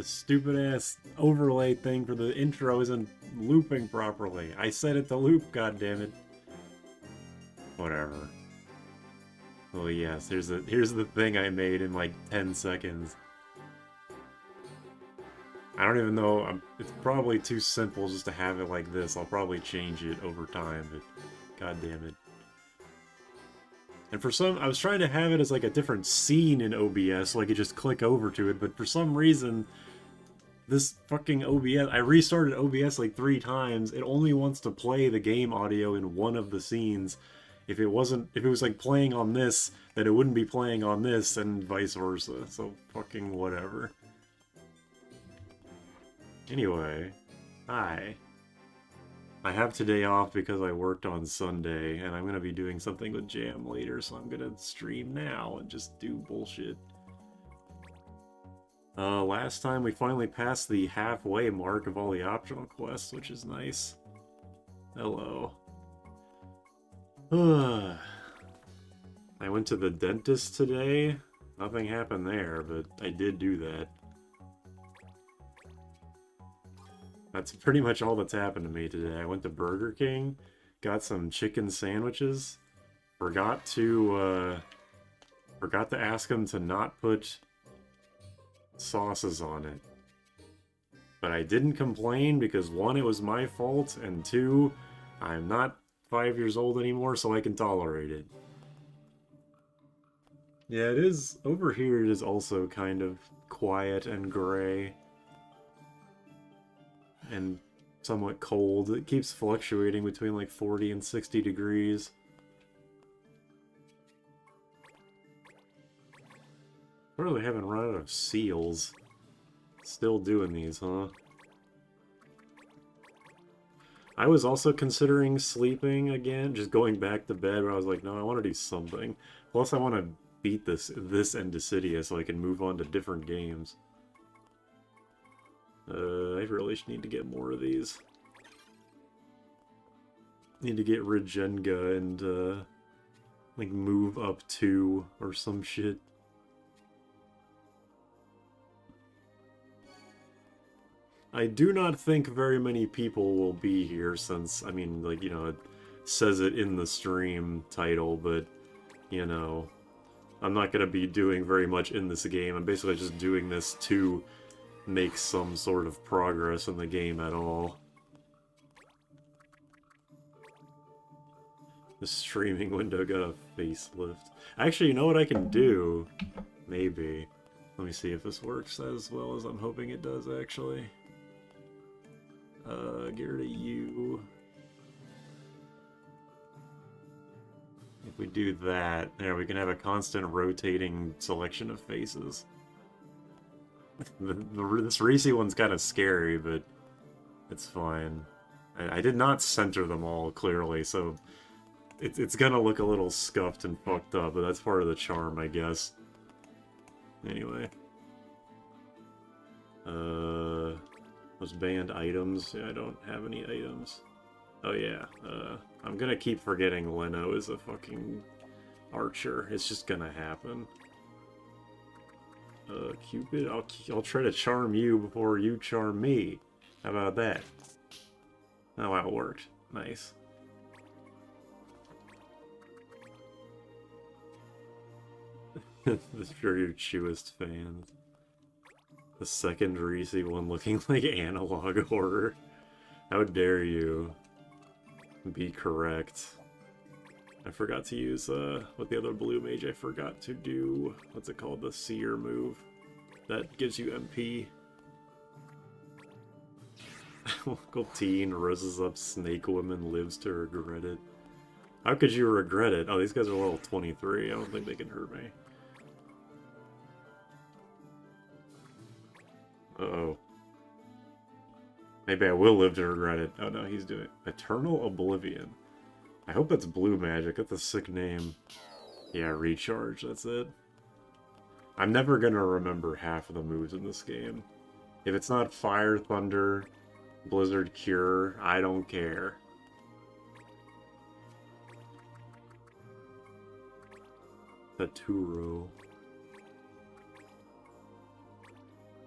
stupid-ass overlay thing for the intro isn't looping properly. I set it to loop, goddammit. Whatever. Well, yes, here's the thing I made in like 10 seconds. I don't even know, it's probably too simple just to have it like this. I'll probably change it over time, but god damn it. And for some, I was trying to have it as like a different scene in OBS so I could just click over to it, but for some reason, this fucking OBS, I restarted OBS like 3 times, it only wants to play the game audio in one of the scenes. If it was like playing on this, then it wouldn't be playing on this, and vice versa, so fucking whatever. Anyway, hi. I have today off because I worked on Sunday, and I'm gonna be doing something with Jam later, so I'm gonna stream now and just do bullshit. Last time we finally passed the halfway mark of all the optional quests, which is nice. Hello. I went to the dentist today. Nothing happened there, but I did do that. That's pretty much all that's happened to me today. I went to Burger King, got some chicken sandwiches, forgot to ask them to not put sauces on it. But I didn't complain because 1, it was my fault, and 2, I'm not 5 years old anymore, so I can tolerate it. Yeah, it is, over here it is also kind of quiet and gray. And somewhat cold. It keeps fluctuating between like 40 and 60 degrees. Probably haven't run out of seals. Still doing these, huh? I was also considering sleeping again, just going back to bed, but I was like, no, I want to do something. Plus I want to beat this and Dissidia so I can move on to different games. I really need to get more of these. Need to get Regenga and, like, move up 2 or some shit. I do not think very many people will be here since, I mean, like, you know, it says it in the stream title, but, you know, I'm not gonna be doing very much in this game. I'm basically just doing this to make some sort of progress in the game at all. The streaming window got a facelift. Actually, you know what I can do? Maybe. Let me see if this works as well as I'm hoping it does, actually. Get rid of you. If we do that, there, we can have a constant rotating selection of faces. This racy one's kind of scary, but it's fine. I did not center them all, clearly, so it's gonna look a little scuffed and fucked up, but that's part of the charm, I guess. Anyway. Those banned items. Yeah, I don't have any items. Oh yeah, I'm gonna keep forgetting Leno is a fucking archer. It's just gonna happen. Cupid, I'll try to charm you before you charm me. How about that? Oh, that worked. Nice. This for your Chewist fans. The second Reese one looking like analog horror. How dare you be correct. I forgot to use, with the other blue mage, I forgot to do, what's it called, the seer move. That gives you MP. Local teen roses up snake woman, lives to regret it. How could you regret it? Oh, these guys are level 23, I don't think they can hurt me. Uh-oh. Maybe I will live to regret it. Oh no, he's doing Eternal Oblivion. I hope that's blue magic. That's a sick name. Yeah, recharge, that's it. I'm never gonna remember half of the moves in this game. If it's not Fire, Thunder, Blizzard, Cure, I don't care. Taturo.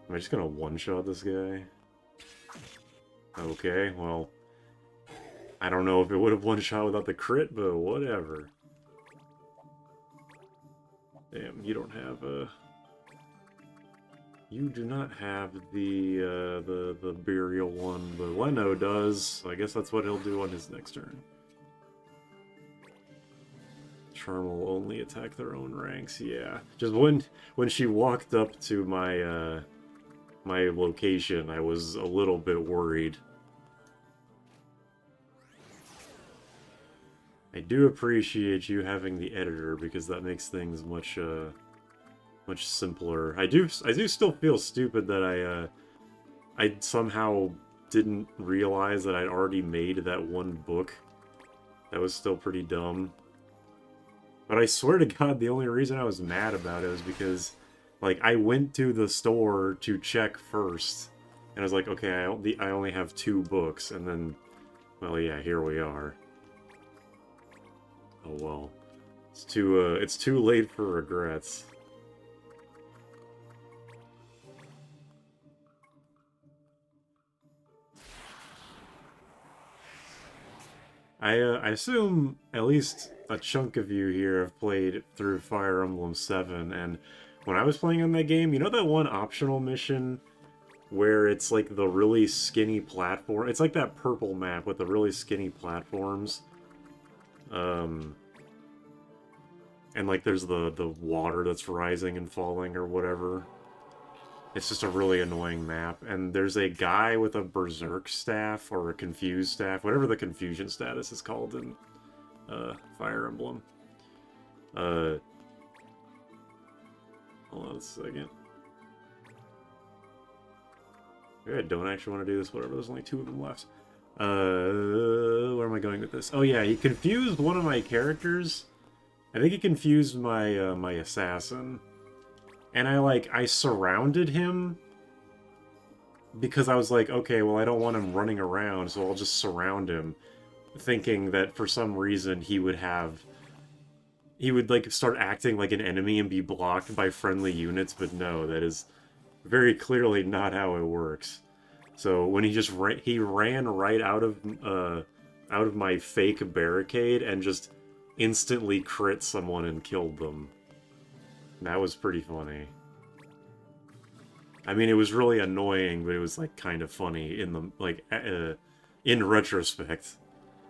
Am I just gonna one-shot this guy? Okay, well... I don't know if it would have one-shot without the crit, but whatever. Damn, you don't have a... You do not have the burial one, but Leno does, so I guess that's what he'll do on his next turn. Charm will only attack their own ranks, yeah. Just when she walked up to my my location, I was a little bit worried. I do appreciate you having the editor because that makes things much much simpler. I do still feel stupid that I somehow didn't realize that I'd already made that one book. That was still pretty dumb. But I swear to God, the only reason I was mad about it was because, like, I went to the store to check first, and I was like, okay, I only have 2 books, and then, well, yeah, here we are. Oh well, it's too late for regrets. I assume at least a chunk of you here have played through Fire Emblem 7, and when I was playing on that game, you know that one optional mission where it's like the really skinny platform? It's like that purple map with the really skinny platforms. And like there's the water that's rising and falling or whatever. It's just a really annoying map, and there's a guy with a Berserk staff, or a Confused staff, whatever the confusion status is called in Fire Emblem. Hold on a second. Maybe I don't actually want to do this, whatever, there's only 2 of them left. Where am I going with this? Oh yeah, he confused one of my characters. I think he confused my, my assassin. And I surrounded him because I was like, okay, well, I don't want him running around, so I'll just surround him, thinking that for some reason he would like start acting like an enemy and be blocked by friendly units, but no, that is very clearly not how it works. So when he ran right out of my fake barricade and just instantly crit someone and killed them. That was pretty funny. I mean, it was really annoying, but it was, like, kind of funny in the, like, in retrospect.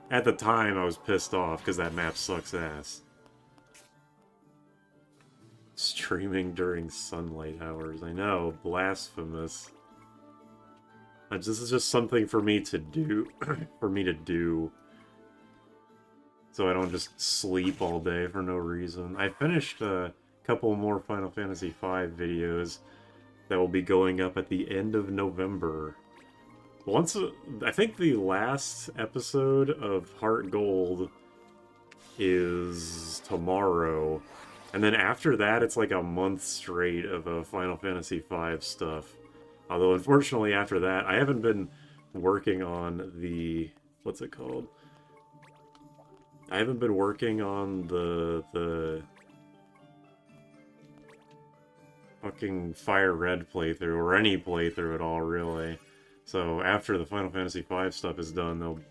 At the time, I was pissed off, because that map sucks ass. Streaming during sunlight hours. I know, blasphemous. This is just something for me to do, so I don't just sleep all day for no reason. I finished, couple more Final Fantasy V videos that will be going up at the end of November. I think the last episode of Heart Gold is tomorrow, and then after that it's like a month straight of Final Fantasy V stuff. Although unfortunately after that I haven't been working on the... what's it called? I haven't been working on the fucking Fire Red playthrough, or any playthrough at all, really. So after the Final Fantasy V stuff is done,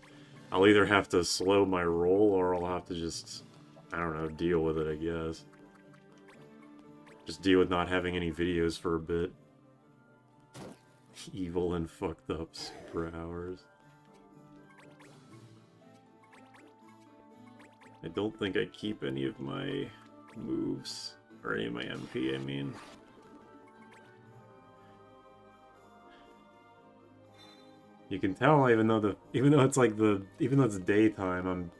I'll either have to slow my roll, or I'll have to just, I don't know, deal with it, I guess. Just deal with not having any videos for a bit. Evil and fucked up superpowers. I don't think I keep any of my moves, or any of my MP, I mean. You can tell, even though it's daytime,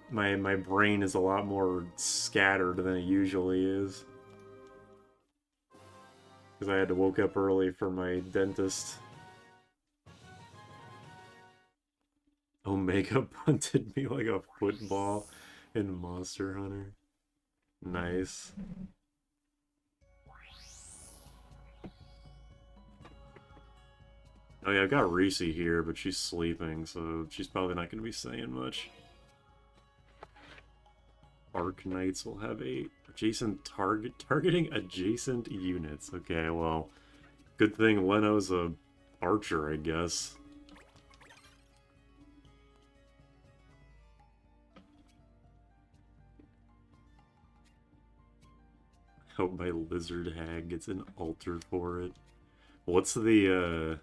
my brain is a lot more scattered than it usually is. Because I had to woke up early for my dentist. Omega punted me like a football in Monster Hunter. Nice. Oh yeah, I've got Reese here, but she's sleeping, so she's probably not going to be saying much. Arc Knights will have adjacent targeting adjacent units. Okay, well, Good thing Leno's a archer, I guess. Hope my lizard hag gets an altar for it. What's the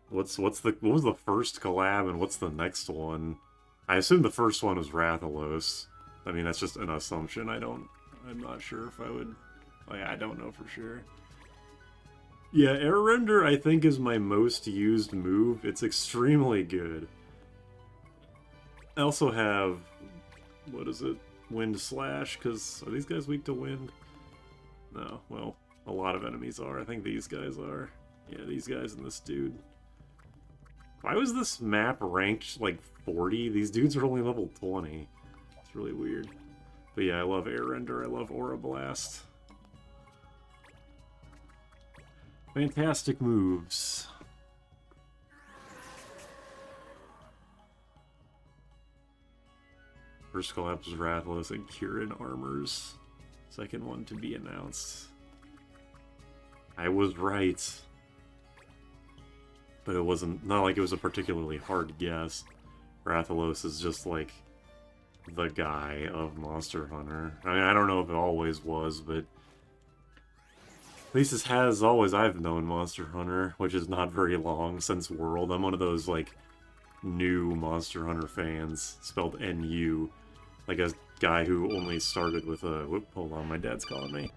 what was the first collab and what's the next one? I assume the first one was Rathalos. I mean, that's just an assumption. I'm not sure if I would, like, I don't know for sure. Yeah, Air Render I think is my most used move. It's extremely good. I also have, what is it? Wind Slash, because are these guys weak to wind? No, well, a lot of enemies are. I think these guys are. Yeah, these guys and this dude. Why was this map ranked like 40? These dudes are only level 20. It's really weird. But yeah, I love Air Render. I love Aura Blast. Fantastic moves. First collapse was Rathalos and Kieran Armors. Second one to be announced. I was right. But it wasn't, not like it was a particularly hard guess. Rathalos is just like the guy of Monster Hunter. I mean, I don't know if it always was, but at least it has always I've known Monster Hunter, which is not very long since World. I'm one of those like new Monster Hunter fans, spelled N-U, like a guy who only started with a, whoop, hold on, my dad's calling me.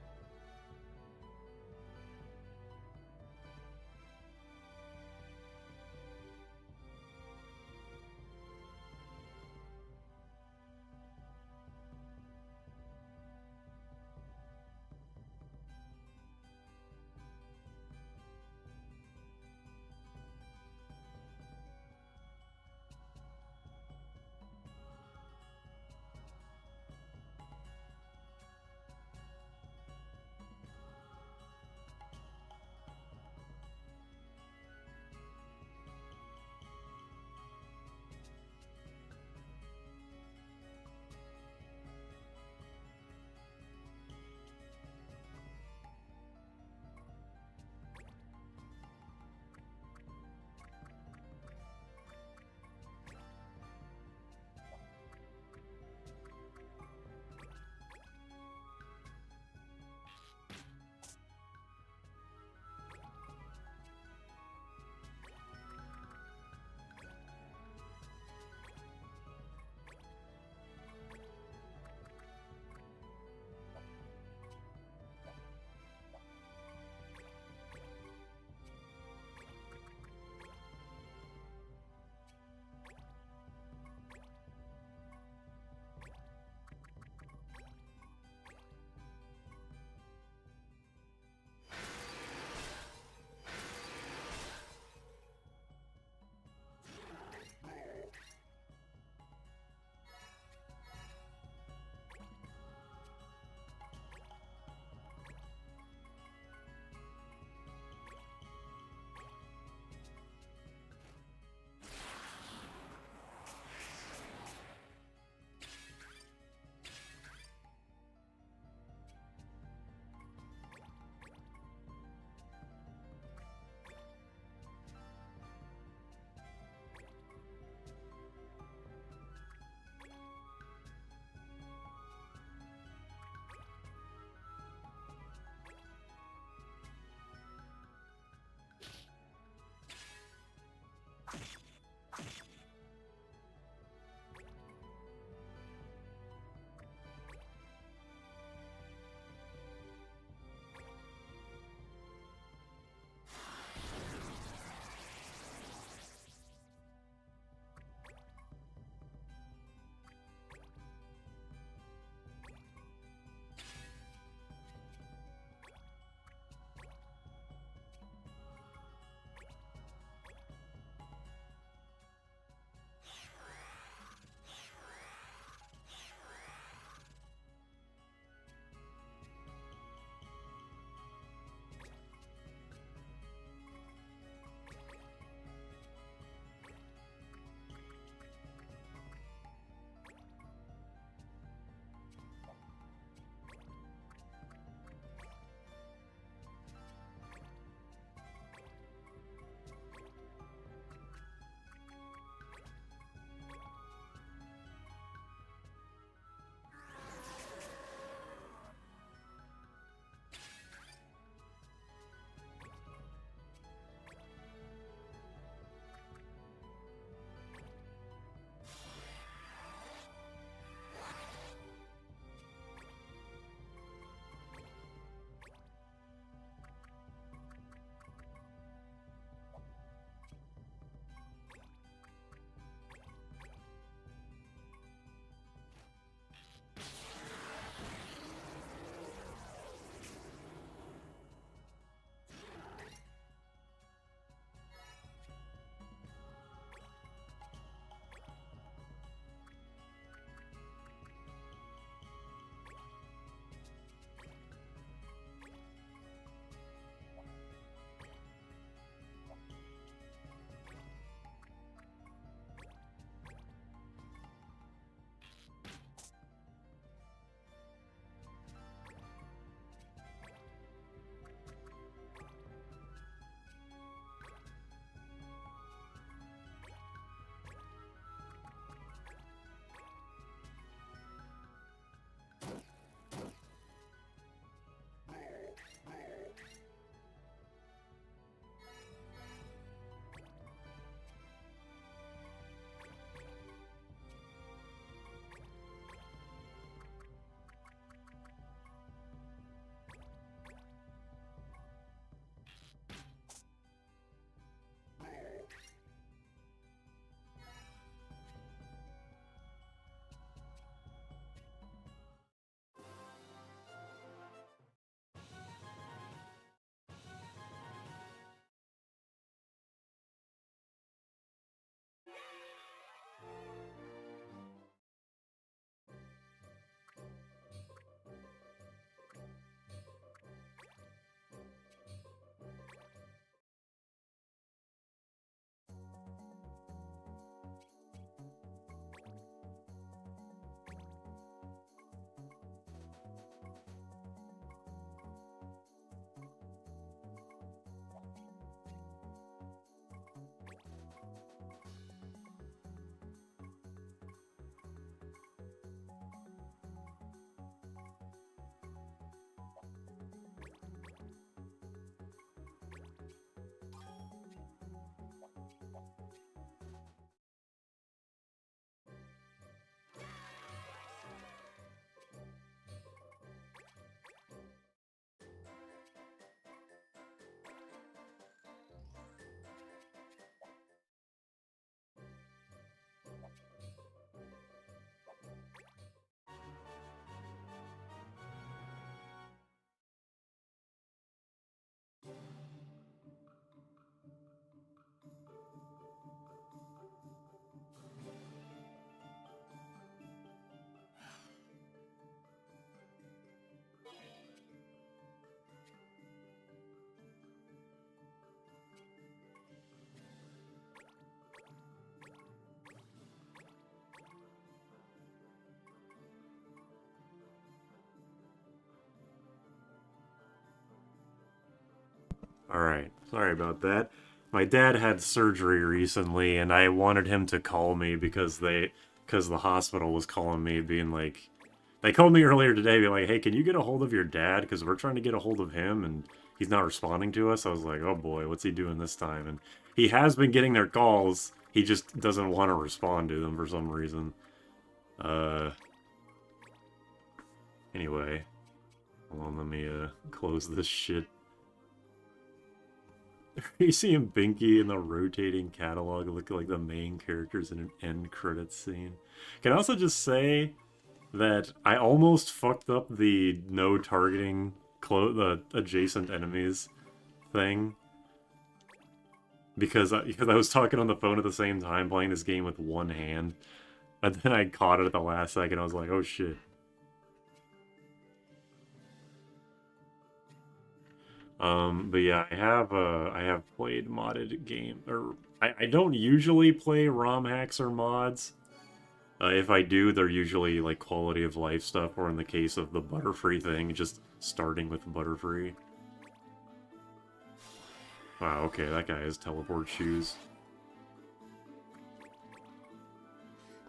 Alright, sorry about that. My dad had surgery recently, and I wanted him to call me because the hospital was calling me, being like... They called me earlier today, being like, hey, can you get a hold of your dad? Because we're trying to get a hold of him, and he's not responding to us. I was like, oh boy, what's he doing this time? And he has been getting their calls, he just doesn't want to respond to them for some reason. Anyway. Hold on, let me, close this shit. You see him Binky in the rotating catalog look like the main characters in an end credits scene. Can I also just say that I almost fucked up the no targeting the adjacent enemies thing. Because I was talking on the phone at the same time, playing this game with one hand. And then I caught it at the last second, I was like, oh shit. But yeah, I have played modded game, or I don't usually play ROM hacks or mods. If I do, they're usually like quality of life stuff, or in the case of the Butterfree thing, just starting with Butterfree. Wow, okay, that guy has teleport shoes.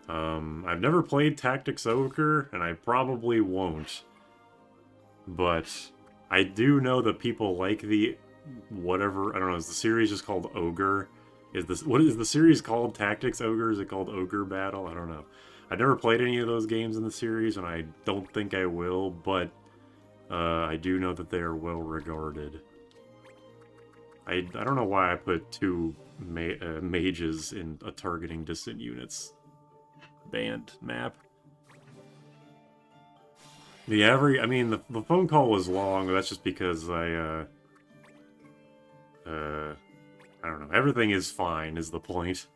I've never played Tactics Ogre, and I probably won't. But I do know that people like the whatever, I don't know, is the series just called Ogre? What is the series called? Tactics Ogre? Is it called Ogre Battle? I don't know. I've never played any of those games in the series, and I don't think I will, but I do know that they are well regarded. I don't know why I put two mages in a targeting distant units band map. I mean, the phone call was long, but that's just because I don't know. Everything is fine, is the point.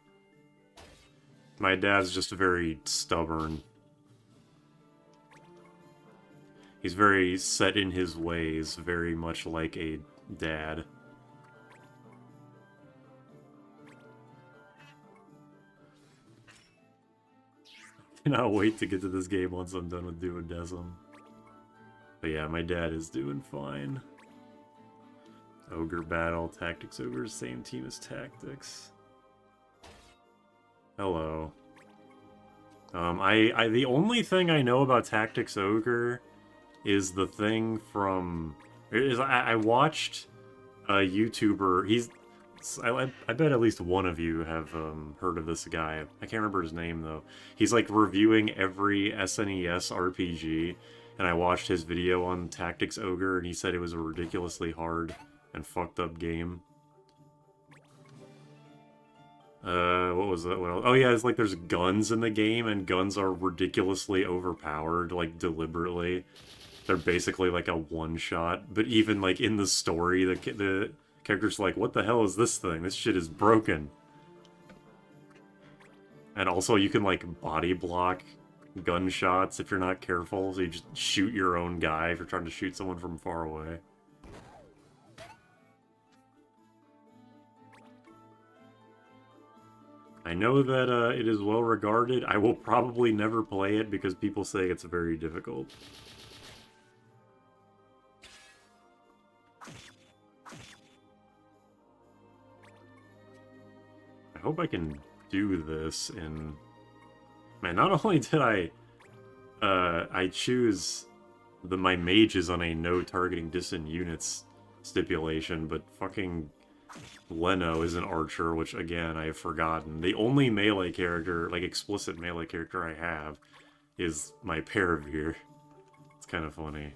My dad's just very stubborn. He's very set in his ways, very much like a dad. I cannot wait to get to this game once I'm done with Duodecim. But yeah, my dad is doing fine. Ogre Battle, Tactics Ogre, same team as Tactics. Hello. The only thing I know about Tactics Ogre is the thing from... I watched a YouTuber, I bet at least one of you have heard of this guy. I can't remember his name, though. He's, like, reviewing every SNES RPG, and I watched his video on Tactics Ogre, and he said it was a ridiculously hard and fucked up game. What was that? Oh yeah, it's like there's guns in the game, and guns are ridiculously overpowered, like, deliberately. They're basically like a one-shot, but even, like, in the story, the character's like, what the hell is this thing? This shit is broken. And also, you can, like, body block gunshots if you're not careful, so you just shoot your own guy if you're trying to shoot someone from far away. I know that it is well regarded. I will probably never play it because people say it's very difficult. I hope I can do this in... Man, not only did I choose my mages on a no targeting distant units stipulation, but fucking Leno is an archer, which again I have forgotten. The only melee character, like explicit melee character I have, is my Paravir. It's kind of funny.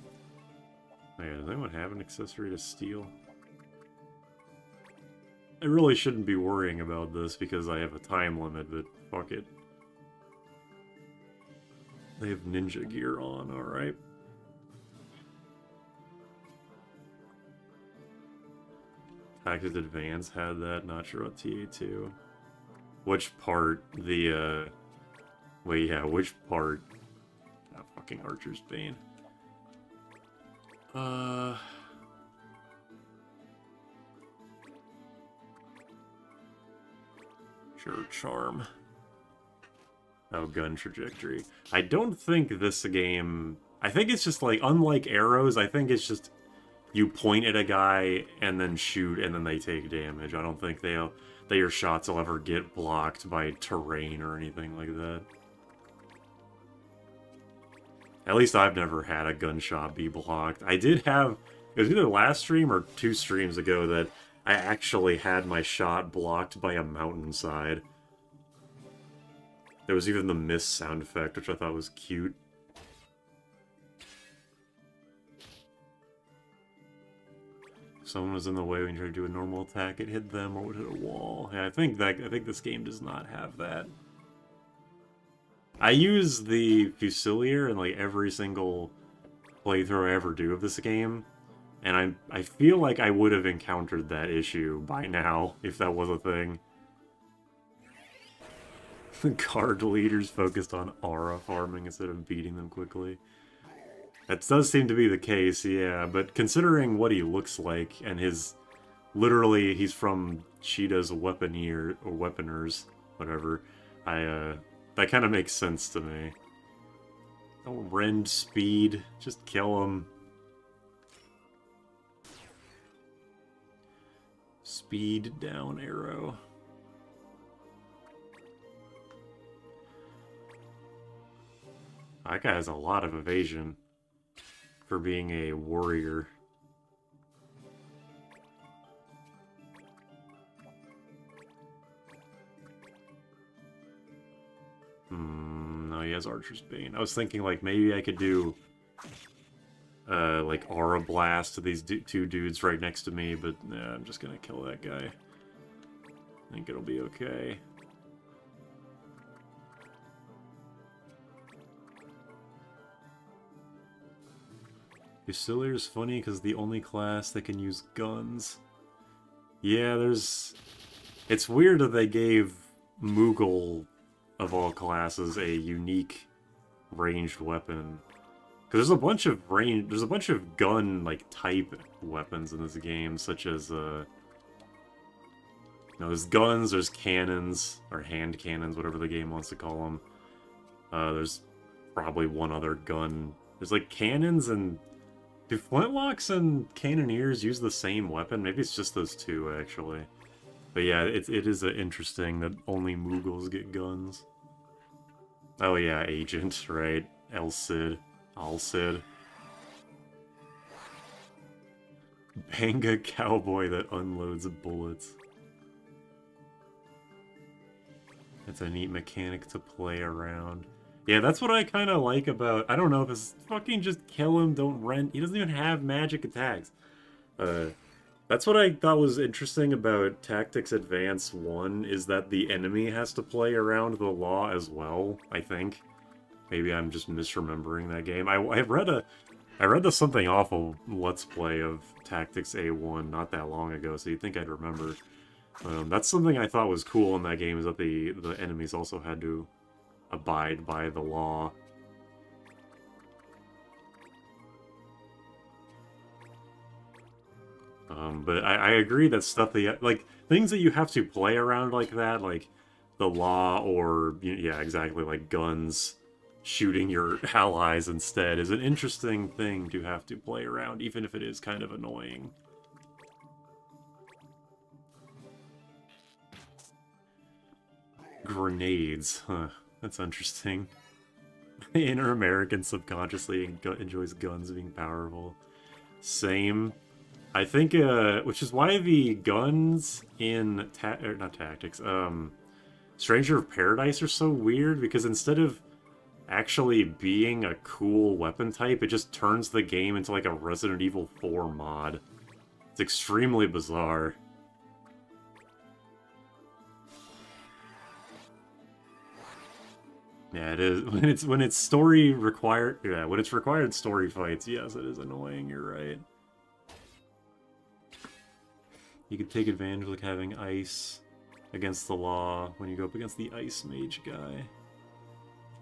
Oh yeah, does anyone have an accessory to steal? I really shouldn't be worrying about this because I have a time limit, but fuck it. They have ninja gear on, alright. Tactics Advance had that, not sure about TA2. Which part? Wait, yeah, which part? Ah, fucking Archer's Bane. Sure, Charm. Oh, gun trajectory. I don't think this game... I think it's just like, unlike arrows, I think it's just you point at a guy and then shoot and then they take damage. I don't think that your shots will ever get blocked by terrain or anything like that. At least I've never had a gunshot be blocked. I did have, it was either last stream or 2 streams ago that I actually had my shot blocked by a mountainside. There was even the mist sound effect, which I thought was cute. If someone was in the way when you tried to do a normal attack, it hit them or would hit a wall. Yeah, I think this game does not have that. I use the Fusilier in like every single playthrough I ever do of this game, and I feel like I would have encountered that issue by now if that was a thing. The guard leaders focused on aura farming instead of beating them quickly. That does seem to be the case, yeah, but considering what he looks like and his... Literally, he's from Cheetah's Weaponeer, or Weaponers, whatever. That kind of makes sense to me. Don't rend speed, just kill him. Speed down arrow. That guy has a lot of evasion for being a warrior. No, he has Archer's Bane. I was thinking, like, maybe I could do, like, Aura Blast to these 2 dudes right next to me, but nah, I'm just gonna kill that guy. I think it'll be okay. Fusilier is funny because the only class that can use guns. Yeah, there's... It's weird that they gave Moogle, of all classes, a unique ranged weapon. Because there's a bunch of gun, like, type weapons in this game, such as, you know, there's guns, there's cannons, or hand cannons, whatever the game wants to call them. There's probably one other gun. There's, like, cannons and... Do flintlocks and cannoneers use the same weapon? Maybe it's just those 2, actually. But yeah, it is interesting that only Moogles get guns. Oh yeah, Agent, right? El Cid. Al Cid. Banga cowboy that unloads bullets. That's a neat mechanic to play around. Yeah, that's what I kind of like about... I don't know if it's fucking just kill him, don't rent... He doesn't even have magic attacks. That's what I thought was interesting about Tactics Advance 1, is that the enemy has to play around the law as well, I think. Maybe I'm just misremembering that game. I read the Something Awful Let's Play of Tactics A1 not that long ago, so you'd think I'd remember. That's something I thought was cool in that game, is that the enemies also had to abide by the law. But I agree that stuff that, like, things that you have to play around like that, like the law or, yeah, exactly, like guns, shooting your allies instead, is an interesting thing to have to play around, even if it is kind of annoying. Grenades, huh. That's interesting. The inner American subconsciously enjoys guns being powerful. Same. I think, which is why the guns in, not Tactics, Stranger of Paradise are so weird, because instead of actually being a cool weapon type, it just turns the game into like a Resident Evil 4 mod. It's extremely bizarre. Yeah, it is. When it's story required, yeah, when it's required story fights, yes, it is annoying, you're right. You could take advantage of like having ice against the law when you go up against the ice mage guy.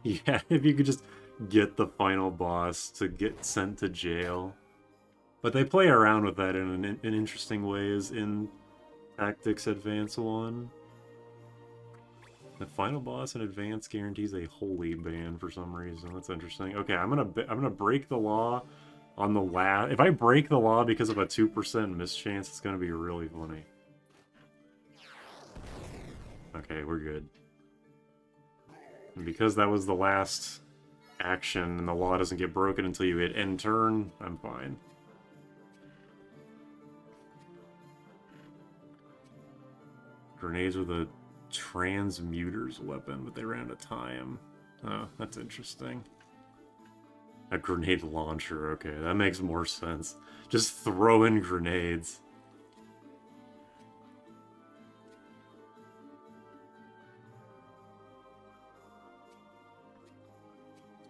Yeah, if you could just get the final boss to get sent to jail. But they play around with that in interesting ways in Tactics Advance 1. The final boss in Advance guarantees a holy ban for some reason. That's interesting. Okay, I'm gonna break the law on the last... If I break the law because of a 2% mischance, it's gonna be really funny. Okay, we're good. And because that was the last action and the law doesn't get broken until you hit end turn, I'm fine. Grenades are the transmuter's weapon, but they ran out of time. Oh, that's interesting. A grenade launcher, okay, that makes more sense. Just throw in grenades.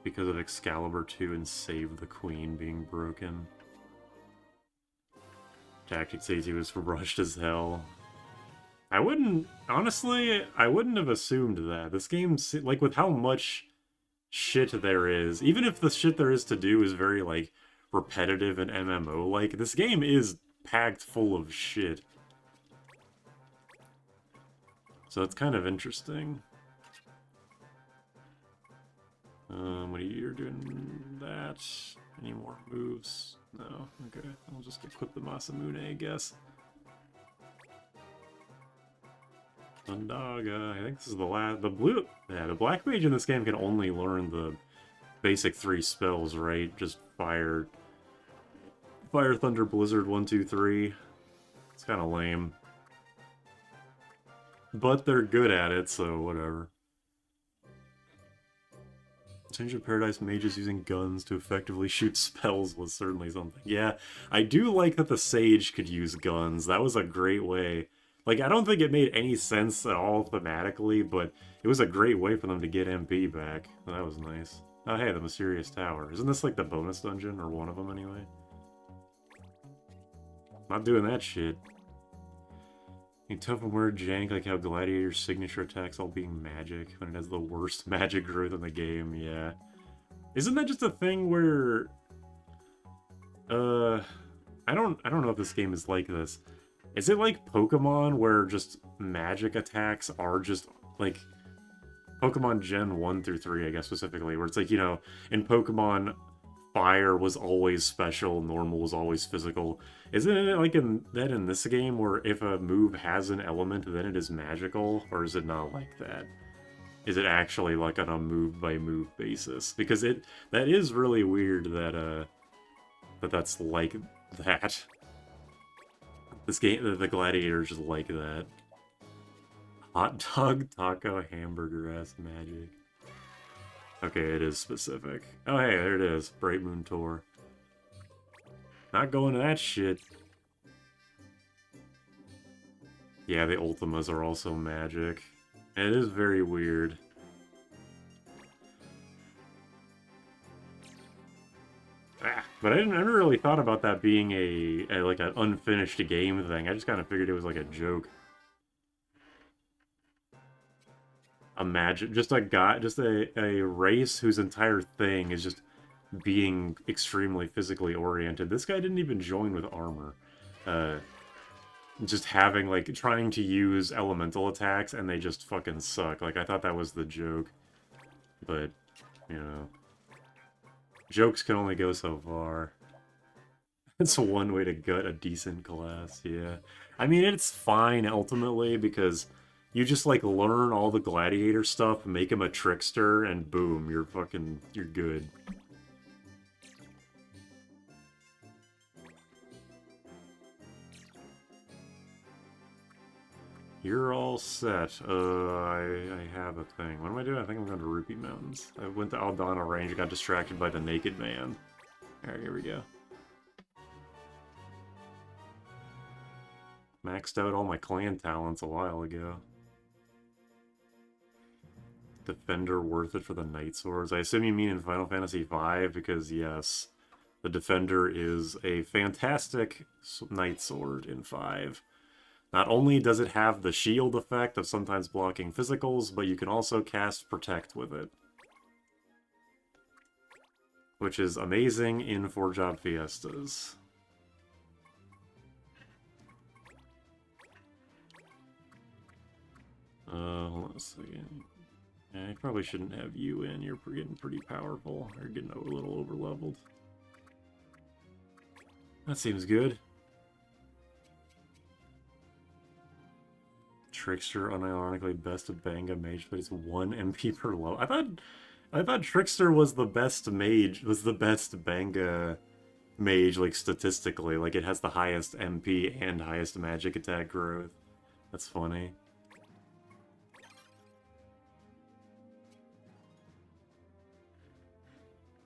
Because of Excalibur 2 and Save the Queen being broken. Tactics 80 was rushed as hell. I wouldn't, honestly, I wouldn't have assumed that. This game, like, with how much shit there is, even if the shit there is to do is very, like, repetitive and MMO-like, this game is packed full of shit. So it's kind of interesting. What are you, you're doing that? Any more moves? No? Okay, I'll just equip the Masamune, I guess. Sundaga, I think this is the last, the Black Mage in this game can only learn the basic 3 spells, right? Just Fire, Thunder, Blizzard, 1, 2, 3. It's kind of lame. But they're good at it, so whatever. Change of Paradise mages using guns to effectively shoot spells was certainly something. Yeah, I do like that the Sage could use guns. That was a great way. Like, I don't think it made any sense at all thematically, but it was a great way for them to get MP back. That was nice. Oh, hey, the Mysterious Tower. Isn't this like the bonus dungeon, or one of them anyway? Not doing that shit. You tough and weird jank, like how Gladiator's signature attacks all being magic, when it has the worst magic growth in the game, yeah. Isn't that just a thing where... I don't know if this game is like this. Is it like Pokemon, where just magic attacks are just, like... Pokemon Gen 1 through 3, I guess, specifically, where it's like, you know, in Pokemon, Fire was always special, Normal was always physical. Isn't it like in this game, where if a move has an element, then it is magical? Or is it not like that? Is it actually like on a move-by-move basis? Because that is really weird that, that's like that. This game, the Gladiator's just like that. Hot dog, taco, hamburger-ass magic. Okay, it is specific. Oh hey, there it is. Bright Moon Tour. Not going to that shit. Yeah, the Ultimas are also magic. And it is very weird. But I never really thought about that being a like an unfinished game thing. I just kind of figured it was like a joke. Imagine just a guy, just a race whose entire thing is just being extremely physically oriented. This guy didn't even join with armor. Just having, like, trying to use elemental attacks and they just fucking suck. Like, I thought that was the joke. But, you know. Jokes can only go so far. That's one way to gut a decent class, yeah. I mean, it's fine, ultimately, because you just, like, learn all the gladiator stuff, make him a trickster, and boom, you're good. You're all set. I have a thing. What am I doing? I think I'm going to Rupee Mountains. I went to Aldana Range and got distracted by the Naked Man. Alright, here we go. Maxed out all my clan talents a while ago. Defender worth it for the Night Swords? I assume you mean in Final Fantasy V, because yes, the Defender is a fantastic Night Sword in 5. Not only does it have the shield effect of sometimes blocking physicals, but you can also cast Protect with it. Which is amazing in 4-job fiestas. Hold on a second. I probably shouldn't have you in. You're getting pretty powerful. You're getting a little overleveled. That seems good. Trickster, unironically best of Banga mage, but it's 1 MP per level. I thought Trickster was the best mage, was the best Banga mage, like, statistically. Like, it has the highest MP and highest magic attack growth. That's funny.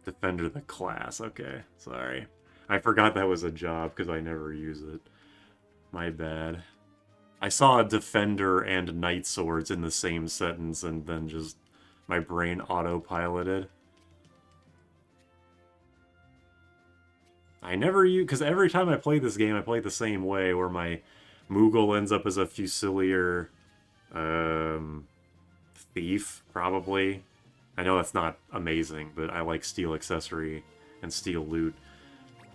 Defender the class, okay. Sorry. I forgot that was a job, because I never use it. My bad. I saw a Defender and Knight Swords in the same sentence, and then just my brain autopiloted. I never use, because every time I play this game, I play it the same way, where my Moogle ends up as a Fusilier thief, probably. I know that's not amazing, but I like steel accessory and steel loot.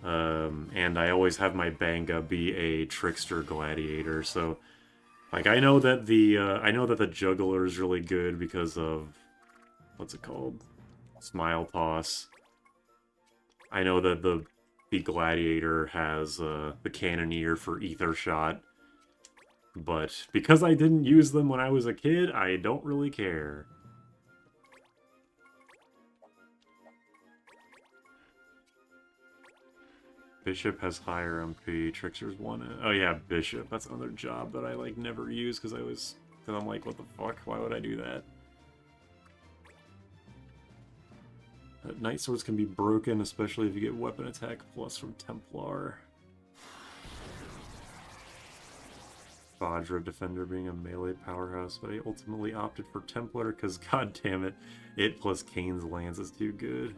And I always have my Banga be a Trickster Gladiator, so like I know that the Juggler is really good because of what's it called? Smile Toss. I know that the Gladiator has the Cannoneer for Ether Shot, but because I didn't use them when I was a kid, I don't really care. Bishop has higher MP, Trickster's 1. Oh yeah, Bishop. That's another job that I like never use because I'm like, what the fuck? Why would I do that? Knight Swords can be broken, especially if you get weapon attack plus from Templar. Vajra Defender being a melee powerhouse, but I ultimately opted for Templar because, god damn it, it plus Kane's Lance is too good.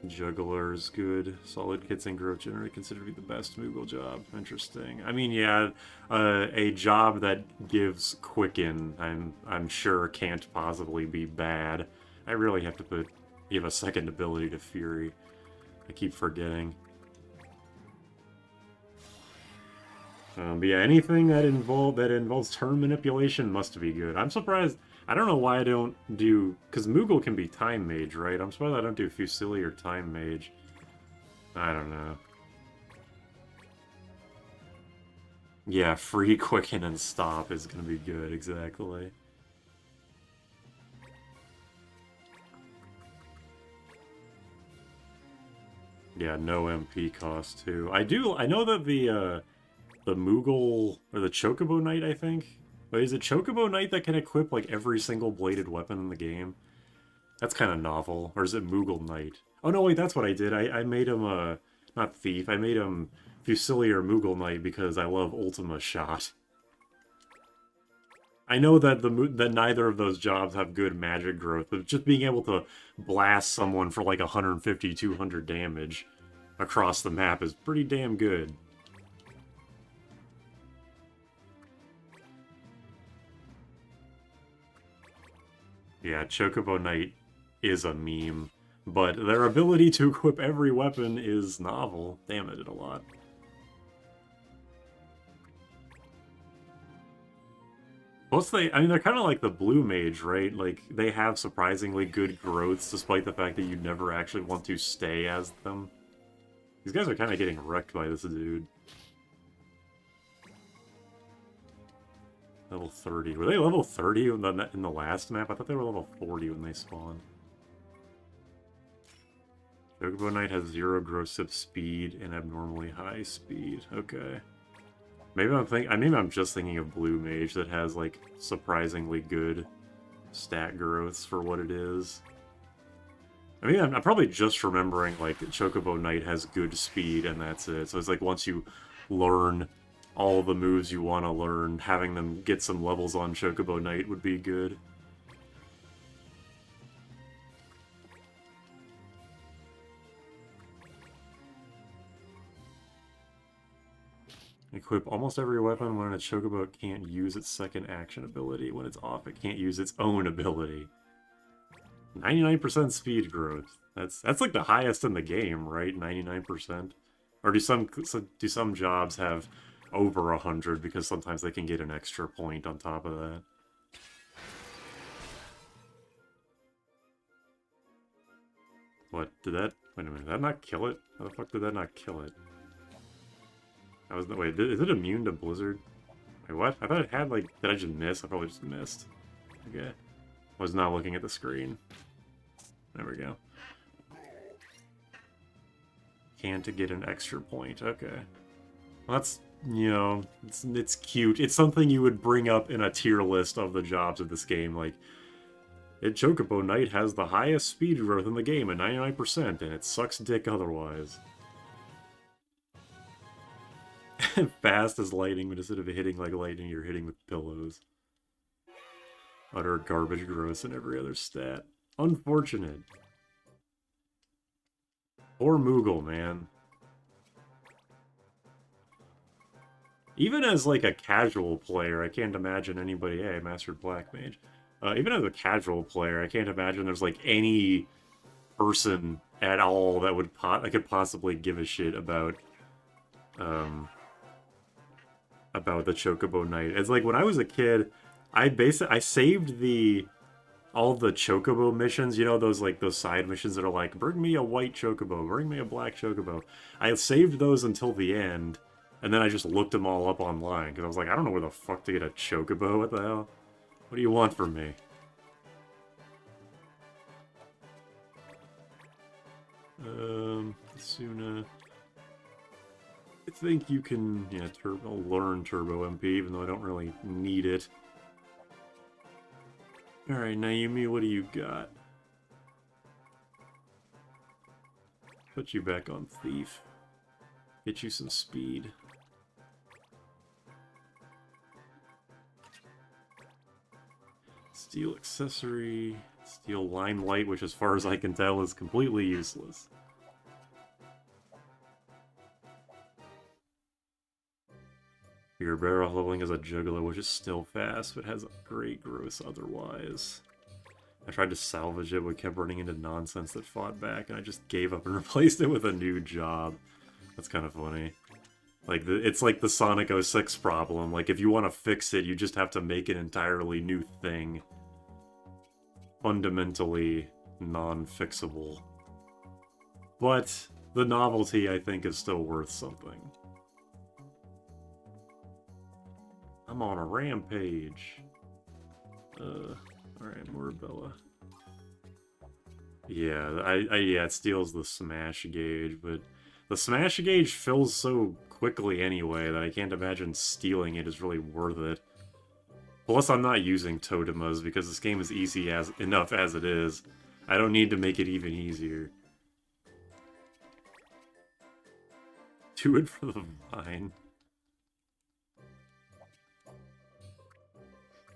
Juggler is good. Solid kits and growth generally considered to be the best Moogle job. Interesting. I mean, yeah, a job that gives Quicken, I'm sure can't possibly be bad. I really have to give a second ability to Fury. I keep forgetting. But yeah, anything that involves turn manipulation must be good. I'm surprised. I don't know why I don't do... Because Moogle can be Time Mage, right? I'm surprised I don't do Fusilier or Time Mage. I don't know. Yeah, free Quicken and Stop is going to be good, exactly. Yeah, no MP cost, too. I know that the Moogle... Or the Chocobo Knight, I think? Wait, is it Chocobo Knight that can equip, like, every single bladed weapon in the game? That's kind of novel. Or is it Moogle Knight? Oh, no, wait, that's what I did. I made him, not Thief. I made him Fusilier Moogle Knight because I love Ultima Shot. I know that that neither of those jobs have good magic growth, but just being able to blast someone for, like, 150, 200 damage across the map is pretty damn good. Yeah, Chocobo Knight is a meme, but their ability to equip every weapon is novel. Damn, I did a lot. Plus, I mean, they're kind of like the Blue Mage, right? Like, they have surprisingly good growths, despite the fact that you never actually want to stay as them. These guys are kind of getting wrecked by this dude. Level 30. Were they level 30 in the last map? I thought they were level 40 when they spawned. Chocobo Knight has 0 gross sip speed and abnormally high speed. Okay. Maybe I'm just thinking of Blue Mage that has, like, surprisingly good stat growths for what it is. I mean, I'm probably just remembering, like, Chocobo Knight has good speed and that's it. So it's like once you learn all the moves you want to learn, having them get some levels on Chocobo Knight would be good. Equip almost every weapon when a Chocobo can't use its second action ability. When it's off, it can't use its own ability. 99% speed growth. That's like the highest in the game, right? 99%. Or do some jobs have over 100 because sometimes they can get an extra point on top of that? What? Did that... Wait a minute, did that not kill it? How the fuck did that not kill it? I was... Wait, is it immune to Blizzard? Wait, what? I thought it had, like... Did I just miss? I probably just missed. Okay. Was not looking at the screen. There we go. Can't get an extra point. Okay. Well, that's, you know, it's cute. It's something you would bring up in a tier list of the jobs of this game. Like, Chocobo Knight has the highest speed growth in the game at 99%, and it sucks dick otherwise. Fast as lightning, but instead of hitting like lightning, you're hitting with pillows. Utter garbage gross in every other stat. Unfortunate. Poor Moogle, man. Even as, like, a casual player, I can't imagine anybody... Hey, Mastered Black Mage. Even as a casual player, I can't imagine there's, like, any person at all that would I could possibly give a shit about the Chocobo Knight. It's like, when I was a kid, I saved all the Chocobo missions, you know, those side missions that are like, bring me a white Chocobo, bring me a black Chocobo. I saved those until the end, and then I just looked them all up online, because I was like, I don't know where the fuck to get a Chocobo, what the hell? What do you want from me? Suna... I think you can, yeah, learn Turbo MP, even though I don't really need it. Alright, Naomi, what do you got? Put you back on Thief. Get you some speed. Steel accessory. Steel limelight, which as far as I can tell is completely useless. Your barrel leveling as a juggler, which is still fast, but has great growth otherwise. I tried to salvage it, but kept running into nonsense that fought back, and I just gave up and replaced it with a new job. That's kind of funny. Like, it's like the Sonic 06 problem. Like, if you want to fix it, you just have to make an entirely new thing. Fundamentally non-fixable. But the novelty, I think, is still worth something. I'm on a rampage. Alright, Morabella. Yeah, yeah, it steals the smash gauge, but the smash gauge fills so quickly anyway that I can't imagine stealing it is really worth it. Plus, I'm not using Totemas because this game is easy enough as it is. I don't need to make it even easier. Do it for the vine.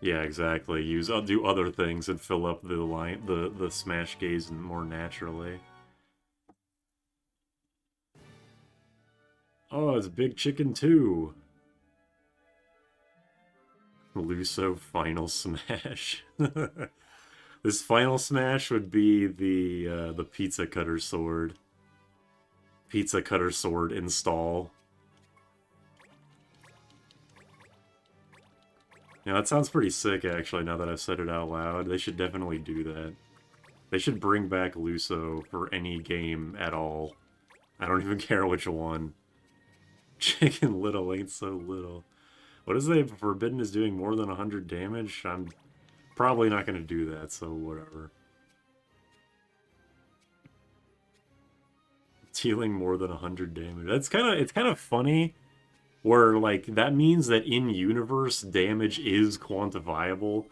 Yeah, exactly. Do other things and fill up the smash gauge more naturally. Oh, it's Big Chicken 2. Luso Final Smash. This Final Smash would be the Pizza Cutter Sword. Pizza Cutter Sword install. Yeah, that sounds pretty sick, actually, now that I've said it out loud. They should definitely do that. They should bring back Luso for any game at all. I don't even care which one. Chicken Little ain't so little. What is it? Forbidden is doing more than 100 damage? I'm probably not going to do that, so whatever. Dealing more than 100 damage. It's kind of funny. Where, like, that means that in-universe damage is quantifiable.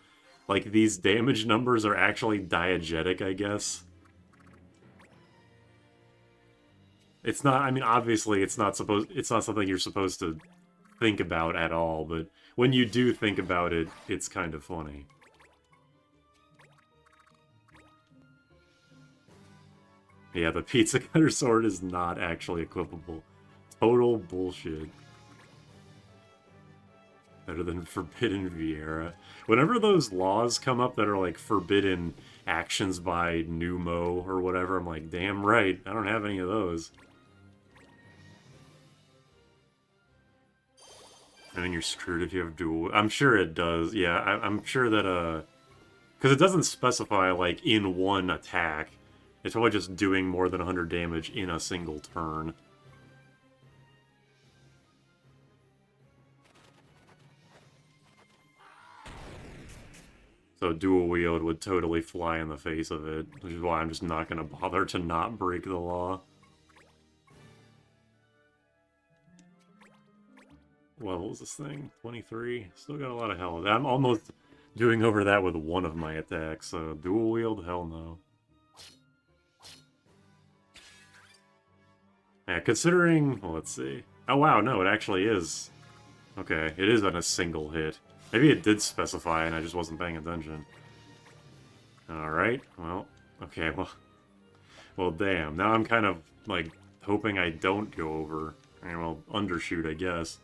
Like, these damage numbers are actually diegetic, I guess. It's not, I mean, obviously it's not something you're supposed to think about at all, but when you do think about it, it's kind of funny. Yeah, the Pizza Cutter Sword is not actually equipable. Total bullshit. Better than Forbidden Viera. Whenever those laws come up that are like forbidden actions by Numo or whatever, I'm like, damn right, I don't have any of those. I mean, you're screwed if you have dual... I'm sure it does, yeah, I'm sure that, because it doesn't specify, like, in one attack. It's probably just doing more than 100 damage in a single turn. So dual wield would totally fly in the face of it, which is why I'm just not going to bother to not break the law. What level is this thing? 23? Still got a lot of health. I'm almost doing over that with one of my attacks, so dual wield? Hell no. Yeah, considering... Well, let's see. Oh wow, no, it actually is. Okay, it is on a single hit. Maybe it did specify and I just wasn't paying attention. Alright, well, okay, well, damn. Now I'm kind of, like, hoping I don't go over. And, well, undershoot, I guess.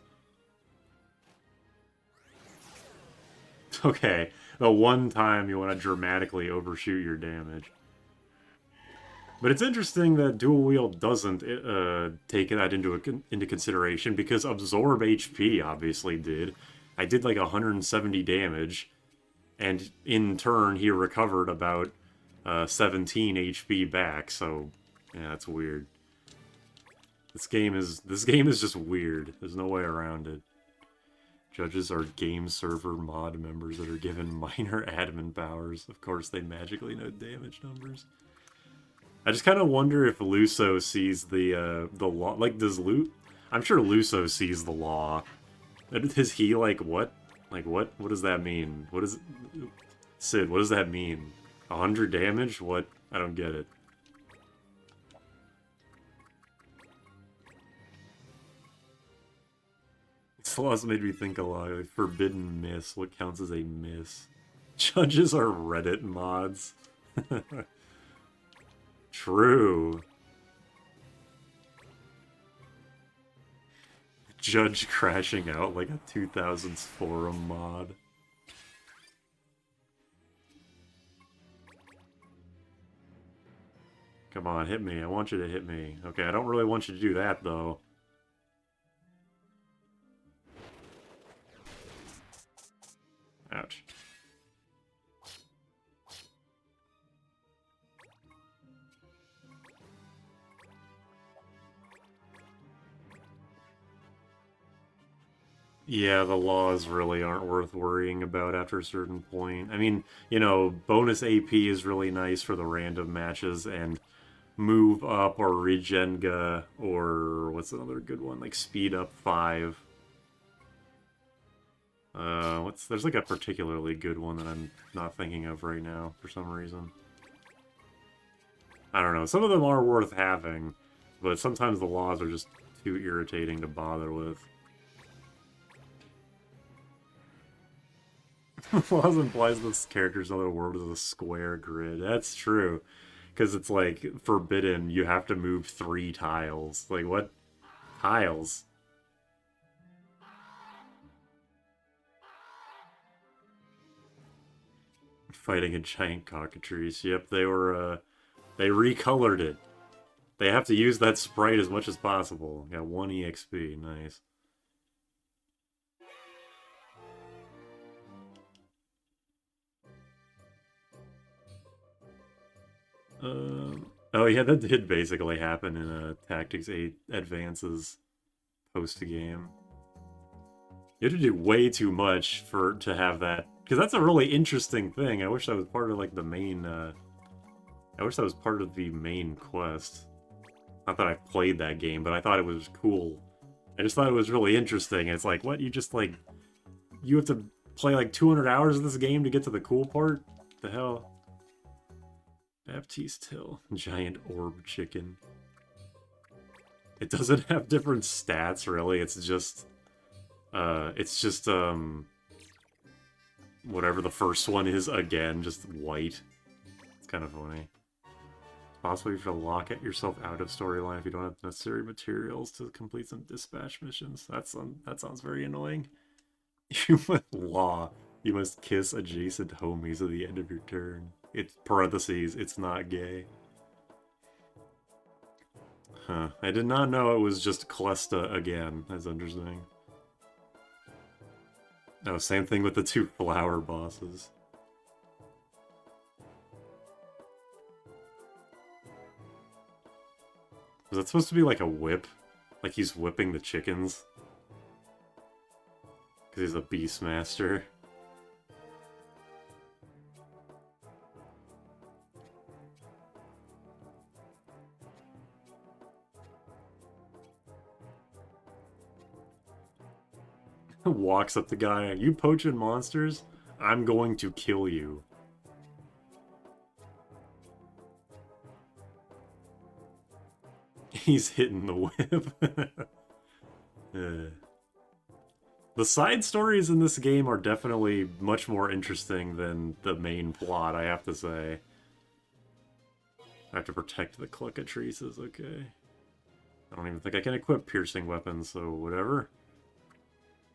Okay, the one time you want to dramatically overshoot your damage. But it's interesting that dual wield doesn't take that into consideration, because absorb HP obviously did. I did like 170 damage, and in turn he recovered about 17 HP back. So yeah, that's weird. This game is just weird. There's no way around it. Judges are game server mod members that are given minor admin powers. Of course, they magically know damage numbers. I just kind of wonder if Luso sees the law. Like, does I'm sure Luso sees the law. Is he like, what? Like, what? What does that mean? What is... Sid, what does that mean? 100 damage? What? I don't get it. This law's made me think a lot. Like, forbidden miss. What counts as a miss? Judges are Reddit mods. True. Judge crashing out like a 2000s forum mod. Come on, hit me. I want you to hit me. Okay, I don't really want you to do that, though. Ouch. Yeah, the laws really aren't worth worrying about after a certain point. I mean, you know, bonus AP is really nice for the random matches, and move up or regenga, or what's another good one? Like speed up 5. There's like a particularly good one that I'm not thinking of right now for some reason. I don't know. Some of them are worth having, but sometimes the laws are just too irritating to bother with. Laws implies this character's other world is a square grid. That's true. Because it's like, forbidden, you have to move 3 tiles. Like, what? Tiles? Fighting a giant cockatrice. Yep, they were, they recolored it. They have to use that sprite as much as possible. Got 1 EXP, nice. Oh yeah, that did basically happen in Tactics 8 Advances post-game. You had to do way too much to have that, because that's a really interesting thing. I wish that was part of like the main. I wish that was part of the main quest. Not that I played that game, but I thought it was cool. I just thought it was really interesting. It's like, what? You just like, you have to play like 200 hours of this game to get to the cool part? What the hell? Baptiste Hill. Giant orb chicken. It doesn't have different stats, really. It's just, whatever the first one is again, just white. It's kind of funny. Possibly you should lock yourself out of storyline if you don't have necessary materials to complete some dispatch missions. That sounds very annoying. You must law. You must kiss adjacent homies at the end of your turn. It's parentheses, it's not gay. Huh. I did not know it was just Clesta again. That's interesting. Oh, same thing with the 2 flower bosses. Is it supposed to be like a whip? Like he's whipping the chickens? Because he's a Beastmaster. Walks up the guy. You poaching monsters? I'm going to kill you. He's hitting the whip. The side stories in this game are definitely much more interesting than the main plot, I have to say. I have to protect the Cluckatrices, okay. I don't even think I can equip piercing weapons, so whatever.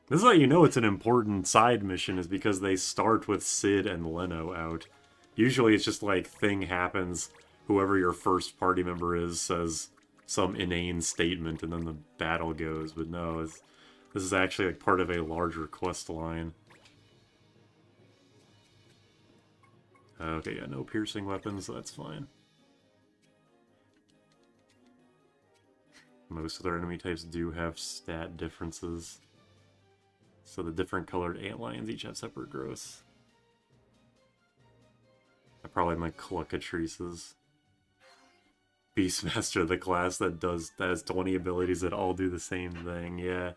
This is how you know it's an important side mission, is because they start with Cid and Leno out. Usually it's just like, thing happens, whoever your first party member is says some inane statement, and then the battle goes, but no, this is actually like part of a larger quest line. Okay, yeah, no piercing weapons, so that's fine. Most of their enemy types do have stat differences. So the different colored antlions each have separate growths. I probably have my Cluckatrices. Beastmaster, the class that has 20 abilities that all do the same thing, yeah.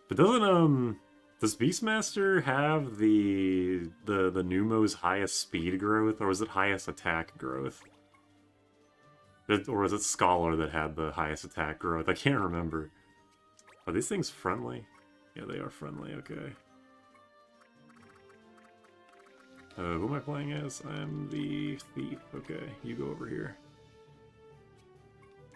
But does Beastmaster have the Numo's highest speed growth, or was it highest attack growth? Or was it Scholar that had the highest attack growth? I can't remember. Are these things friendly? Yeah, they are friendly, okay. Who am I playing as? I'm the thief. Okay, you go over here.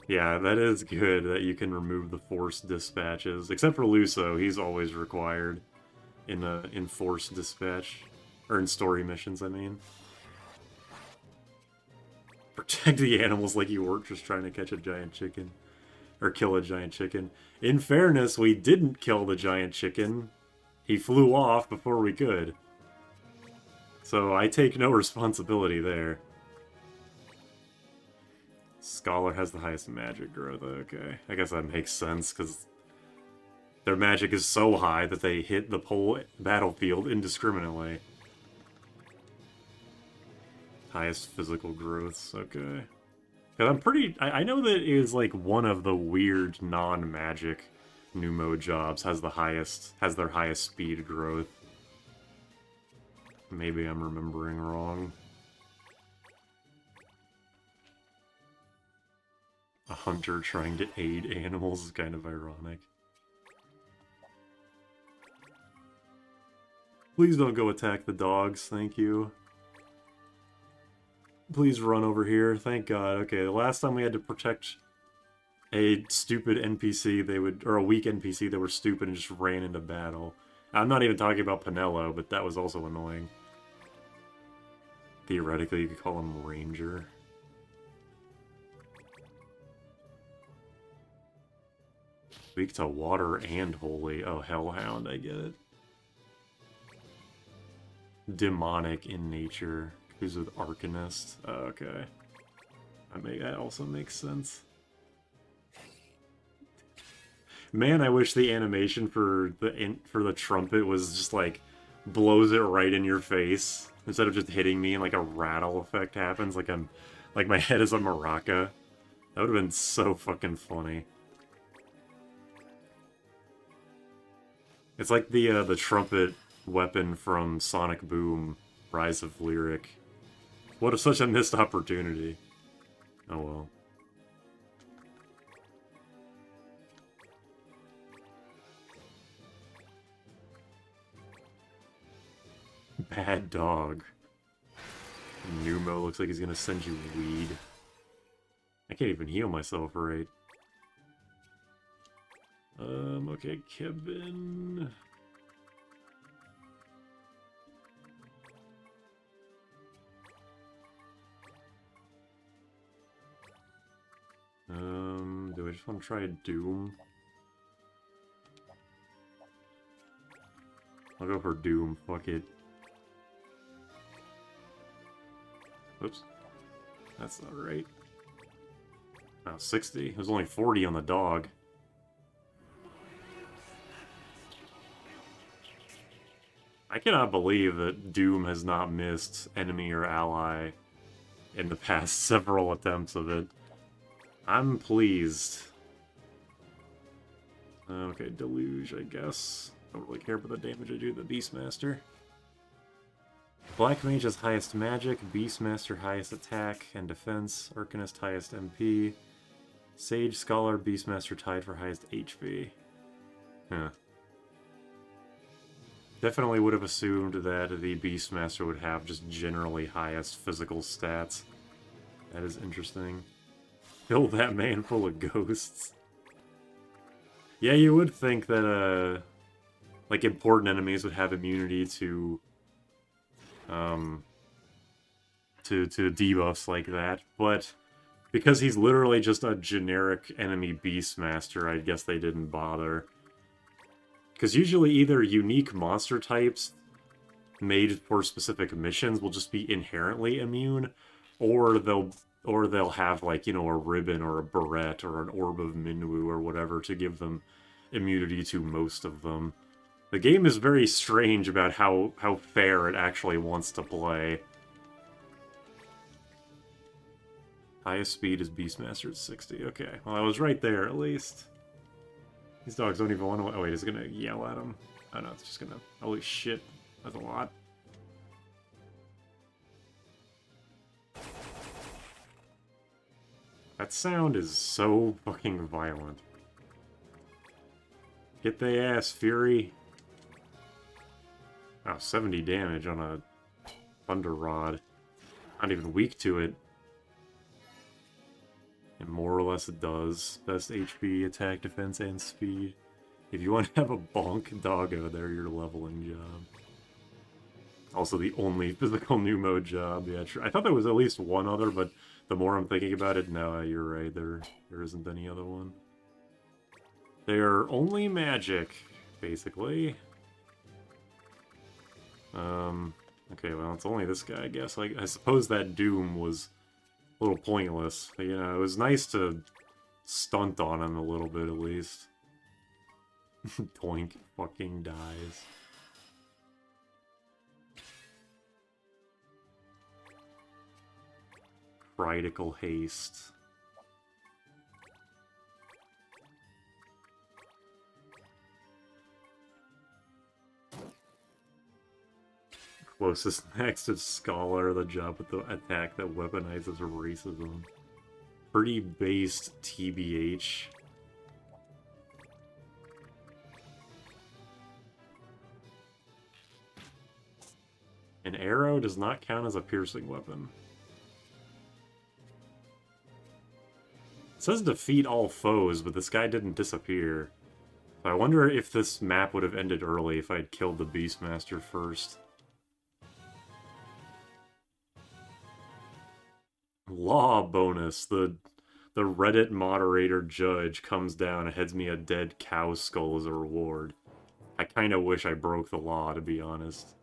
Yeah, that is good that you can remove the forced dispatches. Except for Luso, he's always required in forced dispatch. Or in story missions, I mean. Protect the animals like you weren't just trying to catch a giant chicken. Or kill a giant chicken. In fairness, we didn't kill the giant chicken. He flew off before we could. So I take no responsibility there. Scholar has the highest magic growth, okay. I guess that makes sense, because their magic is so high that they hit the whole battlefield indiscriminately. Highest physical growths, okay. Because I know that it is like one of the weird non-magic Numo jobs has their highest speed growth. Maybe I'm remembering wrong. A hunter trying to aid animals is kind of ironic. Please don't go attack the dogs, thank you. Please run over here, thank God. Okay, the last time we had to protect a stupid NPC, or a weak NPC that were stupid and just ran into battle. I'm not even talking about Pinello, but that was also annoying. Theoretically, you could call him Ranger. Weak to water and holy. Oh, Hellhound, I get it. Demonic in nature. Who's with Arcanist? Oh, okay. That also makes sense. Man, I wish the animation for the trumpet was just like blows it right in your face instead of just hitting me and like a rattle effect happens, like my head is a maraca. That would have been so fucking funny. It's like the trumpet weapon from Sonic Boom, Rise of Lyric. What such a missed opportunity. Oh well. Bad dog. Numo looks like he's gonna send you weed. I can't even heal myself right. Okay, Kevin. Do I just want to try a Doom? I'll go for Doom, fuck it. Oops. That's not right. Oh, 60. It was only 40 on the dog. I cannot believe that Doom has not missed enemy or ally in the past several attempts of it. I'm pleased. Okay, Deluge, I guess. Don't really care about the damage I do to the Beastmaster. Black Mage has highest magic, Beastmaster highest attack and defense, Arcanist highest MP, Sage, Scholar, Beastmaster tied for highest HP. Huh. Definitely would have assumed that the Beastmaster would have just generally highest physical stats. That is interesting. Fill that man full of ghosts. Yeah, you would think that, like, important enemies would have immunity to debuffs like that, but because he's literally just a generic enemy Beastmaster, I guess they didn't bother. Because usually either unique monster types made for specific missions will just be inherently immune, or they'll have, like, you know, a ribbon or a barrette or an orb of Minwu or whatever to give them immunity to most of them. The game is very strange about how fair it actually wants to play. Highest speed is Beastmaster at 60. Okay, well, I was right there at least. These dogs don't even want to... Oh wait, is it gonna yell at them? Oh no, it's just gonna... Holy shit, that's a lot. That sound is so fucking violent. Get they ass, Fury. Oh, 70 damage on a Thunder Rod. Not even weak to it. And more or less it does. Best HP, attack, defense, and speed. If you want to have a bonk doggo, they're your leveling job. Also the only physical new mode job. Yeah, true. I thought there was at least one other, but the more I'm thinking about it, no, you're right. There isn't any other one. They are only magic, basically. Okay, well, it's only this guy, I guess. Like, I suppose that Doom was a little pointless. But, you know, it was nice to stunt on him a little bit, at least. Doink fucking dies. Critical haste. Closest next is Scholar, the job with the attack that weaponizes racism. Pretty based TBH. An arrow does not count as a piercing weapon. It says defeat all foes, but this guy didn't disappear. So I wonder if this map would have ended early if I'd killed the Beastmaster first. Law bonus. The Reddit moderator judge comes down and heads me a dead cow skull as a reward. I kinda wish I broke the law, to be honest.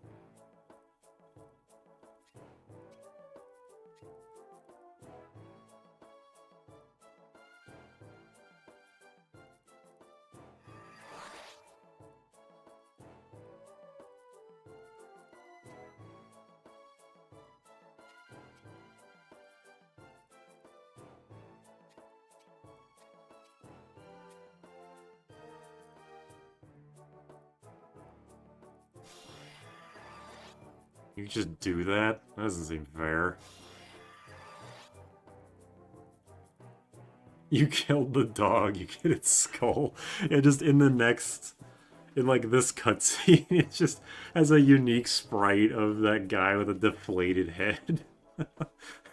You just do that? That doesn't seem fair. You killed the dog, you get its skull, and just in the next... In, like, this cutscene, it just has a unique sprite of that guy with a deflated head.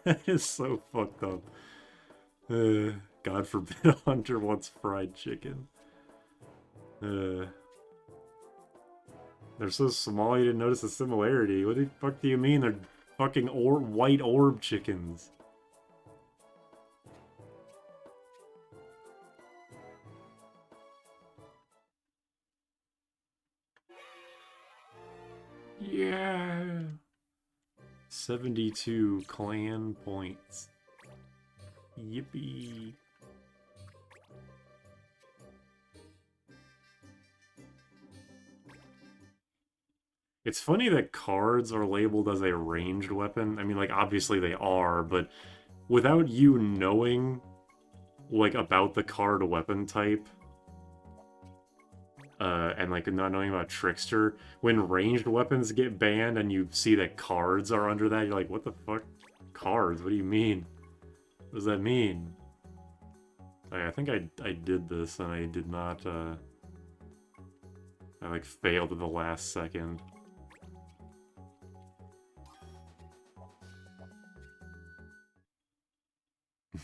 That is so fucked up. God forbid a hunter wants fried chicken. They're so small you didn't notice the similarity. What the fuck do you mean they're fucking white orb chickens? Yeah! 72 clan points. Yippee. It's funny that cards are labeled as a ranged weapon. I mean, like, obviously they are, but without you knowing, like, about the card weapon type, and, like, not knowing about Trickster, when ranged weapons get banned and you see that cards are under that, you're like, what the fuck? Cards? What do you mean? What does that mean? I think I did this, and I did not, I, like, failed at the last second.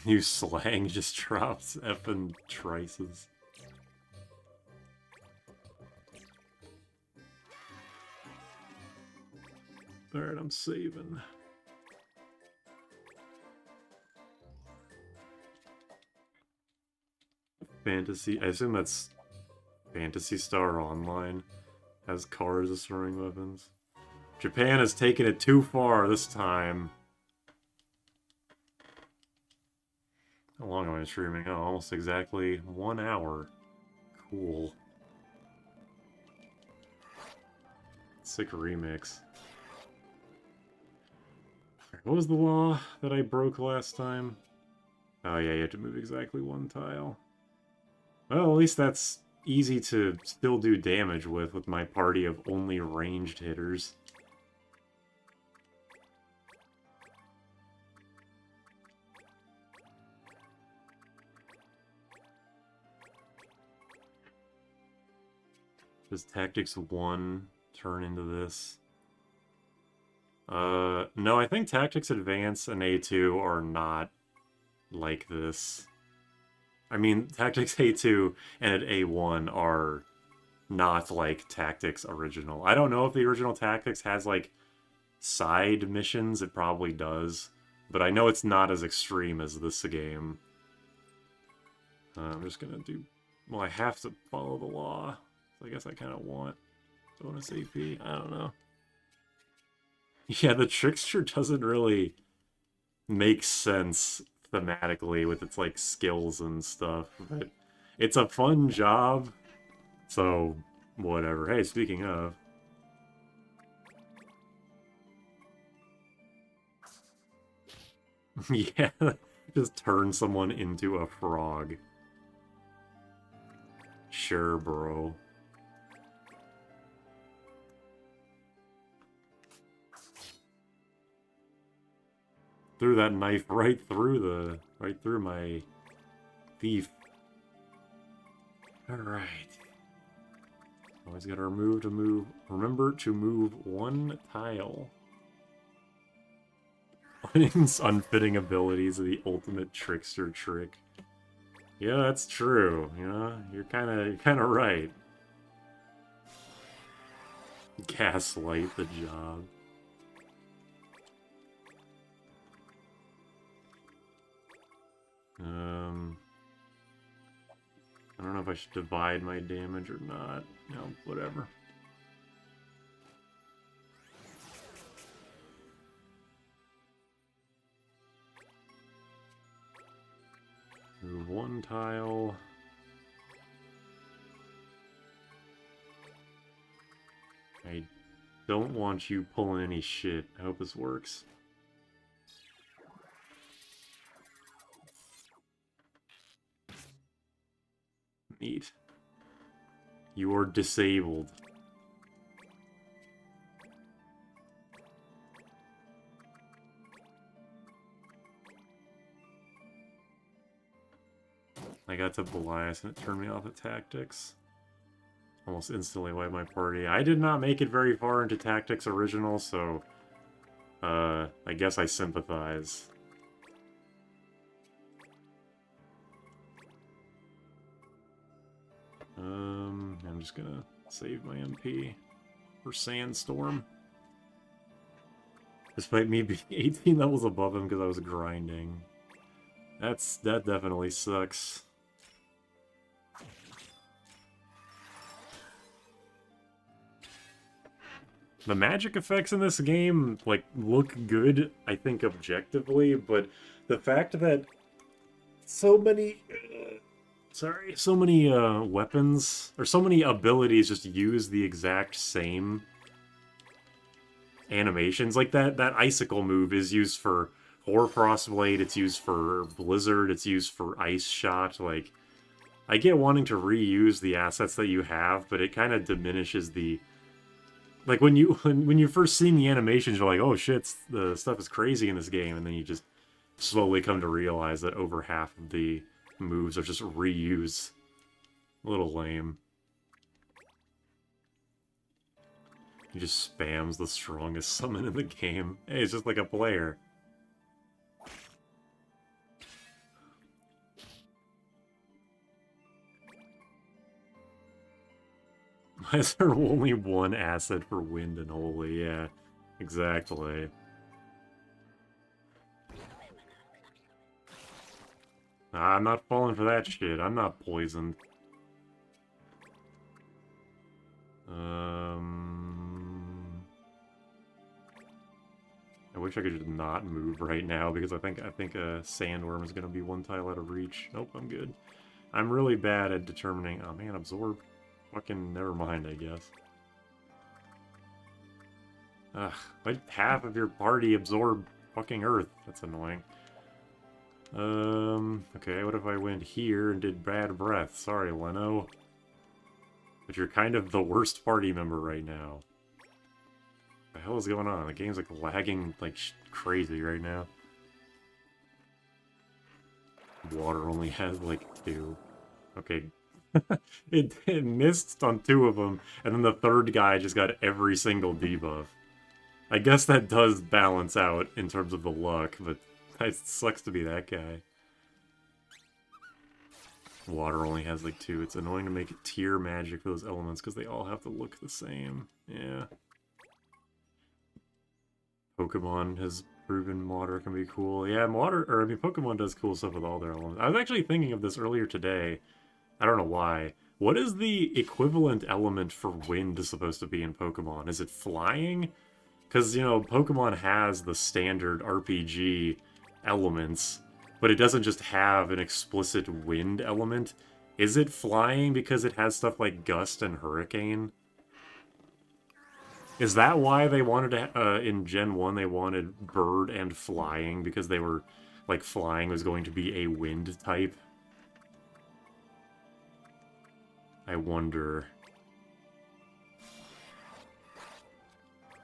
New slang just drops effing trices. Alright, I'm saving. Fantasy, I assume that's Phantasy Star Online has cards as throwing weapons. Japan has taken it too far this time. How long am I streaming? Oh, almost exactly 1 hour. Cool. Sick remix. What was the law that I broke last time? Oh yeah, you have to move exactly 1 tile. Well, at least that's easy to still do damage with my party of only ranged hitters. Does Tactics 1 turn into this? No, I think Tactics Advance and A2 are not like this. I mean, Tactics A2 and A1 are not like Tactics Original. I don't know if the original Tactics has, like, side missions. It probably does. But I know it's not as extreme as this game. I'm just gonna do... Well, I have to follow the law. So I guess I kind of want bonus AP. I don't know. Yeah, the Trickster doesn't really make sense thematically with its, like, skills and stuff, but it's a fun job, so whatever. Hey, speaking of... yeah, just turn someone into a frog. Sure, bro. Threw that knife right through my thief. Alright. Always gotta remember to move 1 tile. Unfitting abilities of the ultimate trickster trick. Yeah, that's true. You know, you're kinda right. Gaslight the job. I don't know if I should divide my damage or not. No, whatever. Move 1 tile. I don't want you pulling any shit. I hope this works. Neat. You are disabled. I got to Belias and it turned me off of Tactics. Almost instantly wiped my party. I did not make it very far into Tactics Original, so... I guess I sympathize. I'm just gonna save my MP for Sandstorm. Despite me being 18 levels above him because I was grinding. That definitely sucks. The magic effects in this game, like, look good, I think, objectively, but the fact that so many... so many weapons, or so many abilities just use the exact same animations. Like that icicle move is used for Hoarfrost Blade, it's used for Blizzard, it's used for Ice Shot. Like, I get wanting to reuse the assets that you have, but it kind of diminishes the... Like, when you first see the animations, you're like, oh shit, the stuff is crazy in this game, and then you just slowly come to realize that over half of the moves are just reuse. A little lame. He just spams the strongest summon in the game. Hey, it's just like a player. Why is there only one asset for Wind and Holy? Yeah, exactly. I'm not falling for that shit. I'm not poisoned. I wish I could just not move right now because I think a Sandworm is gonna be one tile out of reach. Nope, I'm good. I'm really bad at determining. Oh man, absorb. Fucking never mind, I guess. Ugh, like half of your party absorb fucking Earth. That's annoying. Okay, what if I went here and did Bad Breath? Sorry, Leno. But you're kind of the worst party member right now. What the hell is going on? The game's like lagging like crazy right now. Water only has like 2. Okay. it missed on 2 of them, and then the third guy just got every single debuff. I guess that does balance out in terms of the luck, but it sucks to be that guy. Water only has like 2. It's annoying to make it tier magic for those elements because they all have to look the same. Yeah. Pokemon has proven water can be cool. Yeah, Pokemon does cool stuff with all their elements. I was actually thinking of this earlier today. I don't know why. What is the equivalent element for wind supposed to be in Pokemon? Is it flying? Because, you know, Pokemon has the standard RPG elements, but it doesn't just have an explicit wind element. Is it flying because it has stuff like Gust and Hurricane? Is that why they wanted to, in Gen 1, they wanted Bird and Flying, because they were, like, Flying was going to be a wind type? I wonder.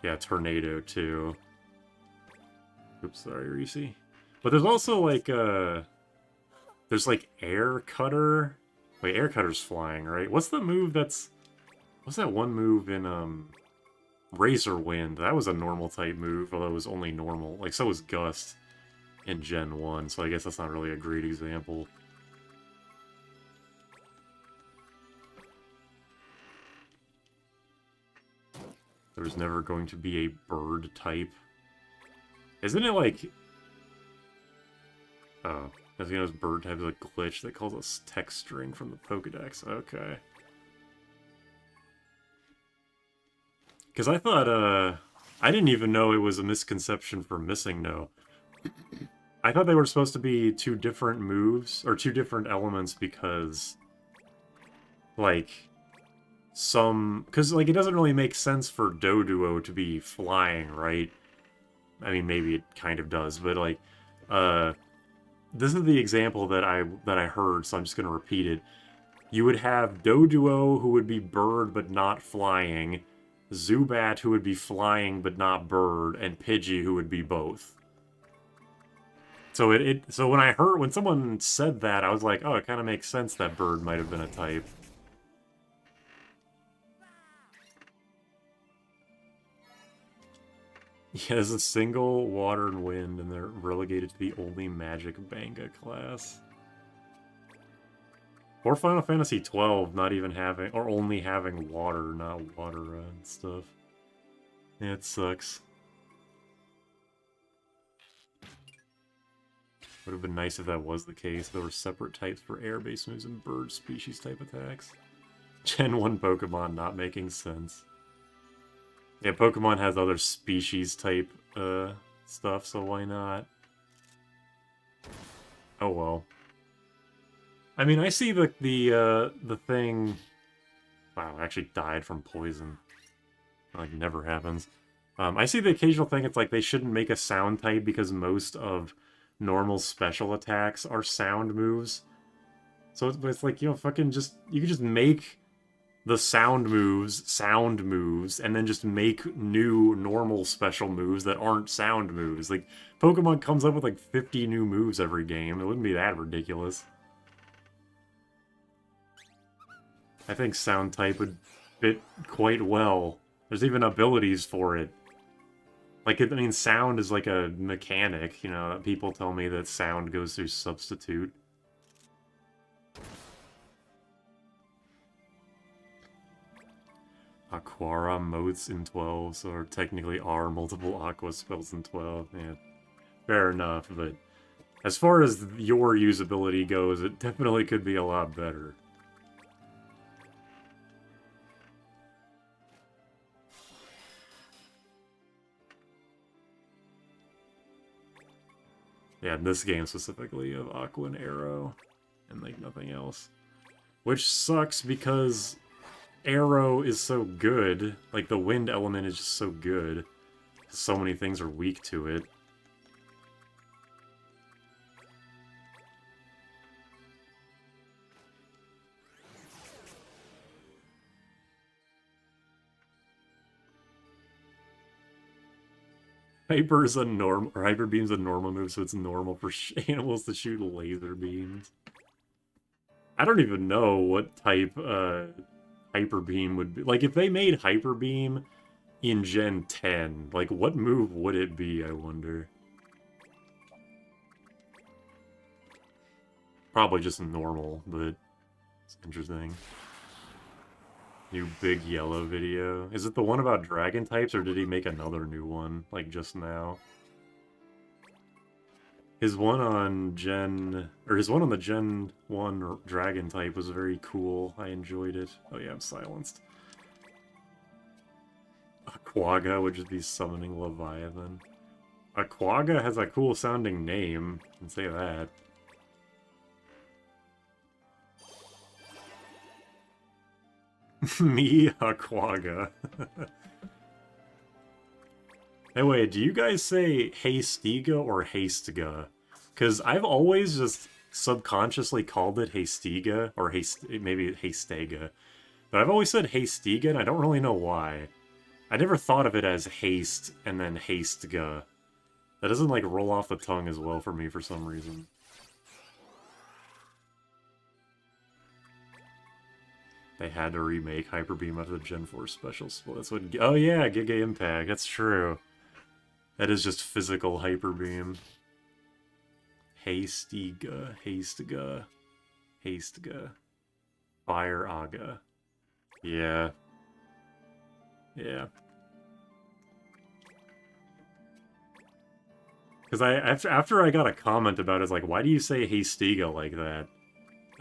Yeah, Tornado, too. Oops, sorry, Reese. But there's also, like, there's, like, Air Cutter. Wait, Air Cutter's flying, right? What's the move that's... What's that one move in, Razor Wind? That was a normal type move, although it was only normal. Like, so was Gust in Gen 1, so I guess that's not really a great example. There's never going to be a bird type. Isn't it like... Oh, as you know, bird type is a glitch that calls us text string from the Pokedex. Okay. Because I thought, I didn't even know it was a misconception for Missing No. I thought they were supposed to be 2 different moves, or 2 different elements because... Like... Because, like, it doesn't really make sense for Doduo to be flying, right? I mean, maybe it kind of does, but, like, this is the example that I heard, so I'm just gonna repeat it. You would have Doduo, who would be bird but not flying, Zubat, who would be flying but not bird, and Pidgey, who would be both. So so when someone said that, I was like, oh, it kind of makes sense that bird might have been a type. Yeah, there's a single water and wind, and they're relegated to the only magic Banga class. Or Final Fantasy 12 not even having, or only having water, not water and stuff. Yeah, it sucks. Would have been nice if that was the case. There were separate types for air-based moves and bird species type attacks. Gen 1 Pokemon not making sense. Yeah, Pokemon has other species type stuff, so why not? Oh well. I mean, I see the thing... Wow, I actually died from poison. Like, never happens. I see the occasional thing, it's like they shouldn't make a sound type because most of normal special attacks are sound moves. So it's like, you know, fucking just, you can just make the sound moves, and then just make new normal special moves that aren't sound moves. Like, Pokemon comes up with like 50 new moves every game. It wouldn't be that ridiculous. I think sound type would fit quite well. There's even abilities for it. Like, I mean, sound is like a mechanic, you know, people tell me that sound goes through substitute. Aquara modes in 12, so there technically are multiple Aqua spells in 12. Yeah, fair enough, but as far as your usability goes, it definitely could be a lot better. Yeah, in this game specifically of Aqua and Arrow, and like nothing else. Which sucks because Arrow is so good, like the wind element is just so good. So many things are weak to it. Hyper is a normal, or Hyper Beam's a normal move, so it's normal for animals to shoot laser beams. I don't even know what type Hyper Beam would be. Like, if they made Hyper Beam in Gen 10, like, what move would it be, I wonder? Probably just normal, but it's interesting. New big yellow video. Is it the one about dragon types, or did he make another new one, like, just now? His one on his one on the Gen 1 dragon type was very cool. I enjoyed it. Oh yeah, I'm silenced. Aquaga would just be summoning Leviathan. Aquaga has a cool sounding name, I can say that. Me, Aquaga. Anyway, do you guys say Haystiga or Hastega? Because I've always just subconsciously called it Haystiga, or maybe Hastega. But I've always said Haystiga, and I don't really know why. I never thought of it as haste and then Hastega. That doesn't, like, roll off the tongue as well for me for some reason. They had to remake Hyper Beam out of the Gen 4 special split. That's what. Oh yeah, Giga Impact. That's true. That is just physical Hyper Beam. Hastega, Hastega, Hastega, Fire Aga. Yeah. Yeah. Because after I got a comment about it, it's like, why do you say Hastega like that?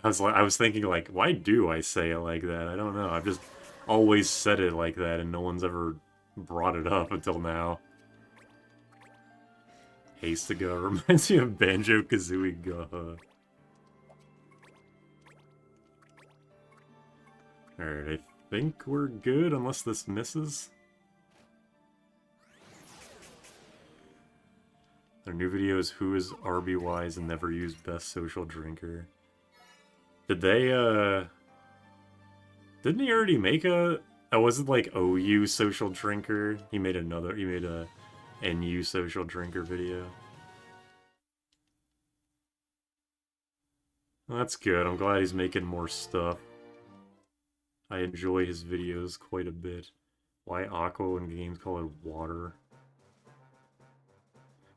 I was thinking, like, why do I say it like that? I don't know. I've just always said it like that, and no one's ever brought it up until now. Hastega reminds me of Banjo-Kazooie Gaha. Alright, I think we're good, unless this misses. Their new video is Who is RB-wise and never used best social drinker. Did they, didn't he already make a... Oh, was it like OU social drinker? He made a NU social drinker video. Well, that's good. I'm glad he's making more stuff. I enjoy his videos quite a bit. Why Aqua in games call it water?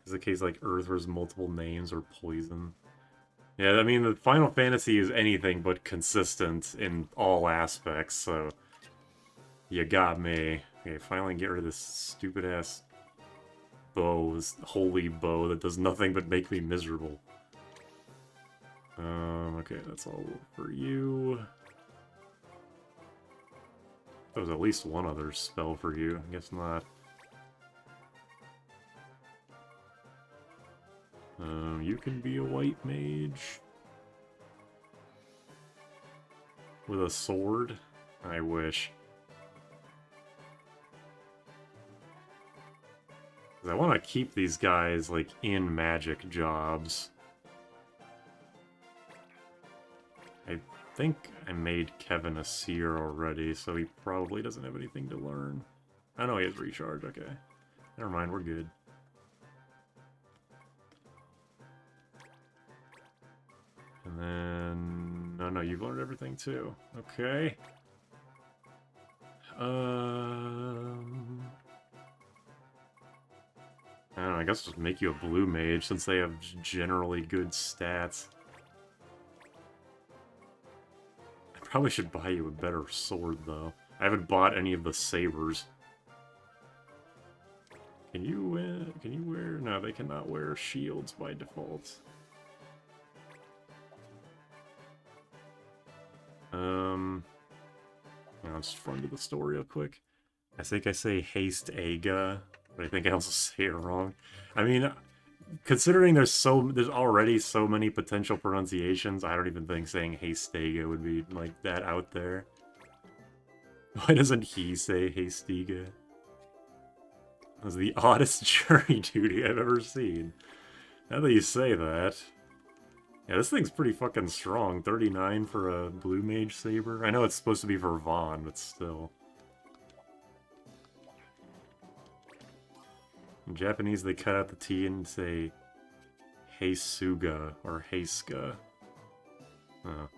Is the case like Earth has multiple names or poison? Yeah, I mean, the Final Fantasy is anything but consistent in all aspects, so... You got me. Okay, finally get rid of this stupid-ass bow, this holy bow that does nothing but make me miserable. Okay, that's all for you. There was at least one other spell for you. I guess not. You can be a white mage. With a sword? I wish. Because I want to keep these guys, like, in magic jobs. I think I made Kevin a seer already, so he probably doesn't have anything to learn. I know he has recharge, okay. Never mind, we're good. And then... No, you've learned everything too. Okay. I don't know, I guess just make you a blue mage since they have generally good stats. I probably should buy you a better sword though. I haven't bought any of the sabers. Can you wear? No, they cannot wear shields by default. I'll just run to the store real quick. I think I say Haste Aga, but I think I also say it wrong. I mean, considering there's already so many potential pronunciations, I don't even think saying Haste Aga would be like that out there. Why doesn't he say Hastega? That was the oddest jury duty I've ever seen. Now that you say that... Yeah, this thing's pretty fucking strong. 39 for a blue mage saber. I know it's supposed to be for Vaughn, but still. In Japanese, they cut out the T and say Heisuga or Heiska. Oh.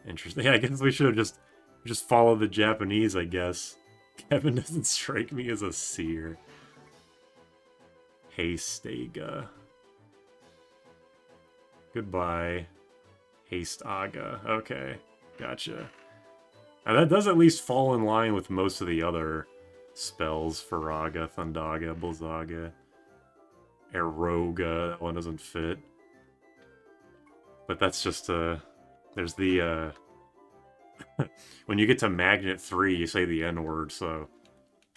Interesting. Yeah, I guess we should have just followed the Japanese, I guess. Kevin doesn't strike me as a seer. Heistega. Goodbye. Haste Aga. Okay, gotcha. Now that does at least fall in line with most of the other spells. Faraga, Thundaga, Blizzaga, Eroga. That one doesn't fit. But that's just there's the when you get to Magnet 3, you say the N-word, so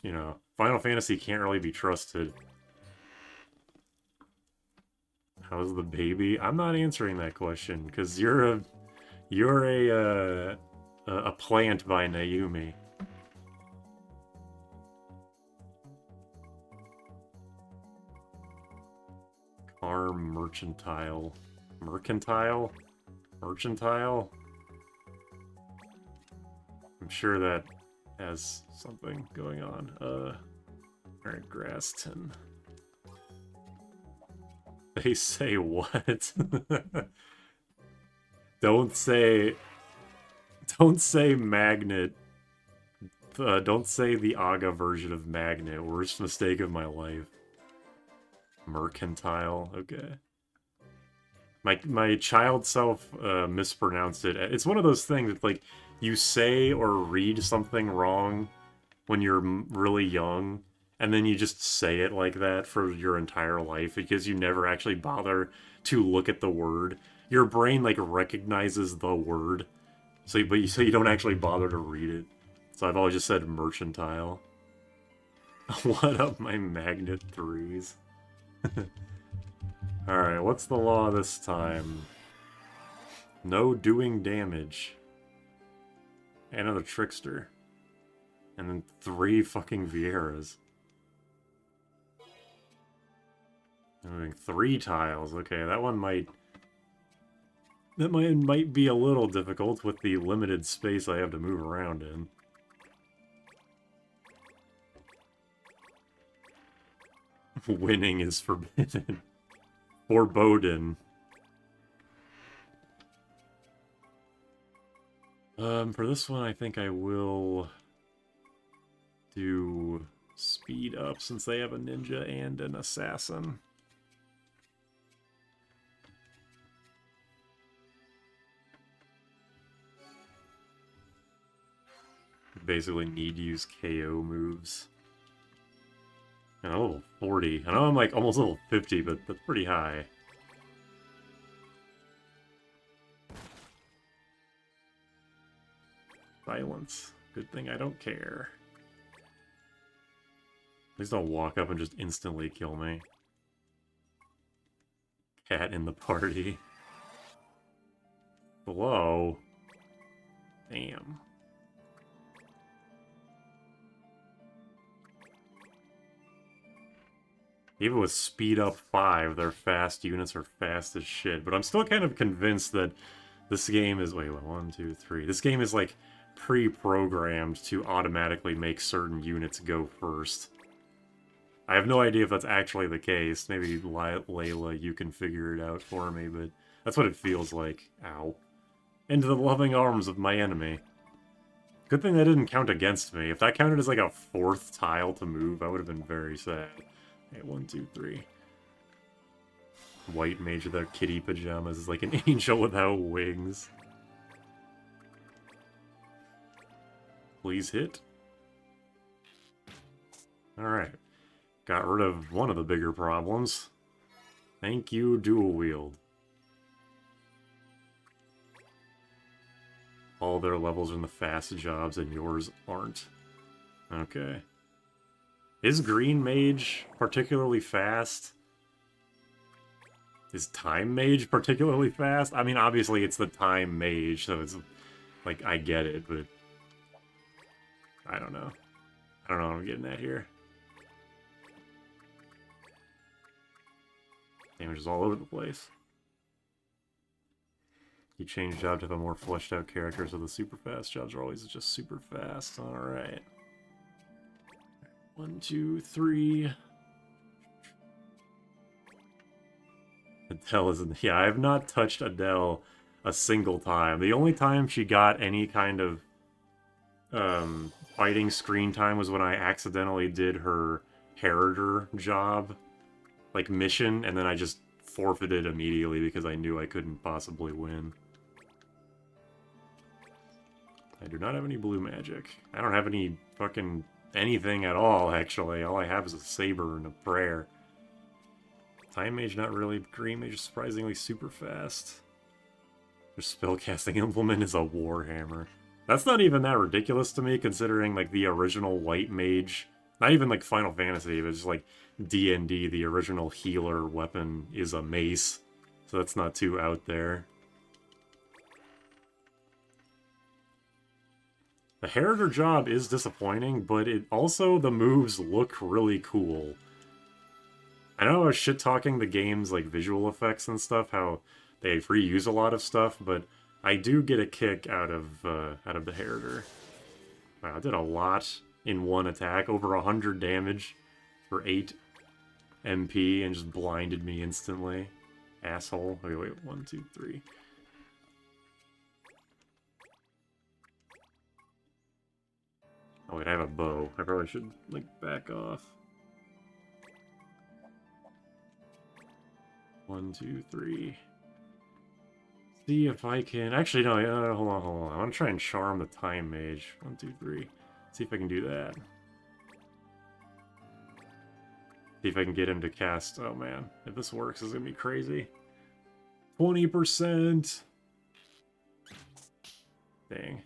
you know, Final Fantasy can't really be trusted. How's the baby? I'm not answering that question because you're a plant by Naomi. Car mercantile. Mercantile? Mercantile? I'm sure that has something going on. Alright, Graston. They say what? Don't say Magnet. Don't say the Aga version of Magnet. Worst mistake of my life. Mercantile. Okay. My child self mispronounced it. It's one of those things that, like, you say or read something wrong when you're really young, and then you just say it like that for your entire life because you never actually bother to look at the word. Your brain, like, recognizes the word, so you don't actually bother to read it. So I've always just said mercantile. What up, my Magnet 3s? Alright, what's the law this time? No doing damage. Another Trickster. And then 3 fucking Vieras. Moving 3 tiles. Okay, that one might... That might be a little difficult with the limited space I have to move around in. Winning is forbidden. Forbodden. For this one, I think I will do speed up since they have a ninja and an assassin. Basically need to use KO moves. And I'm level 40. I know I'm like almost level 50, but that's pretty high. Silence. Good thing I don't care. Please don't walk up and just instantly kill me. Cat in the party. Hello? Damn. Even with speed up 5, their fast units are fast as shit. But I'm still kind of convinced that this game is... Wait, 1, 2, 3. This game is, like, pre-programmed to automatically make certain units go first. I have no idea if that's actually the case. Maybe Layla, you can figure it out for me, but that's what it feels like. Ow. Into the loving arms of my enemy. Good thing that didn't count against me. If that counted as like a 4th tile to move, I would have been very sad. Okay, 1, 2, 3. White mage without kitty pajamas is like an angel without wings. Please hit. Alright. Got rid of one of the bigger problems. Thank you, dual wield. All their levels are in the fast jobs and yours aren't. Okay. Is green mage particularly fast? Is time mage particularly fast? I mean, obviously it's the time mage, so it's like, I get it, but I don't know. I don't know what I'm getting at here. Damage is all over the place. You change job to have a more fleshed out character, so the super fast jobs are always just super fast. Alright. 1, 2, 3. Adele isn't... Yeah, I have not touched Adele a single time. The only time she got any kind of fighting screen time was when I accidentally did her Heraldor job, like, mission, and then I just forfeited immediately because I knew I couldn't possibly win. I do not have any blue magic. I don't have any fucking anything at all, actually. All I have is a saber and a prayer. Time mage, not really. Green mage is surprisingly super fast. Their spellcasting implement is a warhammer. That's not even that ridiculous to me, considering, like, the original white mage... Not even, like, Final Fantasy, but just, like, D&D, the original healer weapon is a mace. So that's not too out there. The Heraldor job is disappointing, but it also, the moves look really cool. I know I was shit-talking the game's, like, visual effects and stuff, how they reuse a lot of stuff, but I do get a kick out of the Heraldor. Wow, I did a lot in one attack, over 100 damage for 8 MP, and just blinded me instantly. Asshole. Wait, 1, 2, 3. Oh wait, I have a bow. I probably should, like, back off. 1, 2, 3. See if I can... Actually, no, hold on. I want to try and charm the time mage. 1, 2, 3. See if I can do that. See if I can get him to cast... Oh man, if this works, it's gonna be crazy. 20%! Dang.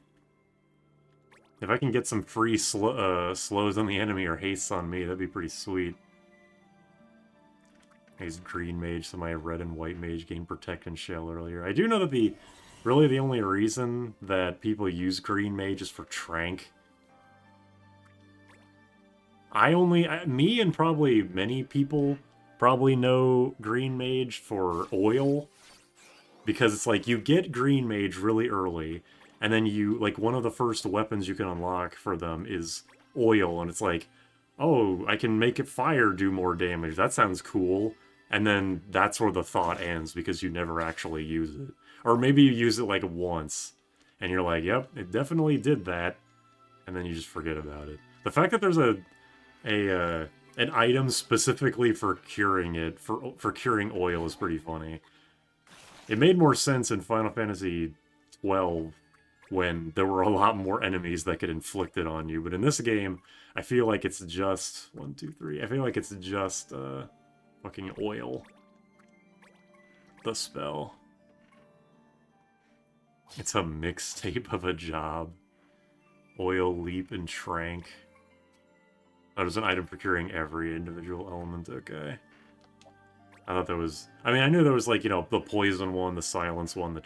If I can get some free slows on the enemy or hastes on me, that'd be pretty sweet. He's green mage, so my red and white mage gained protect and shell earlier. I do know that really the only reason that people use green mage is for trank. Me and probably many people probably know green mage for oil. Because it's like, you get green mage really early, and then you, like, one of the first weapons you can unlock for them is oil, and it's like, oh, I can make it fire do more damage. That sounds cool. And then that's where the thought ends, because you never actually use it. Or maybe you use it, like, once, and you're like, yep, it definitely did that, and then you just forget about it. The fact that there's an item specifically for curing it, for curing oil, is pretty funny. It made more sense in Final Fantasy XII when there were a lot more enemies that could inflict it on you, but in this game, I feel like it's just... 1, 2, 3... I feel like it's just, fucking oil. The spell. It's a mixtape of a job. Oil, leap, and trank. Oh, there's an item for curing every individual element, okay. I thought there was... I mean, I knew there was, like, you know, the poison one, the silence one, the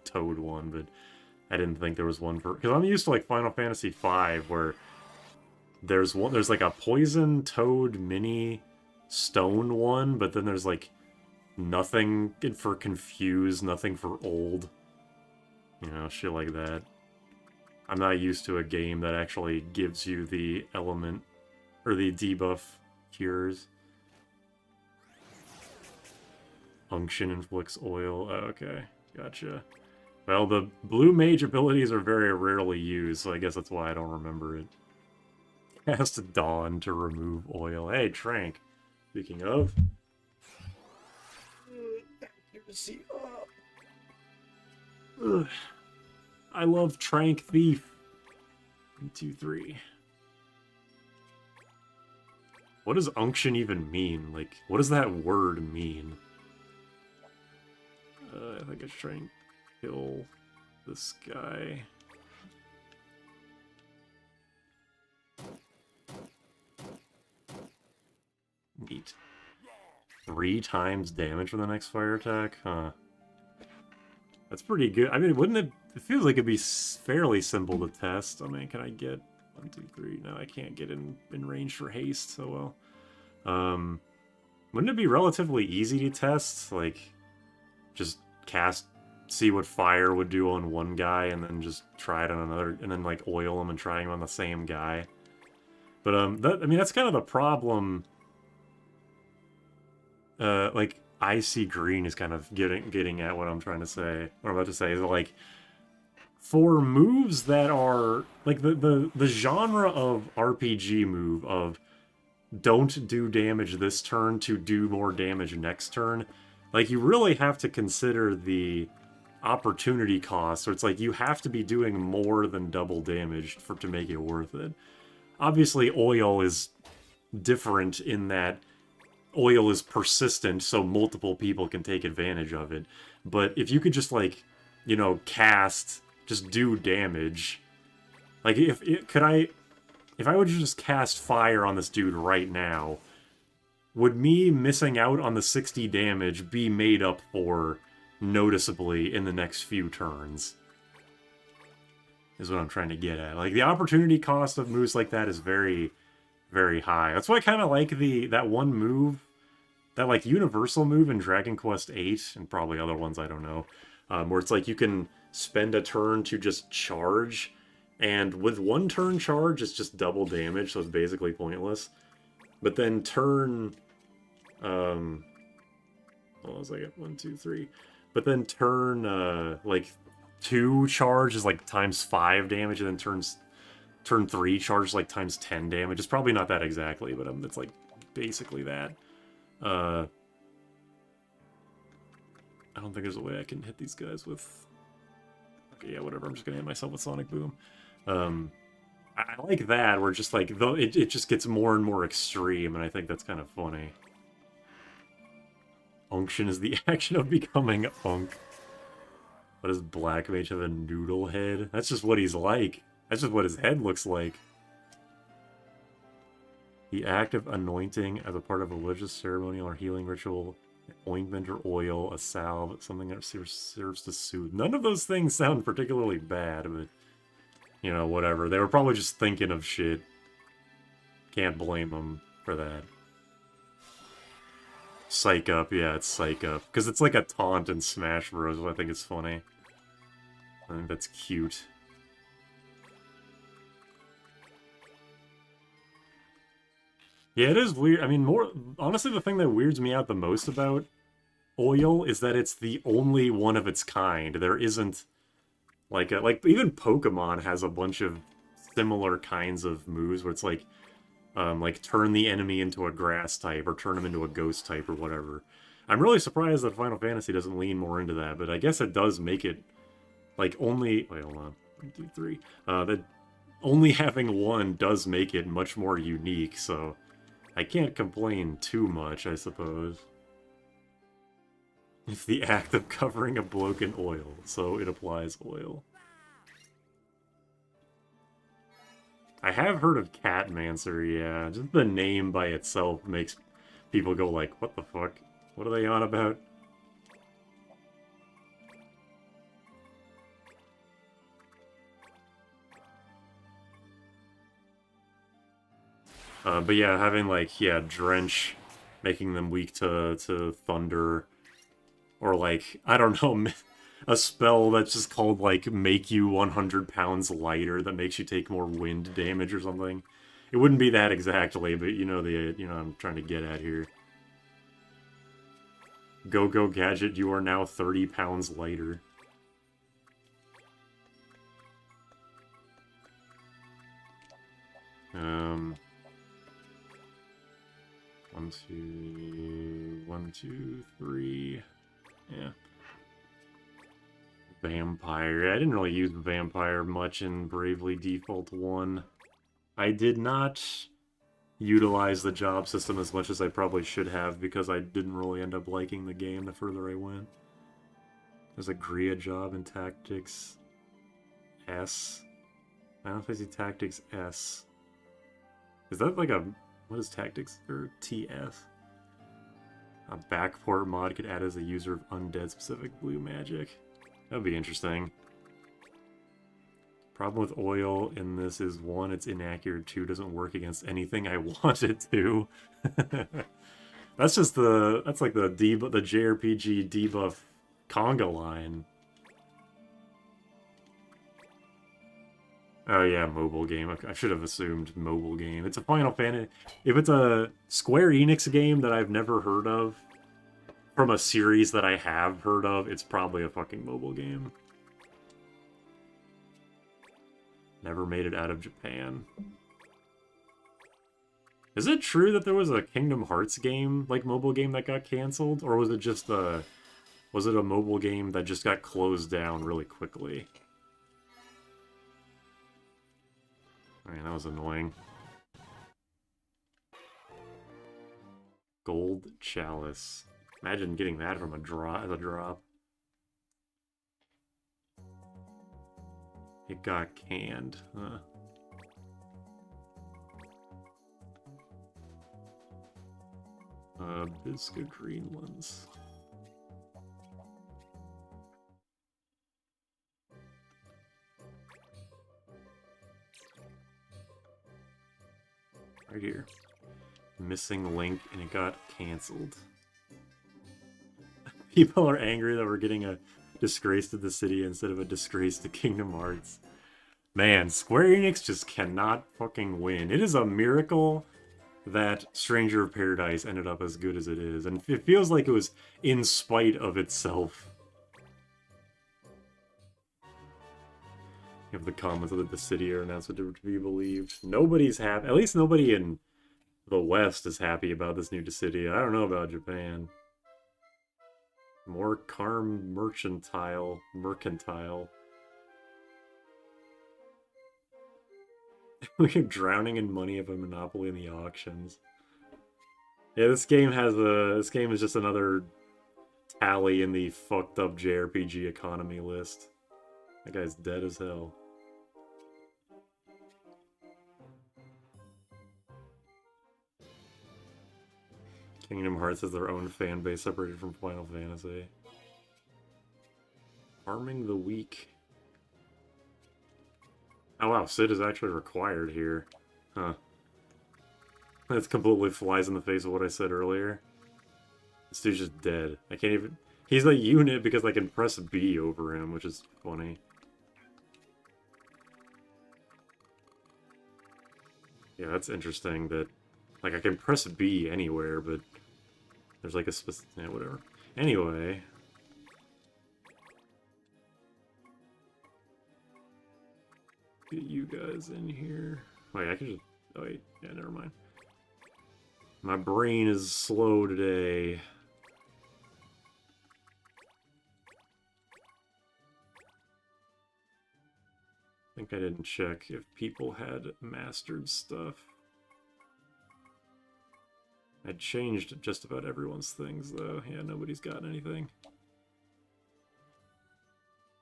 toad one, but I didn't think there was one for... Because I'm used to, like, Final Fantasy V, where there's like a poison toad mini stone one, but then there's like nothing for confused, nothing for old. You know, shit like that. I'm not used to a game that actually gives you the element, or the debuff cures. Unction inflicts oil. Oh, okay, gotcha. Well, the blue mage abilities are very rarely used, so I guess that's why I don't remember it. Cast Dawn to remove oil. Hey, Trank. Speaking of... accuracy up. Ugh. I love Trank Thief. 1, 2, 3. What does unction even mean? Like, what does that word mean? I think I should try and kill this guy. Neat. 3 times damage for the next fire attack? Huh. That's pretty good. I mean, wouldn't it... It feels like it'd be fairly simple to test. I mean, can I get... 1, 2, 3... No, I can't get in range for haste, so well. Wouldn't it be relatively easy to test? Like, just cast... See what fire would do on one guy, and then just try it on another... And then, like, oil him and try him on the same guy. But, I mean, that's kind of the problem... like, Icy Green is kind of getting at what I'm trying to say. What I'm about to say is, like, for moves that are, like, the genre of RPG move of don't do damage this turn to do more damage next turn, like, you really have to consider the opportunity cost. So it's like, you have to be doing more than double damage to make it worth it. Obviously, oil is different in that oil is persistent, so multiple people can take advantage of it. But if you could just, like, you know, just do damage. Like, if I would just cast fire on this dude right now, would me missing out on the 60 damage be made up for noticeably in the next few turns? Is what I'm trying to get at. Like, the opportunity cost of moves like that is very... very high. That's why I kind of like that one move, that like universal move in Dragon Quest VIII, and probably other ones, I don't know, where it's like you can spend a turn to just charge, and with one turn charge, it's just double damage, so it's basically pointless. But then turn, hold on a second, 1, 2, 3. But then turn, like, 2 charge is like times 5 damage, and then turn 3 charge like times 10 damage. It's probably not that exactly, but it's like basically that. I don't think there's a way I can hit these guys with... Okay, yeah, whatever. I'm just gonna hit myself with Sonic Boom. I like that, where just like, though it just gets more and more extreme, and I think that's kind of funny. Unction is the action of becoming Unk. What does Black Mage have, a noodle head? That's just what he's like. That's just what his head looks like. The act of anointing as a part of a religious ceremonial or healing ritual, ointment or oil, a salve, something that serves to soothe. None of those things sound particularly bad, but, you know, whatever. They were probably just thinking of shit. Can't blame them for that. Psych Up, yeah, it's Psych Up. Because it's like a taunt in Smash Bros. I think it's funny. I think that's cute. Yeah, it is weird. I mean, honestly, the thing that weirds me out the most about oil is that it's the only one of its kind. There isn't, like even Pokemon has a bunch of similar kinds of moves where it's like turn the enemy into a grass type or turn him into a ghost type or whatever. I'm really surprised that Final Fantasy doesn't lean more into that, but I guess it does make it, like, only... Wait, hold on. 1, 2, 3. That only having one does make it much more unique, so... I can't complain too much, I suppose. It's the act of covering a bloke in oil, so it applies oil. I have heard of Catmancer, yeah. Just the name by itself makes people go like, what the fuck? What are they on about? But yeah, having, like, yeah, Drench making them weak to thunder, or like, I don't know, a spell that's just called like make you 100 pounds lighter that makes you take more wind damage or something. It wouldn't be that exactly, but you know I'm trying to get at here. Go Gadget, you are now 30 pounds lighter. One, two, three. Yeah. Vampire. I didn't really use Vampire much in Bravely Default 1. I did not utilize the job system as much as I probably should have because I didn't really end up liking the game the further I went. There's a Gria job in Tactics S. I don't know if I see Tactics S. Is that like a... What is Tactics? Or TS? A backport mod could add as a user of undead-specific blue magic. That would be interesting. Problem with oil in this is, 1, it's inaccurate, 2, doesn't work against anything I want it to. That's just the... That's like the JRPG debuff conga line. Oh yeah, mobile game. I should have assumed mobile game. It's a Final Fantasy. If it's a Square Enix game that I've never heard of, from a series that I have heard of, it's probably a fucking mobile game. Never made it out of Japan. Is it true that there was a Kingdom Hearts game, like mobile game, that got canceled? Or was it just a... Was it a mobile game that just got closed down really quickly? Man, that was annoying. Gold Chalice. Imagine getting that from a drop. It got canned. Huh. Biscuit Greenlands. Right here. Missing link, and it got canceled. People are angry that we're getting a disgrace to the city instead of a disgrace to Kingdom Hearts. Man, Square Enix just cannot fucking win. It is a miracle that Stranger of Paradise ended up as good as it is. And it feels like it was in spite of itself. If the comments of the city are announced to be believed. Nobody's happy. At least nobody in the West is happy about this new Dissidia. I don't know about Japan. More Carm Mercantile. We're drowning in money of a monopoly in the auctions. Yeah, this game is just another tally in the fucked up JRPG economy list. That guy's dead as hell. Kingdom Hearts has their own fan base separated from Final Fantasy. Harming the weak. Oh wow, Sid is actually required here. Huh. That completely flies in the face of what I said earlier. This dude's just dead. I can't even... He's a unit because I can press B over him, which is funny. Yeah, that's interesting that... Like, I can press B anywhere, but... There's like a specific... Yeah, whatever. Anyway... Get you guys in here. Wait, I can just... Oh, wait. Yeah, never mind. My brain is slow today. I think I didn't check if people had mastered stuff. I changed just about everyone's things, though. Yeah, nobody's got anything.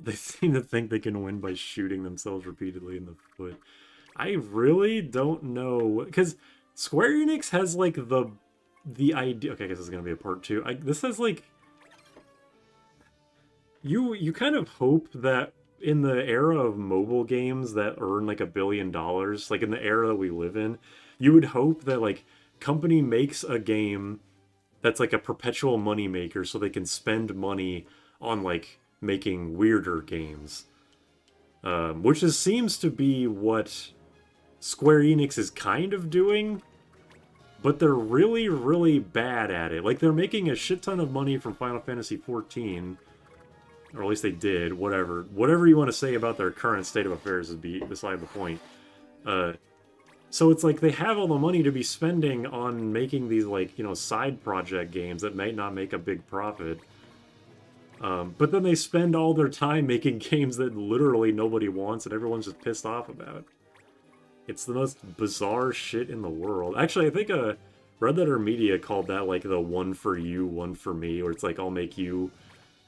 They seem to think they can win by shooting themselves repeatedly in the foot. I really don't know, because Square Enix has like the idea. Okay, I guess this is gonna be a part 2. This has like you kind of hope that in the era of mobile games that earn like $1 billion, like in the era that we live in, you would hope that like company makes a game that's like a perpetual money maker, so they can spend money on like making weirder games, which seems to be what Square Enix is kind of doing, but they're really, really bad at it. Like, they're making a shit ton of money from Final Fantasy XIV, or at least they did, whatever. Whatever you want to say about their current state of affairs is beside the point. So it's like they have all the money to be spending on making these, like, you know, side project games that might not make a big profit. But then they spend all their time making games that literally nobody wants and everyone's just pissed off about. It's the most bizarre shit in the world. Actually, I think Red Letter Media called that like the one for you, one for me, where it's like I'll make you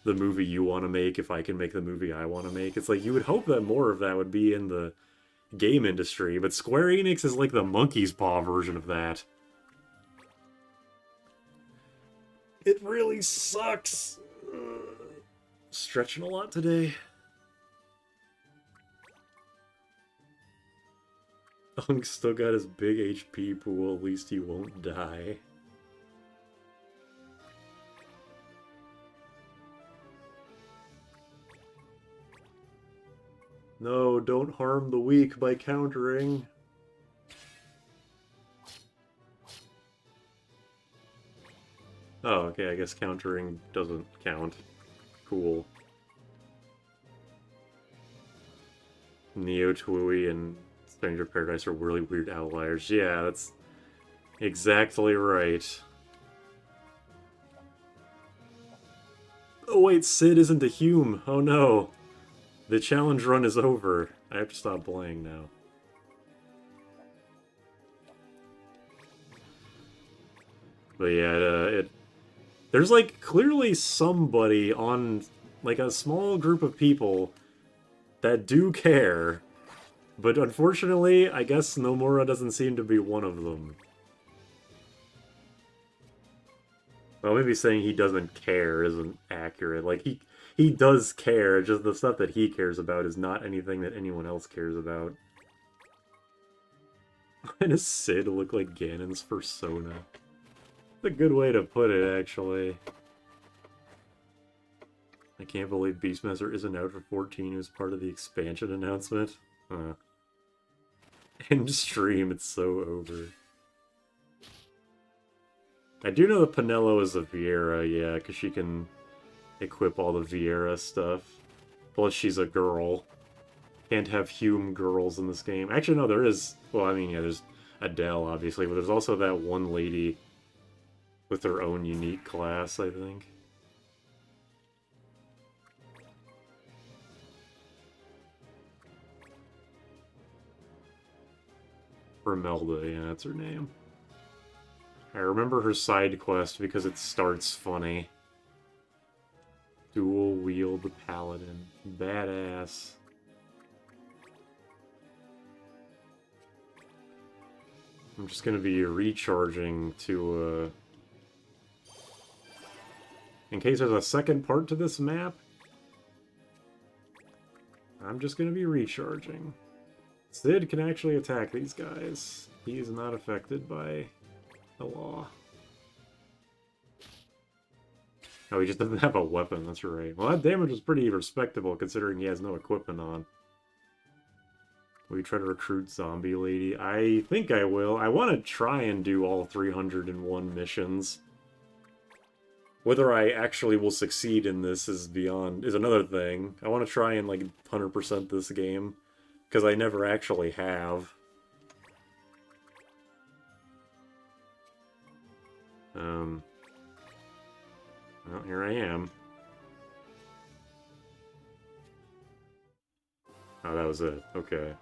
the movie you want to make if I can make the movie I want to make. It's like you would hope that more of that would be in the game industry, but Square Enix is like the monkey's paw version of that. It really sucks. Stretching a lot today. Unk still got his big HP pool, at least he won't die. No, don't harm the weak by countering. Oh, okay, I guess countering doesn't count. Cool. Neo Tooie and Stranger Paradise are really weird outliers. Yeah, that's exactly right. Oh wait, Sid isn't a Hume. Oh no. The challenge run is over. I have to stop playing now. But yeah, there's like clearly somebody on like a small group of people that do care. But unfortunately, I guess Nomura doesn't seem to be one of them. Well, maybe saying he doesn't care isn't accurate. Like, he does care, just the stuff that he cares about is not anything that anyone else cares about. Why does Sid look like Ganon's persona? That's a good way to put it, actually. I can't believe Beastmaster isn't out for 14. It was part of the expansion announcement. In stream, it's so over. I do know that Penelo is a Viera, yeah, because she can equip all the Viera stuff. Plus, she's a girl. Can't have Hume girls in this game. Actually, no, there is... Well, I mean, yeah, there's Adele, obviously, but there's also that one lady with her own unique class, I think. Romelda, yeah, that's her name. I remember her side quest because it starts funny. Dual wield paladin. Badass. I'm just gonna be recharging to, in case there's a second part to this map, I'm just gonna be recharging. Sid can actually attack these guys. He is not affected by the law. Oh, he just doesn't have a weapon, that's right. Well, that damage is pretty respectable considering he has no equipment on. Will you try to recruit Zombie Lady? I think I will. I want to try and do all 301 missions. Whether I actually will succeed in this is another thing. I want to try and, like, 100% this game. Because I never actually have. Well, here I am. Oh, that was it. Okay.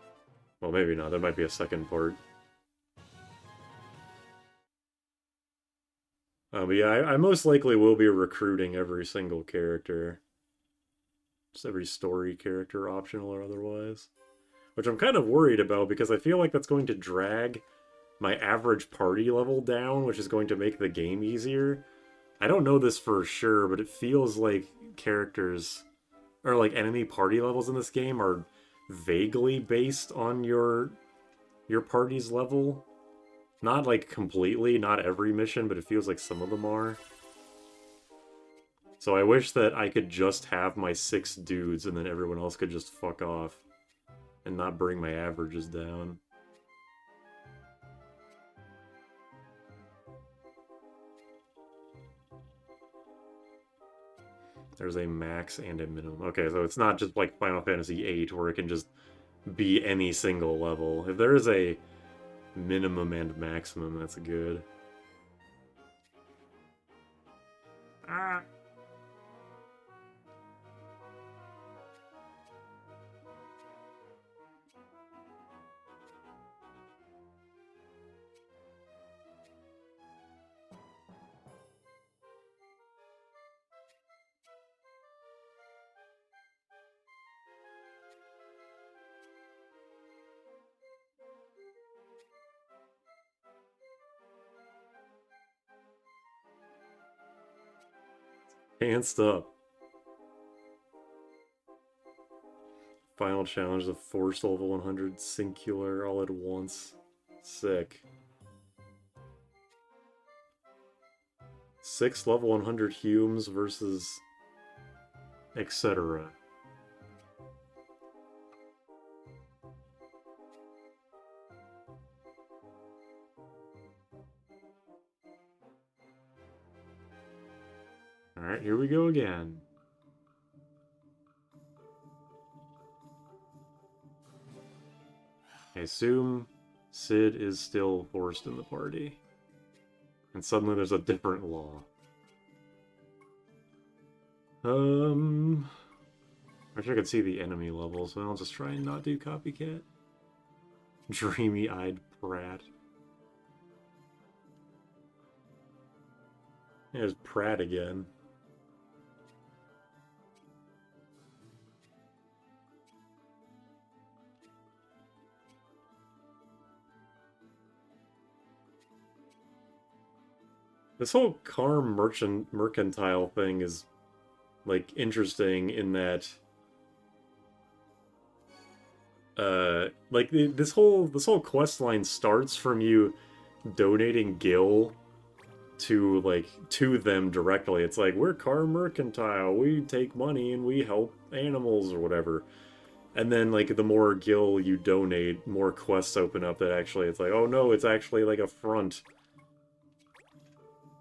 Well, maybe not. There might be a second part. But yeah, I most likely will be recruiting every single character. Just every story character, optional or otherwise. Which I'm kind of worried about, because I feel like that's going to drag my average party level down, which is going to make the game easier. I don't know this for sure, but it feels like characters, or like enemy party levels in this game are vaguely based on your party's level. Not, like, completely, not every mission, but it feels like some of them are. So I wish that I could just have my 6 dudes and then everyone else could just fuck off. And not bring my averages down. There's a max and a minimum. Okay, so it's not just like Final Fantasy VIII where it can just be any single level. If there is a minimum and maximum, that's good. Ah! Pants up. Final challenge, the Force level 100 Singular all at once. Sick. 6 level 100 Humes versus etc. Alright, here we go again. I assume Cid is still forced in the party. And suddenly there's a different law. I wish I could see the enemy levels, so I'll just try and not do copycat. Dreamy-eyed Pratt. There's Pratt again. This whole Karm mercantile thing is, like, interesting in that, like, this whole quest line starts from you donating Gil to, like, to them directly. It's like, we're Karm Mercantile, we take money and we help animals or whatever. And then, like, the more Gil you donate, more quests open up that actually, it's like, oh no, it's actually, like, a front.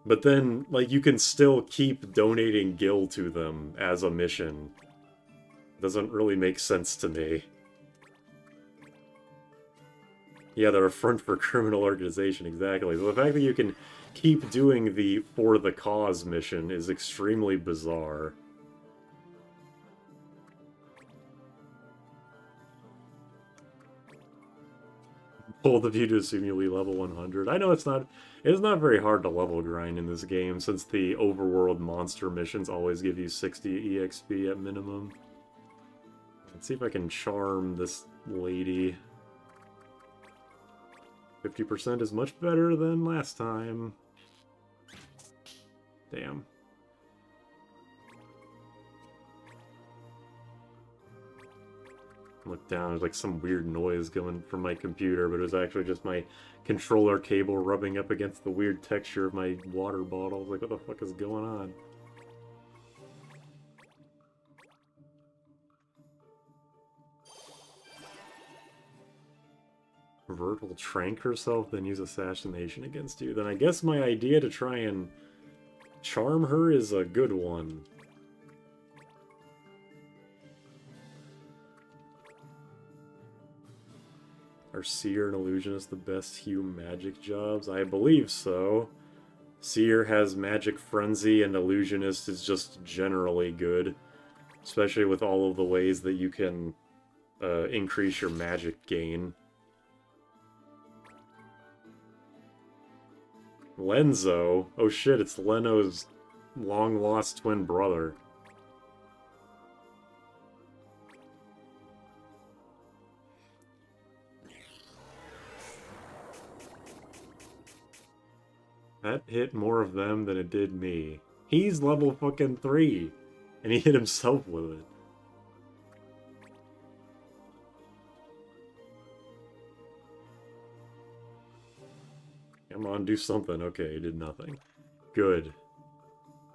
But then, like, you can still keep donating Gil to them as a mission. Doesn't really make sense to me. Yeah, they're a front for criminal organization, exactly. So the fact that you can keep doing the For the Cause mission is extremely bizarre. Bold of you to assume you'll be level 100. I know it's not very hard to level grind in this game, since the overworld monster missions always give you 60 EXP at minimum. Let's see if I can charm this lady. 50% is much better than last time. Damn. Look down, there's like some weird noise coming from my computer, but it was actually just my controller cable rubbing up against the weird texture of my water bottle. Like, what the fuck is going on? Vert will trank herself, then use assassination against you. Then I guess my idea to try and charm her is a good one. Are Seer and Illusionist the best Hume magic jobs? I believe so. Seer has Magic Frenzy, and Illusionist is just generally good. Especially with all of the ways that you can increase your magic gain. Lenzo? Oh shit, it's Leno's long-lost twin brother. That hit more of them than it did me. He's level fucking 3, and he hit himself with it. Come on, do something. Okay, it did nothing. Good.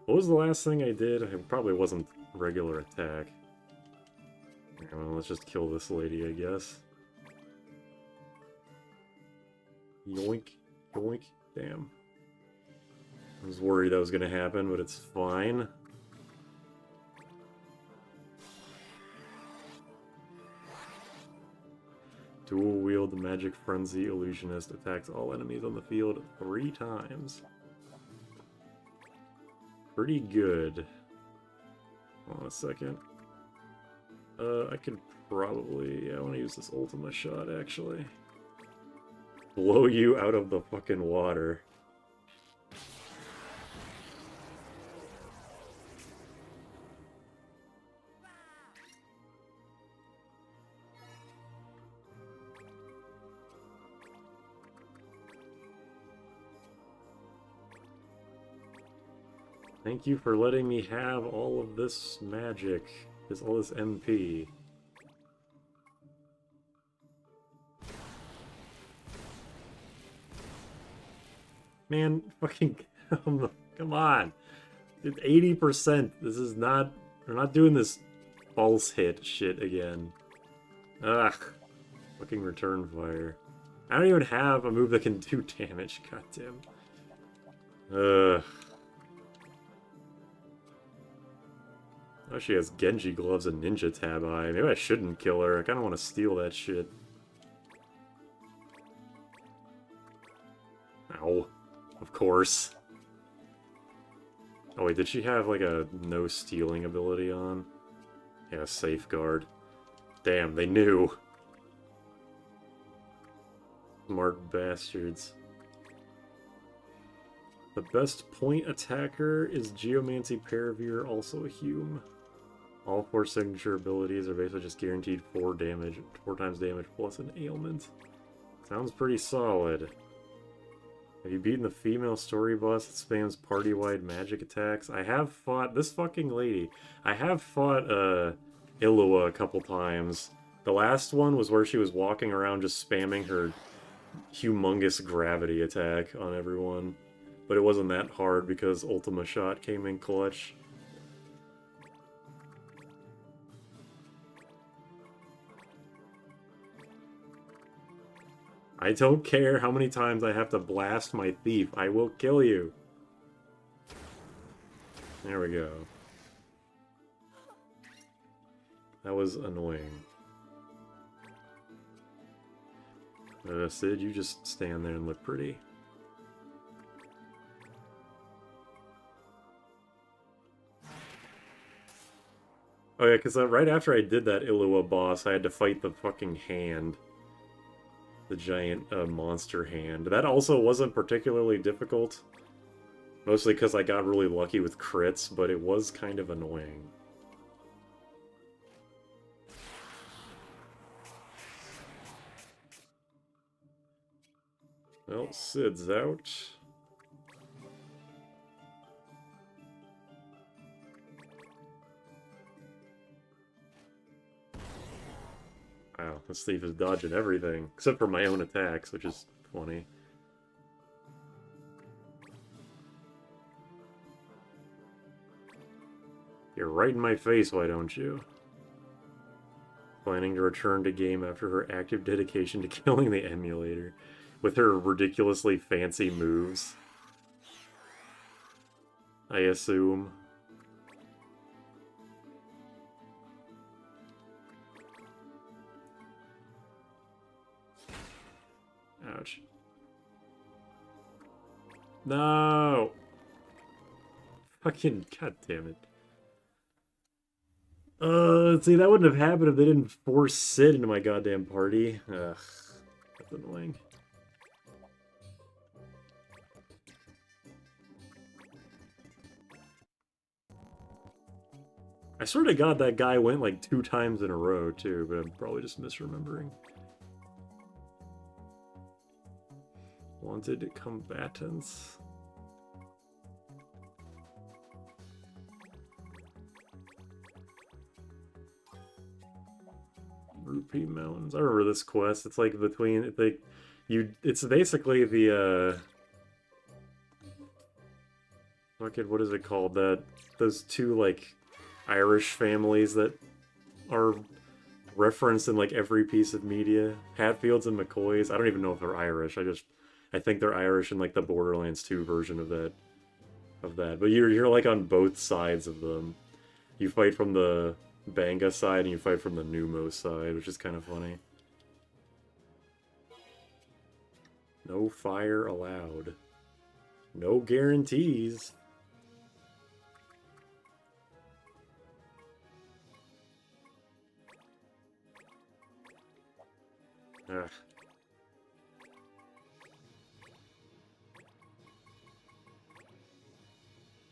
What was the last thing I did? It probably wasn't regular attack. Well, let's just kill this lady, I guess. Yoink. Yoink. Damn. I was worried that was going to happen, but it's fine. Dual-wield Magic Frenzy Illusionist attacks all enemies on the field 3 times. Pretty good. Hold on a second. I could probably... I want to use this Ultima shot, actually. Blow you out of the fucking water. Thank you for letting me have all of this magic. All this MP. Man, fucking come on. Dude, 80%. This is not... We're not doing this false hit shit again. Ugh. Fucking return fire. I don't even have a move that can do damage, goddamn. Ugh. Oh, she has Genji gloves and ninja tab eye. Maybe I shouldn't kill her. I kind of want to steal that shit. Ow. Of course. Oh wait, did she have like a no stealing ability on? Yeah, safeguard. Damn, they knew. Smart bastards. The best point attacker is Geomancy Paravir, also a Hume. All 4 signature abilities are basically just guaranteed 4 damage, 4 times damage plus an ailment. Sounds pretty solid. Have you beaten the female story boss that spams party-wide magic attacks? I have fought this fucking lady. I have fought Illua a couple times. The last one was where she was walking around just spamming her humongous gravity attack on everyone. But it wasn't that hard because Ultima Shot came in clutch. I don't care how many times I have to blast my thief. I will kill you. There we go. That was annoying. Sid, you just stand there and look pretty. Oh yeah, because right after I did that Illua boss, I had to fight the fucking hand. The giant monster hand. That also wasn't particularly difficult. Mostly because I got really lucky with crits, but it was kind of annoying. Well, Sid's out. Wow, this thief is dodging everything, except for my own attacks, which is funny. You're right in my face, why don't you? Planning to return to game after her active dedication to killing the emulator, with her ridiculously fancy moves. I assume. Ouch. No! Fucking goddammit. See, that wouldn't have happened if they didn't force Sid into my goddamn party. Ugh, that's annoying. I swear to God that guy went like 2 times in a row, too, but I'm probably just misremembering. Wanted combatants. Rupee Mountains. I remember this quest. It's like between it's basically the fucking, what is it called? Those two, like, Irish families that are referenced in, like, every piece of media. Hatfields and McCoys. I don't even know if they're Irish. I think they're Irish in, like, the Borderlands 2 version of that. But you're, like, on both sides of them. You fight from the Banga side and you fight from the Numo side, which is kind of funny. No fire allowed. No guarantees. Ugh.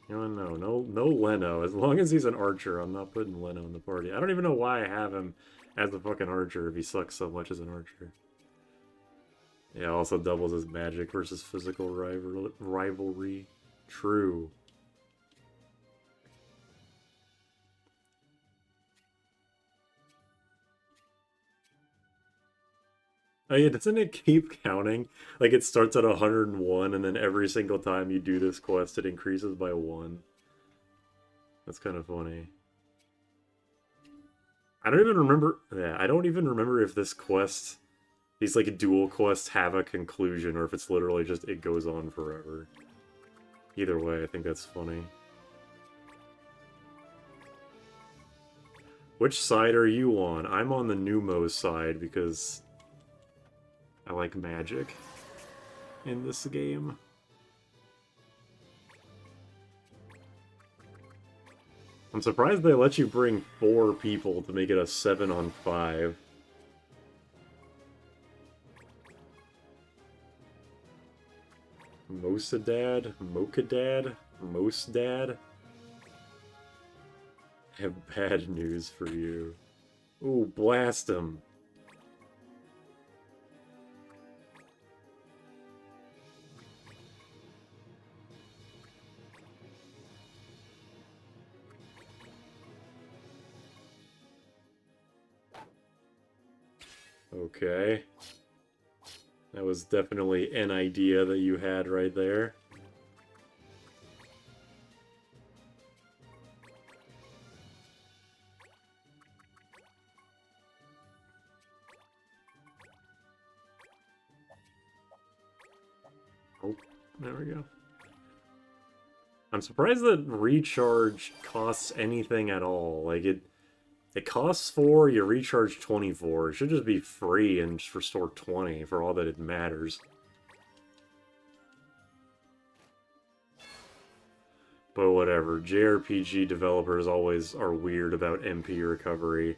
You know, no Leno. As long as he's an archer, I'm not putting Leno in the party. I don't even know why I have him as a fucking archer if he sucks so much as an archer. Yeah, also doubles as magic versus physical rivalry. True. Oh yeah, doesn't it keep counting? Like it starts at 101 and then every single time you do this quest it increases by 1. That's kind of funny. I don't even remember... Yeah, I don't even remember if this quest... These, like, dual quests have a conclusion or if it's literally just it goes on forever. Either way, I think that's funny. Which side are you on? I'm on the Numo side because I like magic in this game. I'm surprised they let you bring 4 people to make it a 7-on-5. Mosadad? Mokadad? Mosdad? I have bad news for you. Ooh, blast him. Okay. That was definitely an idea that you had right there. Oh, there we go. I'm surprised that recharge costs anything at all. Like, it costs 4, you recharge 24. It should just be free and just restore 20 for all that it matters. But whatever, JRPG developers always are weird about MP recovery.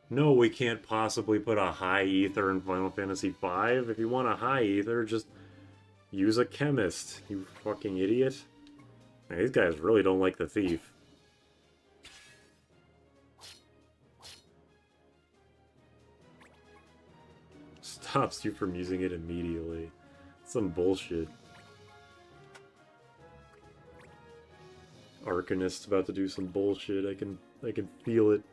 No, we can't possibly put a high ether in Final Fantasy V. If you want a high ether, just use a chemist, you fucking idiot. Man, these guys really don't like the thief. Stops you from using it immediately. Some bullshit. Arcanist's about to do some bullshit. I can feel it.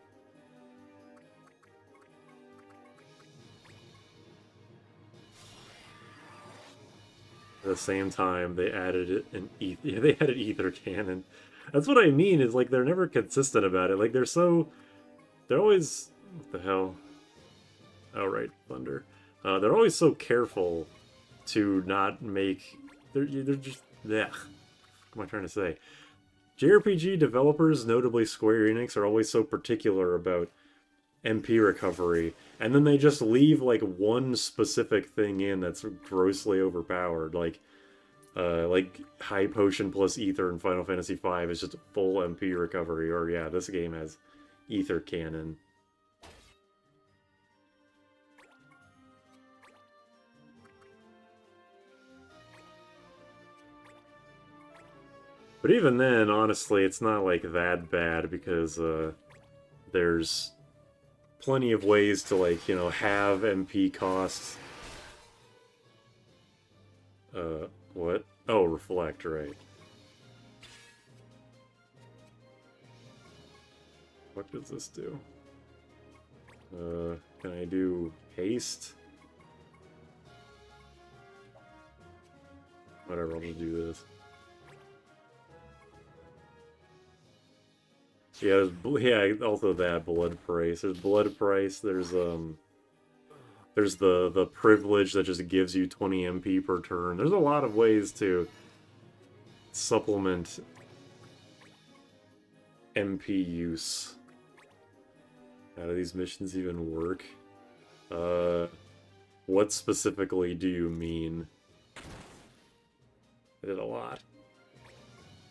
At the same time, they added they added ether cannon. That's what I mean. Is like they're never consistent about it. Like they're always what the hell? Oh right, thunder. They're always so careful to not make. They're just yeah. What am I trying to say? JRPG developers, notably Square Enix, are always so particular about MP recovery, and then they just leave like one specific thing in that's grossly overpowered, like high potion plus ether in Final Fantasy V is just full MP recovery, or yeah, this game has ether cannon. But even then, honestly, it's not like that bad because there's plenty of ways to, like, you know, have MP costs. What? Oh, reflect, right. What does this do? Can I do haste? Whatever, I'll just do this. Yeah, also that blood price. There's blood price, there's the privilege that just gives you 20 MP per turn. There's a lot of ways to supplement MP use. How do these missions even work? What specifically do you mean? I did a lot.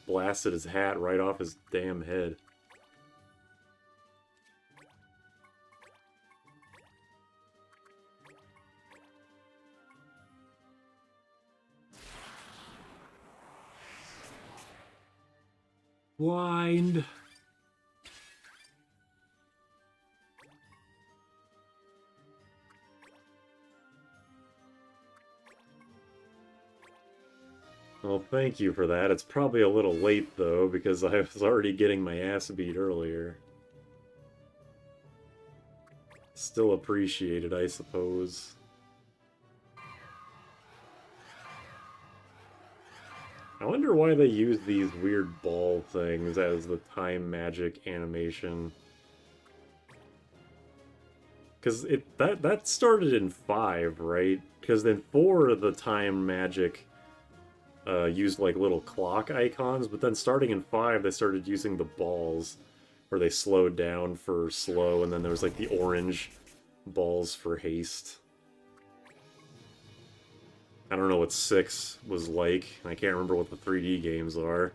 Blasted his hat right off his damn head. Blind. Well, thank you for that. It's probably a little late, though, because I was already getting my ass beat earlier. Still appreciated, I suppose. I wonder why they use these weird ball things as the time magic animation. Because that started in 5, right? Because then 4, the time magic used like little clock icons, but then starting in 5, they started using the balls, where they slowed down for slow, and then there was like the orange balls for haste. I don't know what 6 was like. I can't remember what the 3D games are.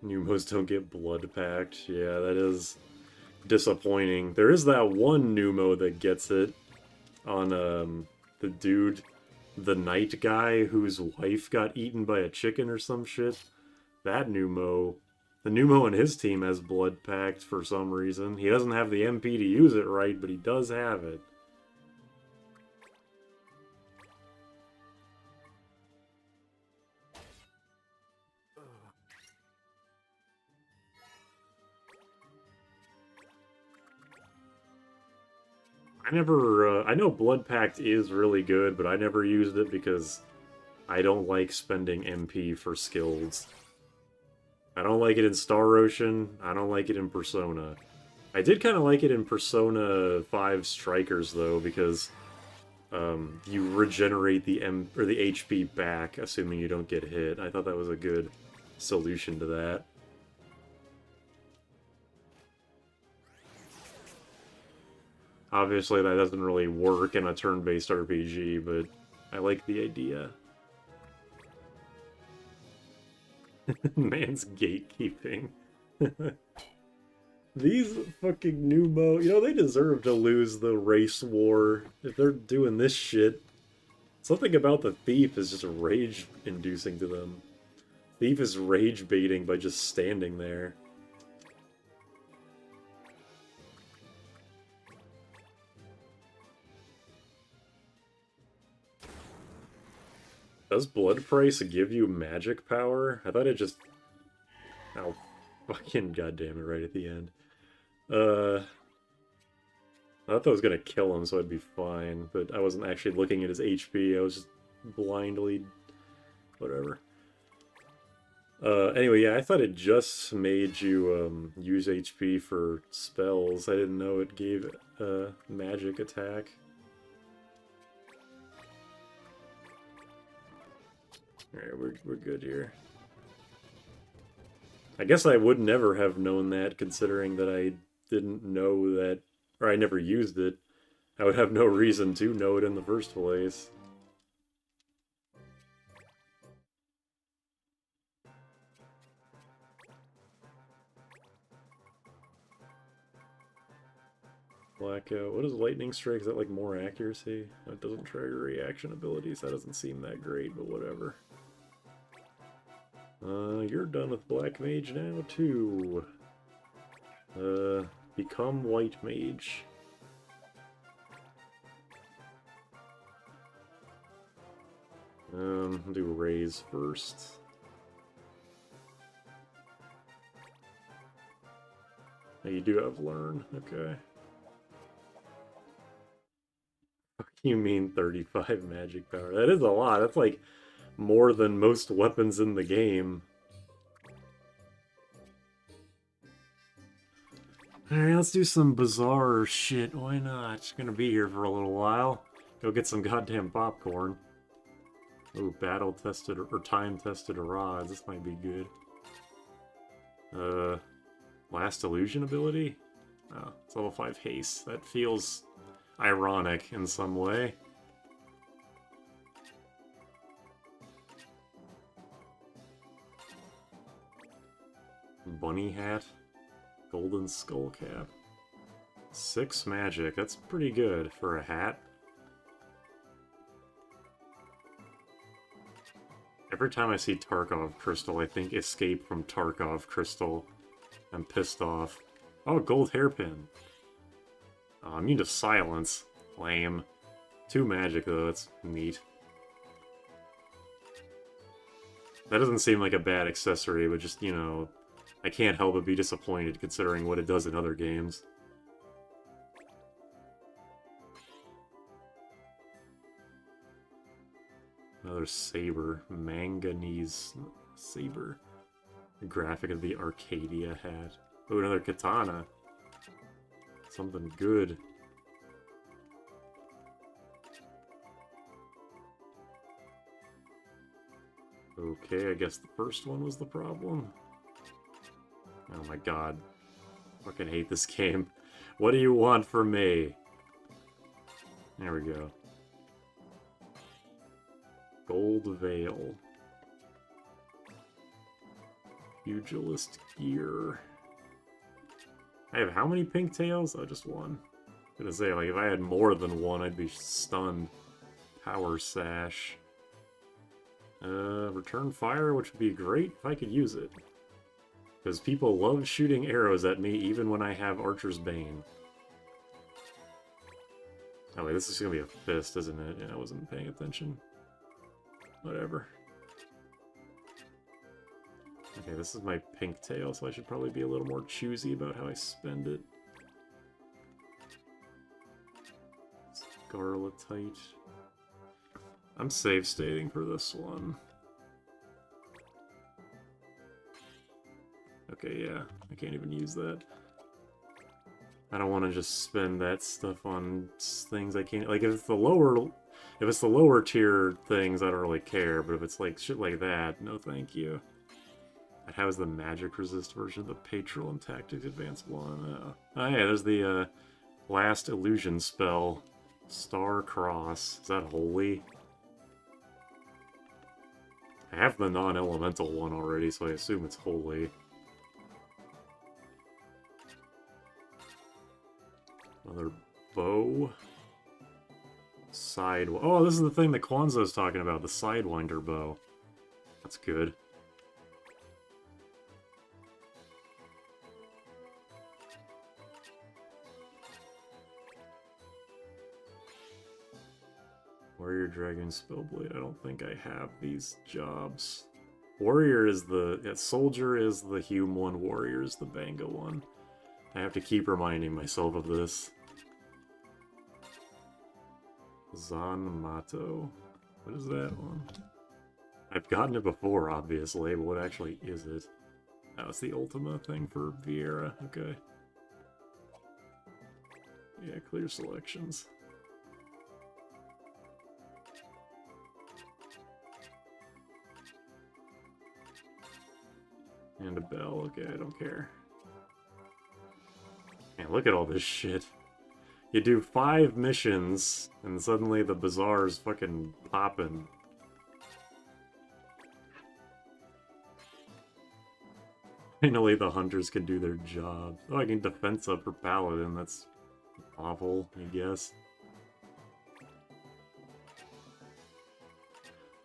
Numos don't get blood packed. Yeah, that is disappointing. There is that one Numo that gets it on the dude, the knight guy whose wife got eaten by a chicken or some shit. That Numo. The Numo and his team has blood packed for some reason. He doesn't have the MP to use it right, but he does have it. I know Blood Pact is really good, but I never used it because I don't like spending MP for skills. I don't like it in Star Ocean, I don't like it in Persona. I did kind of like it in Persona 5 Strikers, though, because you regenerate the HP back, assuming you don't get hit. I thought that was a good solution to that. Obviously, that doesn't really work in a turn-based RPG, but I like the idea. Man's gatekeeping. These fucking Numo, you know, they deserve to lose the race war if they're doing this shit. Something about the Thief is just rage-inducing to them. Thief is rage-baiting by just standing there. Does Blood Price give you magic power? I thought it just... Oh, fucking goddamn it, right at the end. I thought that was gonna kill him, so I'd be fine, but I wasn't actually looking at his HP, I was just blindly... whatever. Anyway, yeah, I thought it just made you, use HP for spells. I didn't know it gave, magic attack. Alright, we're good here. I guess I would never have known that, considering that I didn't know that, or I never used it. I would have no reason to know it in the first place. Blackout. What is Lightning Strike? Is that like more accuracy? That doesn't trigger reaction abilities. That doesn't seem that great, but whatever. You're done with Black Mage now, too. Become White Mage. I'll do Raise first. Oh, you do have Learn, okay. You mean 35 magic power? That is a lot. That's like more than most weapons in the game. Alright, let's do some bizarre shit. Why not? Just gonna be here for a little while. Go get some goddamn popcorn. Ooh, battle-tested or time-tested rods. This might be good. Last illusion ability? Oh, it's level 5 haste. That feels ironic in some way. Bunny hat. Golden skull cap. 6 magic. That's pretty good for a hat. Every time I see Tarkov Crystal, I think Escape from Tarkov Crystal. I'm pissed off. Oh, gold hairpin. Oh, immune to silence. Lame. 2 magic, though. That's neat. That doesn't seem like a bad accessory, but just, you know, I can't help but be disappointed considering what it does in other games. Another saber. Manganese saber. The graphic of the Arcadia hat. Oh, another katana. Something good. Okay, I guess the first one was the problem. Oh my god. I fucking hate this game. What do you want from me? There we go. Gold Veil. Pugilist gear. I have how many pink tails? Oh, just one. I was gonna say, like, if I had more than one, I'd be stunned. Power sash. Return fire, which would be great if I could use it. Because people love shooting arrows at me even when I have Archer's Bane. Oh wait, this is gonna be a fist, isn't it? Yeah, I wasn't paying attention. Whatever. Okay, this is my pink tail, so I should probably be a little more choosy about how I spend it. Scarletite. I'm save stating for this one. Okay, yeah, I can't even use that. I don't want to just spend that stuff on things I can't... Like, if it's the lower tier things, I don't really care, but if it's like shit like that, no thank you. How is the magic resist version of the Patreon Tactics Advanced one? Oh yeah, there's the last illusion spell. Star Cross. Is that holy? I have the non-elemental one already, so I assume it's holy. Another bow. Oh, this is the thing that Kwanzaa's talking about, the Sidewinder bow. That's good. Warrior Dragon Spellblade. I don't think I have these jobs. Warrior is the... Yeah, Soldier is the Hume one, Warrior is the Banga one. I have to keep reminding myself of this. Zanmato. What is that one? I've gotten it before, obviously, but what actually is it? Oh, it's the Ultima thing for Vieira. Okay. Yeah, clear selections. And a bell. Okay, I don't care. Man, look at all this shit. You do 5 missions, and suddenly the bazaar's fucking popping. Finally, the hunters can do their job. Oh, I can defense up for Paladin. That's awful, I guess.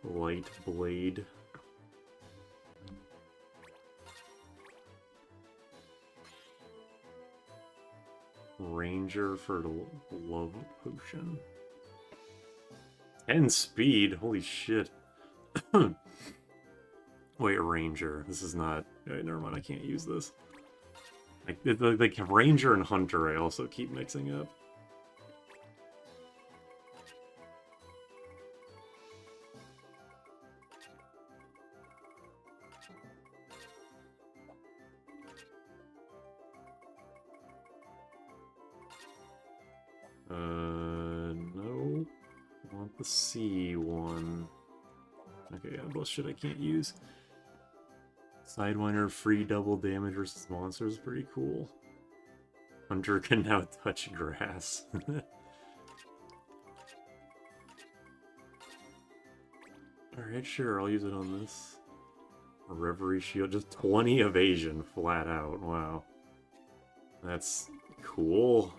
Light Blade. Ranger for the love potion. 10 speed? Holy shit. Wait, Ranger. This is not... Wait, never mind, I can't use this. Like Ranger and Hunter I also keep mixing up. No. I want the C one. Okay, yeah, bullshit I can't use. Sidewinder, free double damage versus monsters, pretty cool. Hunter can now touch grass. Alright, sure, I'll use it on this. A Reverie Shield, just 20 evasion flat out, wow. That's cool.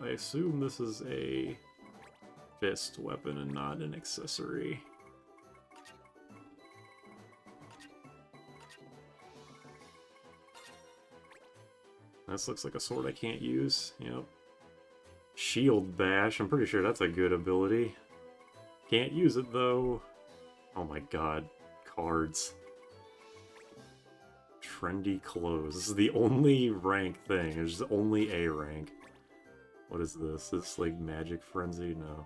I assume this is a fist weapon and not an accessory. This looks like a sword I can't use. Yep. Shield Bash, I'm pretty sure that's a good ability. Can't use it though. Oh my god. Cards. Trendy clothes. This is the only rank thing. There's only a rank. What is this? This like Magic Frenzy? No.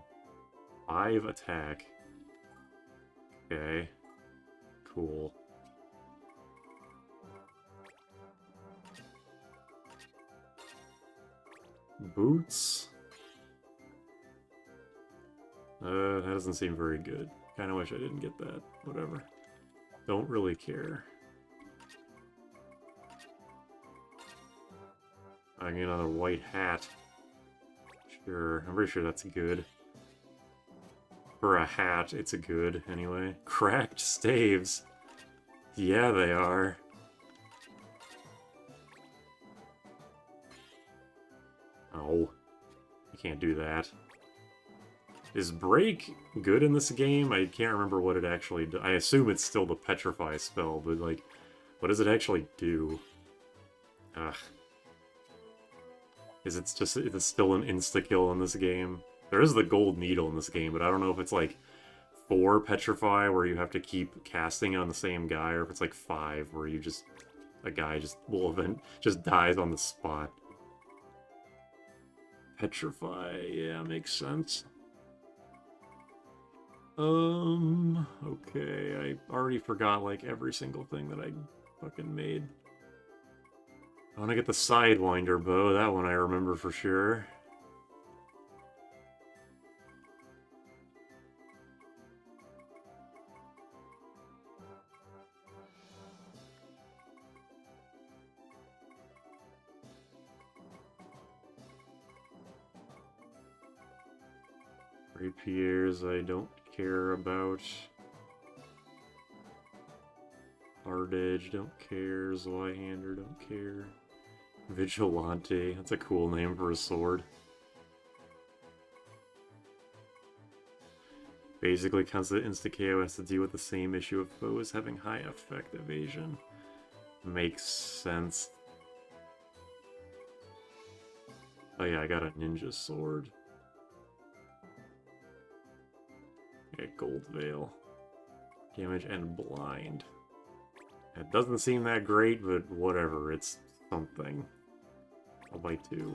5 attack. Okay. Cool. Boots? That doesn't seem very good. Kinda wish I didn't get that. Whatever. Don't really care. I get another white hat. Sure, I'm pretty sure that's good. For a hat, it's a good, anyway. Cracked staves. Yeah, they are. Oh. You can't do that. Is Break good in this game? I can't remember what it actually does. I assume it's still the Petrify spell, but, like, what does it actually do? Ugh. Is it still an insta-kill in this game? There is the gold needle in this game, but I don't know if it's, like, 4 Petrify, where you have to keep casting on the same guy, or if it's, like, 5, where you just... a guy just dies on the spot. Petrify, yeah, makes sense. Okay, I already forgot, like, every single thing that I fucking made. I want to get the Sidewinder bow, that one I remember for sure. Rapiers I don't care about. Hard Edge, don't care. Zweihander, don't care. Vigilante, that's a cool name for a sword. Basically, constant insta-KO has to deal with the same issue of foes having high effect evasion. Makes sense. Oh yeah, I got a ninja sword. Okay, Gold Veil. Damage and blind. It doesn't seem that great, but whatever, it's something. I'll buy 2.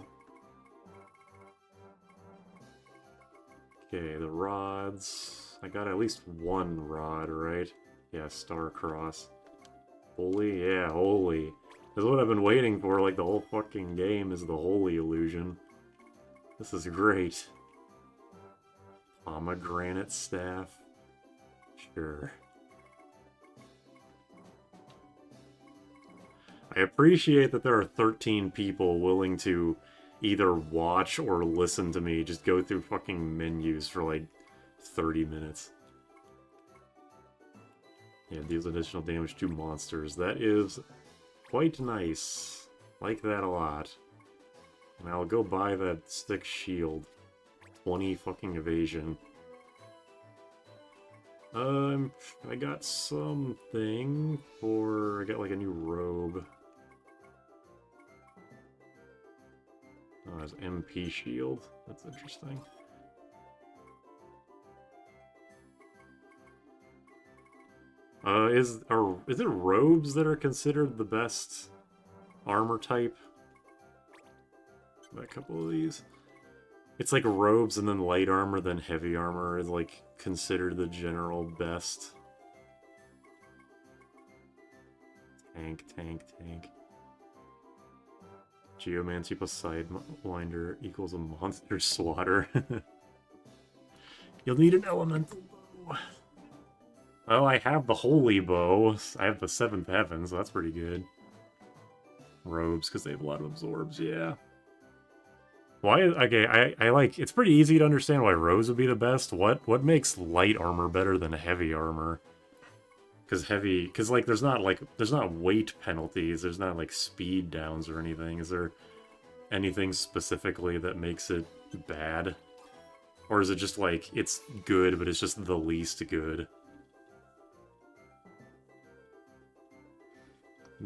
Okay, the rods. I got at least 1 rod, right? Yeah, Star Cross. Holy? Yeah, holy. This is what I've been waiting for, like, the whole fucking game is the holy illusion. This is great. Pomegranate staff. Sure. I appreciate that there are 13 people willing to either watch or listen to me just go through fucking menus for like 30 minutes. Yeah, deals additional damage to monsters. That is quite nice. Like that a lot. And I'll go buy that stick shield. 20 fucking evasion. I got something for... I got like a new robe. Oh, it's MP shield. That's interesting. Is it robes that are considered the best armor type? Got a couple of these. It's like robes and then light armor, then heavy armor is like considered the general best. Tank, tank, tank. Geomancy plus Sidewinder equals a monster slaughter. You'll need an elemental bow. Well, I have the holy bow. I have the 7th heaven, so that's pretty good. Robes, because they have a lot of absorbs, yeah. Why? Okay, I like. It's pretty easy to understand why robes would be the best. What makes light armor better than heavy armor? Because like there's not weight penalties. There's not like speed downs or anything. Is there anything specifically that makes it bad, or is it just like it's good, but it's just the least good?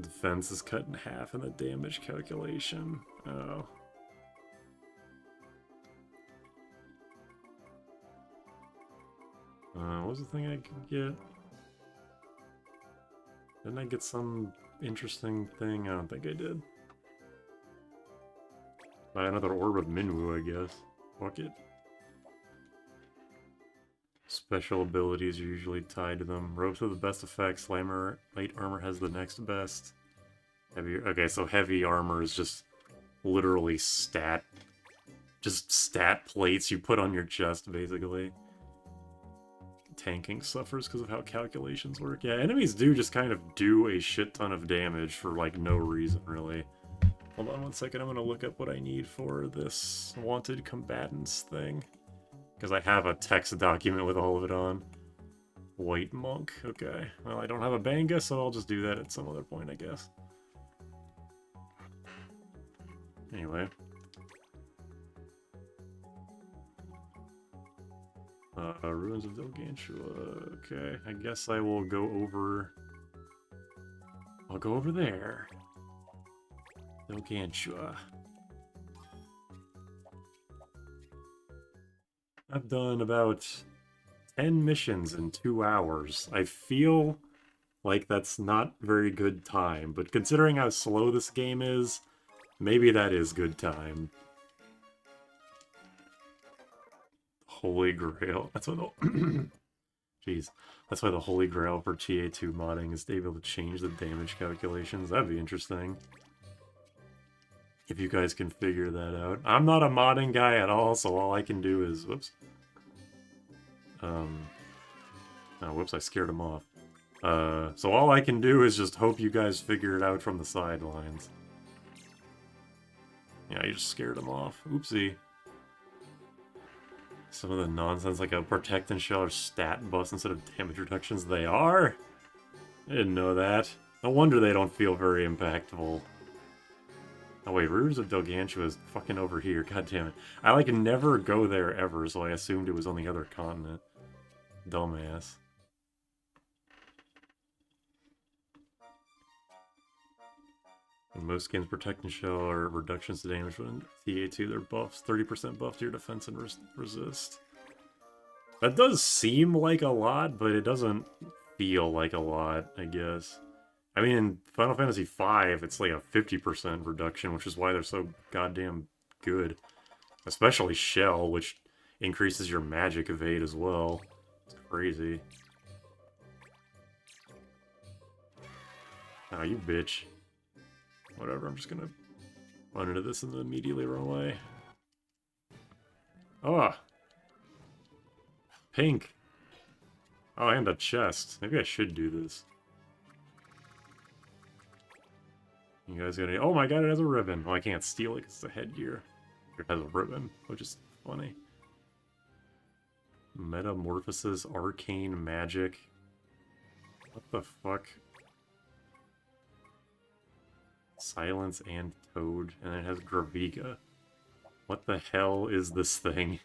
Defense is cut in half in the damage calculation. Oh. What was the thing I could get? Didn't I get some interesting thing? I don't think I did. Buy another Orb of Minwu, I guess. Fuck it. Special abilities are usually tied to them. Robes have the best effects. Light armor has the next best. Okay, so heavy armor is just literally stat plates you put on your chest, basically. Tanking suffers because of how calculations work. Yeah, enemies do just kind of do a shit ton of damage for, like, no reason, really. Hold on one second, I'm gonna look up what I need for this wanted combatants thing. Because I have a text document with all of it on. White monk, okay. Well, I don't have a banga, so I'll just do that at some other point, I guess. Anyway. Ruins of Delgantua. Okay, I guess I will go over... I'll go over there. Delgantua. I've done about 10 missions in 2 hours. I feel like that's not very good time, but considering how slow this game is, maybe that is good time. Holy Grail. That's what the... Jeez. That's why the Holy Grail for TA2 modding is to be able to change the damage calculations. That'd be interesting. If you guys can figure that out. I'm not a modding guy at all, so all I can do is... Whoops. Oh, whoops, I scared him off. So all I can do is just hope you guys figure it out from the sidelines. Yeah, you just scared him off. Oopsie. Some of the nonsense, like a protect and shell or stat buffs instead of damage reductions, they are? I didn't know that. No wonder they don't feel very impactful. Oh wait, Ruins of Delgantua is fucking over here, god damn it. I like never go there ever, so I assumed it was on the other continent. Dumbass. In most games, Protect and Shell are reductions to damage, but in TA2 they're buffs. 30% buff to your defense and resist. That does seem like a lot, but it doesn't feel like a lot, I guess. I mean, in Final Fantasy V, it's like a 50% reduction, which is why they're so goddamn good. Especially Shell, which increases your magic evade as well. It's crazy. Oh, you bitch. Whatever, I'm just gonna run into this and then immediately run away. Oh! Pink! Oh, and a chest. Maybe I should do this. You guys gonna... Oh my god, it has a ribbon! Oh, I can't steal it because it's a headgear. It has a ribbon, which is funny. Metamorphosis, arcane magic. What the fuck? Silence and Toad, and it has Graviga. What the hell is this thing?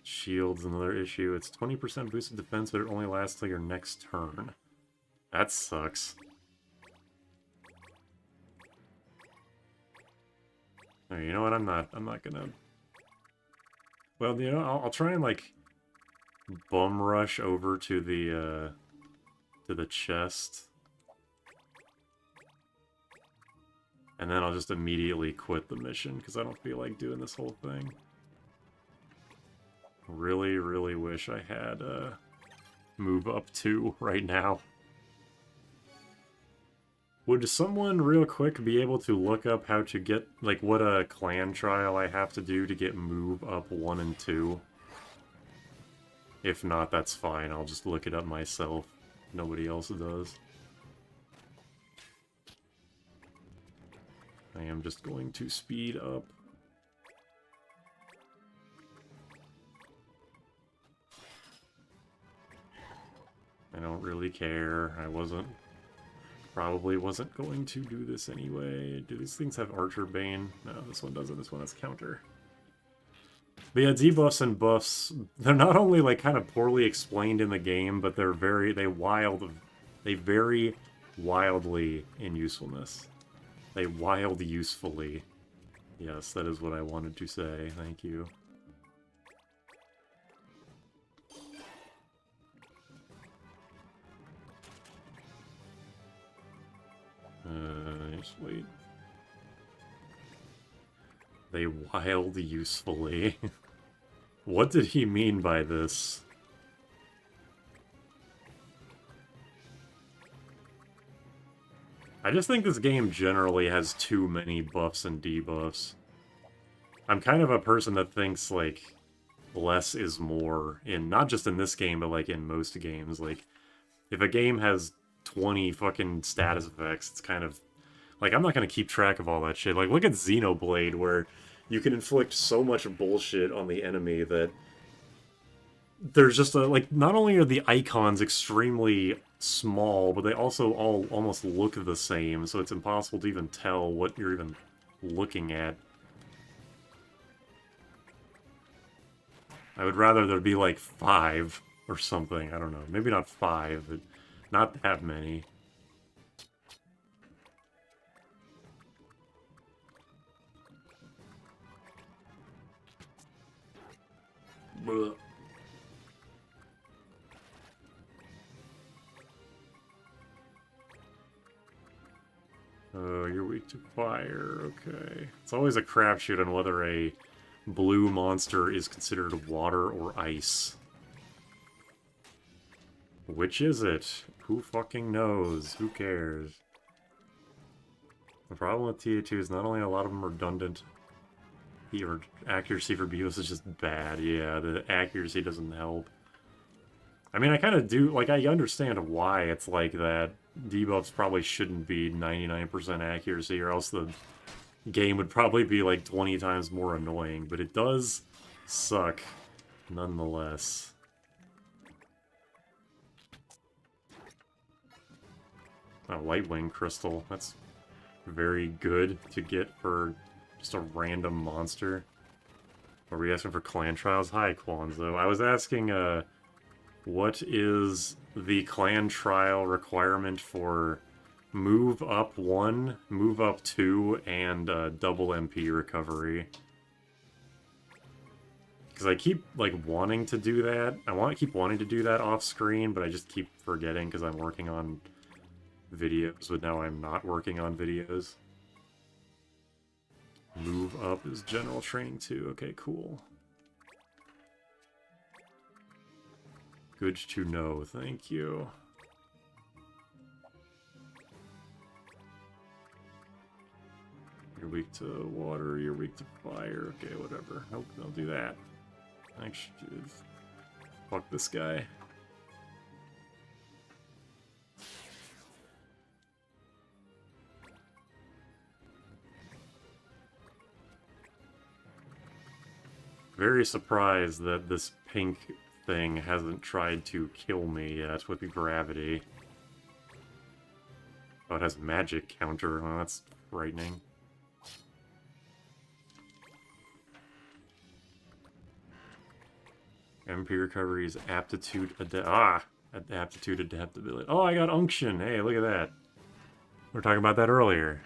Shield's another issue. It's 20% boosted defense, but it only lasts till your next turn. That sucks. Alright, you know what? I'm not gonna... Well, you know, I'll try and, like, bum rush over to the chest. And then I'll just immediately quit the mission, because I don't feel like doing this whole thing. Really, really wish I had move up 2 right now. Would someone real quick be able to look up how to get, like, what a clan trial I have to do to get move up 1 and 2? If not, that's fine. I'll just look it up myself. Nobody else does. I am just going to speed up. I don't really care. Probably wasn't going to do this anyway. Do these things have Archer Bane? No, this one doesn't. This one has counter. But yeah, debuffs and buffs, they're not only like kind of poorly explained in the game, but they vary wildly in usefulness. They wild usefully. Yes, that is what I wanted to say. Thank you. Just wait. They wild usefully. What did he mean by this? I just think this game generally has too many buffs and debuffs. I'm kind of a person that thinks, like, less is more, not just in this game, but, like, in most games. Like, if a game has 20 fucking status effects, it's kind of... Like, I'm not gonna keep track of all that shit. Like, look at Xenoblade, where you can inflict so much bullshit on the enemy that... There's just a... Like, not only are the icons extremely small, but they also all almost look the same, so it's impossible to even tell what you're even looking at. I would rather there be, like, 5 or something. I don't know. Maybe not 5, but not that many. Blech. Oh, you're weak to fire. Okay. It's always a crapshoot on whether a blue monster is considered water or ice. Which is it? Who fucking knows? Who cares? The problem with TA2 is not only a lot of them redundant, or accuracy for Beavis is just bad. Yeah, the accuracy doesn't help. I mean, I kind of do, like, I understand why it's like that. Debuffs probably shouldn't be 99% accuracy, or else the game would probably be, like, 20 times more annoying, but it does suck, nonetheless. A Lightwing Crystal, that's very good to get for just a random monster. Are we asking for clan trials? Hi, Quanzo. I was asking, what is the clan trial requirement for move up 1, move up 2, and double MP recovery? Because I keep, like, wanting to do that. Keep wanting to do that off screen, but I just keep forgetting because I'm working on videos, but now I'm not working on videos. Move up is general training too. Okay, cool. Good to know, thank you. You're weak to water, you're weak to fire. Okay, whatever. Nope, don't do that. Actually, fuck this guy. Very surprised that this pink thing hasn't tried to kill me yet with the gravity. Oh, it has magic counter. Oh, that's frightening. MP recovery is aptitude adaptability. Oh, I got unction. Hey, look at that. We were talking about that earlier.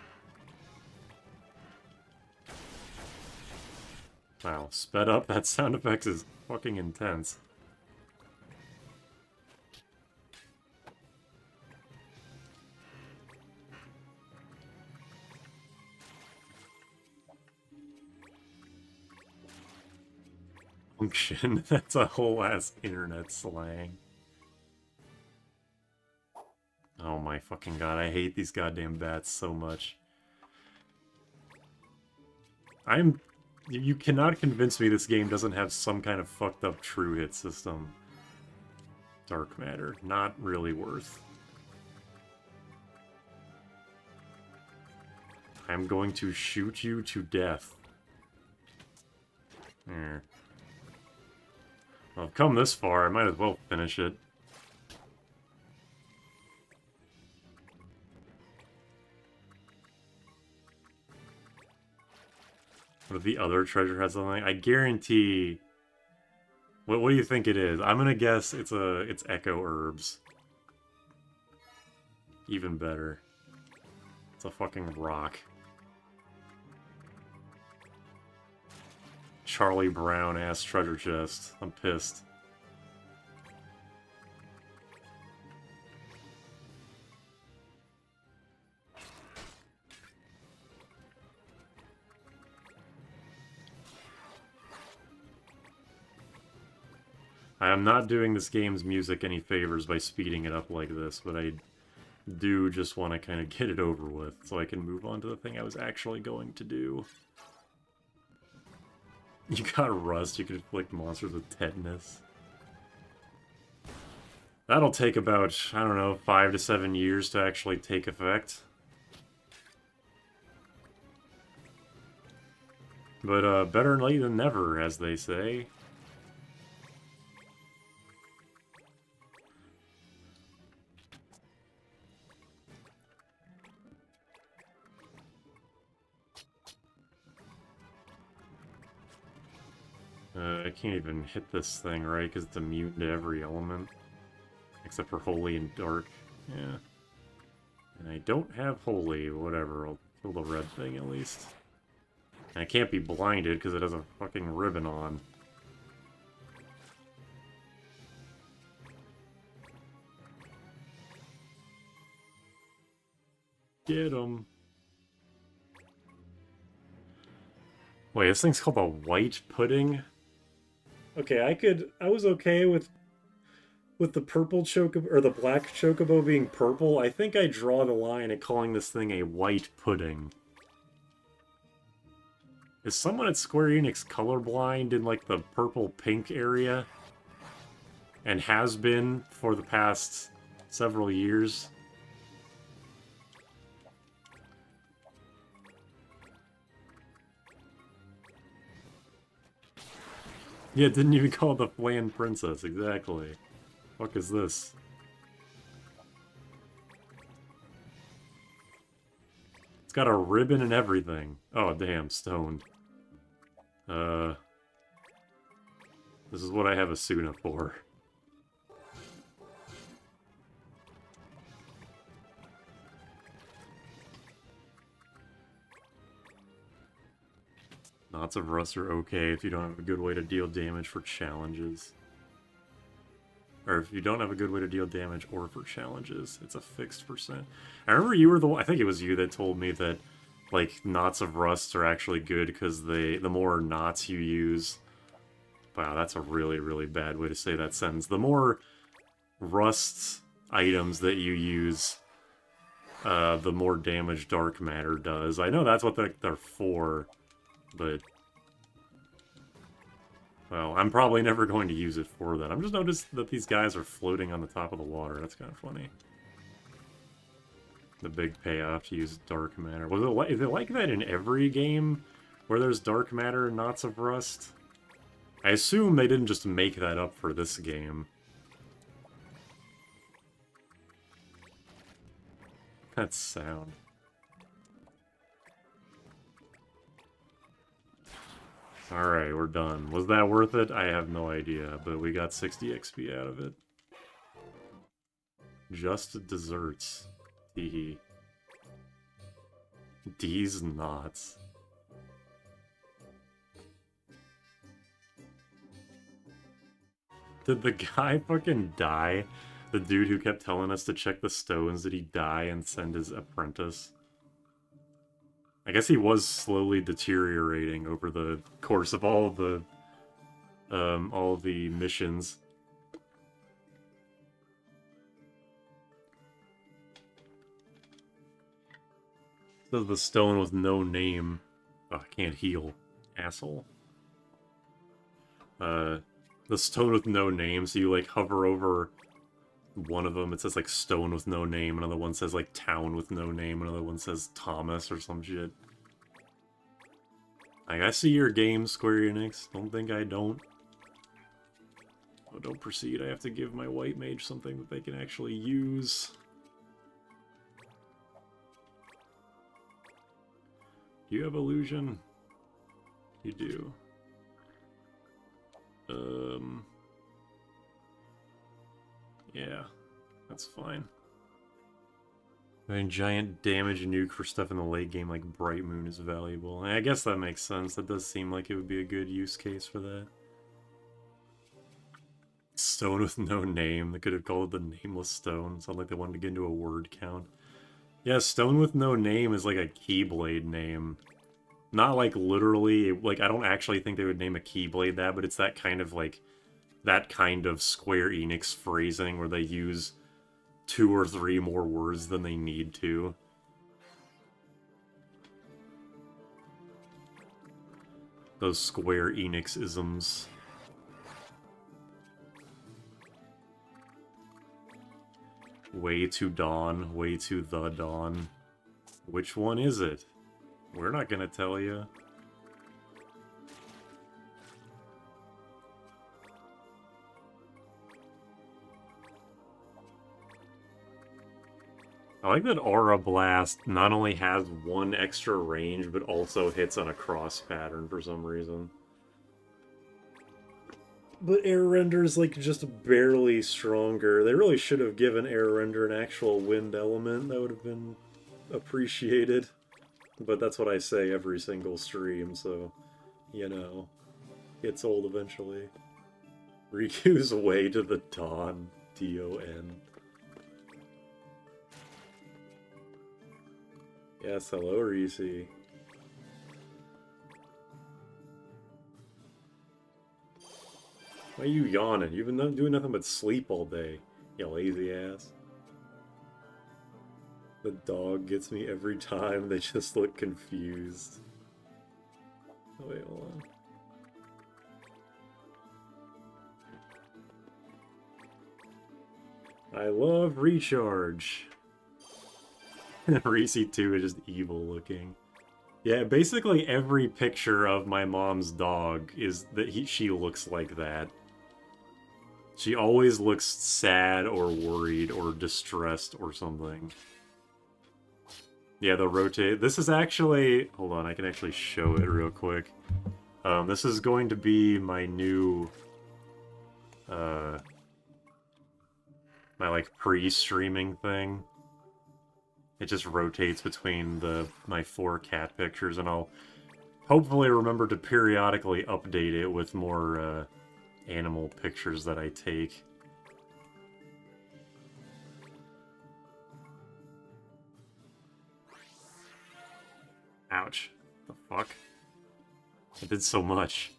Wow, sped up, that sound effect is fucking intense. Function. That's a whole ass internet slang. Oh my fucking god, I hate these goddamn bats so much. You cannot convince me this game doesn't have some kind of fucked up true hit system. Dark matter, not really worth. I'm going to shoot you to death. There. Well, I've come this far, I might as well finish it. What if the other treasure has something? I guarantee... What do you think it is? I'm gonna guess it's Echo Herbs. Even better. It's a fucking rock. Charlie Brown ass treasure chest. I'm pissed. I am not doing this game's music any favors by speeding it up like this, but I do just want to kind of get it over with so I can move on to the thing I was actually going to do. You got Rust, you can inflict monsters with tetanus. That'll take about, I don't know, 5 to 7 years to actually take effect. But better late than never, as they say. I can't even hit this thing, right? Because it's immune to every element. Except for Holy and Dark. Yeah. And I don't have Holy, whatever. I'll kill the red thing at least. And I can't be blinded because it has a fucking ribbon on. Get him. Wait, this thing's called a white pudding? Okay, I was okay with the purple chocobo, or the black chocobo being purple. I think I draw the line at calling this thing a white pudding. Is someone at Square Enix colorblind in, like, the purple-pink area? And has been for the past several years? Yeah, it didn't even call it the Flan Princess, exactly. Fuck is this? It's got a ribbon and everything. Oh, damn, stoned. This is what I have Asuna for. Knots of Rust are okay if you don't have a good way to deal damage for challenges. Or if you don't have a good way to deal damage or for challenges, it's a fixed percent. I remember you were the one, I think it was you that told me that, like, Knots of Rust are actually good because the more knots you use... Wow, that's a really, really bad way to say that sentence. The more Rust items that you use, the more damage Dark Matter does. I know that's what they're for, but... Well, I'm probably never going to use it for that. I'm just noticed that these guys are floating on the top of the water. That's kind of funny. The big payoff to use Dark Matter. Is it like that in every game where there's Dark Matter and Knots of Rust? I assume they didn't just make that up for this game. That sound. Alright, we're done. Was that worth it? I have no idea, but we got 60 XP out of it. Just desserts. Teehee. These knots. Did the guy fucking die? The dude who kept telling us to check the stones, did he die and send his apprentice? I guess he was slowly deteriorating over the course of all of the all the missions. This is the stone with no name. Oh, I can't heal. Asshole. The stone with no name, so you, like, hover over one of them, it says, like, stone with no name, another one says, like, town with no name, another one says Thomas or some shit. Like, I see your game, Square Enix. Don't think I don't. Oh, don't proceed. I have to give my white mage something that they can actually use. Do you have illusion? You do. Yeah, that's fine. I mean, giant damage nuke for stuff in the late game like Bright Moon is valuable. I guess that makes sense. That does seem like it would be a good use case for that. Stone with no name. They could have called it the Nameless Stone. Sounds like they wanted to get into a word count. Yeah, stone with no name is like a Keyblade name. Not like literally, like I don't actually think they would name a Keyblade that, but it's that kind of like, that kind of Square Enix phrasing where they use 2 or 3 more words than they need to. Those Square Enix-isms. Way to dawn, way to the dawn. Which one is it? We're not gonna tell you. I like that Aura Blast not only has 1 extra range, but also hits on a cross pattern for some reason. But Air Render is like just barely stronger. They really should have given Air Render an actual wind element. That would have been appreciated. But that's what I say every single stream, so, you know, gets old eventually. Riku's Way to the Dawn, D-O-N. Yes, hello, Reese. Why are you yawning? You've been doing nothing but sleep all day, you lazy ass. The dog gets me every time. They just look confused. Oh, wait, hold on. I love Recharge. Reese 2 is just evil looking. Yeah, basically every picture of my mom's dog is that she looks like that. She always looks sad or worried or distressed or something. Yeah, they'll rotate. This is actually... Hold on, I can actually show it real quick. This is going to be my new... my, like, pre-streaming thing. It just rotates between my 4 cat pictures, and I'll hopefully remember to periodically update it with more, animal pictures that I take. Ouch. The fuck? I did so much.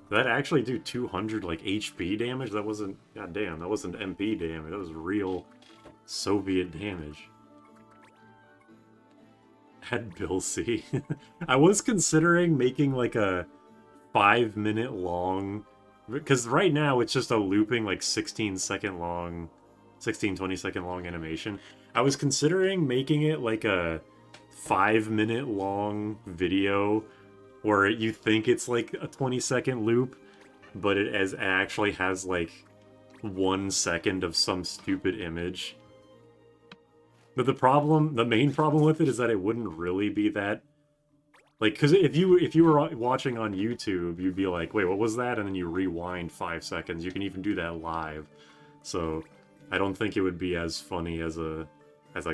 Did that actually do 200, like, HP damage? That wasn't... God damn, that wasn't MP damage. That was real Soviet damage. Had Bill C. I was considering making, like, a 5-minute long... Because right now it's just a looping, like, 16-second long... 20-second long animation. I was considering making it, like, a 5-minute long video where you think it's like a 20-second loop, but it actually has like 1 second of some stupid image. But the main problem with it is that it wouldn't really be that, like, because if you were watching on YouTube, you'd be like, wait, what was that? And then you rewind 5 seconds. You can even do that live. So I don't think it would be as funny as a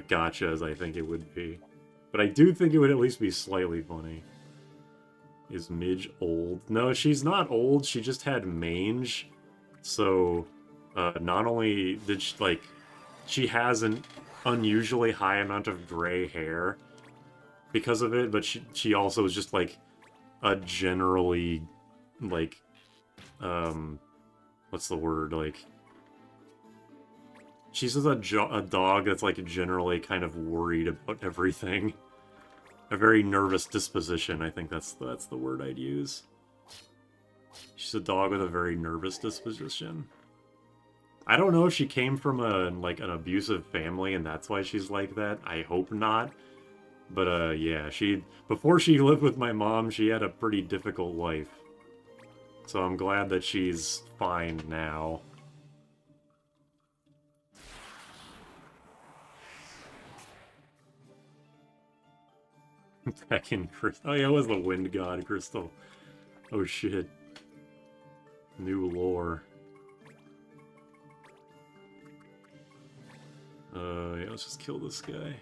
gotcha as I think it would be. But I do think it would at least be slightly funny. Is Midge old? No, she's not old. She just had mange. So, not only did she, like, she has an unusually high amount of gray hair because of it, but she also is just, like, a generally, like, what's the word, like, she's just a dog that's, like, generally kind of worried about everything. A very nervous disposition, I think that's the word I'd use. She's a dog with a very nervous disposition. I don't know if she came from like an abusive family and that's why she's like that. I hope not. But yeah, before she lived with my mom, she had a pretty difficult life. So I'm glad that she's fine now. Back in Crystal. Oh yeah, it was the Wind God Crystal. Oh shit. New lore. Yeah, let's just kill this guy.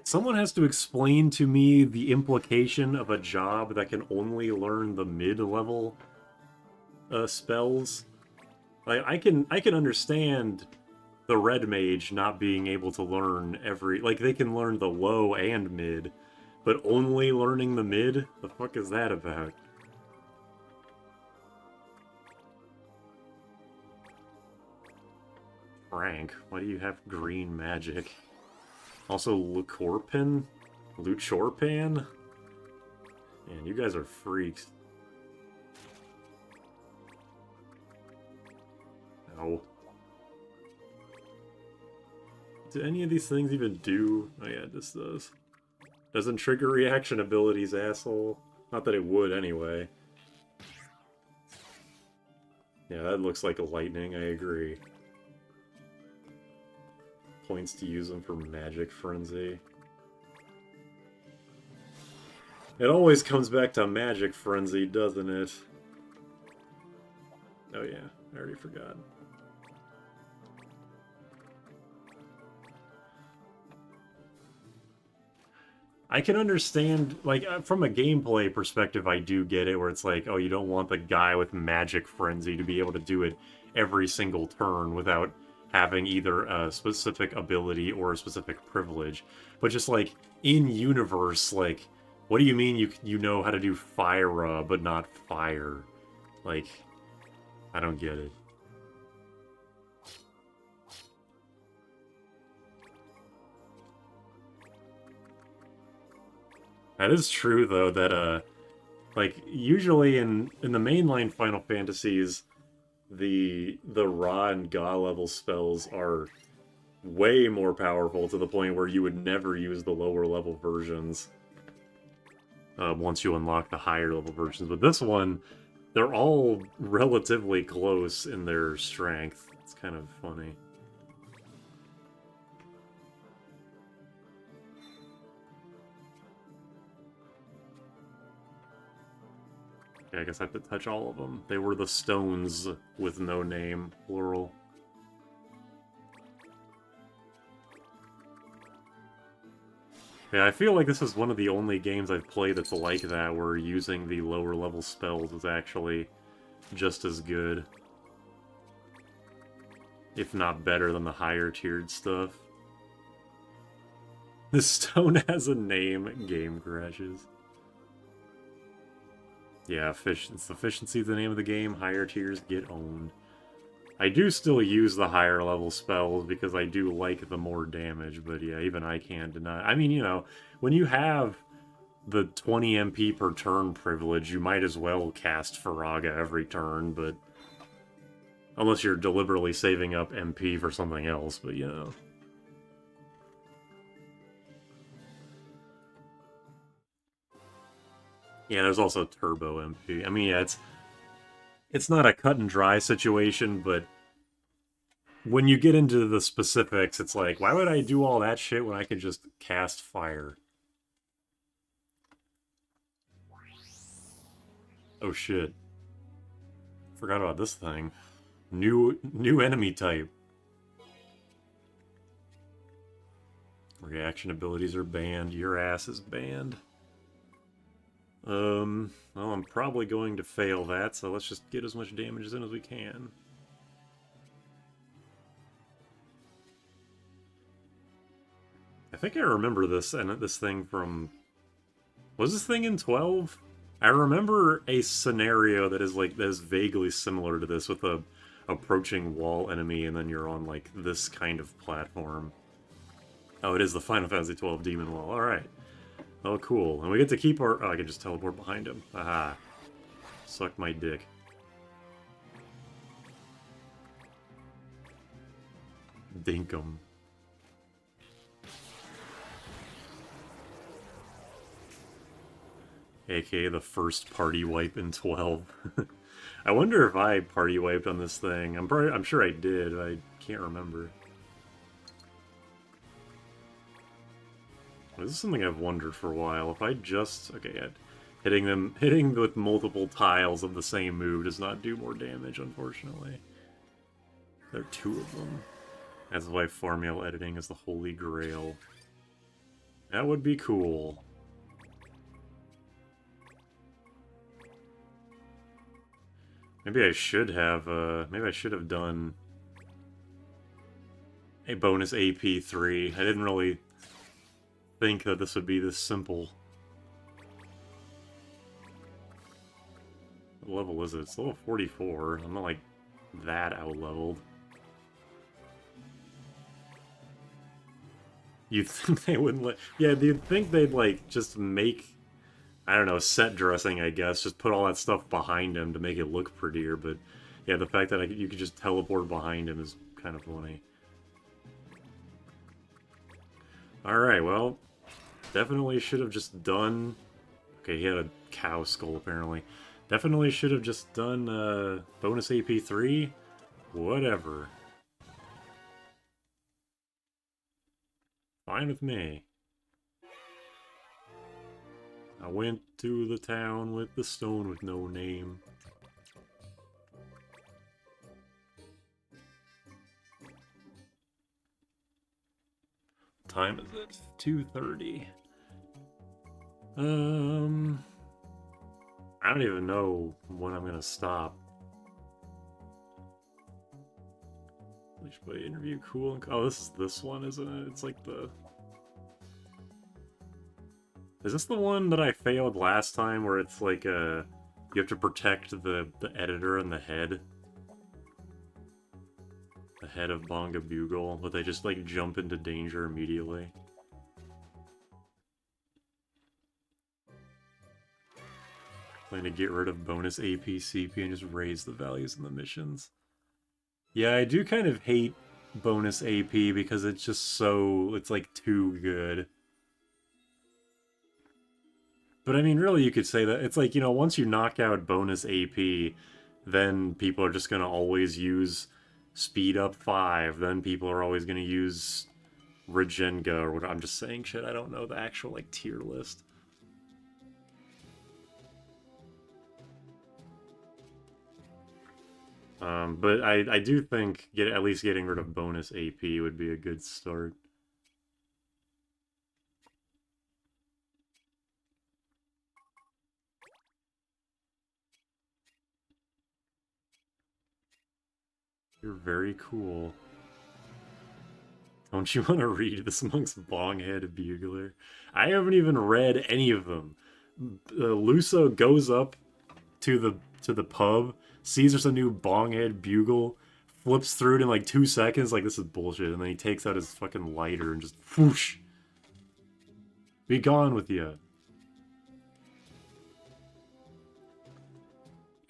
Someone has to explain to me the implication of a job that can only learn the mid-level spells. Like, I can understand the red mage not being able to learn like, they can learn the low and mid, but only learning the mid? The fuck is that about? Frank, why do you have green magic? Also, Lucorpan? Luchorpan? Man, you guys are freaks. Ow. Do any of these things even do? Oh yeah, this does. Doesn't trigger reaction abilities, asshole. Not that it would, anyway. Yeah, that looks like a lightning, I agree. Points to use them for Magic Frenzy. It always comes back to Magic Frenzy, doesn't it? Oh yeah, I already forgot. I can understand, like, from a gameplay perspective, I do get it, where it's like, oh, you don't want the guy with Magic Frenzy to be able to do it every single turn without having either a specific ability or a specific privilege. But just, like, in-universe, like, what do you mean you know how to do Fire, but not Fire? Like, I don't get it. That is true, though, that, like, usually in the mainline Final Fantasies, the Ra and Ga level spells are way more powerful to the point where you would never use the lower level versions once you unlock the higher level versions. But this one, they're all relatively close in their strength. It's kind of funny. Yeah, I guess I have to touch all of them. They were the stones with no name, plural. Yeah, I feel like this is one of the only games I've played that's like that, where using the lower level spells is actually just as good. If not better than the higher tiered stuff. This stone has a name, game crashes. Yeah, efficiency is the name of the game. Higher tiers get owned. I do still use the higher level spells because I do like the more damage, but yeah, even I can't deny. I mean, you know, when you have the 20 MP per turn privilege, you might as well cast Firaga every turn, but unless you're deliberately saving up MP for something else, but you know. Yeah, there's also Turbo MP. I mean, yeah, it's not a cut and dry situation, but when you get into the specifics, it's like, why would I do all that shit when I could just cast fire? Oh shit. Forgot about this thing. New enemy type. Reaction abilities are banned. Your ass is banned. Well, I'm probably going to fail that, so let's just get as much damage in as we can. I think I remember this and this thing from... Was this thing in 12? I remember a scenario that is vaguely similar to this with a approaching wall enemy and then you're on like this kind of platform. Oh, it is the Final Fantasy XII Demon Wall. Alright. Oh, cool. And we get to keep our... Oh, I can just teleport behind him. Aha. Suck my dick. Dinkum. AKA the first party wipe in 12. I wonder if I party wiped on this thing. I'm sure I did, I can't remember. This is something I've wondered for a while. If I just... Okay, yeah. Hitting with multiple tiles of the same move does not do more damage, unfortunately. There are two of them. That's why formula editing is the holy grail. That would be cool. Maybe I should have done a bonus AP3. I didn't really think that this would be this simple. What level is it? It's level 44. I'm not like that out-leveled. You'd think they wouldn't let... Yeah, you'd think they'd like just make... I don't know, set dressing, I guess. Just put all that stuff behind him to make it look prettier, but yeah, the fact that you could just teleport behind him is kind of funny. Alright, well, definitely should have just done... Okay, he had a cow skull, apparently. Definitely should have just done bonus AP3. Whatever. Fine with me. I went to the town with the stone with no name. Time is it? 2:30. I don't even know when I'm gonna stop. Leash Blade interview, cool. Oh, this is this one, isn't it? It's like the... Is this the one that I failed last time, where it's like you have to protect the editor and the head? The head of Bonga Bugle, but they just like jump into danger immediately. Plan to get rid of bonus AP, CP, and just raise the values in the missions. Yeah, I do kind of hate bonus AP because it's just so... it's like too good. But I mean, really, you could say that it's like, you know, once you knock out bonus AP, then people are just going to always use speed up 5. Then people are always going to use Regenga or whatever. I'm just saying shit. I don't know the actual, like, tier list. But I do think at least getting rid of bonus AP would be a good start. You're very cool. Don't you want to read this monk's Bonghead Bugler? I haven't even read any of them. Luso goes up to the pub, sees there's a new Bonghead Bugle, flips through it in like 2 seconds, like this is bullshit, and then he takes out his fucking lighter and just whoosh. Be gone with you.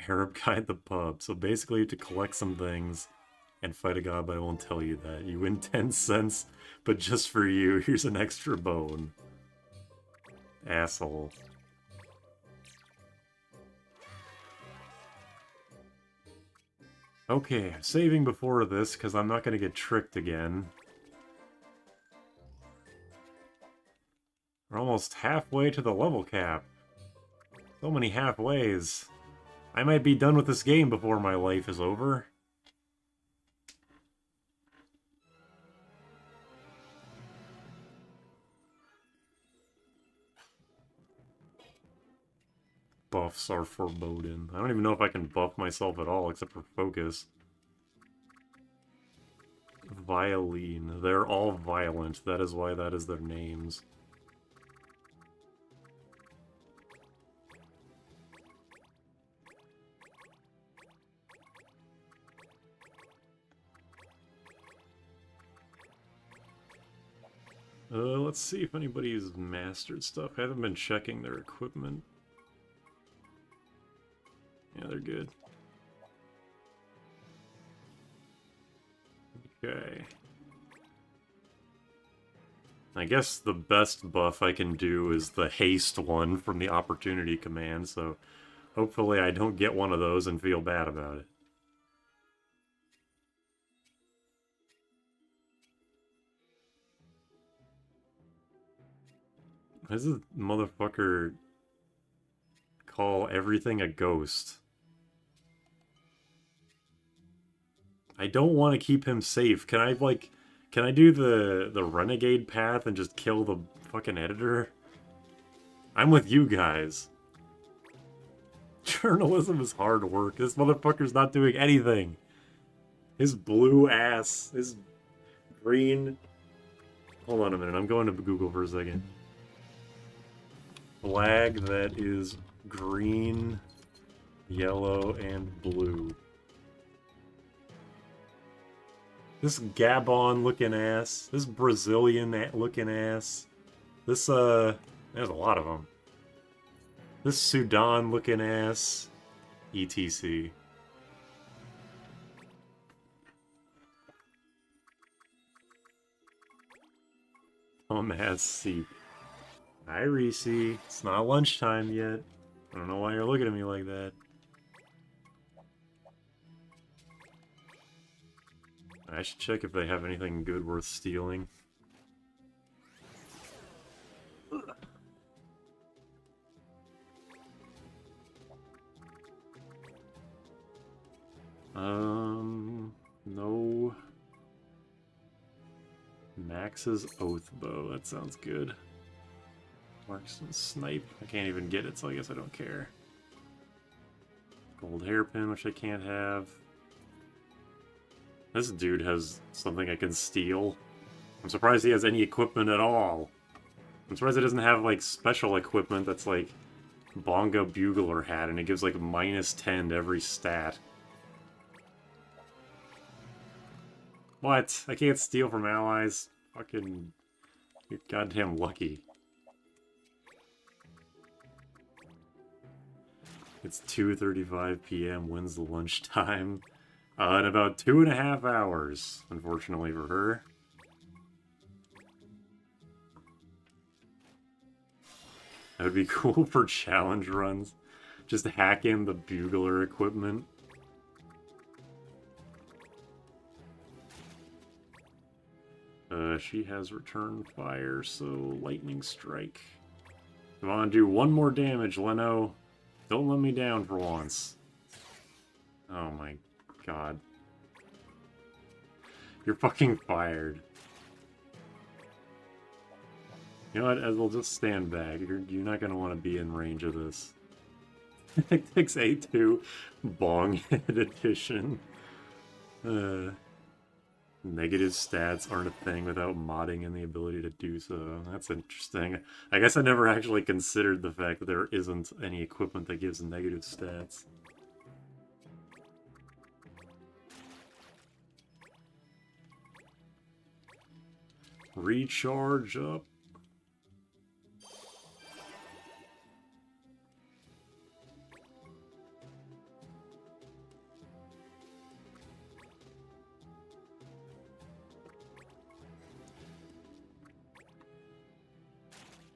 Arab guy at the pub. So basically you have to collect some things and fight a god, but I won't tell you that. You win 10 cents, but just for you, here's an extra bone. Asshole. Okay, I'm saving before this, because I'm not going to get tricked again. We're almost halfway to the level cap. So many halfways. I might be done with this game before my life is over. Buffs are foreboding. I don't even know if I can buff myself at all, except for focus. Violin. They're all violent. That is why that is their names. Let's see if anybody's mastered stuff. I haven't been checking their equipment. Yeah, they're good. Okay. I guess the best buff I can do is the haste one from the opportunity command, so hopefully I don't get one of those and feel bad about it. Why does this motherfucker call everything a ghost? I don't want to keep him safe. Can I, like, can I do the renegade path and just kill the fucking editor? I'm with you guys. Journalism is hard work. This motherfucker's not doing anything. His blue ass, his green... Hold on a minute, I'm going to Google for a second. Flag that is green, yellow, and blue. This Gabon-looking ass. This Brazilian-looking ass. This, there's a lot of them. This Sudan-looking ass. ETC. Dumbass Seep. Hi, Reese. It's not lunchtime yet. I don't know why you're looking at me like that. I should check if they have anything good worth stealing. No. Max's Oath Bow, that sounds good. Marksman Snipe, I can't even get it, so I guess I don't care. Gold Hairpin, which I can't have. This dude has something I can steal. I'm surprised he has any equipment at all. I'm surprised he doesn't have, like, special equipment that's, like, Bonga Bugler hat, and it gives, like, -10 to every stat. What? I can't steal from allies? Fucking... You're goddamn lucky. It's 2:35 p.m. When's the lunchtime? In about 2.5 hours, unfortunately for her. That would be cool for challenge runs. Just hack in the bugler equipment. She has return fire, so lightning strike. Come on, do one more damage, Leno. Don't let me down for once. Oh my god. You're fucking fired. You know what, Ezreal, just stand back. You're not gonna want to be in range of this. Tactics A2 Bonghead edition. Negative stats aren't a thing without modding and the ability to do so. That's interesting. I guess I never actually considered the fact that there isn't any equipment that gives negative stats. Recharge up.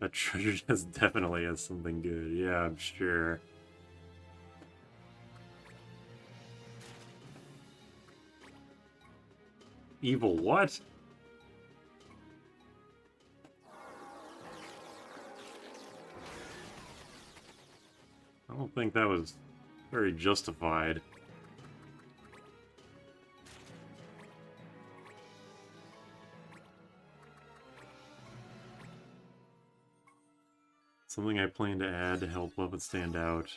That treasure chest definitely has something good. Yeah, I'm sure. Evil what? I don't think that was very justified. Something I plan to add to help weapons stand out.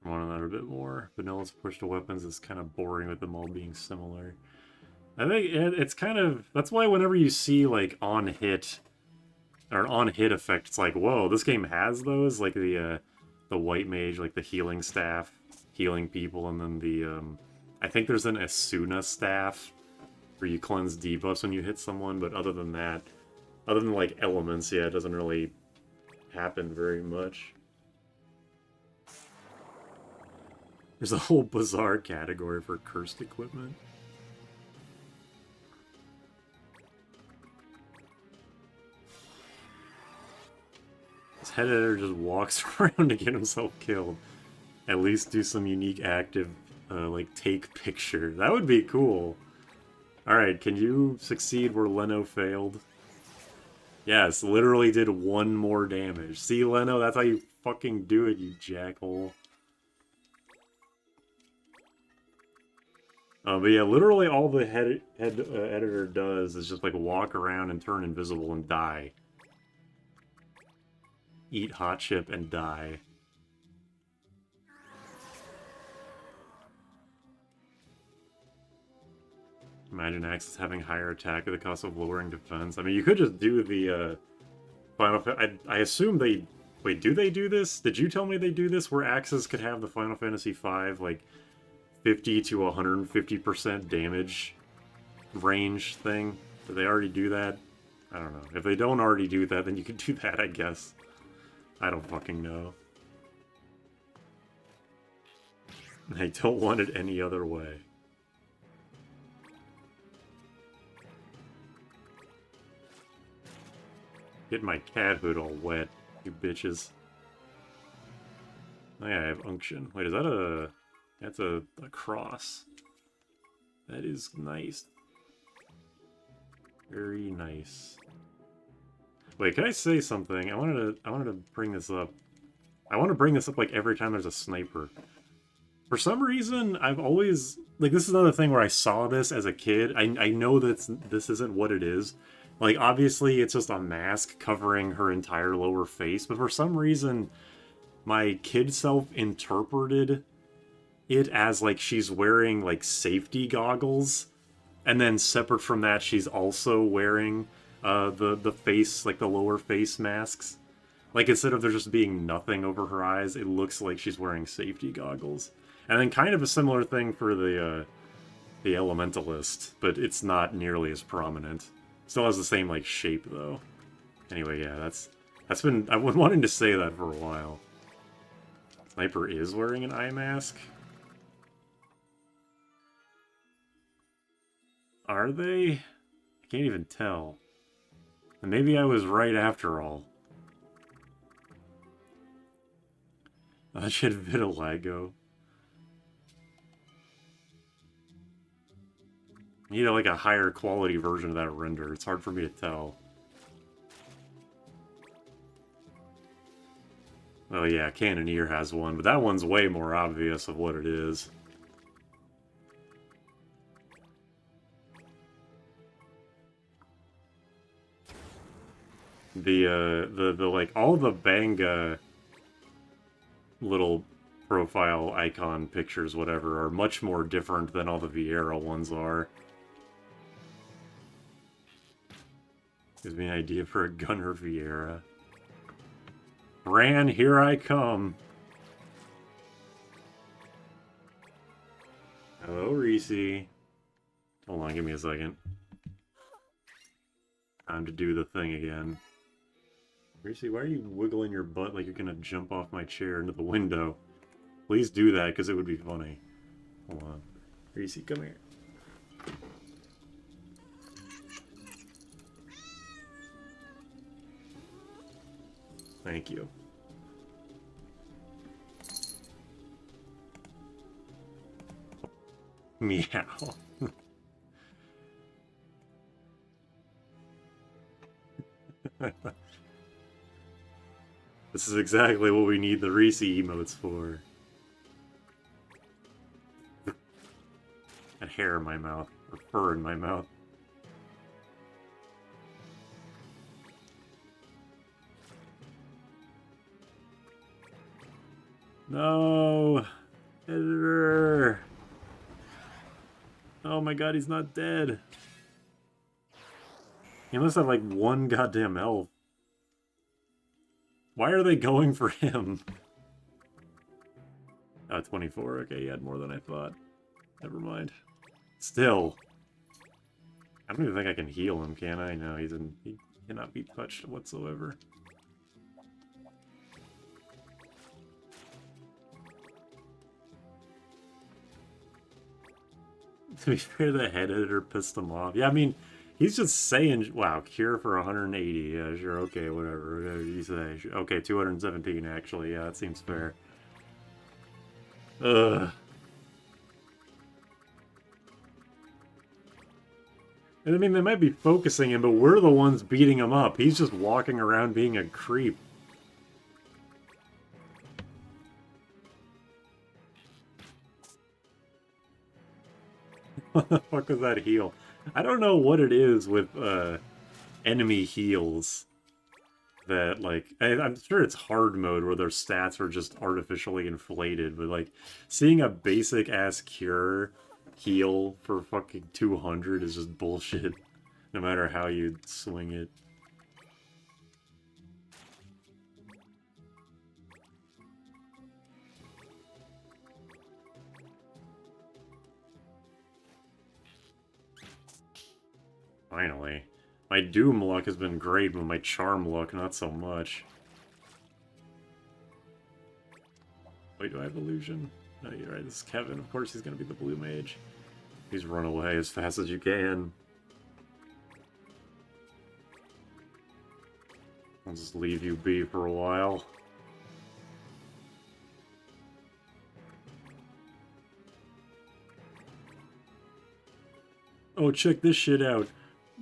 I want that a bit more. Vanilla's push to weapons is kind of boring with them all being similar. I think it's kind of that's why whenever you see like on hit or an on hit effect, it's like, whoa, this game has those, like the white mage, like the healing staff, healing people, and then the I think there's an Asuna staff where you cleanse debuffs when you hit someone, but other than that, other than like elements, yeah, it doesn't really happen very much. There's a whole bizarre category for cursed equipment. This head editor just walks around to get himself killed. At least do some unique active, like, take picture. That would be cool. Alright, can you succeed where Leno failed? Yes, literally did one more damage. See, Leno, that's how you fucking do it, you jackhole. But yeah, literally all the head editor does is just, like, walk around and turn invisible and die. Eat hot chip and die. Imagine Axis having higher attack at the cost of lowering defense. I mean, you could just do the Final I assume they... Wait, do they do this? Did you tell me they do this where Axis could have the Final Fantasy V, like, 50 to 150% damage range thing? Do they already do that? I don't know. If they don't already do that, then you could do that, I guess. I don't fucking know. I don't want it any other way. Get my cat hood all wet, you bitches. Oh yeah, I have unction. Wait, is that a... That's a cross. That is nice. Very nice. Wait, can I say something? I wanted to bring this up. I want to bring this up like every time there's a sniper. For some reason, I've always... Like, this is another thing where I saw this as a kid. I know that this isn't what it is. Like, obviously, it's just a mask covering her entire lower face, but for some reason, my kid self interpreted it as, like, she's wearing, like, safety goggles, and then separate from that, she's also wearing the face, like, the lower face masks. Like, instead of there just being nothing over her eyes, it looks like she's wearing safety goggles. And then kind of a similar thing for the Elementalist, but it's not nearly as prominent. Still has the same, like, shape, though. Anyway, yeah, that's been... I've been wanting to say that for a while. Sniper is wearing an eye mask? Are they? I can't even tell. And maybe I was right after all. That should have been a vitiligo. I need like a higher quality version of that render. It's hard for me to tell. Oh yeah, Cannoneer has one, but that one's way more obvious of what it is. The like all the Banga little profile icon pictures, whatever, are much more different than all the Viera ones are. Gives me an idea for a Gunner Viera. Bran, here I come. Hello, Reese. Hold on, give me a second. Time to do the thing again. Reese, why are you wiggling your butt like you're gonna jump off my chair into the window? Please do that, because it would be funny. Hold on. Reese, come here. Thank you. Meow. This is exactly what we need the Reese emotes for. And hair in my mouth, or fur in my mouth. No! Editor! Oh my god, he's not dead. He must have like one goddamn health. Why are they going for him? 24. Okay, he had more than I thought. Never mind. Still. I don't even think I can heal him, can I? No, he cannot be touched whatsoever. To be fair, the head editor pissed him off. Yeah, I mean, he's just saying, wow, cure for 180. Yeah, sure, okay, whatever you say. Okay, 217, actually. Yeah, that seems fair. Ugh. And I mean, they might be focusing him, but we're the ones beating him up. He's just walking around being a creep. What the fuck was that heal? I don't know what it is with enemy heals. That, like, I'm sure it's hard mode where their stats are just artificially inflated, but, like, seeing a basic-ass cure heal for fucking 200 is just bullshit, no matter how you swing it. Finally. My Doom luck has been great, but my Charm luck, not so much. Wait, do I have Illusion? No, you're right, this is Kevin. Of course he's gonna be the blue mage. Please run away as fast as you can. I'll just leave you be for a while. Oh, check this shit out.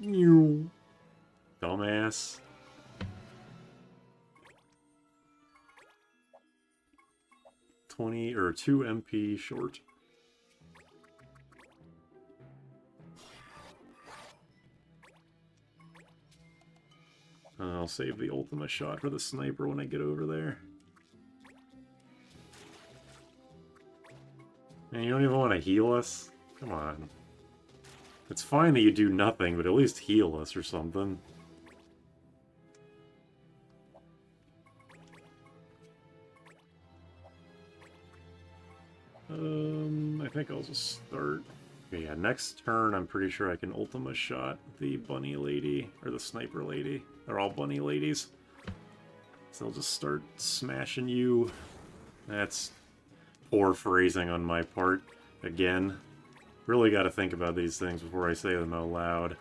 You dumbass. $2 MP short. I'll save the ultimate shot for the sniper when I get over there. And you don't even want to heal us? Come on. It's fine that you do nothing, but at least heal us or something. I think I'll just start. Okay, yeah, next turn I'm pretty sure I can Ultima shot the bunny lady, or the sniper lady. They're all bunny ladies. So I'll just start smashing you. That's poor phrasing on my part. Again. Really gotta think about these things before I say them out loud.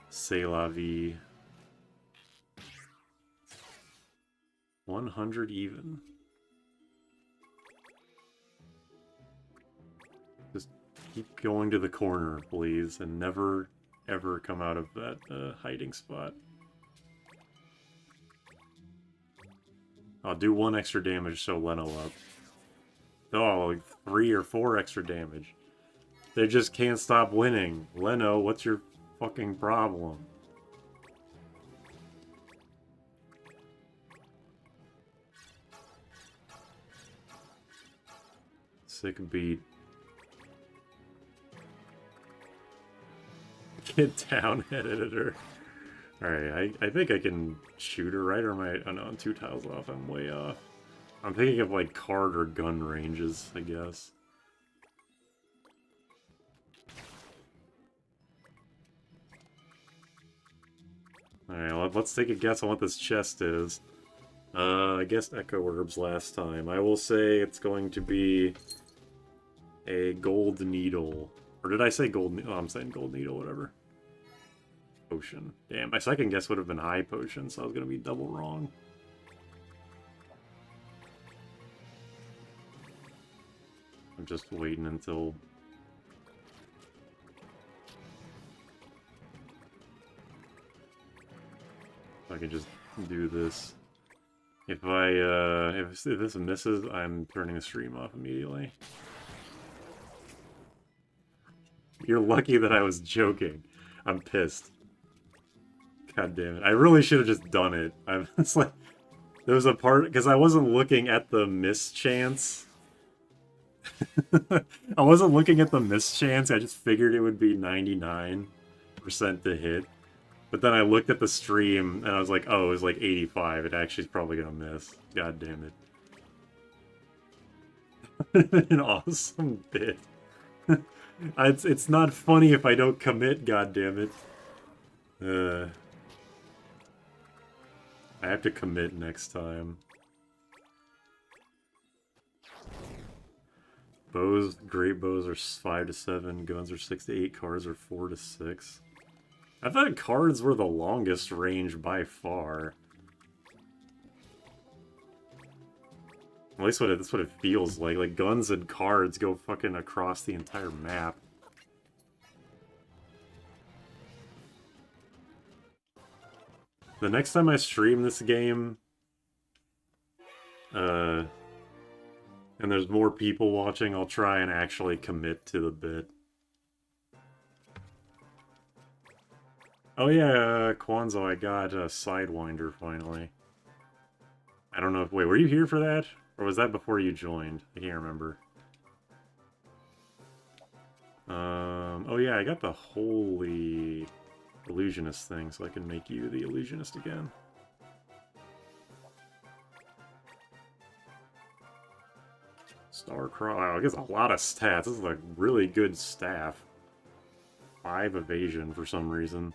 C'est la vie. 100 even. Just keep going to the corner, please, and never, ever come out of that hiding spot. I'll do 1 extra damage so Leno up. Oh, like 3 or 4 extra damage. They just can't stop winning. Leno, what's your fucking problem? Sick beat. Get down, head editor. Alright, I think I can shoot her, right? Or am I... Oh no, I'm 2 tiles off. I'm way off. I'm thinking of, like, card or gun ranges, I guess. Alright, let's take a guess on what this chest is. I guess Echo Herbs last time. I will say it's going to be a gold needle. Or did I say gold needle? Oh, I'm saying gold needle, whatever. Potion. Damn, my second guess would have been high potion, so I was going to be double wrong. I'm just waiting until... I can just do this. If this misses, I'm turning the stream off immediately. You're lucky that I was joking. I'm pissed. God damn it. I really should have just done it. It's like... There was a part... Because I wasn't looking at the miss chance. I wasn't looking at the miss chance, I just figured it would be 99% to hit. But then I looked at the stream, and I was like, oh, it was like 85. It actually is probably gonna miss. God damn it. An awesome bit. It's not funny if I don't commit, god damn it. I have to commit next time. Bows, great bows are 5 to 7, guns are 6 to 8, cards are 4 to 6. I thought cards were the longest range by far. At least that's what it feels like. Like, guns and cards go fucking across the entire map. The next time I stream this game, and there's more people watching, I'll try and actually commit to the bit. Oh yeah, Kwanzaa, I got a Sidewinder finally. I don't know if... Wait, were you here for that? Or was that before you joined? I can't remember. Oh yeah, I got the Holy Illusionist thing, so I can make you the Illusionist again. Starcross, wow, it gets a lot of stats. This is a really good staff. 5 evasion for some reason.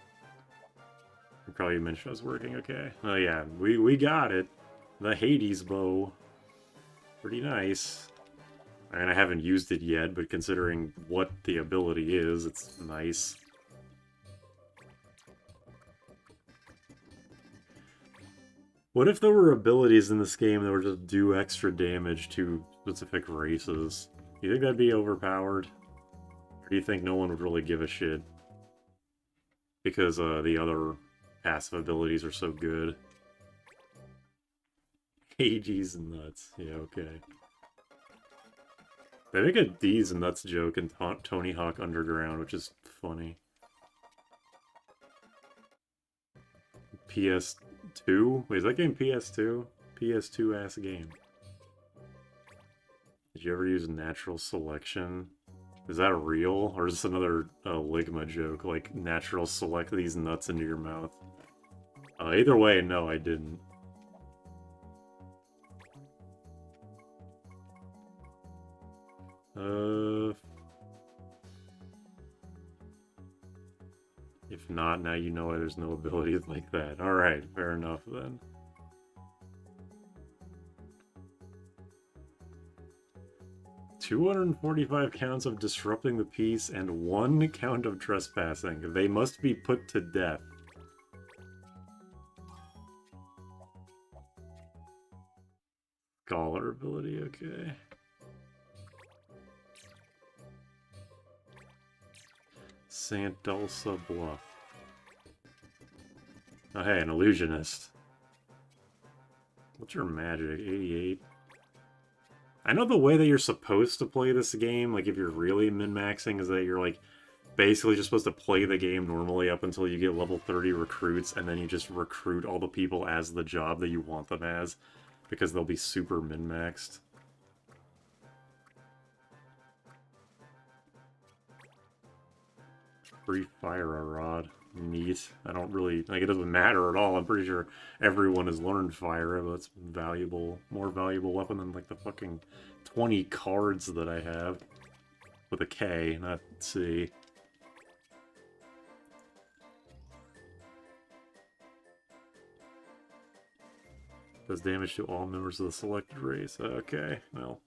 I probably mentioned I was working, okay. Oh yeah, we got it. The Hades bow. Pretty nice. I mean, I haven't used it yet, but considering what the ability is, it's nice. What if there were abilities in this game that were just do extra damage to specific races? Do you think that'd be overpowered? Or do you think no one would really give a shit? Because the other passive abilities are so good. Hades and nuts. Yeah, okay. They make a D's and nuts joke in Tony Hawk Underground, which is funny. PS2? Wait, is that game PS2? PS2 ass game. Did you ever use natural selection? Is that real? Or is this another Ligma joke? Like, natural select these nuts into your mouth? Either way, no, I didn't. If not, now you know why there's no abilities like that. Alright, fair enough then. "245 counts of disrupting the peace and 1 count of trespassing. They must be put to death." Scholar ability, okay. St. Dulce Bluff. Oh hey, an illusionist. What's your magic? 88? I know the way that you're supposed to play this game, like if you're really min-maxing, is that you're like basically just supposed to play the game normally up until you get level 30 recruits, and then you just recruit all the people as the job that you want them as, because they'll be super min-maxed. Free fire rod. Neat. I don't really... Like, it doesn't matter at all. I'm pretty sure everyone has learned fire, but it's valuable. More valuable weapon than, like, the fucking 20 cards that I have. With a K, not C. Does damage to all members of the selected race. Okay, well.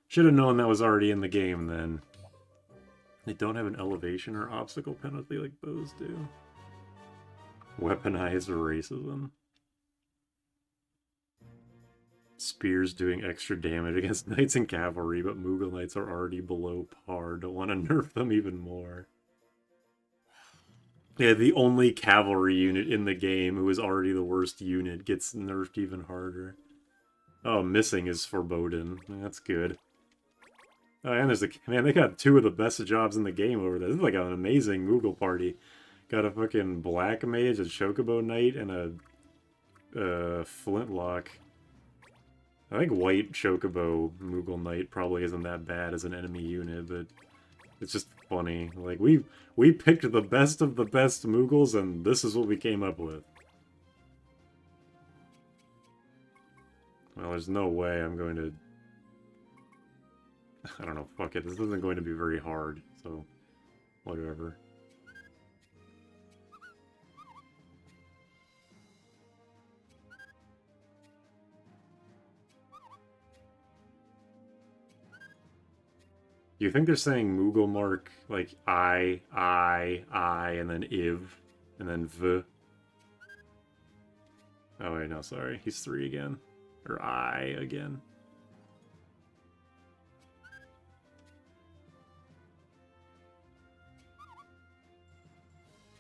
Should have known that was already in the game, then. They don't have an elevation or obstacle penalty like bows do. Weaponized racism. Spears doing extra damage against knights and cavalry, but Moogle knights are already below par. Don't want to nerf them even more. Yeah, the only cavalry unit in the game who is already the worst unit gets nerfed even harder. Oh, missing is foreboding. That's good. Oh, and there's a... Man, they got 2 of the best jobs in the game over there. This is like an amazing Moogle party. Got a fucking Black Mage, a Chocobo Knight, and a... Flintlock. I think White Chocobo Moogle Knight probably isn't that bad as an enemy unit, but it's just funny. Like, we picked the best of the best Moogles, and this is what we came up with. Well, there's no way I'm going to... I don't know, fuck it. This isn't going to be very hard, so whatever. Do you think they're saying Moogle mark like I, and then Iv, and then V? Oh wait, no, sorry. He's 3 again. Or I again.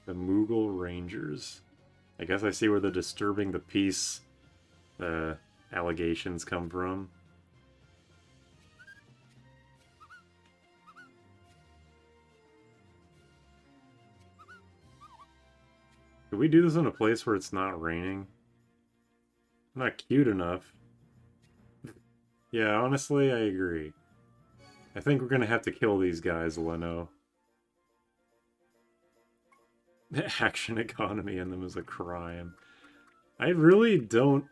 The Moogle Rangers. I guess I see where the disturbing the peace allegations come from. Could we do this in a place where it's not raining? Not cute enough. Yeah, honestly, I agree. I think we're gonna have to kill these guys, Leno. The action economy in them is a crime. I really don't...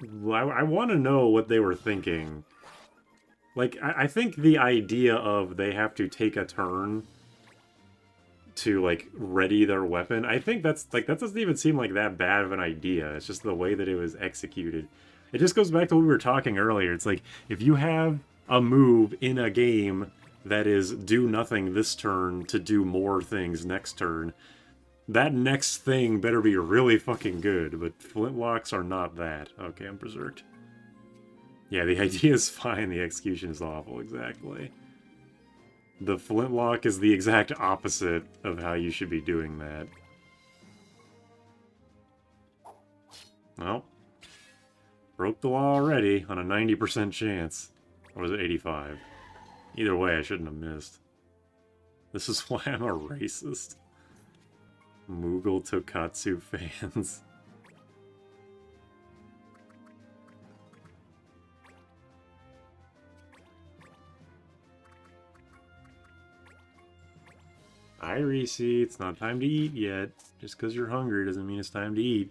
I want to know what they were thinking. Like, I think the idea of they have to take a turn to, like, ready their weapon, I think that's, like, that doesn't even seem like that bad of an idea. It's just the way that it was executed. It just goes back to what we were talking earlier. It's like, if you have a move in a game that is do nothing this turn to do more things next turn, that next thing better be really fucking good, but flintlocks are not that. Okay, I'm berserked. Yeah, the idea is fine, the execution is awful, exactly. The flintlock is the exact opposite of how you should be doing that. Well, broke the law already on a 90% chance. Or was it 85? Either way, I shouldn't have missed. This is why I'm a racist. Moogle Tokatsu fans. Hi, Reese. It's not time to eat yet. Just because you're hungry doesn't mean it's time to eat.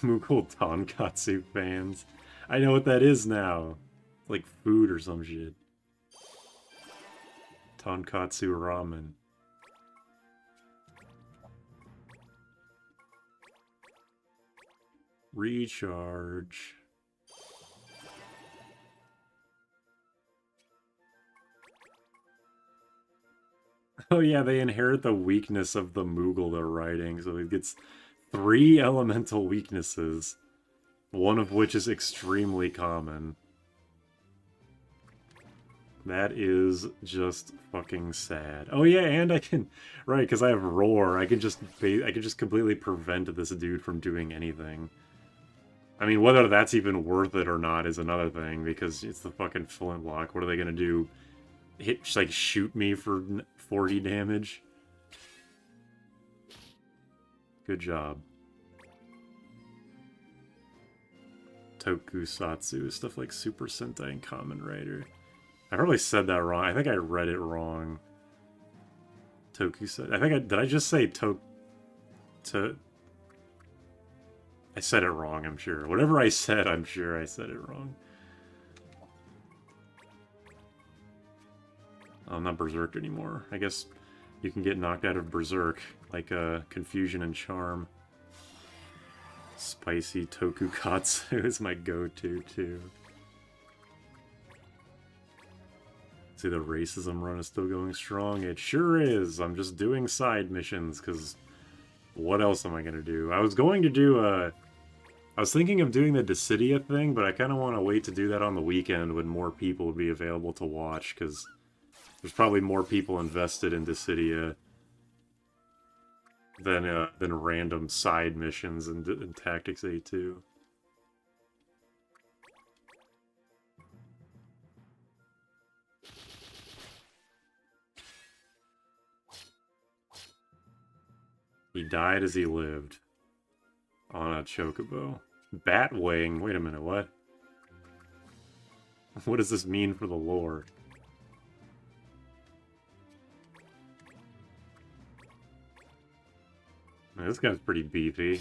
Moogle Tonkatsu fans. I know what that is now. Like food or some shit. Tonkatsu ramen. Recharge. Oh yeah, they inherit the weakness of the Moogle they're riding, so it gets 3 elemental weaknesses, one of which is extremely common. That is just fucking sad. Oh yeah, and I can, right, because I have Roar, I can just completely prevent this dude from doing anything. I mean, whether that's even worth it or not is another thing, because it's the fucking flintlock. What are they gonna do? Hit, like, shoot me for 40 damage? Good job. Tokusatsu, stuff like Super Sentai and Kamen Rider. I probably said that wrong. I think I read it wrong. Tokusatsu. Did I just say I said it wrong, I'm sure. Whatever I said, I'm sure I said it wrong. I'm not Berserk anymore. I guess you can get knocked out of Berserk, like Confusion and Charm. Spicy Tokukatsu is my go-to, too. See, the racism run is still going strong. It sure is. I'm just doing side missions, because what else am I going to do? I was going to do I was thinking of doing the Dissidia thing, but I kind of want to wait to do that on the weekend when more people would be available to watch, because there's probably more people invested in Dissidia than random side missions in Tactics A2. He died as he lived. On a chocobo. Batwing? Wait a minute, what? What does this mean for the lore? This guy's pretty beefy.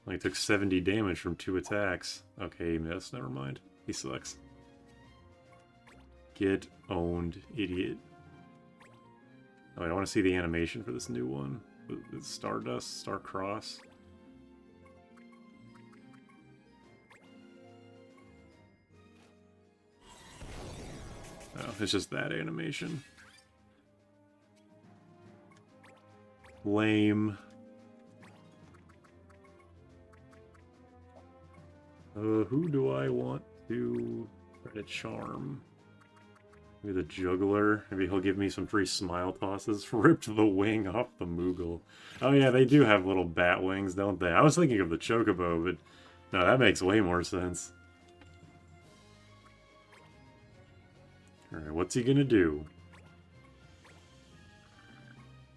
He took 70 damage from 2 attacks. Okay, he missed. Never mind. He sucks. Get owned, idiot. Oh, I want to see the animation for this new one. It's Stardust, Starcross. Oh, it's just that animation. Lame. Who do I want to try to charm? Maybe the Juggler. Maybe he'll give me some free smile tosses. Ripped the wing off the Moogle. Oh yeah, they do have little bat wings, don't they? I was thinking of the Chocobo, but no, that makes way more sense. Alright, what's he gonna do?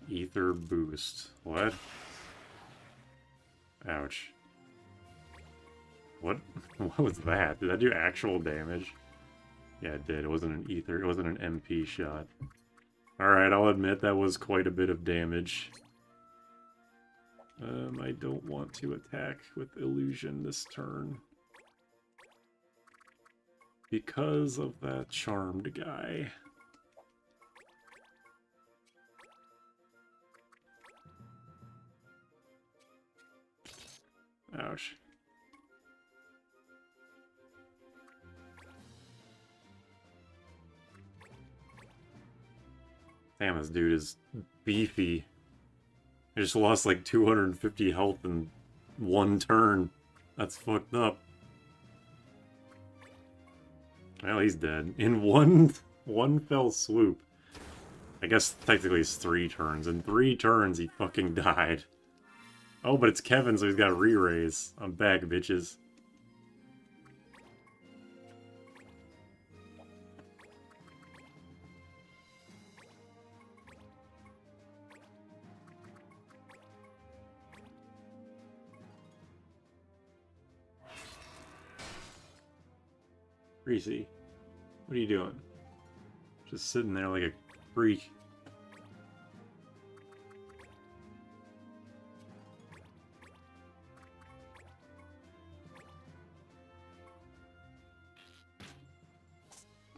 Ether boost. What? Ouch. What? What was that? Did that do actual damage? Yeah, it did. It wasn't an ether. It wasn't an MP shot. Alright, I'll admit that was quite a bit of damage. I don't want to attack with illusion this turn. Because of that charmed guy. Ouch. Damn, this dude is beefy. I just lost like 250 health in one turn. That's fucked up. Well, he's dead. In one fell swoop. I guess technically it's 3 turns. In 3 turns, he fucking died. Oh, but it's Kevin, so he's got re-raise. I'm back, bitches. Reese, what are you doing? Just sitting there like a freak.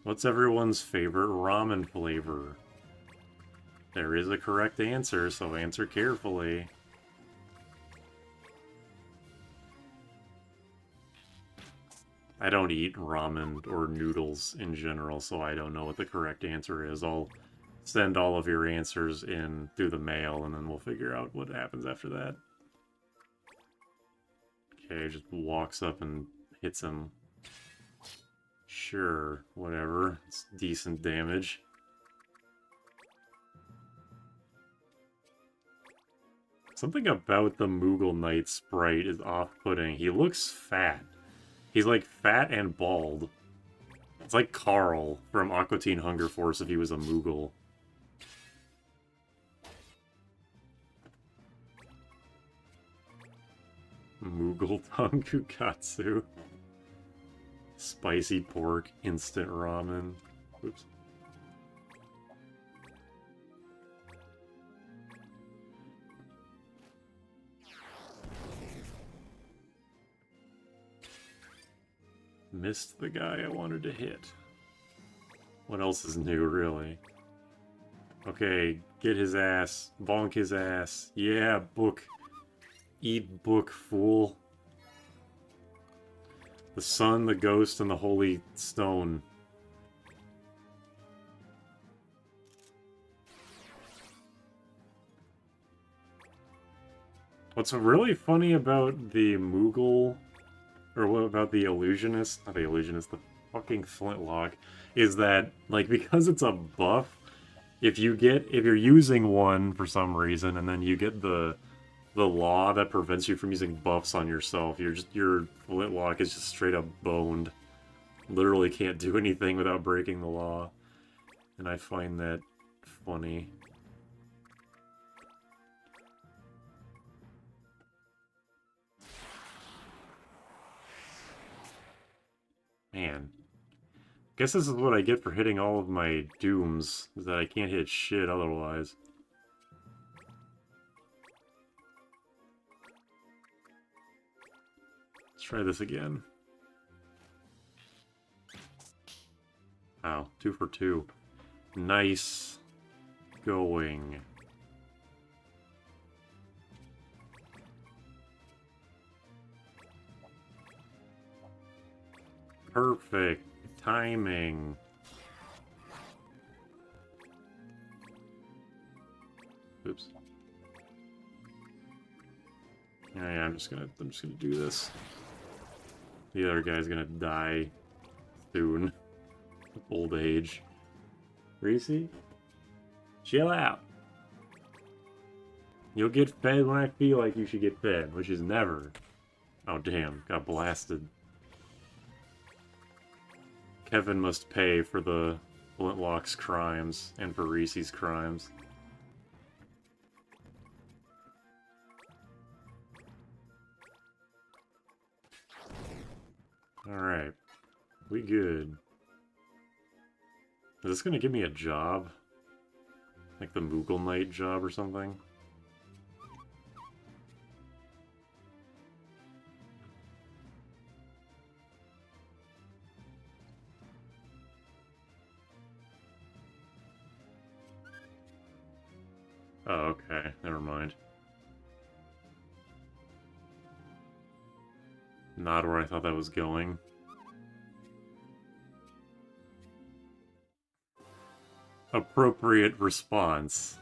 What's everyone's favorite ramen flavor? There is a correct answer, so answer carefully. I don't eat ramen or noodles in general, so I don't know what the correct answer is. I'll send all of your answers in through the mail, and then we'll figure out what happens after that. Okay, just walks up and hits him. Sure, whatever. It's decent damage. Something about the Moogle Knight sprite is off-putting. He looks fat. He's like fat and bald. It's like Carl from Aqua Teen Hunger Force if he was a Moogle. Moogle tongue Kukatsu. Spicy pork, instant ramen. Oops. Missed the guy I wanted to hit. What else is new, really? Okay, get his ass. Bonk his ass. Yeah, book. Eat book, fool. The sun, the ghost, and the holy stone. What's really funny about the Moogle, or what about the illusionist, not the illusionist, the fucking flintlock, is that, like, because it's a buff, if you're using one for some reason, and then you get the law that prevents you from using buffs on yourself, your flintlock is just straight up boned. Literally can't do anything without breaking the law. And I find that funny. Guess this is what I get for hitting all of my dooms, is that I can't hit shit otherwise. Let's try this again. Wow, 2 for 2. Nice going. Perfect timing. Oops. Yeah, I'm just gonna do this. The other guy's gonna die soon. Of old age. Reese? Chill out. You'll get fed when I feel like you should get fed, which is never. Oh damn, got blasted. Kevin must pay for the Flintlock's crimes and for Reese's crimes. Alright. We good. Is this gonna give me a job? Like the Moogle Knight job or something? Oh, okay. Never mind. Not where I thought that was going. Appropriate response.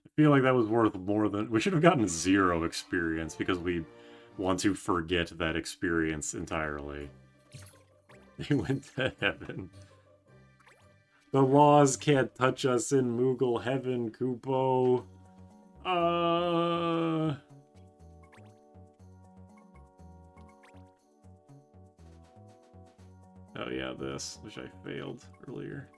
I feel like that was worth more than... We should have gotten 0 experience because we want to forget that experience entirely. They went to heaven. The laws can't touch us in Moogle heaven, Kupo. Oh yeah, this, which I failed earlier.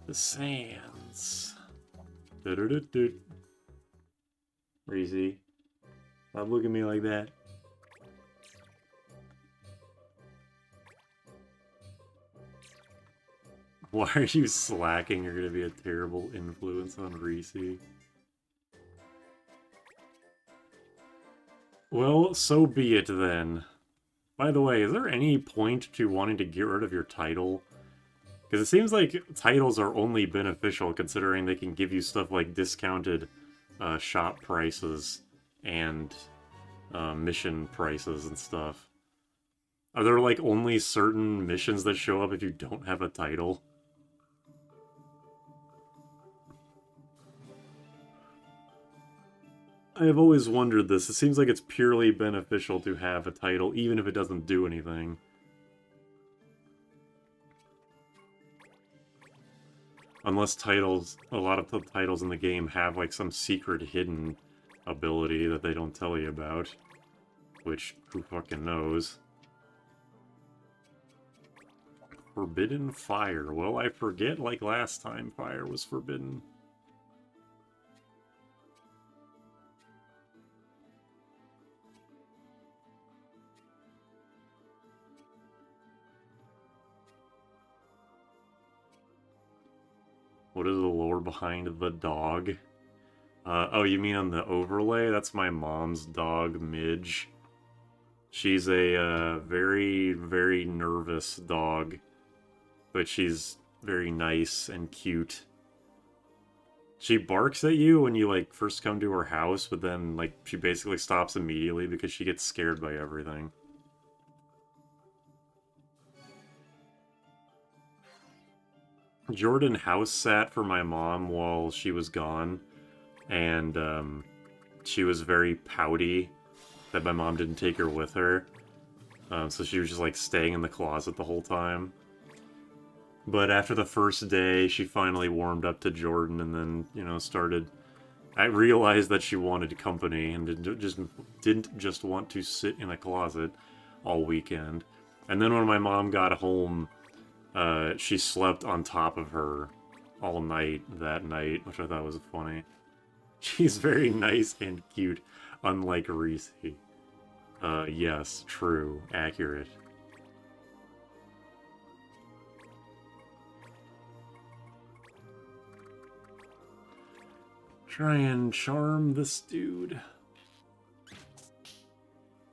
The sands. Reezy, stop looking at me like that. Why are you slacking? You're gonna be a terrible influence on Reese. Well, so be it then. By the way, is there any point to wanting to get rid of your title? Because it seems like titles are only beneficial considering they can give you stuff like discounted shop prices and mission prices and stuff. Are there like only certain missions that show up if you don't have a title? I have always wondered this. It seems like it's purely beneficial to have a title, even if it doesn't do anything. Unless titles, a lot of the titles in the game have like some secret hidden ability that they don't tell you about. Which, who fucking knows? Forbidden fire. Well, I forget like last time fire was forbidden. What is the lore behind the dog? Oh, you mean on the overlay? That's my mom's dog, Midge. She's a very, very nervous dog, but she's very nice and cute. She barks at you when you, like, first come to her house, but then, like, she basically stops immediately because she gets scared by everything. Jordan house sat for my mom while she was gone, and she was very pouty that my mom didn't take her with her. So she was just like staying in the closet the whole time. But after the first day, she finally warmed up to Jordan and then, you know, started... I realized that she wanted company and didn't just want to sit in a closet all weekend. And then when my mom got home, she slept on top of her all night that night, which I thought was funny. She's very nice and cute, unlike Reese. Yes, true, accurate. Try and charm this dude.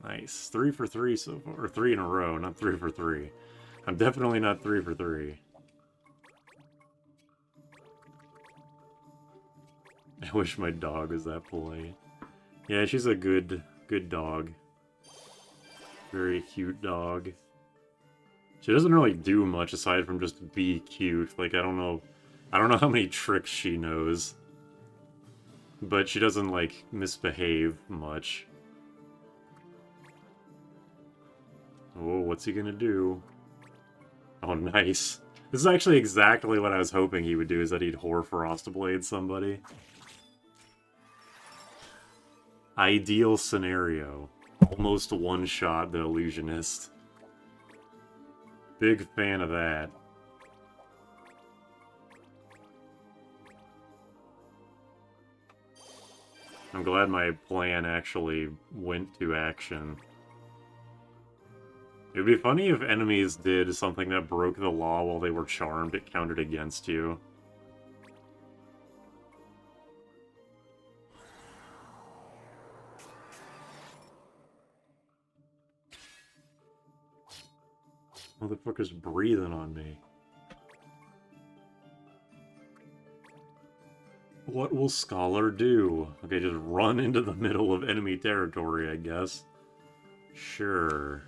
Nice. 3 for 3 so far. Or 3 in a row, not 3 for 3. I'm definitely not 3 for 3. I wish my dog was that polite. Yeah, she's a good dog. Very cute dog. She doesn't really do much aside from just be cute. Like, I don't know how many tricks she knows. But she doesn't, like, misbehave much. Oh, what's he gonna do? Oh, nice. This is actually exactly what I was hoping he would do, is that he'd Hoarfrost somebody. Ideal scenario. Almost one-shot the Illusionist. Big fan of that. I'm glad my plan actually went to action. It would be funny if enemies did something that broke the law while they were charmed, it counted against you. Motherfucker's breathing on me. What will Scholar do? Okay, just run into the middle of enemy territory, I guess. Sure.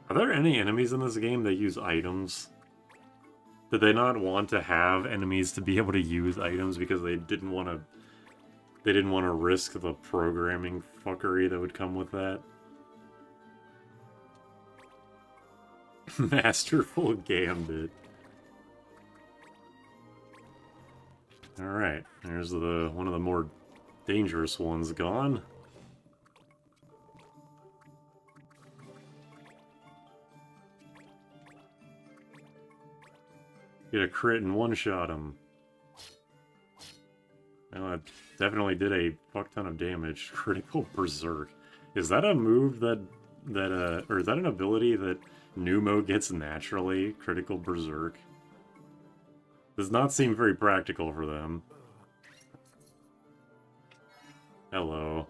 Are there any enemies in this game that use items? Did they not want to have enemies to be able to use items because they didn't want to risk the programming fuckery that would come with that? Masterful Gambit. Alright, there's one of the more dangerous ones gone. Get a crit and one-shot him. Well, that definitely did a fuck ton of damage. Critical Berserk. Is that a move or is that an ability that Numo gets naturally? Critical Berserk? Does not seem very practical for them. Hello.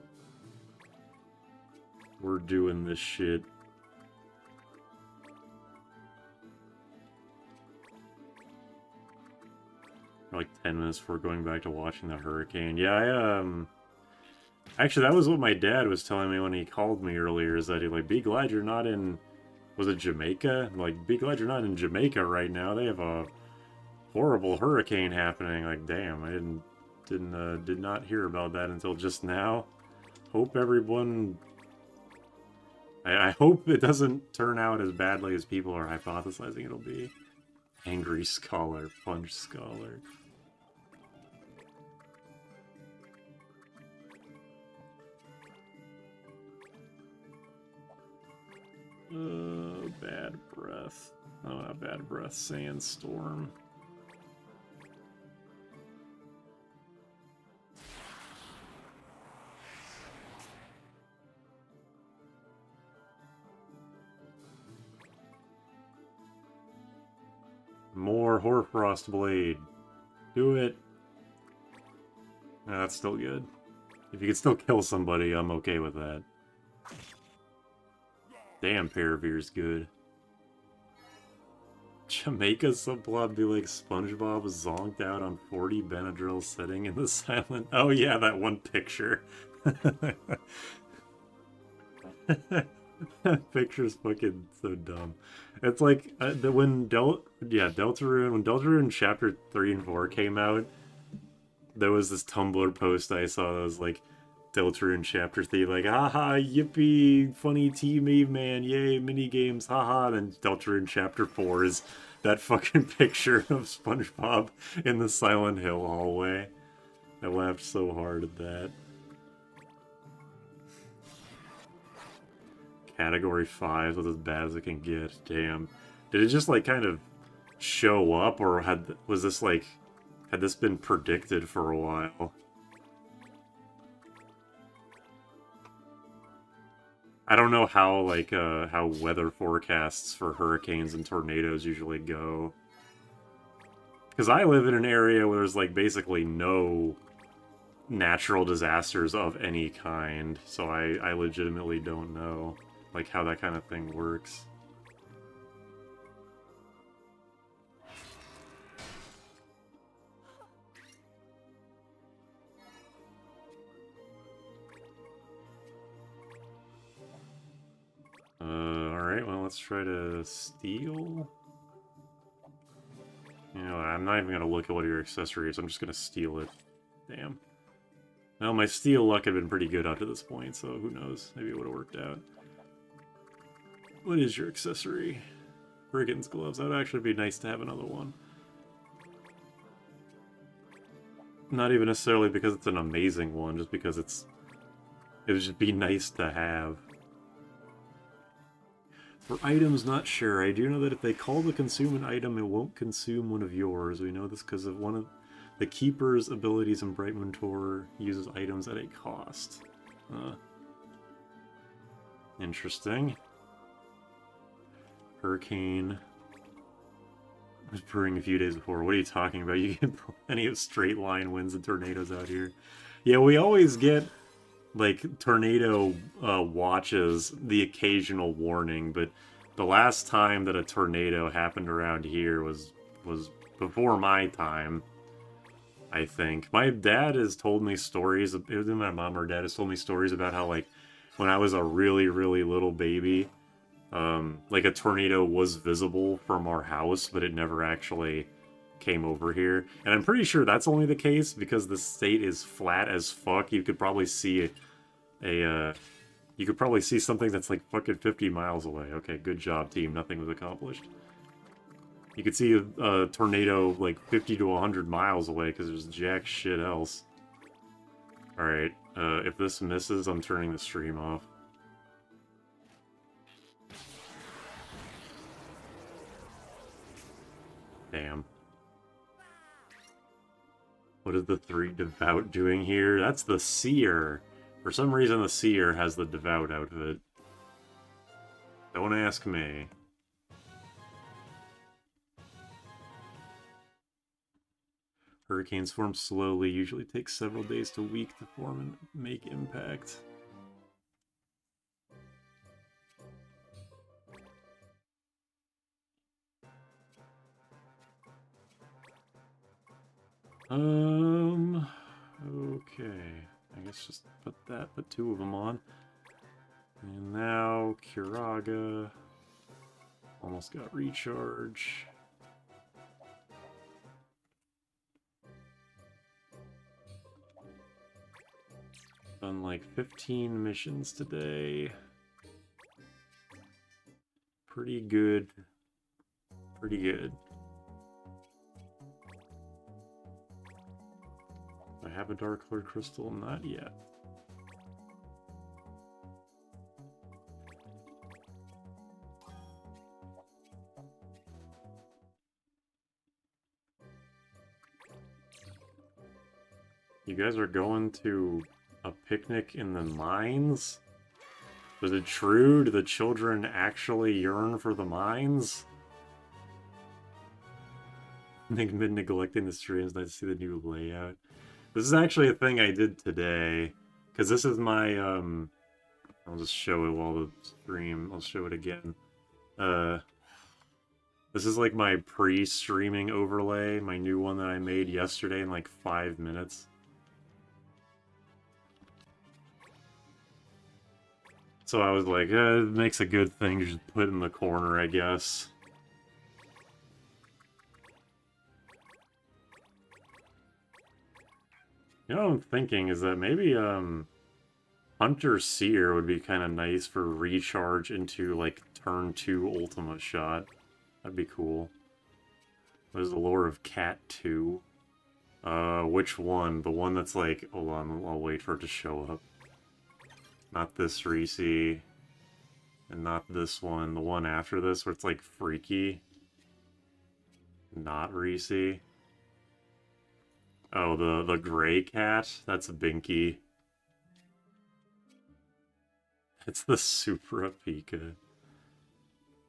We're doing this shit. Like 10 minutes before going back to watching the hurricane. Yeah, actually, that was what my dad was telling me when he called me earlier, is that he'd like, be glad you're not in... Was it Jamaica? Like, be glad you're not in Jamaica right now. They have a horrible hurricane happening. Like, damn, I did not hear about that until just now. Hope everyone... I hope it doesn't turn out as badly as people are hypothesizing it'll be. Angry Scholar, Punch Scholar. Bad breath. Oh, not bad breath. Sandstorm. More Hoarfrost Blade. Do it. That's still good. If you can still kill somebody, I'm okay with that. Damn, Paraveer's good. Jamaica subplot be like SpongeBob zonked out on 40 Benadryl sitting in the silent... Oh yeah, that one picture. That picture's fucking so dumb. It's like when Deltarune Chapter 3 and 4 came out, there was this Tumblr post I saw that was like Deltarune Chapter 3, like, haha, yippee, funny teammate man, yay, minigames, haha. And Deltarune Chapter 4 is that fucking picture of SpongeBob in the Silent Hill hallway. I laughed so hard at that. Category 5, that's as bad as it can get. Damn. Did it just, like, kind of show up, or was this, like... Had this been predicted for a while? I don't know how, like, how weather forecasts for hurricanes and tornadoes usually go. Because I live in an area where there's, like, basically no natural disasters of any kind, so I legitimately don't know, like, how that kind of thing works. Alright, well, let's try to steal. You know, I'm not even gonna look at what your accessory is, I'm just gonna steal it. Damn. Well, my steal luck had been pretty good up to this point, so who knows? Maybe it would have worked out. What is your accessory? Brigand's gloves. That would actually be nice to have another one. Not even necessarily because it's an amazing one, just because it would just be nice to have. For items, not sure. I do know that if they call to consume an item, it won't consume one of yours. We know this because of one of the Keeper's abilities in Bright Moon Tour uses items at a cost. Interesting. Hurricane. I was brewing a few days before. What are you talking about? You get plenty of straight line winds and tornadoes out here. Yeah, we always get, like, tornado watches, the occasional warning, but the last time that a tornado happened around here was before my time, I think. My dad has told me stories, either my mom or dad has told me stories about how, like, when I was a really, really little baby, like, a tornado was visible from our house, but it never actually came over here. And I'm pretty sure that's only the case because the state is flat as fuck. You could probably see you could probably see something that's like fucking 50 miles away. Okay, good job, team. Nothing was accomplished. You could see a tornado like 50 to 100 miles away because there's jack shit else. Alright, if this misses, I'm turning the stream off. Damn. What is the 3 Devout doing here? That's the Seer. For some reason, the Seer has the Devout outfit. Don't ask me. Hurricanes form slowly, usually take several days to a week to form and make impact. Okay. I guess just put 2 of them on. And now, Curaga. Almost got recharge. Done like 15 missions today. Pretty good. Pretty good. I have a Dark Lord Crystal? Not yet. You guys are going to a picnic in the mines? Is it true? Do the children actually yearn for the mines? They've been neglecting the streams. Nice to see the new layout. This is actually a thing I did today. Because this is my, I'll just show it while the stream. I'll show it again. This is like my pre-streaming overlay. My new one that I made yesterday in like 5 minutes. So I was like, it makes a good thing to just put in the corner, I guess. You know what I'm thinking is that maybe, Hunter Seer would be kind of nice for recharge into, like, turn 2 Ultima shot. That'd be cool. What is the lore of Cat 2? Which one? The one that's like, hold on, I'll wait for it to show up. Not this Reese. And not this one, the one after this where it's like freaky. Not Reese. Oh, the gray cat? That's Binky. It's the Supra Pika.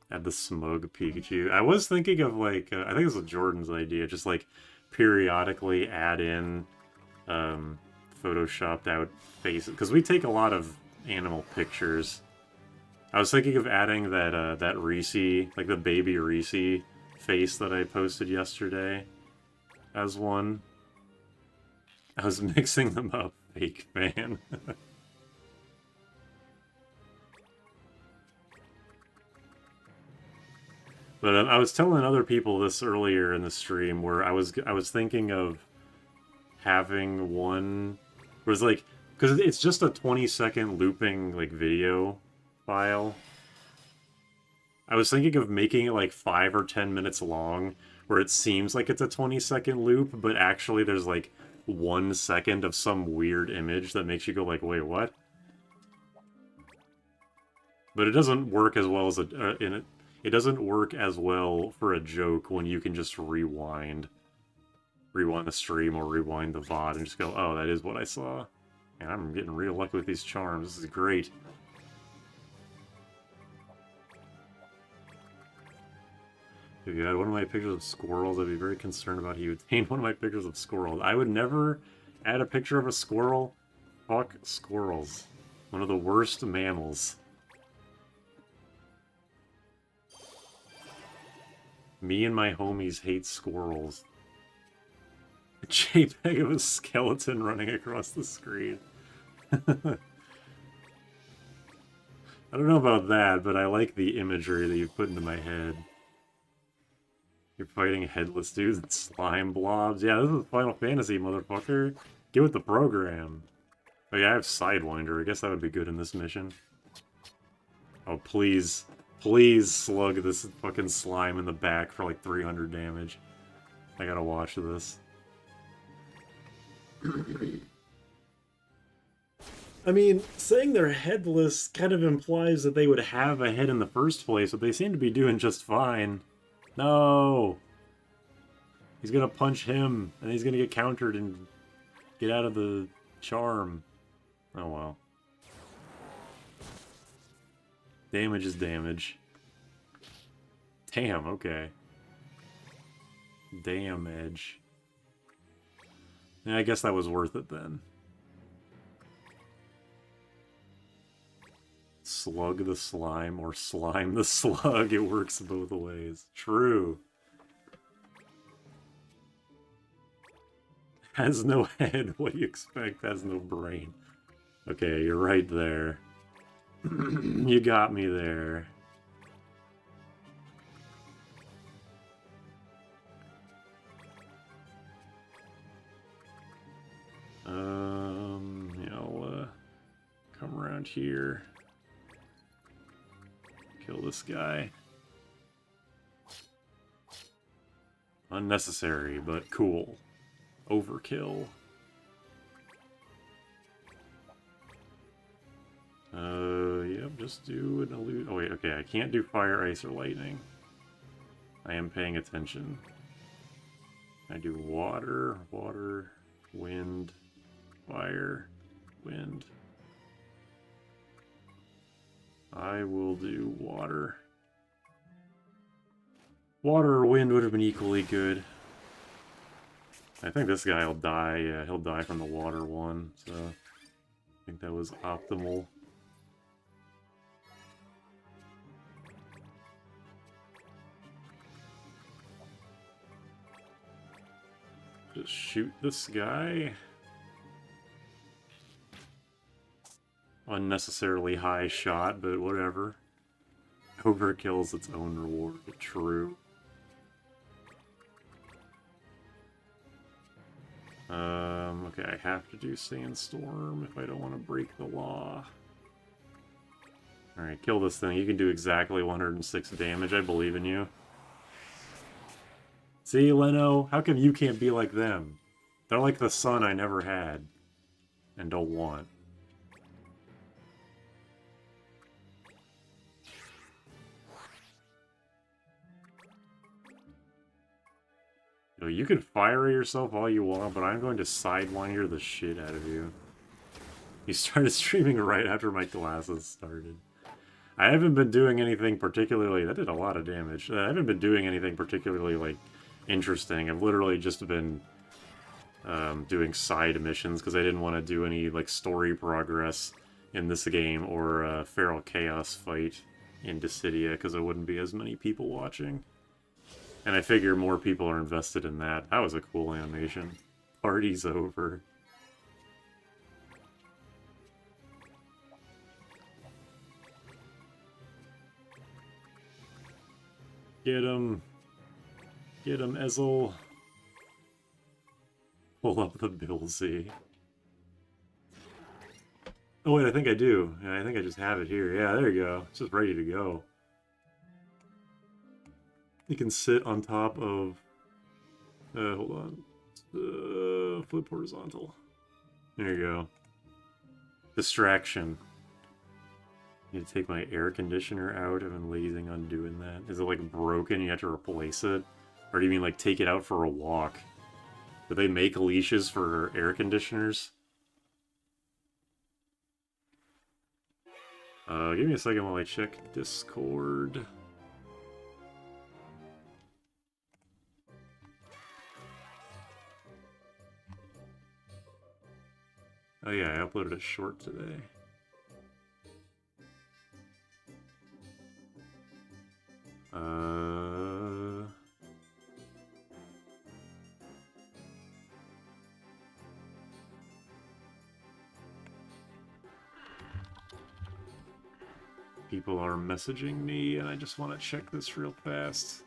Add the Smug Pikachu. I was thinking of like, I think this was Jordan's idea, just like periodically add in photoshopped out faces. Because we take a lot of animal pictures. I was thinking of adding that Reese, like the baby Reese face that I posted yesterday as one. I was mixing them up, fake fan. But I was telling other people this earlier in the stream where I was thinking of having one where it's like, because it's just a 20-second looping like video file. I was thinking of making it like 5 or 10 minutes long where it seems like it's a 20-second loop, but actually there's like 1 second of some weird image that makes you go like, wait, what? But it doesn't work as well as it doesn't work as well for a joke when you can just rewind the stream or rewind the VOD and just go, oh, that is what I saw. And I'm getting real lucky with these charms. This is great. If you had one of my pictures of squirrels, I'd be very concerned about he would taint one of my pictures of squirrels. I would never add a picture of a squirrel. Fuck squirrels. One of the worst mammals. Me and my homies hate squirrels. A JPEG of a skeleton running across the screen. I don't know about that, but I like the imagery that you put into my head. You're fighting headless dudes and slime blobs. Yeah, this is Final Fantasy, motherfucker. Get with the program. Oh yeah, I have Sidewinder. I guess that would be good in this mission. Oh, please. Please slug this fucking slime in the back for like 300 damage. I gotta watch this. I mean, saying they're headless kind of implies that they would have a head in the first place, but they seem to be doing just fine. No! He's gonna punch him, and he's gonna get countered and get out of the charm. Oh well. Damage is damage. Damn, okay. Damage. Yeah, I guess that was worth it then. Slug the slime or slime the slug. It works both ways. True. Has no head. What do you expect? Has no brain. Okay, you're right there. You got me there. Yeah, I'll come around here. Kill this guy. Unnecessary, but cool. Overkill. Yep, just do an illusion. Oh wait, okay, I can't do fire, ice, or lightning. I am paying attention. I do water, wind, fire, wind. I will do water. Water or wind would have been equally good. I think this guy will die. Yeah, he'll die from the water one, so I think that was optimal. Just shoot this guy. Unnecessarily high shot, but whatever. Overkill's its own reward. True. Okay, I have to do Sandstorm if I don't want to break the law. Alright, kill this thing. You can do exactly 106 damage. I believe in you. See, Leno? How come you can't be like them? They're like the son I never had. And don't want. So you can fire yourself all you want, but I'm going to sidewire the shit out of you. You started streaming right after my classes started. I haven't been doing anything particularly... That did a lot of damage. I haven't been doing anything particularly, like, interesting. I've literally just been doing side missions because I didn't want to do any, like, story progress in this game or Feral Chaos fight in Dissidia because there wouldn't be as many people watching. And I figure more people are invested in that. That was a cool animation. Party's over. Get him. Get him, Ezel. Pull up the Billsy. Oh wait, I think I do. Yeah, I think I just have it here. Yeah, there you go. It's just ready to go. You can sit on top of... hold on. Flip horizontal. There you go. Distraction. Need to take my air conditioner out. I've been lazing on doing that. Is it like broken? You have to replace it? Or do you mean like take it out for a walk? Do they make leashes for air conditioners? Give me a second while I check Discord. Oh yeah, I uploaded a short today. People are messaging me, and I just want to check this real fast.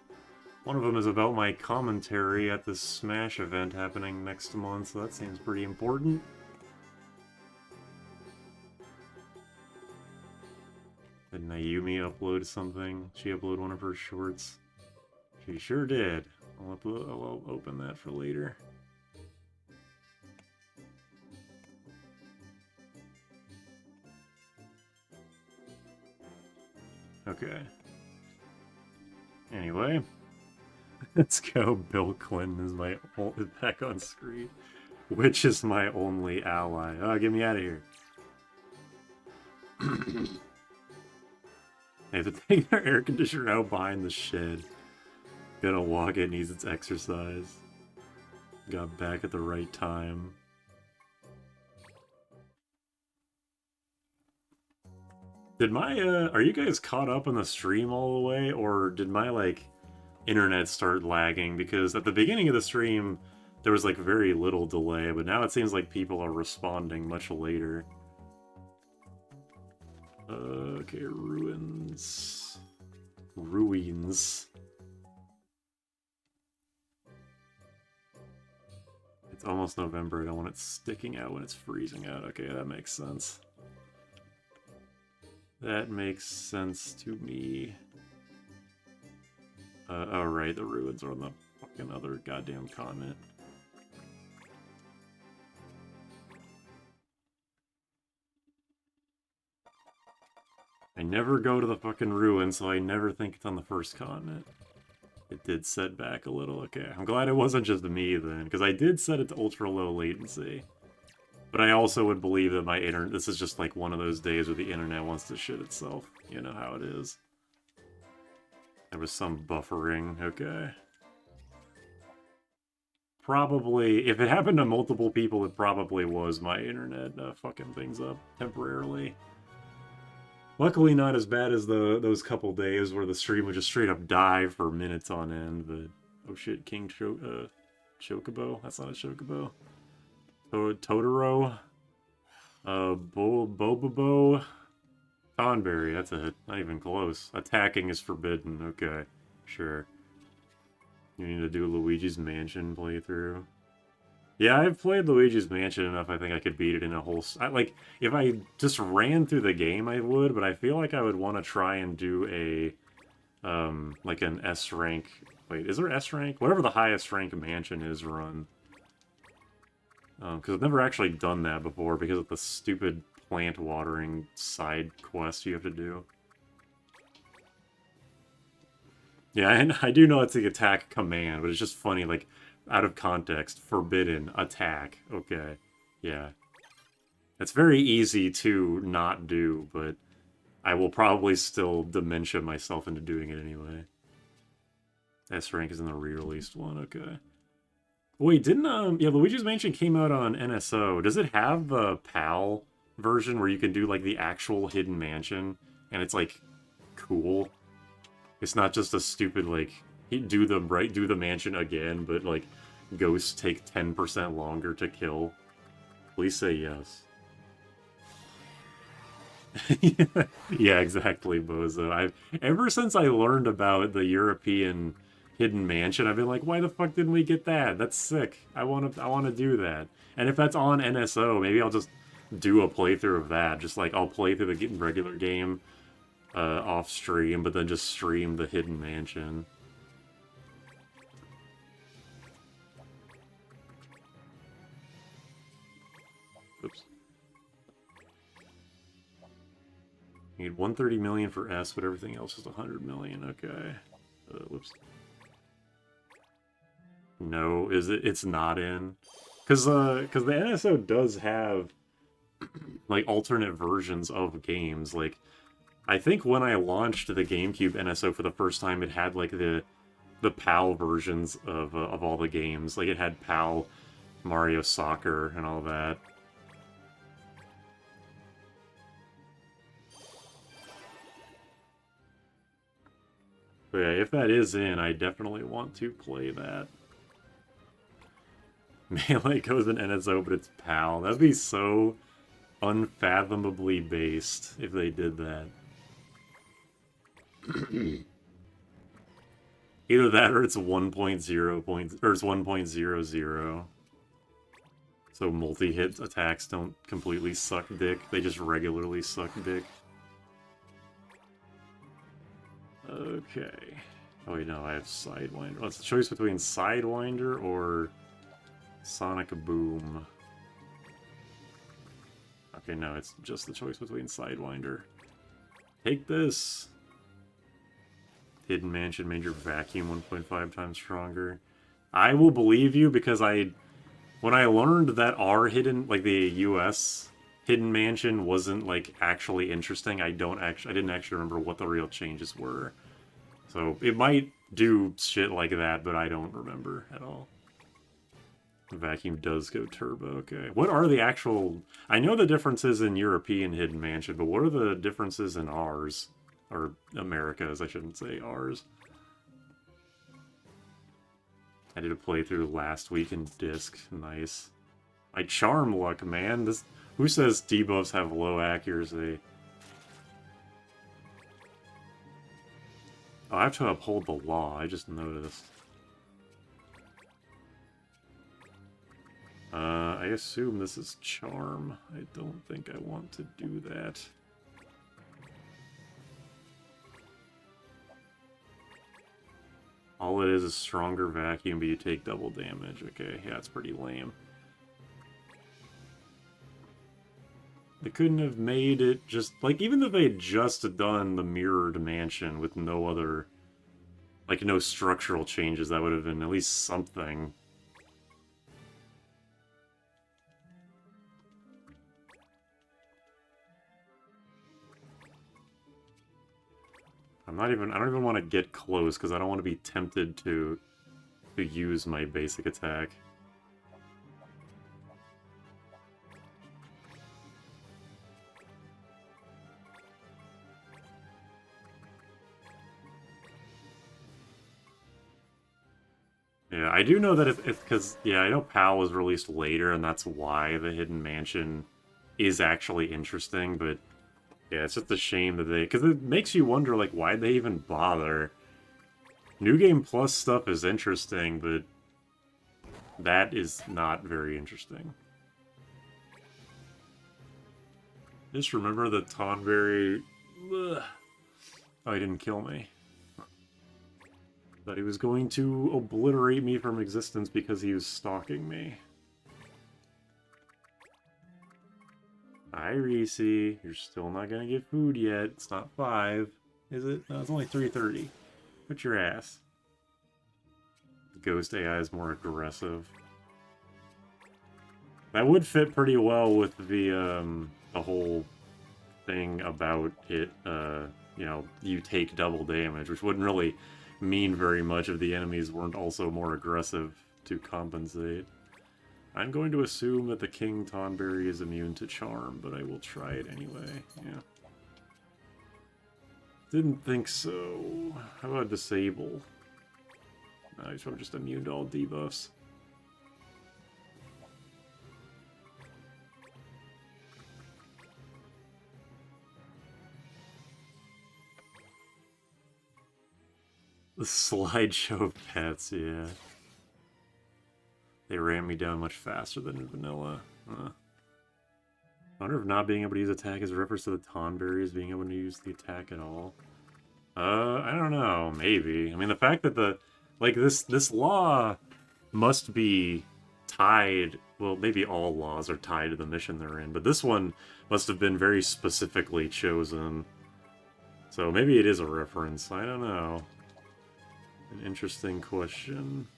One of them is about my commentary at the Smash event happening next month, so that seems pretty important. Did Naomi upload something? She uploaded one of her shorts. She sure did. I'll open that for later. Okay. Anyway. Let's go. Bill Clinton is back on screen. Which is my only ally. Oh, get me out of here. They have to take their air conditioner out behind the shed. Gotta walk, it needs its exercise. Got back at the right time. Did my, are you guys caught up on the stream all the way, or did my, like, internet start lagging? Because at the beginning of the stream, there was, like, very little delay, but now it seems like people are responding much later. Okay, ruins. Ruins. It's almost November, I don't want it sticking out when it's freezing out. Okay, that makes sense. That makes sense to me. Oh right, the ruins are on the fucking other goddamn continent. I never go to the fucking ruins, so I never think it's on the first continent. It did set back a little. Okay, I'm glad it wasn't just me then, because I did set it to ultra low latency. But I also would believe that my internet... This is just like one of those days where the internet wants to shit itself. You know how it is. There was some buffering. Okay. Probably... If it happened to multiple people, it probably was my internet fucking things up temporarily. Luckily not as bad as those couple days where the stream would just straight up die for minutes on end, but... Oh shit, King Chocobo? That's not a Chocobo. Totoro, Bobobo, Tonberry, that's it. Not even close. Attacking is forbidden. Okay, sure. You need to do Luigi's Mansion playthrough. Yeah, I've played Luigi's Mansion enough, I think I could beat it in a whole... like, if I just ran through the game, I would, but I feel like I would want to try and do a, like an S rank... Wait, is there S rank? Whatever the highest rank mansion is run. Because I've never actually done that before because of the stupid plant watering side quest you have to do. Yeah, and I do know it's the attack command, but it's just funny, like, out of context. Forbidden. Attack. Okay. Yeah. It's very easy to not do, but I will probably still dementia myself into doing it anyway. S rank is in the re-released one, okay. Wait, didn't, yeah, Luigi's Mansion came out on NSO. Does it have the PAL version where you can do, like, the actual hidden mansion? And it's, like, cool? It's not just a stupid, like, do the mansion again, but, like, ghosts take 10% longer to kill. Please say yes. Yeah, exactly, Bozo. Ever since I learned about the European hidden mansion, I've been like, why the fuck didn't we get that? That's sick. I wanna do that. And if that's on NSO, maybe I'll just do a playthrough of that. Just like I'll play through the regular game off stream, but then just stream the hidden mansion. Oops. You need 130 million for S, but everything else is 100 million. Okay. Whoops. No, is it? It's not in. Because the NSO does have, like, alternate versions of games. Like, I think when I launched the GameCube NSO for the first time, it had, like, the PAL versions of all the games. Like, it had PAL Mario Soccer and all that. But yeah, if that is in, I definitely want to play that. Melee goes in NSO, but it's PAL. That'd be so unfathomably based if they did that. Either that or it's 1.0 or it's 1.00. So multi-hit attacks don't completely suck dick, they just regularly suck dick. Okay. Oh wait, no, I have Sidewinder. What's the choice between Sidewinder or Sonic Boom? Okay, no, it's just the choice between Sidewinder. Take this! Hidden Mansion made your vacuum 1.5 times stronger. I will believe you because when I learned that our hidden, like the US Hidden Mansion wasn't like actually interesting, I didn't actually remember what the real changes were. So it might do shit like that, but I don't remember at all. The vacuum does go turbo, okay. What are the actual... I know the differences in European Hidden Mansion, but what are the differences in ours? Or America's, I shouldn't say ours. I did a playthrough last week in disc. Nice. My charm luck, man. This... Who says debuffs have low accuracy? Oh, I have to uphold the law, I just noticed. I assume this is charm. I don't think I want to do that. All it is stronger vacuum, but you take double damage. Okay, yeah, it's pretty lame. They couldn't have made it just... Like, even if they had just done the mirrored mansion with no other... Like, no structural changes, that would have been at least something. I don't even want to get close, because I don't want to be tempted to use my basic attack. Yeah, I do know that it's because, yeah, I know PAL was released later, and that's why the Hidden Mansion is actually interesting, but yeah, it's just a shame that they... Because it makes you wonder, like, why'd they even bother? New Game Plus stuff is interesting, but that is not very interesting. Just remember that Tonberry... Ugh. Oh, he didn't kill me. Thought he was going to obliterate me from existence because he was stalking me. Hi, Reese. You're still not gonna get food yet. It's not 5, is it? No, it's only 3:30. Put your ass. Ghost AI is more aggressive. That would fit pretty well with the whole thing about it, you know, you take double damage, which wouldn't really mean very much if the enemies weren't also more aggressive to compensate. I'm going to assume that the King Tonberry is immune to Charm, but I will try it anyway, yeah. Didn't think so. How about Disable? No, he's probably just immune to all debuffs. The slideshow of pets, yeah. They ran me down much faster than in vanilla. I wonder if not being able to use attack is a reference to the Tonberries being able to use the attack at all. I don't know. Maybe. I mean, the fact that this law must be tied. Well, maybe all laws are tied to the mission they're in, but this one must have been very specifically chosen. So maybe it is a reference. I don't know. An interesting question.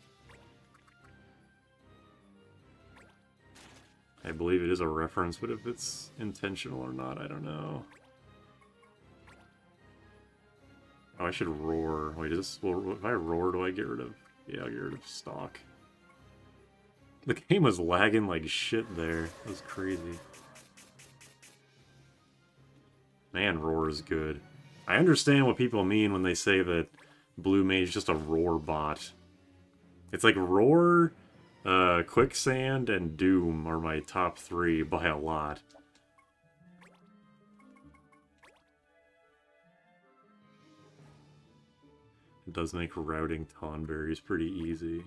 I believe it is a reference, but if it's intentional or not, I don't know. Oh, I should roar. Wait, is this... Well, if I roar, do I get rid of... Yeah, I'll get rid of stock. The game was lagging like shit there. That was crazy. Man, roar is good. I understand what people mean when they say that Blue Mage is just a roar bot. It's like roar, Quicksand, and Doom are my top 3 by a lot. It does make routing Tonberries pretty easy.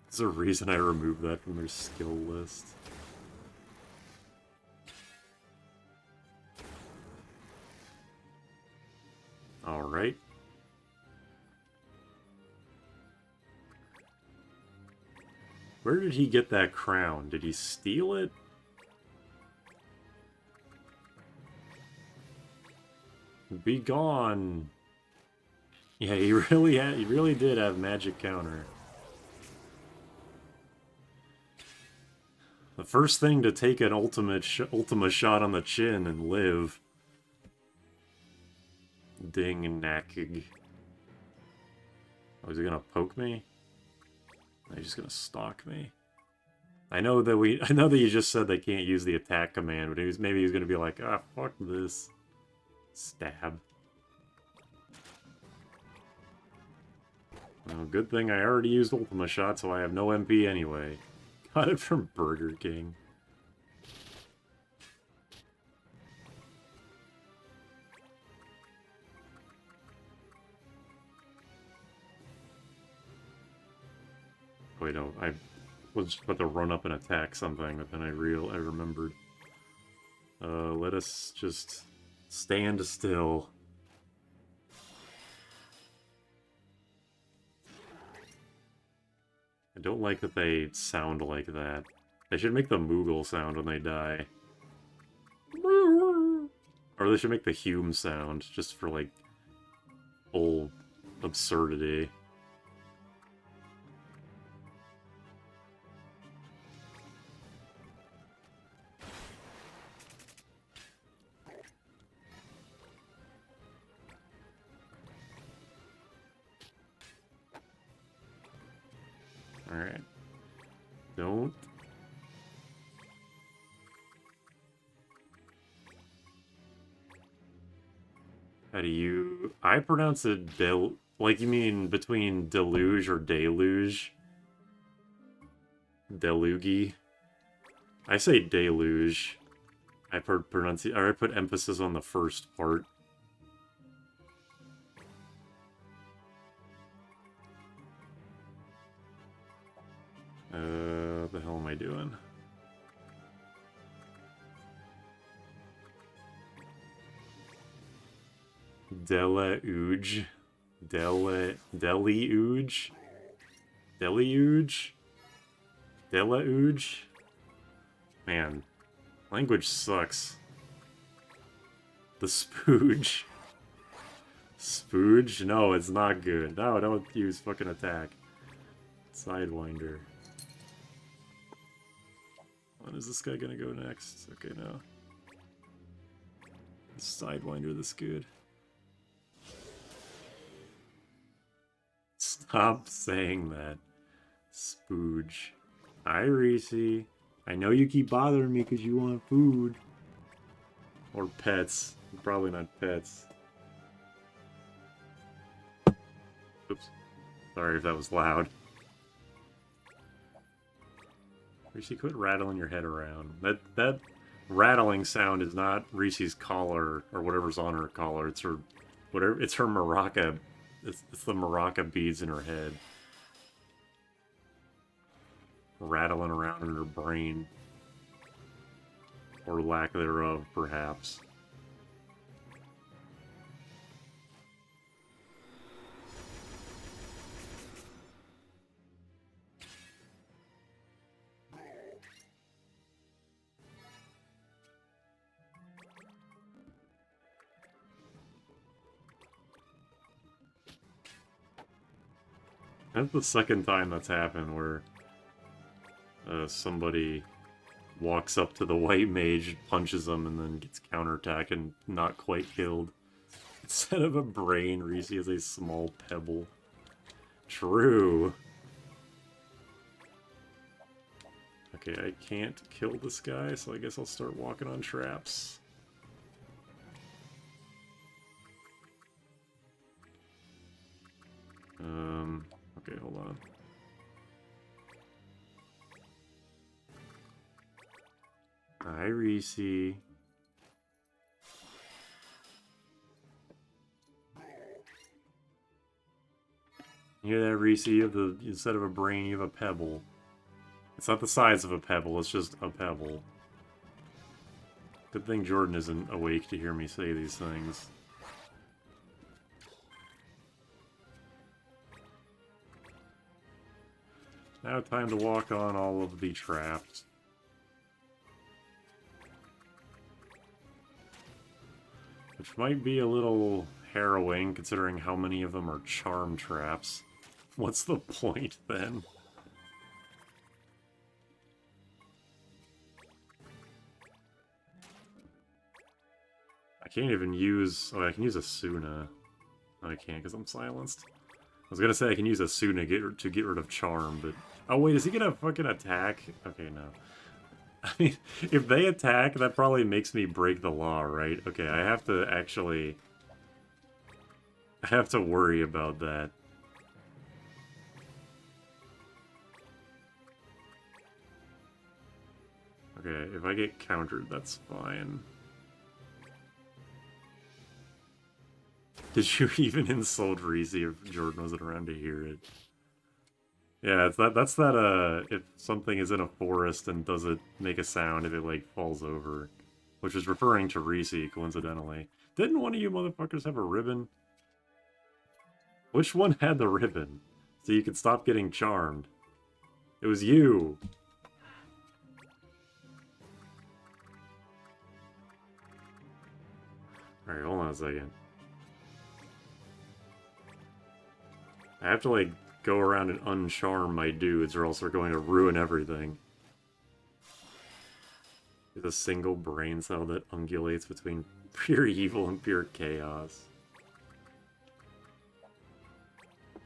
There's a reason I removed that from their skill list. Alright. Where did he get that crown? Did he steal it? Be gone. Yeah, he really did have magic counter. The first thing to take an Ultima shot on the chin and live. Ding Nakig. Oh, is he gonna poke me? No, he's just gonna stalk me. I know that you just said they can't use the attack command, but maybe he's gonna be like, ah, fuck this. Stab. Well, good thing I already used Ultima Shot, so I have no MP anyway. Got it from Burger King. Wait, no, I was about to run up and attack something, but then I remembered. Let us just stand still. I don't like that they sound like that. They should make the Moogle sound when they die. Or they should make the Hume sound, just for, like, full absurdity. Alright. Don't. How do you... I pronounce it like you mean between deluge or deluge? Delugi? I say deluge. I put emphasis on the first part. What the hell am I doing? Deluge. Deluge? Deluge? Deluge? Man, language sucks. The spooge. Spooge? No, it's not good. No, don't use fucking attack. Sidewinder. When is this guy gonna go next? Okay, no. Sidewinder this good. Stop saying that. Spooge. Hi, Reese. I know you keep bothering me because you want food. Or pets. Probably not pets. Oops. Sorry if that was loud. Reese, quit rattling your head around. That rattling sound is not Reese's collar or whatever's on her collar. It's her whatever. It's her maraca. It's the maraca beads in her head. Rattling around in her brain. Or lack thereof, perhaps. That's the second time that's happened where somebody walks up to the white mage, punches them, and then gets counterattacked and not quite killed. Instead of a brain, Reese has a small pebble. True. Okay, I can't kill this guy, so I guess I'll start walking on traps. Okay, hold on. Hi, Reese. You hear that, Reese? You have instead of a brain, you have a pebble. It's not the size of a pebble, it's just a pebble. Good thing Jordan isn't awake to hear me say these things. Now time to walk on all of the traps. Which might be a little harrowing, considering how many of them are charm traps. What's the point, then? I can't even use... Oh, I can use Asuna. No, I can't, because I'm silenced. I was gonna say I can use Asuna to get rid of charm, but... Oh, wait, is he gonna fucking attack? Okay, no. I mean, if they attack, that probably makes me break the law, right? Okay, I have to actually... I have to worry about that. Okay, if I get countered, that's fine. Did you even insult Reese if Jordan wasn't around to hear it? Yeah, it's that's that, if something is in a forest and doesn't make a sound if it, like, falls over. Which is referring to Reese, coincidentally. Didn't one of you motherfuckers have a ribbon? Which one had the ribbon? So you could stop getting charmed. It was you! Alright, hold on a second. I have to, like, go around and uncharm my dudes, or else they're going to ruin everything. With a single brain cell that ungulates between pure evil and pure chaos.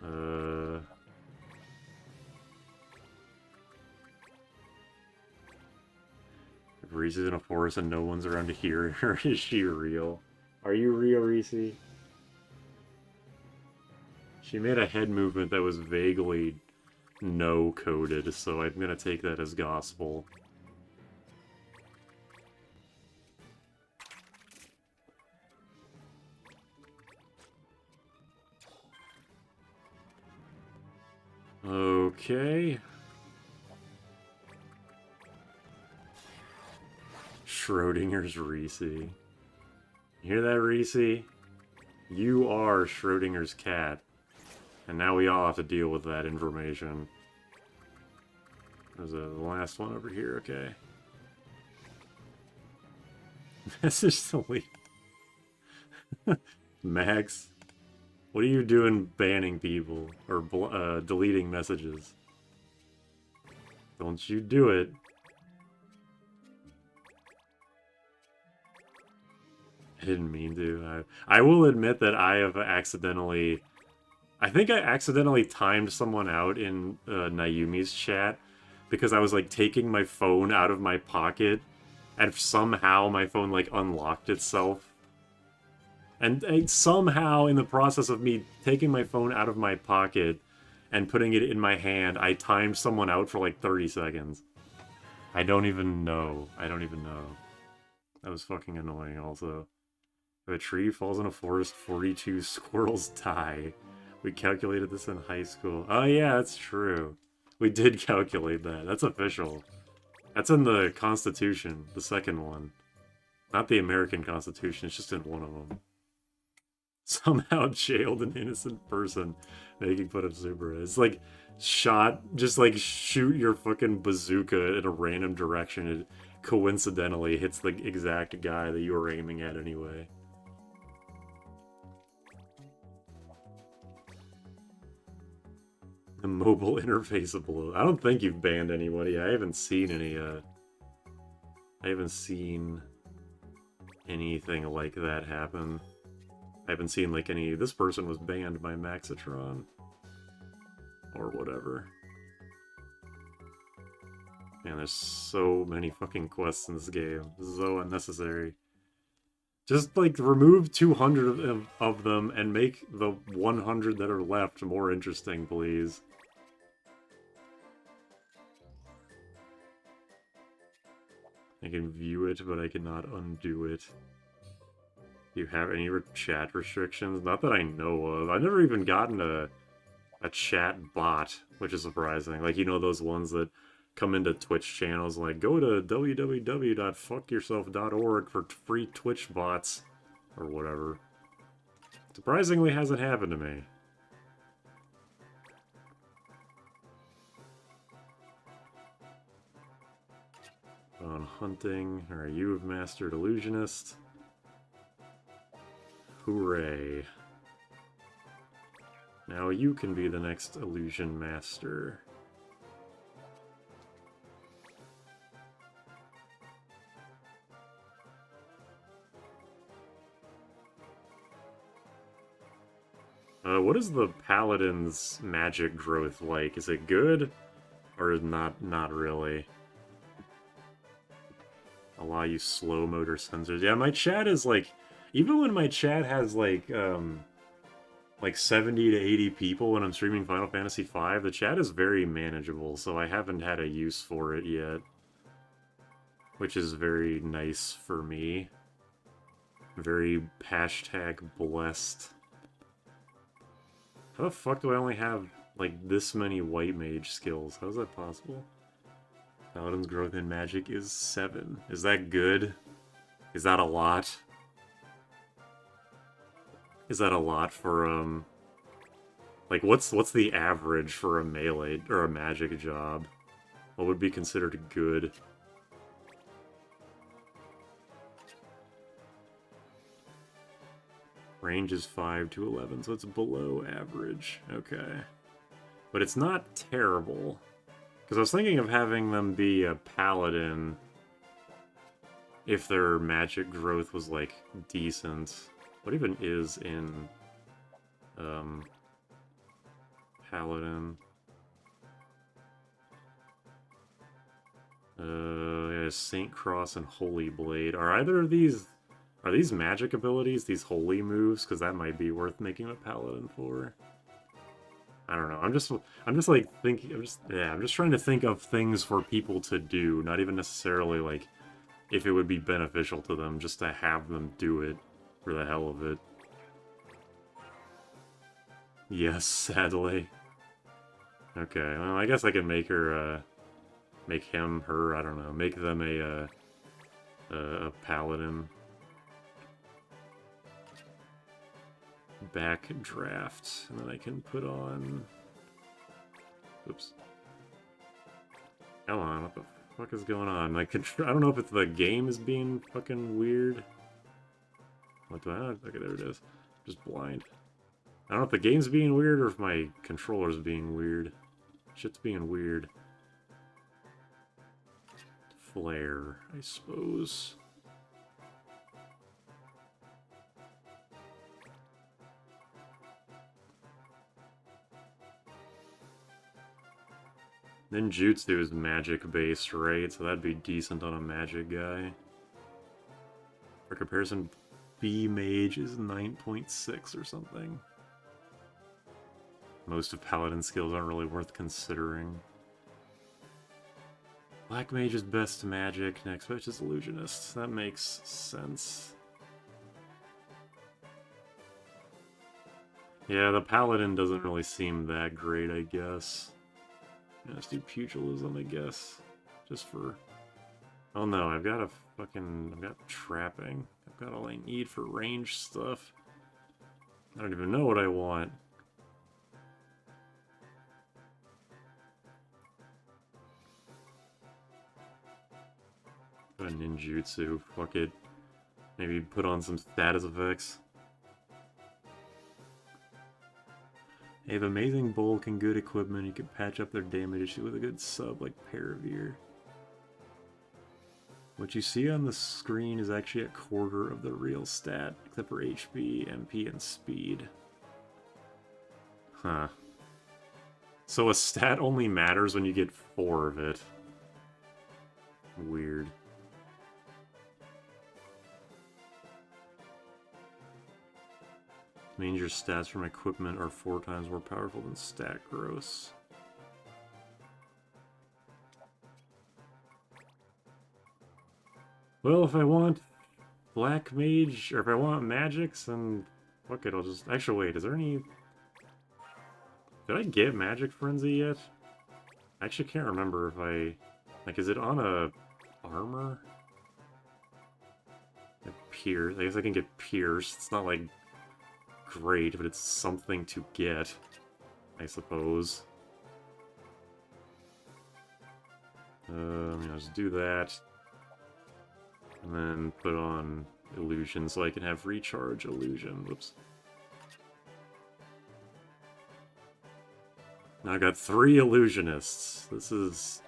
If Reese is in a forest and no one's around to hear her, is she real? Are you real, Reese? She made a head movement that was vaguely no-coded, so I'm gonna take that as gospel. Okay. Schrodinger's Reese. You hear that, Reese? You are Schrodinger's cat. And now we all have to deal with that information. There's the last one over here, okay. Message to leave. Max, What are you doing banning people or deleting messages? Don't you do it. I didn't mean to. I will admit that I have accidentally... I think I accidentally timed someone out in Nayumi's chat because I was, like, taking my phone out of my pocket and somehow my phone, like, unlocked itself. And somehow, in the process of me taking my phone out of my pocket and putting it in my hand, I timed someone out for, like, 30 seconds. I don't even know. I don't even know. That was fucking annoying, also. If a tree falls in a forest, 42 squirrels die. We calculated this in high school. Oh yeah, that's true. We did calculate that. That's official. That's in the Constitution, the second one. Not the American Constitution, it's just in one of them. Somehow jailed an innocent person making fun of Subaru. It's like shot, just like shoot your fucking bazooka in a random direction. It coincidentally hits the exact guy that you were aiming at anyway. The mobile interfaceable. I don't think you've banned anybody. I haven't seen any, I haven't seen anything like that happen. I haven't seen, like, any... This person was banned by Maxitron. Or whatever. Man, there's so many fucking quests in this game. This is so unnecessary. Just, like, remove 200 of them and make the 100 that are left more interesting, please. I can view it, but I cannot undo it. Do you have any chat restrictions? Not that I know of. I've never even gotten a chat bot, which is surprising. Like, you know those ones that come into Twitch channels, like, go to www.fuckyourself.org for free Twitch bots, or whatever. Surprisingly hasn't happened to me. On hunting, alright, you have mastered Illusionist. Hooray. Now you can be the next Illusion Master. What is the Paladin's magic growth like? Is it good? Or not really? Allow you slow motor sensors. Yeah, my chat is like... Even when my chat has like 70 to 80 people when I'm streaming Final Fantasy V, the chat is very manageable, so I haven't had a use for it yet. Which is very nice for me. Very #blessed. How the fuck do I only have, like, this many white mage skills? How is that possible? Paladin's growth in magic is 7. Is that good? Is that a lot? Is that a lot for, like, what's the average for a melee, or a magic job? What would be considered good? Range is 5 to 11, so it's below average. Okay. But it's not terrible. Because I was thinking of having them be a paladin if their magic growth was, like, decent. What even is in Paladin? Yeah, Saint Cross and Holy Blade. Are either of these... Are these magic abilities, these holy moves? Because that might be worth making a Paladin for. I don't know. I'm just like thinking... I'm just trying to think of things for people to do. Not even necessarily, like, if it would be beneficial to them, just to have them do it. For the hell of it. Yes, sadly. Okay, well, I guess I can make her, make him, her, I don't know, make them a paladin. Backdraft, and then I can put on... Oops. Come on, what the fuck is going on? I don't know if it's the game is being fucking weird. What do I... Okay, there it is. Just blind. I don't know if the game's being weird or if my controller's being weird. Shit's being weird. Flare, I suppose. Ninjutsu is magic-based, right? So that'd be decent on a magic guy. For comparison, B-Mage is 9.6 or something. Most of Paladin skills aren't really worth considering. Black Mage is best magic, next best is Illusionist. That makes sense. Yeah, the Paladin doesn't really seem that great, I guess. Yeah, let's do Pugilism, I guess. Just for... Oh no, I've got trapping. I've got all I need for range stuff. I don't even know what I want. A ninjutsu, fuck it. Maybe put on some status effects. They have amazing bulk and good equipment. You can patch up their damage issue with a good sub like Paravir. What you see on the screen is actually a quarter of the real stat, except for HP, MP, and speed. Huh. So a stat only matters when you get 4 of it. Weird. Means your stats from equipment are 4 times more powerful than stat gross. Well, if I want Black Mage, or if I want magics, then fuck it, I'll just... Actually, wait, is there any... Did I get Magic Frenzy yet? I actually can't remember if I... Like, is it on a armor? Pierce. I guess I can get Pierce. It's not, like, great, but it's something to get, I suppose. I'll just do that. And then put on Illusion so I can have Recharge Illusion. Whoops. Now I got 3 Illusionists. This is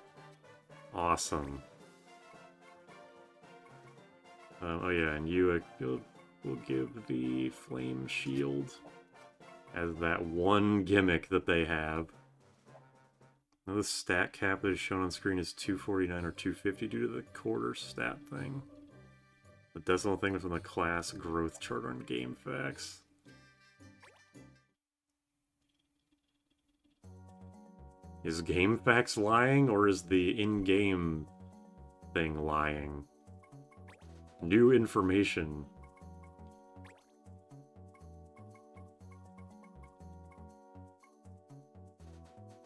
awesome. Oh yeah, and you will give the Flame Shield as that one gimmick that they have. Now the stat cap that is shown on screen is 249 or 250 due to the quarter stat thing. The decimal thing was on the class growth chart on GameFAQs. Is GameFAQs lying, or is the in-game thing lying? New information.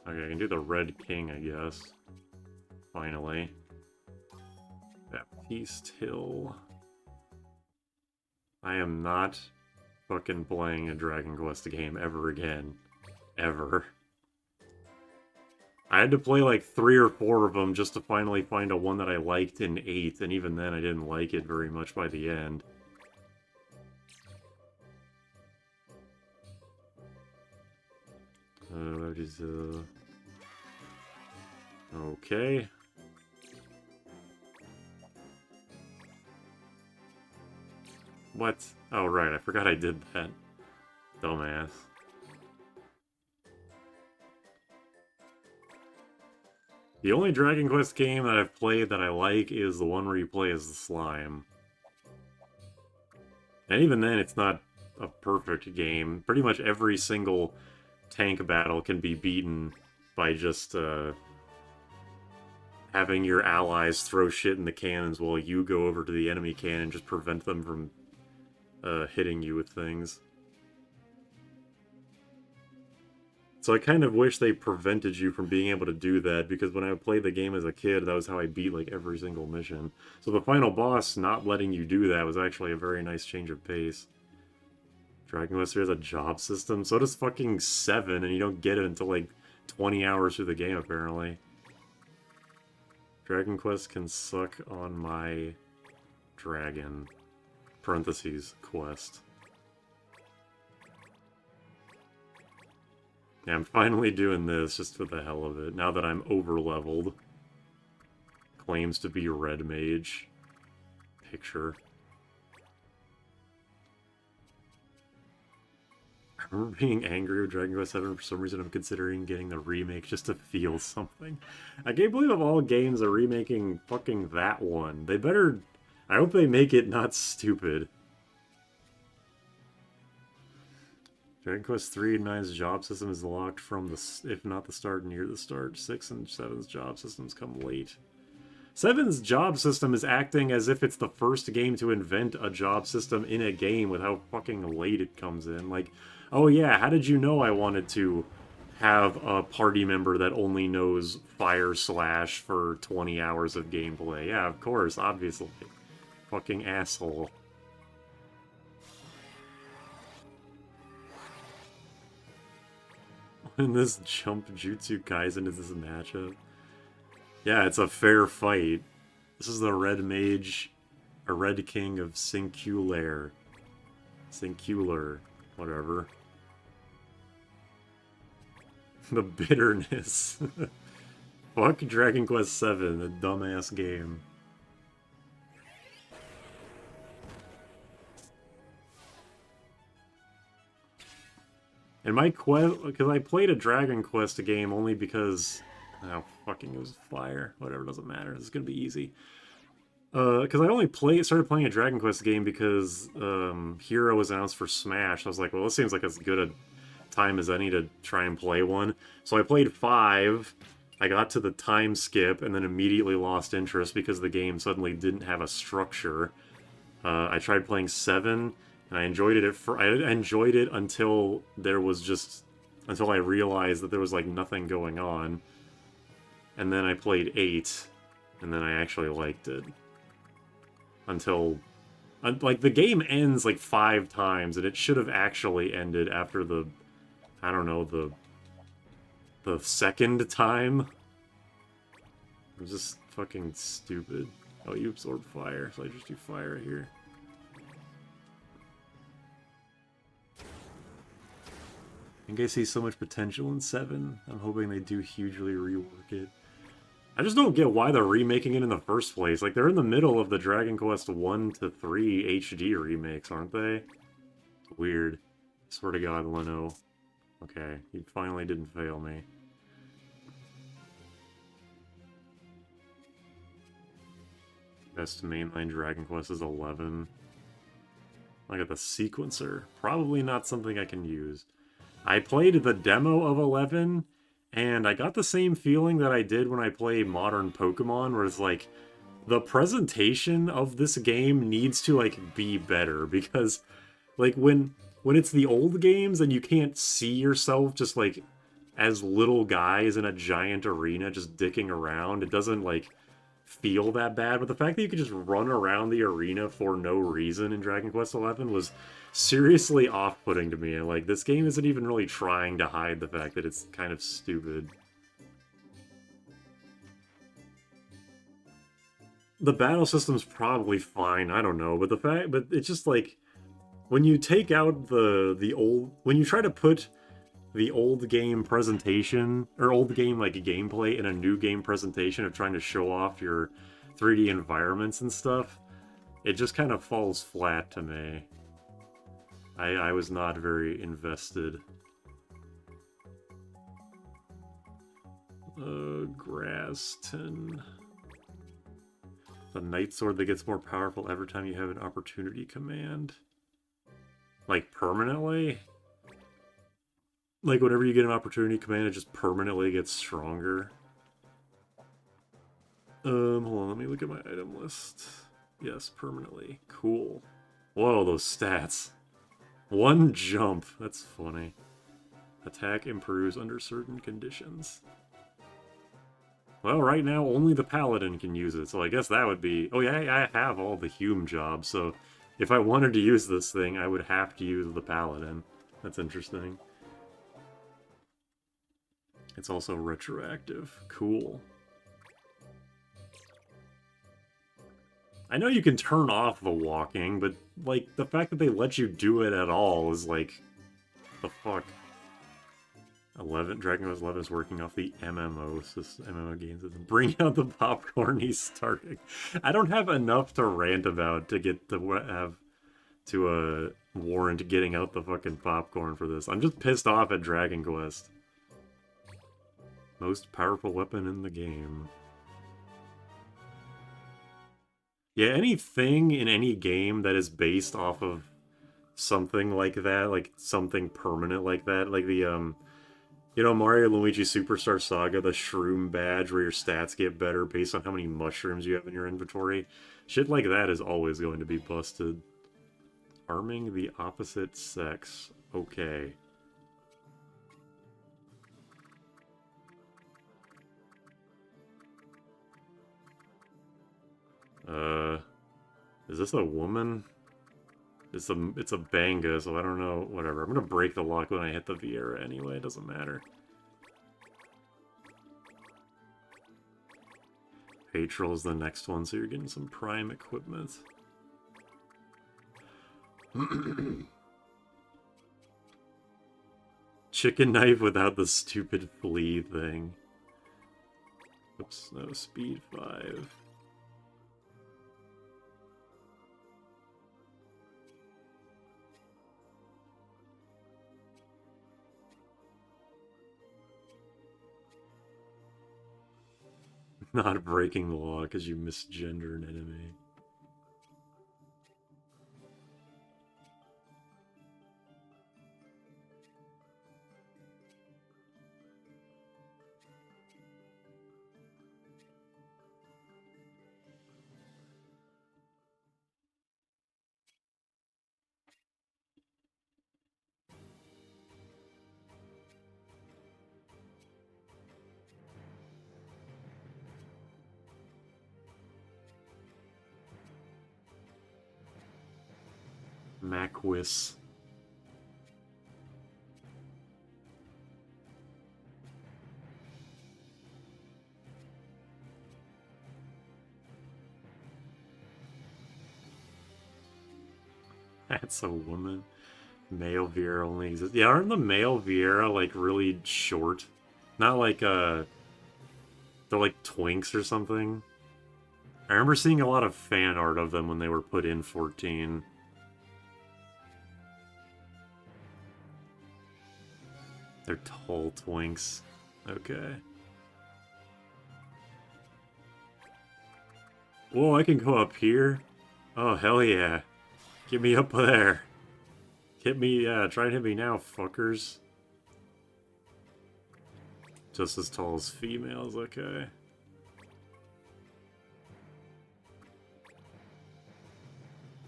Okay, I can do the Red King, I guess. Finally. Baptiste Hill. I am not fucking playing a Dragon Quest game ever again. Ever. I had to play like 3 or 4 of them just to finally find a one that I liked in 8, and even then I didn't like it very much by the end. Okay. What? Oh, right, I forgot I did that. Dumbass. The only Dragon Quest game that I've played that I like is the one where you play as the slime. And even then, it's not a perfect game. Pretty much every single tank battle can be beaten by just, having your allies throw shit in the cannons while you go over to the enemy cannon and just prevent them from, hitting you with things. So I kind of wish they prevented you from being able to do that, because when I played the game as a kid, that was how I beat, like, every single mission. So the final boss not letting you do that was actually a very nice change of pace. Dragon Quest has a job system, so does fucking 7, and you don't get it until, like, 20 hours through the game, apparently. Dragon Quest can suck on my dragon. Parentheses, quest. Yeah, I'm finally doing this just for the hell of it, now that I'm over-leveled. Claims to be Red Mage. Picture. I remember being angry with Dragon Quest VII. For some reason, I'm considering getting the remake just to feel something. I can't believe of all games are remaking fucking that one. They better... I hope they make it not stupid. Dragon Quest 3 and 9's job system is locked from the... if not the start, near the start. 6 and 7's job systems come late. 7's job system is acting as if it's the first game to invent a job system in a game with how fucking late it comes in. Like, oh yeah, how did you know I wanted to have a party member that only knows Fire Slash for 20 hours of gameplay? Yeah, of course, obviously. Fucking asshole. When this Jump Jutsu Kaisen is this matchup? Yeah, it's a fair fight. This is the Red Mage, a Red King of Sincular. Sincular, whatever. The bitterness. Fuck Dragon Quest VII, a dumbass game. And my quest, because I played a Dragon Quest game only because, oh fucking it was fire. Whatever, doesn't matter. This is gonna be easy. Because I only started playing a Dragon Quest game because Hero was announced for Smash. I was like, well, this seems like as good a time as any to try and play one. So I played 5. I got to the time skip and then immediately lost interest because the game suddenly didn't have a structure. I tried playing 7. And I enjoyed it I enjoyed it until there was just... until I realized that there was, like, nothing going on. And then I played 8, and then I actually liked it. Until... like, the game ends, like, 5 times, and it should have actually ended after the... I don't know, the second time? It was just fucking stupid. Oh, you absorb fire, so I just do fire right here. I think I see so much potential in 7. I'm hoping they do hugely rework it. I just don't get why they're remaking it in the first place. Like, they're in the middle of the Dragon Quest 1 to 3 HD remakes, aren't they? Weird. Swear to God, Leno. Okay, you finally didn't fail me. Best mainline Dragon Quest is 11. I got the sequencer. Probably not something I can use. I played the demo of 11, and I got the same feeling that I did when I played modern Pokemon, where it's like, the presentation of this game needs to, like, be better, because, like, when it's the old games and you can't see yourself just, like, as little guys in a giant arena just dicking around, it doesn't, like, feel that bad, but the fact that you could just run around the arena for no reason in Dragon Quest XI was seriously off-putting to me. Like, this game isn't even really trying to hide the fact that it's kind of stupid. The battle system's probably fine, I don't know, but it's just like, when you take out the old, when you try to put the old game presentation, or old game, like, gameplay in a new game presentation of trying to show off your 3D environments and stuff, it just kind of falls flat to me. I was not very invested. Graston. The Night Sword that gets more powerful every time you have an opportunity command. Like, permanently? Like, whenever you get an opportunity command, it just permanently gets stronger. Hold on, let me look at my item list. Yes, permanently. Cool. Whoa, those stats. 1 jump. That's funny. Attack improves under certain conditions. Well, right now, only the Paladin can use it, so I guess that would be... Oh, yeah, I have all the Hume jobs, so if I wanted to use this thing, I would have to use the Paladin. That's interesting. It's also retroactive. Cool. I know you can turn off the walking, but, like, the fact that they let you do it at all is like... the fuck? Dragon Quest 11 is working off the MMO game system. Bring out the popcorn he's starting. I don't have enough to rant about to get to warrant getting out the fucking popcorn for this. I'm just pissed off at Dragon Quest. Most powerful weapon in the game. Yeah, anything in any game that is based off of something like that, like something permanent like that, like the you know, Mario Luigi Superstar Saga, the shroom badge where your stats get better based on how many mushrooms you have in your inventory. Shit like that is always going to be busted. Arming the opposite sex. Okay. Is this a woman? It's a Banga, so I don't know. Whatever. I'm gonna break the lock when I hit the Viera anyway. It doesn't matter. Patrol's the next one, so you're getting some prime equipment. Chicken knife without the stupid flea thing. Oops, no, speed 5. Not breaking the law because you misgender an enemy. Macwis. That's a woman. Male Viera only exists. Yeah, aren't the male Viera like really short? Not like they're like twinks or something. I remember seeing a lot of fan art of them when they were put in 14. They're tall twinks. Okay. Whoa, I can go up here? Oh, hell yeah. Get me up there. Hit me, try and hit me now, fuckers. Just as tall as females, okay.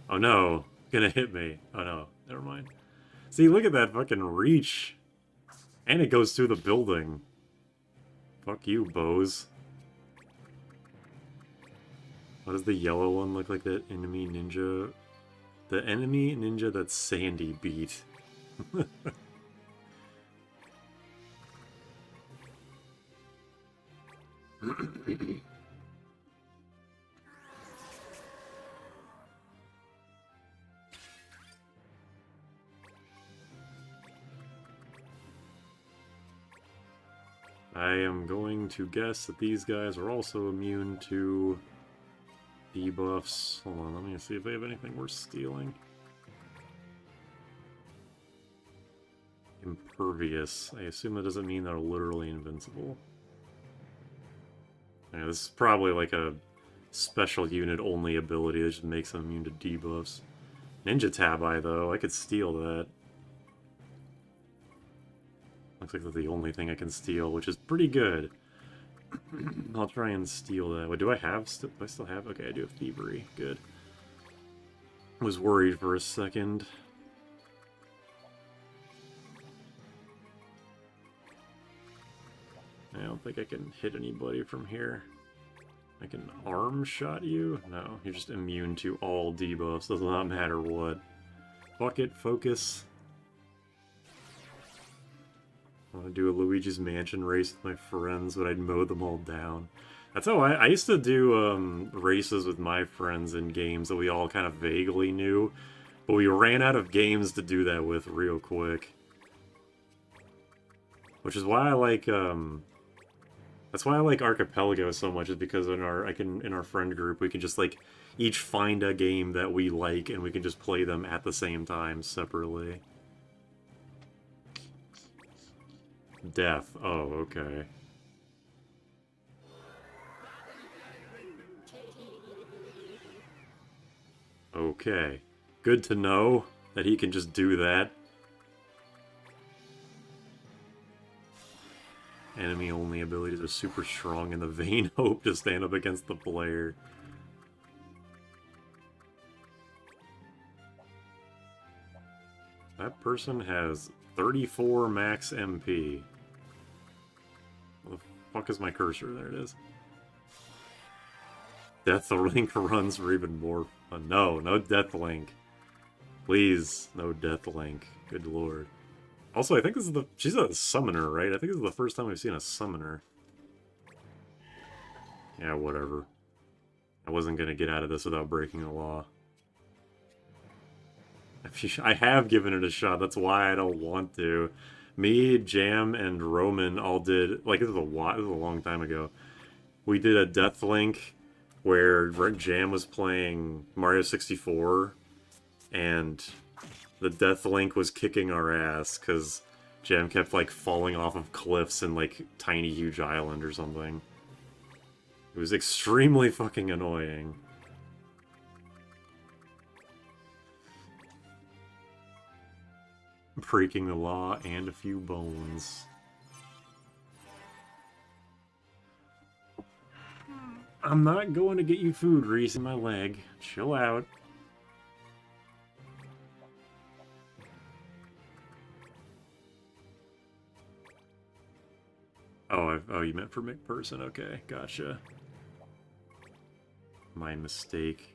Oh no, gonna hit me. Oh no, never mind. See, look at that fucking reach. And it goes through the building. Fuck you, bows. What does the yellow one look like? That enemy ninja? The enemy ninja that Sandy beat. I am going to guess that these guys are also immune to debuffs. Hold on, let me see if they have anything worth stealing. Impervious. I assume that doesn't mean they're literally invincible. Yeah, this is probably like a special unit only ability that just makes them immune to debuffs. Ninja Tabi, though, I could steal that. Looks like that's the only thing I can steal, which is pretty good. I'll try and steal that. Wait, do I have? Do I still have? Okay, I do have thievery. Good. Was worried for a second. I don't think I can hit anybody from here. I can arm shot you? No, you're just immune to all debuffs. Does not matter what. Bucket, focus. I want to do a Luigi's Mansion race with my friends, but I'd mow them all down. That's how I used to do races with my friends in games that we all kind of vaguely knew, but we ran out of games to do that with real quick. Which is why I like, that's why I like Archipelago so much, is because in our friend group, we can just, like, each find a game that we like, and we can just play them at the same time, separately. Death. Oh, okay. Okay. Good to know that he can just do that. Enemy-only abilities are super strong in the vain hope to stand up against the player. That person has 34 max MP. Where the fuck is my cursor? There it is. Deathlink runs for even more fun. No, no Deathlink. Please, no Deathlink. Good lord. Also, I think this is she's a summoner, right? I think this is the first time we've seen a summoner. Yeah, whatever. I wasn't gonna get out of this without breaking the law. I have given it a shot, that's why I don't want to. Me, Jam, and Roman all did, like, this was a long time ago. We did a Deathlink where Jam was playing Mario 64, and the Deathlink was kicking our ass, because Jam kept, like, falling off of cliffs in, like, tiny, huge island or something. It was extremely fucking annoying. Breaking the law and a few bones. I'm not going to get you food, Reese, in my leg. Chill out. Oh, you meant for McPherson. Okay, gotcha. My mistake.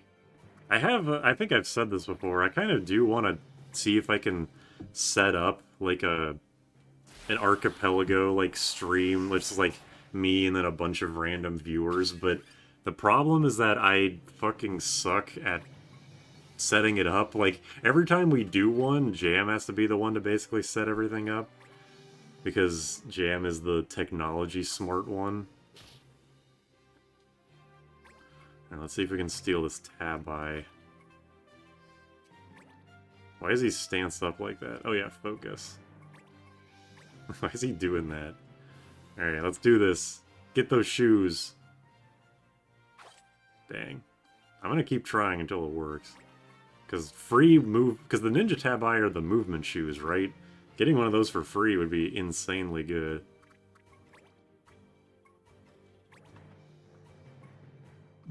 I think I've said this before. I kind of do want to see if I can set up like an Archipelago like stream, which is like me and then a bunch of random viewers, but the problem is that I fucking suck at setting it up. Like, every time we do one, Jam has to be the one to basically set everything up, because Jam is the technology smart one. Alright, let's see if we can steal this tab eye. Why is he stanced up like that? Oh yeah, focus. Why is he doing that? Alright, let's do this. Get those shoes. Dang. I'm gonna keep trying until it works. Because because the Ninja Tab Eye are the movement shoes, right? Getting one of those for free would be insanely good.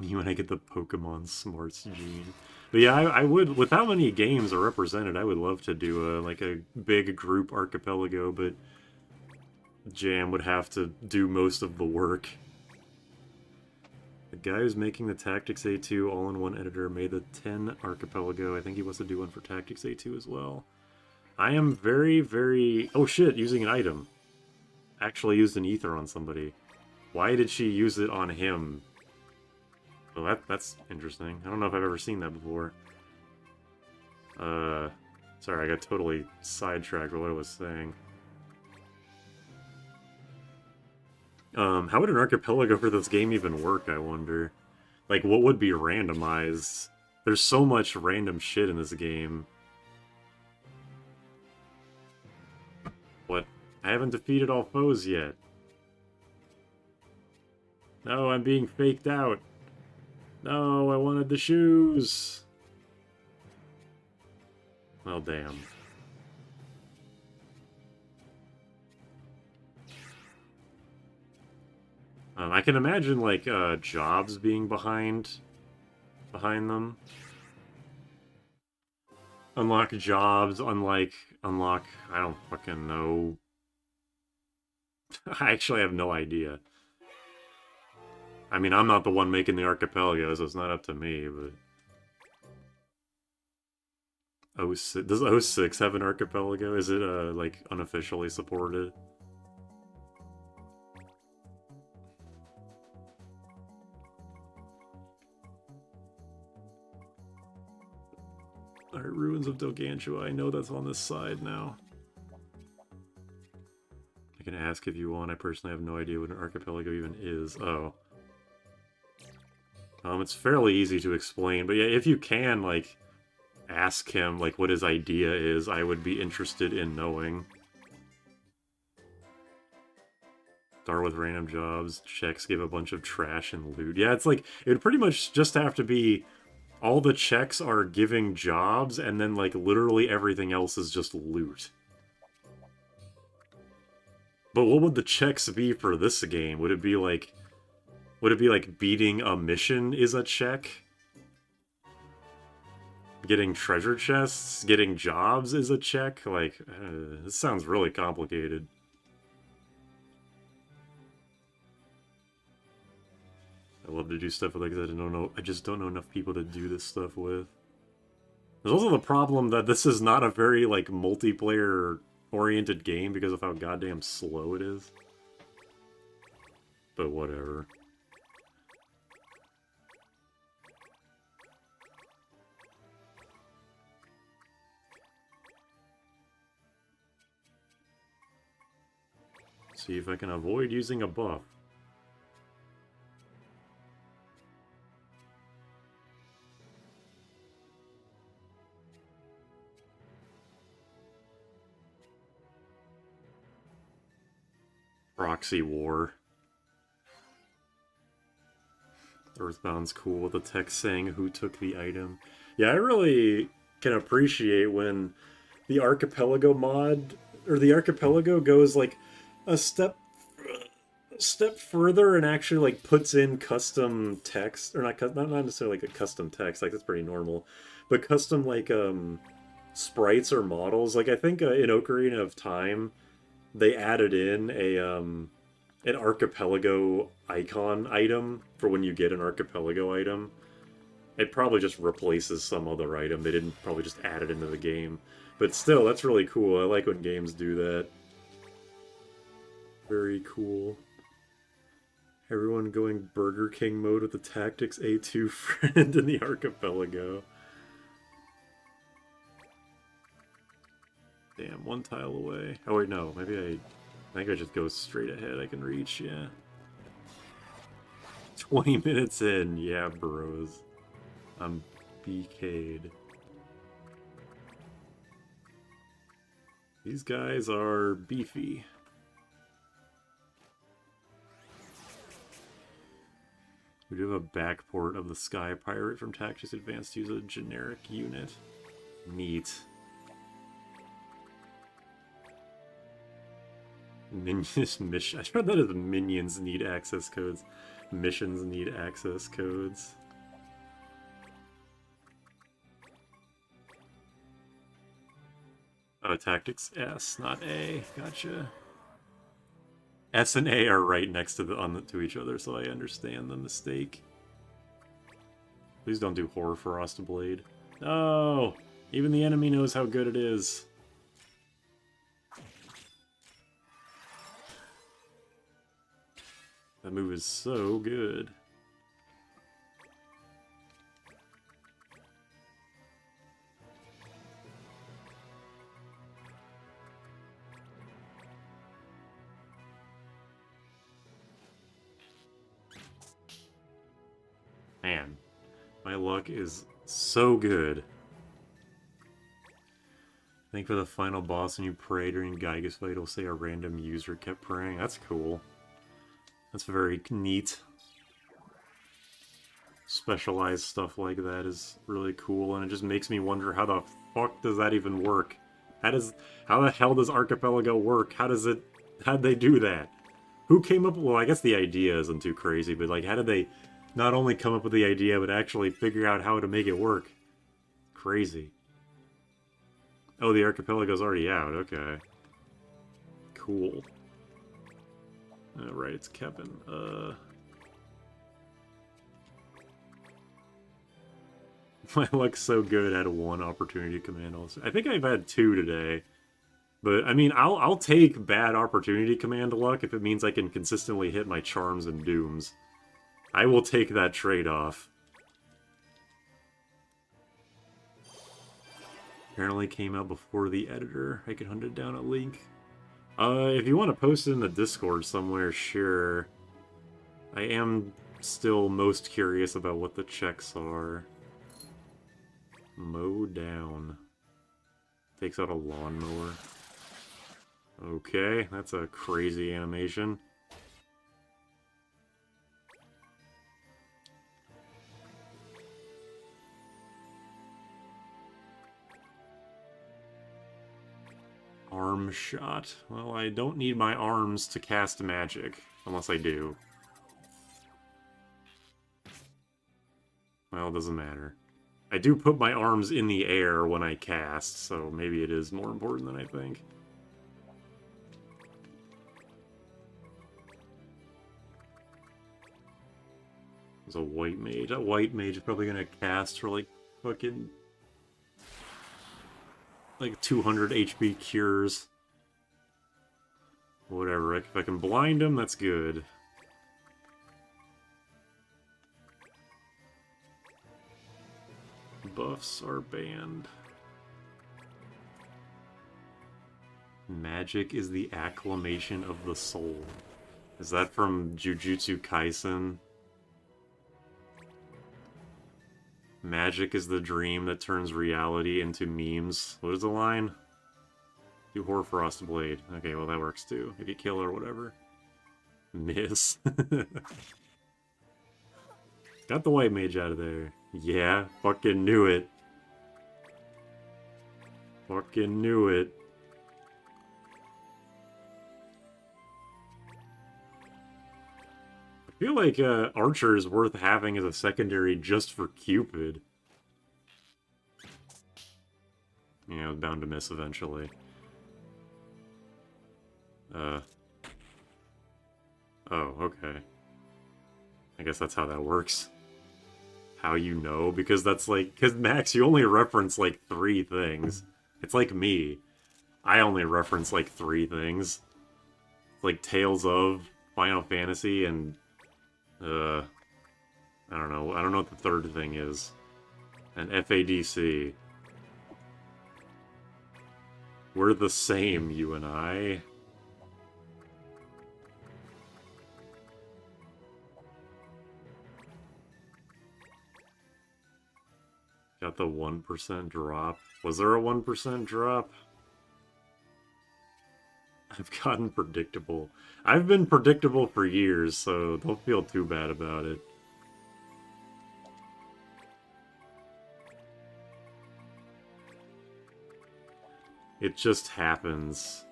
You want to get the Pokemon Smarts gene. But yeah, I would, with how many games are represented, I would love to do like a big group Archipelago, but Jam would have to do most of the work. The guy who's making the Tactics A2 all-in-one editor made the 10 Archipelago. I think he wants to do one for Tactics A2 as well. I am very, very... Oh shit, using an item. Actually used an ether on somebody. Why did she use it on him? Well, that's interesting. I don't know if I've ever seen that before. Sorry, I got totally sidetracked with what I was saying. How would an Archipelago for this game even work, I wonder? Like, what would be randomized? There's so much random shit in this game. What? I haven't defeated all foes yet. No, I'm being faked out. No, I wanted the shoes. Well, damn. I can imagine, like, jobs being behind them. Unlock jobs, unlock, I don't fucking know. I actually have no idea. I mean, I'm not the one making the Archipelago, so it's not up to me, but... 06, does 06 have an Archipelago? Is it, like, unofficially supported? Alright, Ruins of Delgantua. I know that's on this side now. I can ask if you want. I personally have no idea what an archipelago even is. Oh. It's fairly easy to explain, but yeah, if you can, like, ask him, like, what his idea is, I would be interested in knowing. Start with random jobs, checks give a bunch of trash and loot. Yeah, it's like, it would pretty much just have to be all the checks are giving jobs, and then, like, literally everything else is just loot. But what would the checks be for this game? Would it be like beating a mission is a check? Getting treasure chests, getting jobs is a check? Like, this sounds really complicated. I love to do stuff like that. I just don't know enough people to do this stuff with. There's also the problem that this is not a very, like, multiplayer-oriented game because of how goddamn slow it is. But whatever. See if I can avoid using a buff. Proxy war. Earthbound's cool with the text saying who took the item. Yeah, I really can appreciate when the Archipelago mod, or the Archipelago goes like a step further and actually like puts in custom text, or not necessarily like a custom text, like that's pretty normal, but custom like sprites or models. Like I think in Ocarina of Time they added in a an archipelago icon item for when you get an archipelago item. It probably just replaces some other item. They didn't probably just add it into the game. But still, that's really cool. I like when games do that. Very cool. Everyone going Burger King mode with the Tactics A2 friend in the archipelago. Damn, one tile away. Oh wait, no. Maybe I think I just go straight ahead. I can reach, yeah. 20 minutes in. Yeah, bros. I'm BK'd. These guys are beefy. We do have a backport of the Sky Pirate from Tactics Advanced to use a generic unit. Neat. Minions mission. I read that as minions need access codes. Missions need access codes. Oh, tactics S, not A. Gotcha. S and A are right next to to each other, so I understand the mistake. Please don't do Horror Frost Blade. No! Even the enemy knows how good it is. That move is so good. Man, my luck is so good. I think for the final boss when you pray during Gygus fight, it'll say a random user kept praying. That's cool. That's very neat. Specialized stuff like that is really cool, and it just makes me wonder how the fuck does that even work? How the hell does Archipelago work? How'd they do that? Who came up, well, I guess the idea isn't too crazy, but like, how did they not only come up with the idea, but actually figure out how to make it work? Crazy. Oh, the Archipelago's already out, okay. Cool. Right, it's Kevin. My luck's so good. I had one opportunity command also. I think I've had 2 today. But, I mean, I'll take bad opportunity command luck if it means I can consistently hit my charms and dooms. I will take that trade-off. Apparently came out before the editor. I could hunt it down a link. If you want to post it in the Discord somewhere, sure. I am still most curious about what the checks are. Mow down. Takes out a lawnmower. Okay, that's a crazy animation. Arm shot. Well, I don't need my arms to cast magic, unless I do. Well, it doesn't matter. I do put my arms in the air when I cast, so maybe it is more important than I think. There's a white mage. That white mage is probably gonna cast for like fucking like 200 HP cures. Whatever, if I can blind him, that's good. Buffs are banned. Magic is the acclamation of the soul. Is that from Jujutsu Kaisen? Magic is the dream that turns reality into memes. What is the line? Do Hoarfrost Blade. Okay, well that works too. If you kill or whatever. Miss. Got the white mage out of there. Yeah, fucking knew it. Fucking knew it. I feel like Archer is worth having as a secondary just for Cupid. Yeah, I was bound to miss eventually. Oh, okay. I guess that's how that works. How you know? Because that's like... Because, Max, you only reference, like, 3 things. It's like me. I only reference, like, 3 things. It's like Tales of, Final Fantasy, and... I don't know. I don't know what the third thing is. And FADC. We're the same, you and I. Got the 1% drop. Was there a 1% drop? I've gotten predictable. I've been predictable for years, so don't feel too bad about it. It just happens.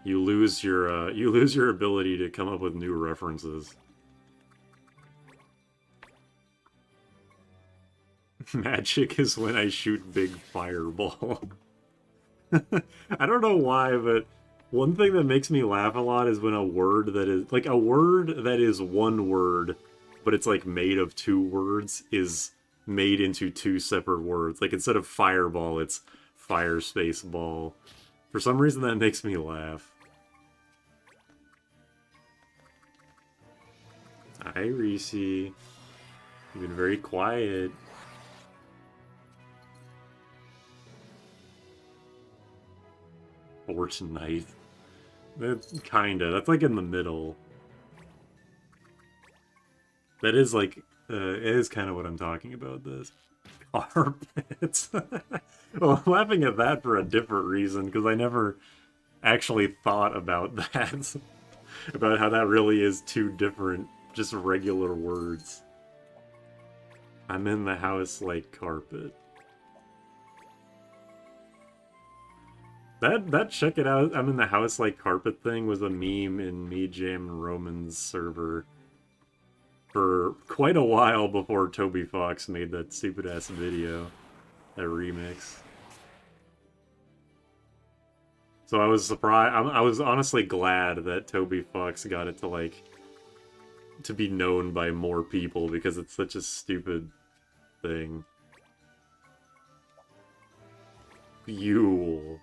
You lose your ability to come up with new references. Magic is when I shoot big fireball. I don't know why, but one thing that makes me laugh a lot is when a word that is like a word that is one word, but it's like made of 2 words is made into 2 separate words. Like instead of fireball, it's fire space ball. For some reason that makes me laugh. Hi, Reese. You've been very quiet. Or tonight. That's kinda. That's like in the middle. That is like, it is kind of what I'm talking about, this. Carpets. Well, I'm laughing at that for a different reason, because I never actually thought about that. About how that really is 2 different, just regular words. I'm in the house like carpet. That check it out, I'm in the house like carpet thing was a meme in Me Jam and Roman's server for quite a while before Toby Fox made that stupid ass video, that remix. So I was surprised. I was honestly glad that Toby Fox got it to like to be known by more people because it's such a stupid thing. Fuel.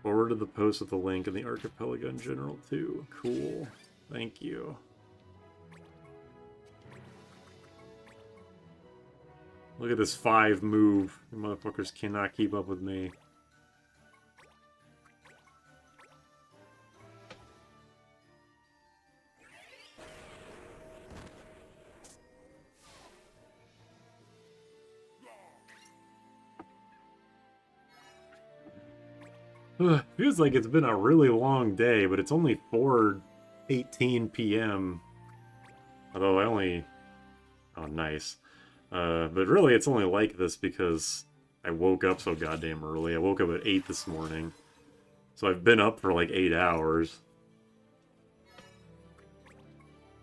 Forwarded the post with the link in the Archipelago in general too. Cool. Thank you. Look at this 5 move. You motherfuckers cannot keep up with me. Feels like it's been a really long day, but it's only 4:18 p.m. Although I only... Oh, nice. But really, it's only like this because I woke up so goddamn early. I woke up at 8 this morning. So I've been up for like 8 hours.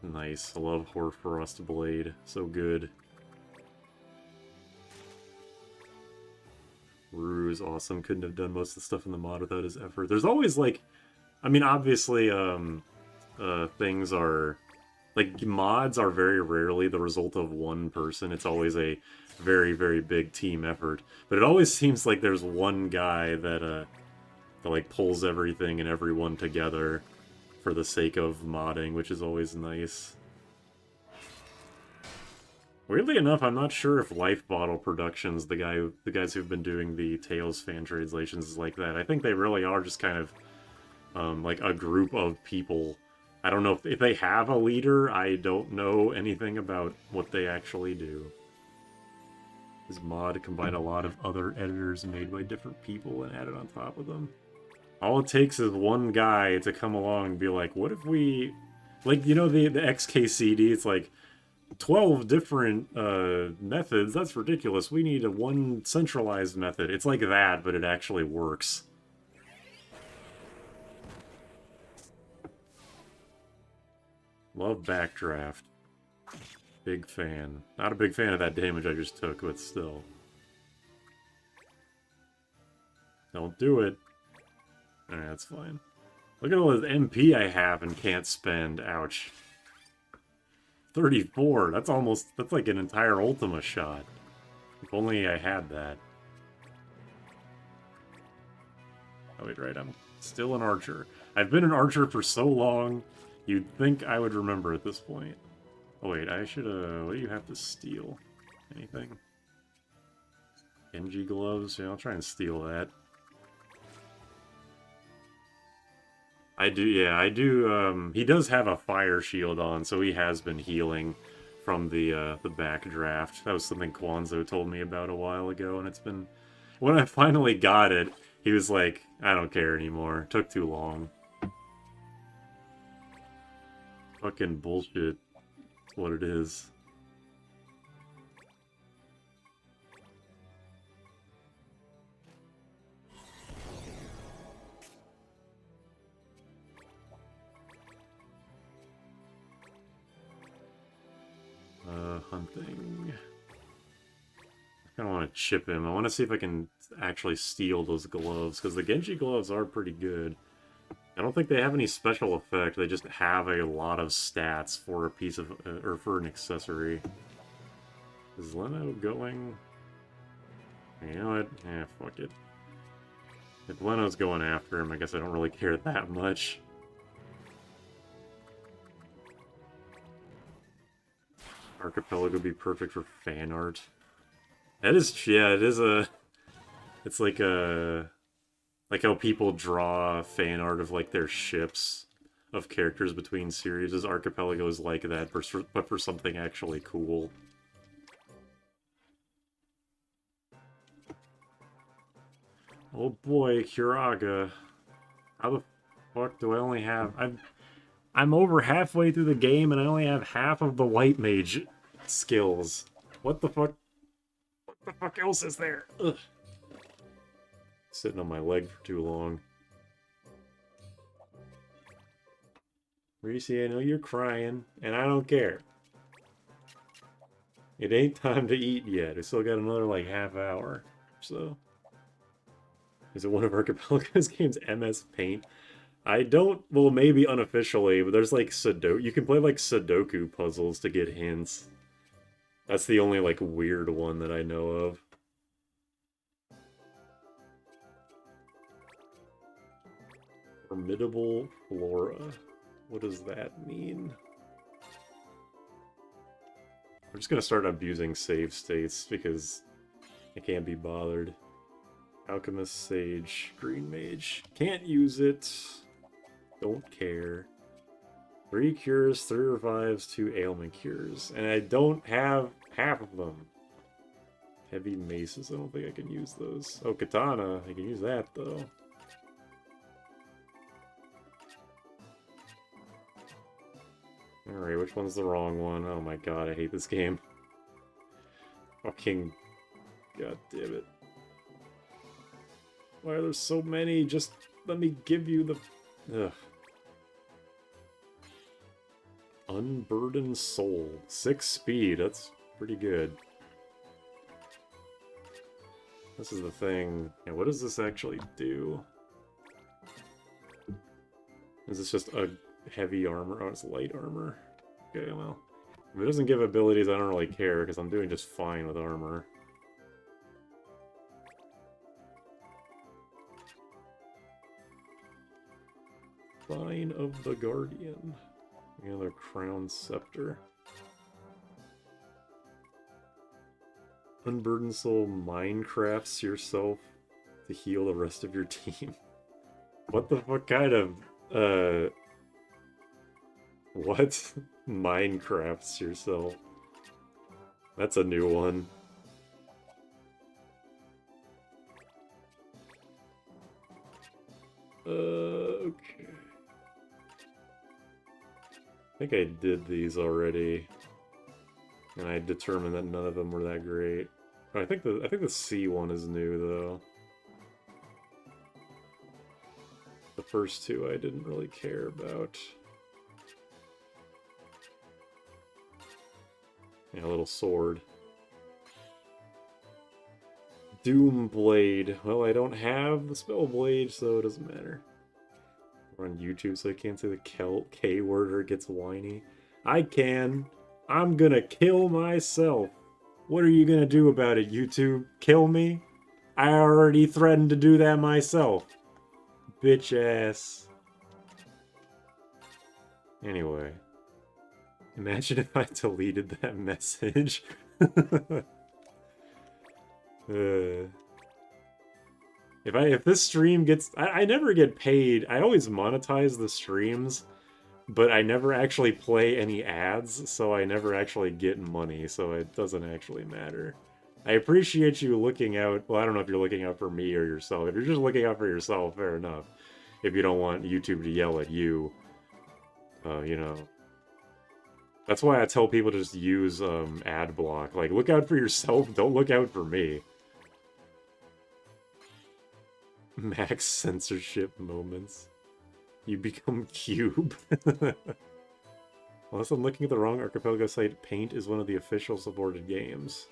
Nice. I love Hoarfrost Blade. So good. Rue is awesome. Couldn't have done most of the stuff in the mod without his effort. There's always like... I mean, obviously, things are... Like, mods are very rarely the result of one person. It's always a very, very big team effort. But it always seems like there's one guy that like, pulls everything and everyone together for the sake of modding, which is always nice. Weirdly enough, I'm not sure if Life Bottle Productions, the guys who've been doing the Tales fan translations, is like that. I think they really are just kind of, like, a group of people. I don't know if they have a leader. I don't know anything about what they actually do. This mod combined a lot of other editors made by different people and added on top of them. All it takes is one guy to come along and be like, what if we... Like, you know, the XKCD, it's like 12 different methods. That's ridiculous. We need one centralized method. It's like that, but it actually works. Love Backdraft. Big fan. Not a big fan of that damage I just took, but still. Don't do it. Alright, that's fine. Look at all this MP I have and can't spend. Ouch. 34. That's like an entire Ultima shot. If only I had that. Oh wait, right, I'm still an archer. I've been an archer for so long, you'd think I would remember at this point. Oh wait, I should, what do you have to steal? Anything? Genji gloves? Yeah, I'll try and steal that. I do, he does have a fire shield on, so he has been healing from the backdraft. That was something Kwanzo told me about a while ago, and it's been... When I finally got it, he was like, I don't care anymore. It took too long. Fucking bullshit. That's what it is. Hunting. I kind of want to chip him. I want to see if I can actually steal those gloves, because the Genji gloves are pretty good. I don't think they have any special effect. They just have a lot of stats for a piece of, or for an accessory. Is Leno going? You know what? Eh, fuck it. If Leno's going after him, I guess I don't really care that much. Archipelago would be perfect for fan art. That is, yeah, it is a... It's like a... Like how people draw fan art of, like, their ships of characters between series. As Archipelago is like that, but for something actually cool. Oh boy, Curaga. How the fuck do I only have... I'm over halfway through the game and I only have half of the White Mage skills. What the fuck? What the fuck else is there? Ugh. Sitting on my leg for too long. Reese, I know you're crying, and I don't care. It ain't time to eat yet. I still got another, like, half hour. So... Is it one of Archipelago's games, MS Paint? I don't... Well, maybe unofficially, but there's, like, Sudoku... You can play, like, Sudoku puzzles to get hints. That's the only, like, weird one that I know of. Formidable Flora. What does that mean? We're just gonna start abusing save states because I can't be bothered. Alchemist, Sage, Green Mage. Can't use it. Don't care. 3 cures, 3 revives, 2 ailment cures. And I don't have half of them. Heavy maces, I don't think I can use those. Oh, katana, I can use that though. Alright, which one's the wrong one? Oh my god, I hate this game. Fucking... God damn it. Why are there so many? Just let me give you the... Ugh. Unburdened Soul. 6 speed, that's pretty good. This is the thing. Yeah, what does this actually do? Is this just a heavy armor? Oh, it's light armor. Okay, well. If it doesn't give abilities, I don't really care, because I'm doing just fine with armor. Sign of the Guardian. Another Crown Scepter. Unburdened Soul Minecrafts yourself to heal the rest of your team. What the fuck kind of, what? Minecrafts yourself. That's a new one. Okay. I think I did these already. And I determined that none of them were that great. I think the C one is new though. The first two I didn't really care about. Yeah, a little sword. Doom Blade. Well, I don't have the spell blade, so it doesn't matter. We're on YouTube, so I can't say the K word or it gets whiny. I can. I'm gonna kill myself. What are you gonna do about it, YouTube? Kill me? I already threatened to do that myself. Bitch ass. Anyway. Imagine if I deleted that message. If this stream gets... I never get paid. I always monetize the streams, but I never actually play any ads, so I never actually get money, so it doesn't actually matter. I appreciate you looking out... Well, I don't know if you're looking out for me or yourself. If you're just looking out for yourself, fair enough. If you don't want YouTube to yell at you, you know... That's why I tell people to just use ad block. Like, look out for yourself, don't look out for me. Max censorship moments. You become Cube. Unless I'm looking at the wrong Archipelago site, Paint is one of the official supported games.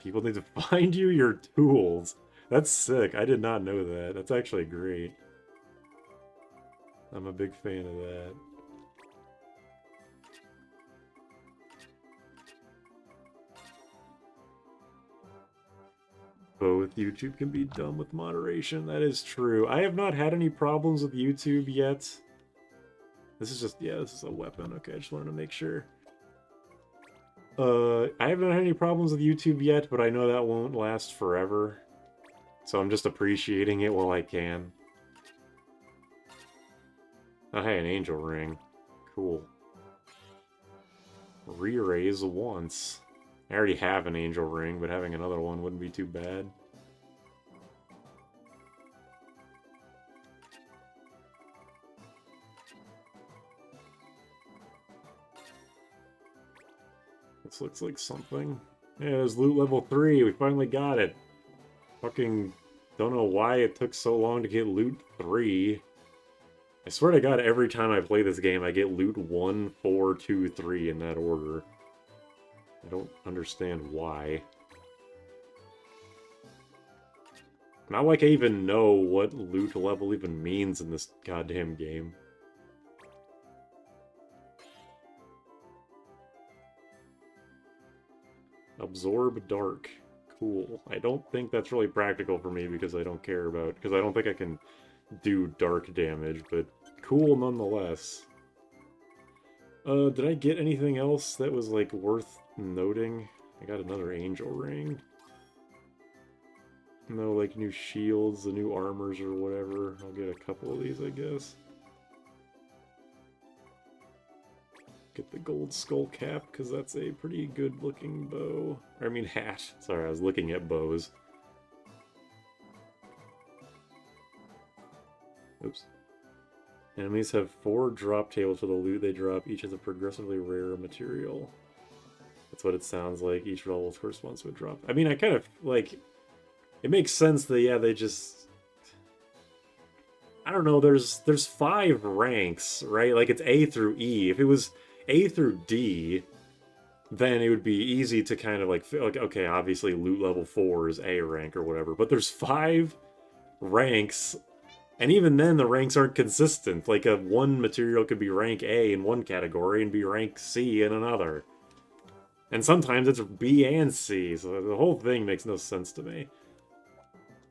People need to find you your tools. That's sick. I did not know that. That's actually great. I'm a big fan of that. Both YouTube can be done with moderation. That is true. I have not had any problems with YouTube yet. This is just, yeah, this is a weapon. Okay, I just wanted to make sure. I haven't had any problems with YouTube yet, but I know that won't last forever. So I'm just appreciating it while I can. Oh, hey, an angel ring. Cool. Re-raise once. I already have an angel ring, but having another one wouldn't be too bad. This looks like something. Yeah, there's loot level 3. We finally got it. Fucking don't know why it took so long to get loot 3. I swear to God, every time I play this game, I get loot 1, 4, 2, 3 in that order. I don't understand why. Not like I even know what loot level even means in this goddamn game. Absorb Dark. Cool. I don't think that's really practical for me because I don't care about... Because I don't think I can do dark damage, but cool nonetheless. Did I get anything else that was, like, worth Noting. I got another angel ring. No, like, new shields, the new armors or whatever. I'll get a couple of these, I guess. Get the gold skull cap, because that's a pretty good-looking bow. I mean, hat. Sorry, I was looking at bows. Oops. Enemies have 4 drop tables for the loot they drop. Each has a progressively rarer material. That's what it sounds like. Each level corresponds to a drop. I mean, I kind of, like... It makes sense that, yeah, they just... I don't know, there's 5 ranks, right? Like, it's A through E. If it was A through D, then it would be easy to kind of, like, okay, obviously loot level 4 is A rank or whatever, but there's 5 ranks, and even then the ranks aren't consistent. Like, one material could be rank A in one category and be rank C in another. And sometimes it's B and C, so the whole thing makes no sense to me.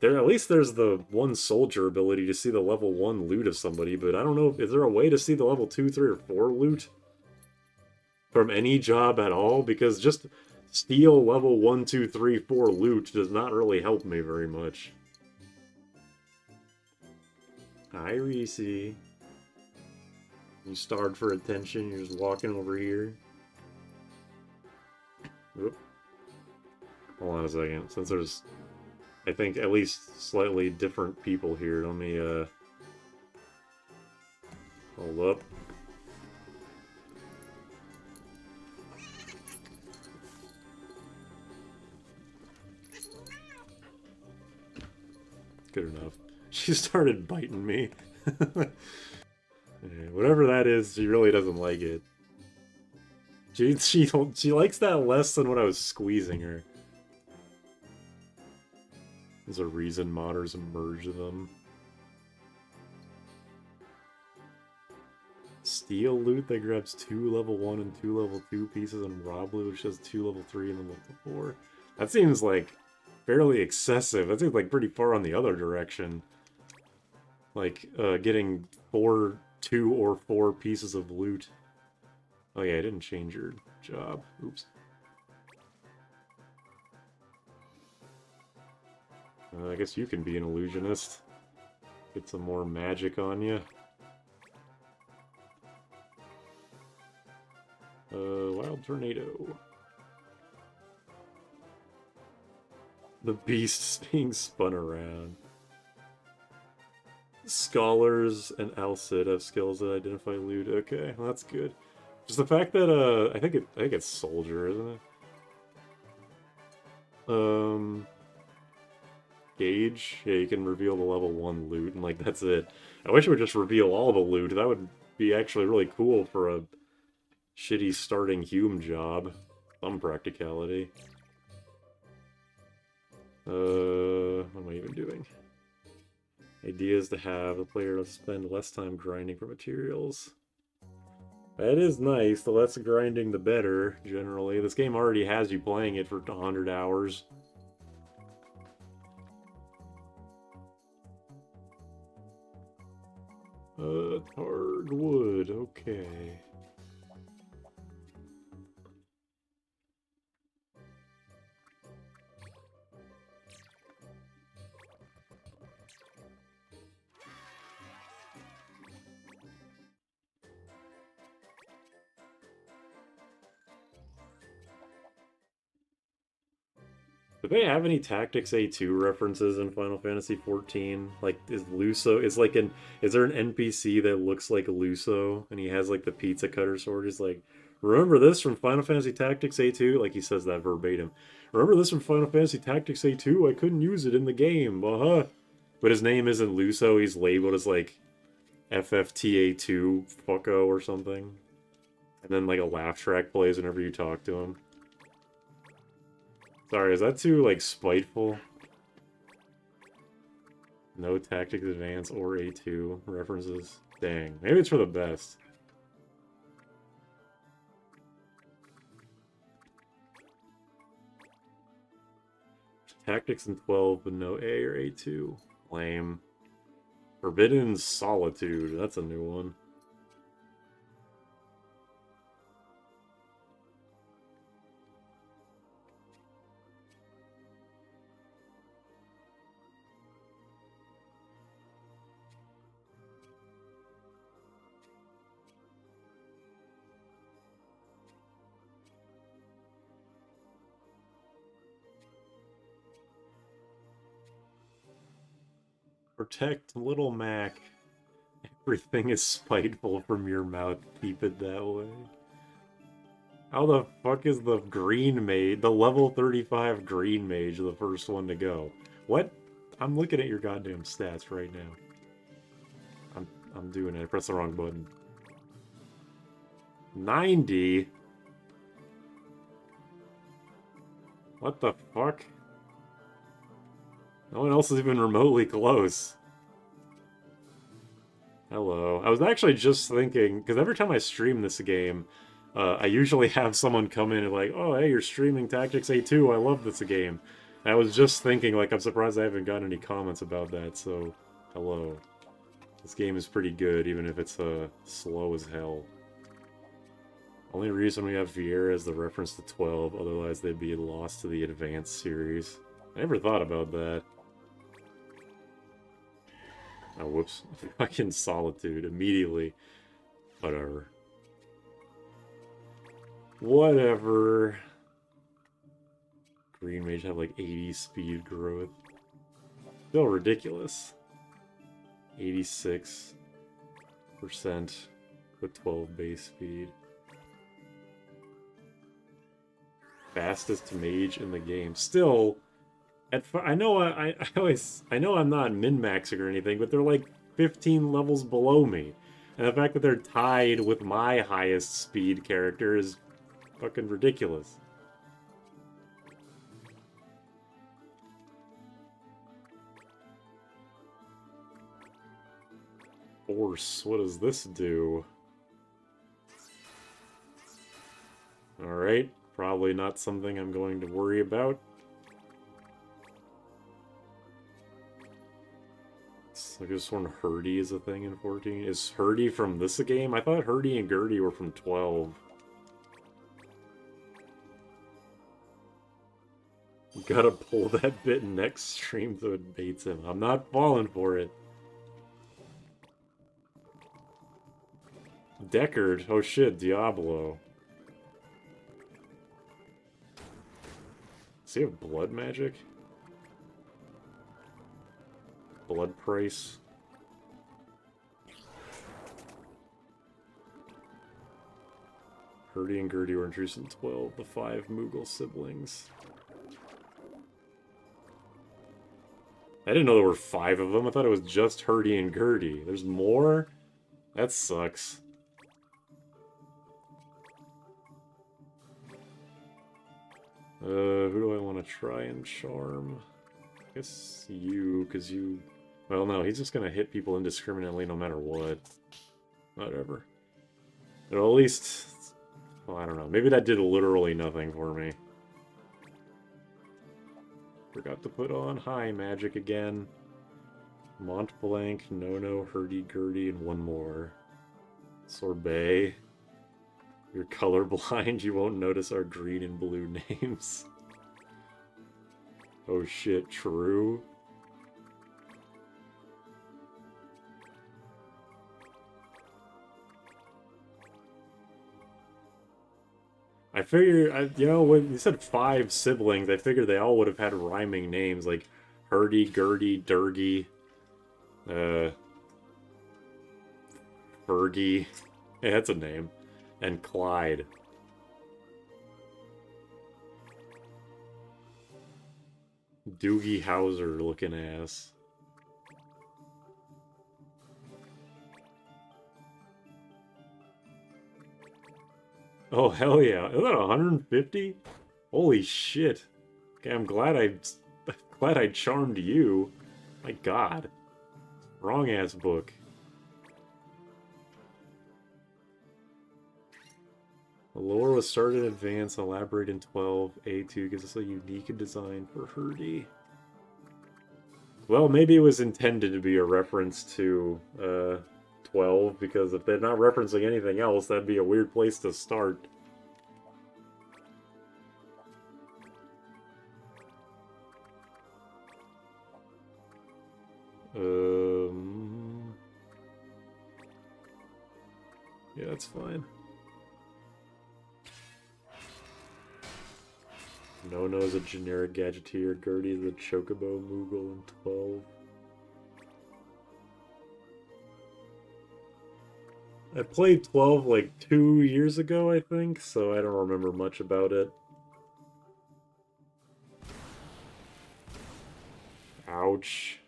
At least there's the one soldier ability to see the level 1 loot of somebody, but I don't know, is there a way to see the level 2, 3, or 4 loot? From any job at all? Because just steal level 1, 2, 3, 4 loot does not really help me very much. Hi, Reese. You starved for attention, you're just walking over here. Oop. Hold on a second, since there's... I think at least slightly different people here. Let me, hold up. Good enough. She started biting me. Yeah, whatever that is, she really doesn't like it. She likes that less than when I was squeezing her. There's a reason modders merge them. Steal loot that grabs 2 level 1 and 2 level 2 pieces, and rob loot which has 2 level 3 and level 4. That seems like fairly excessive. That seems like pretty far on the other direction. Like, getting 2 or 4 pieces of loot. Oh yeah, I didn't change your job. Oops. I guess you can be an illusionist. Get some more magic on you. Wild tornado. The beast's being spun around. Scholars and Alcid have skills that identify loot. Okay, well, that's good. Just the fact that I think it's soldier, isn't it? Gauge. Yeah, you can reveal the level 1 loot, and like that's it. I wish it would just reveal all the loot. That would be actually really cool for a shitty starting Hume job. Some practicality. What am I even doing? Idea is to have the player spend less time grinding for materials. That is nice. The less grinding, the better, generally. This game already has you playing it for 100 hours. Tarred wood, okay. Do they have any Tactics A2 references in Final Fantasy XIV? Like, is there an NPC that looks like Luso, and he has, like, the pizza cutter sword? He's like, remember this from Final Fantasy Tactics A2? Like, he says that verbatim. Remember this from Final Fantasy Tactics A2? I couldn't use it in the game, But his name isn't Luso, he's labeled as, like, FFTA2 fucko or something. And then, like, a laugh track plays whenever you talk to him. Sorry, is that too, like, spiteful? No Tactics Advance or A2 references. Dang. Maybe it's for the best. Tactics in 12, but no A or A2. Lame. Forbidden Solitude. That's a new one. Protect Little Mac. Everything is spiteful from your mouth. Keep it that way. How the fuck is the green mage, the level 35 green mage, the first one to go? What? I'm looking at your goddamn stats right now. I'm doing it. I pressed the wrong button. 90? What the fuck? No one else is even remotely close. Hello. I was actually just thinking, because every time I stream this game, I usually have someone come in and like, oh, hey, you're streaming Tactics A2, I love this game. And I was just thinking, like, I'm surprised I haven't gotten any comments about that, so hello. This game is pretty good, even if it's slow as hell. Only reason we have Viera is the reference to 12, otherwise they'd be lost to the Advanced series. I never thought about that. Oh, whoops. Fucking Solitude, immediately. Whatever. Whatever. Green Mage have like 80 speed growth. Still ridiculous. 86% with 12 base speed. Fastest mage in the game. Still, I know I know I'm not min-maxing or anything, but they're like 15 levels below me. And the fact that they're tied with my highest speed character is fucking ridiculous. Force, what does this do? Alright, probably not something I'm going to worry about. I could have sworn Hurdy is a thing in 14. Is Hurdy from this a game? I thought Hurdy and Gurdy were from 12. Gotta pull that bit next stream so it baits him. I'm not falling for it. Deckard. Oh shit, Diablo. Does he have blood magic? Blood price. Hurdy and Gurdy were introduced in 12, the 5 Moogle siblings. I didn't know there were 5 of them. I thought it was just Hurdy and Gurdy. There's more? That sucks. Who do I want to try and charm? I guess you, because you... Well, no, he's just gonna hit people indiscriminately no matter what. Whatever. But at least... Well, I don't know. Maybe that did literally nothing for me. Forgot to put on High Magic again. Montblanc, Nono, Hurdy-Gurdy, and one more. Sorbet. You're colorblind, you won't notice our green and blue names. Oh shit, true? I figure, you know, when you said 5 siblings, I figured they all would have had rhyming names, like Hurdy, Gurdy, Durgy, Fergie. Hey, that's a name. And Clyde. Doogie Howser looking ass. Oh, hell yeah. Is that 150? Holy shit. Okay, I'm glad I charmed you. My god. Wrong ass book. The lore was started in advance, elaborate in 12. A2 gives us a unique design for Hurdy. Well, maybe it was intended to be a reference to 12, because if they're not referencing anything else, that'd be a weird place to start. Yeah, that's fine. Nono's a generic gadgeteer, Gurdy is a chocobo Moogle in 12. I played 12 like 2 years ago, I think, so I don't remember much about it. Ouch.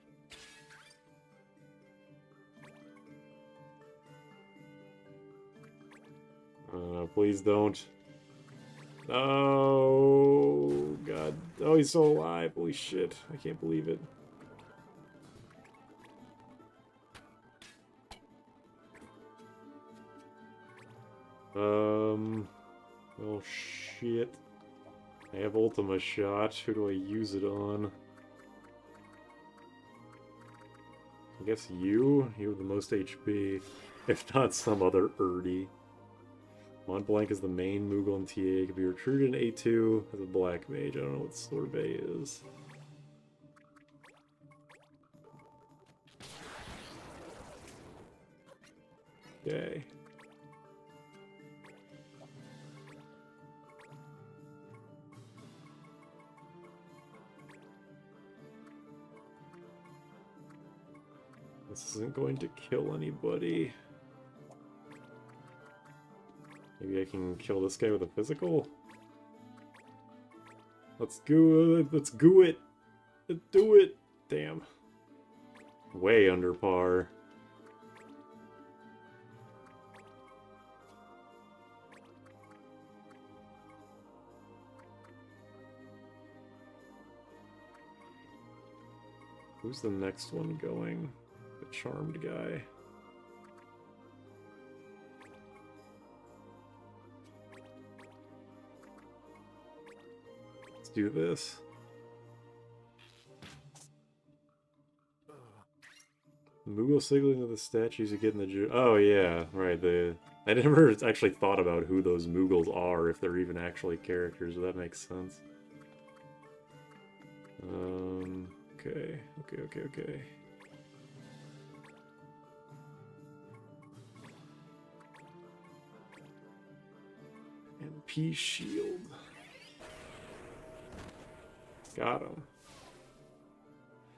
Please don't. Oh, God. Oh, he's still alive. Holy shit. I can't believe it. Oh, shit. I have Ultima Shot. Who do I use it on? I guess you? You have the most HP. If not, some other Erdy. Mont Blanc is the main Moogle in TA. Can be recruited in A2 as a black mage. I don't know what Sorbet is. Okay. This isn't going to kill anybody. Maybe I can kill this guy with a physical? Let's go it! Let's do it! Let's do it! Damn. Way under par. Who's the next one going? The charmed guy. Let's do this. Moogle signaling of the statues you get in the... Oh, yeah, right. I never actually thought about who those Moogles are, if they're even actually characters, but that makes sense. Okay. And P shield. Got him.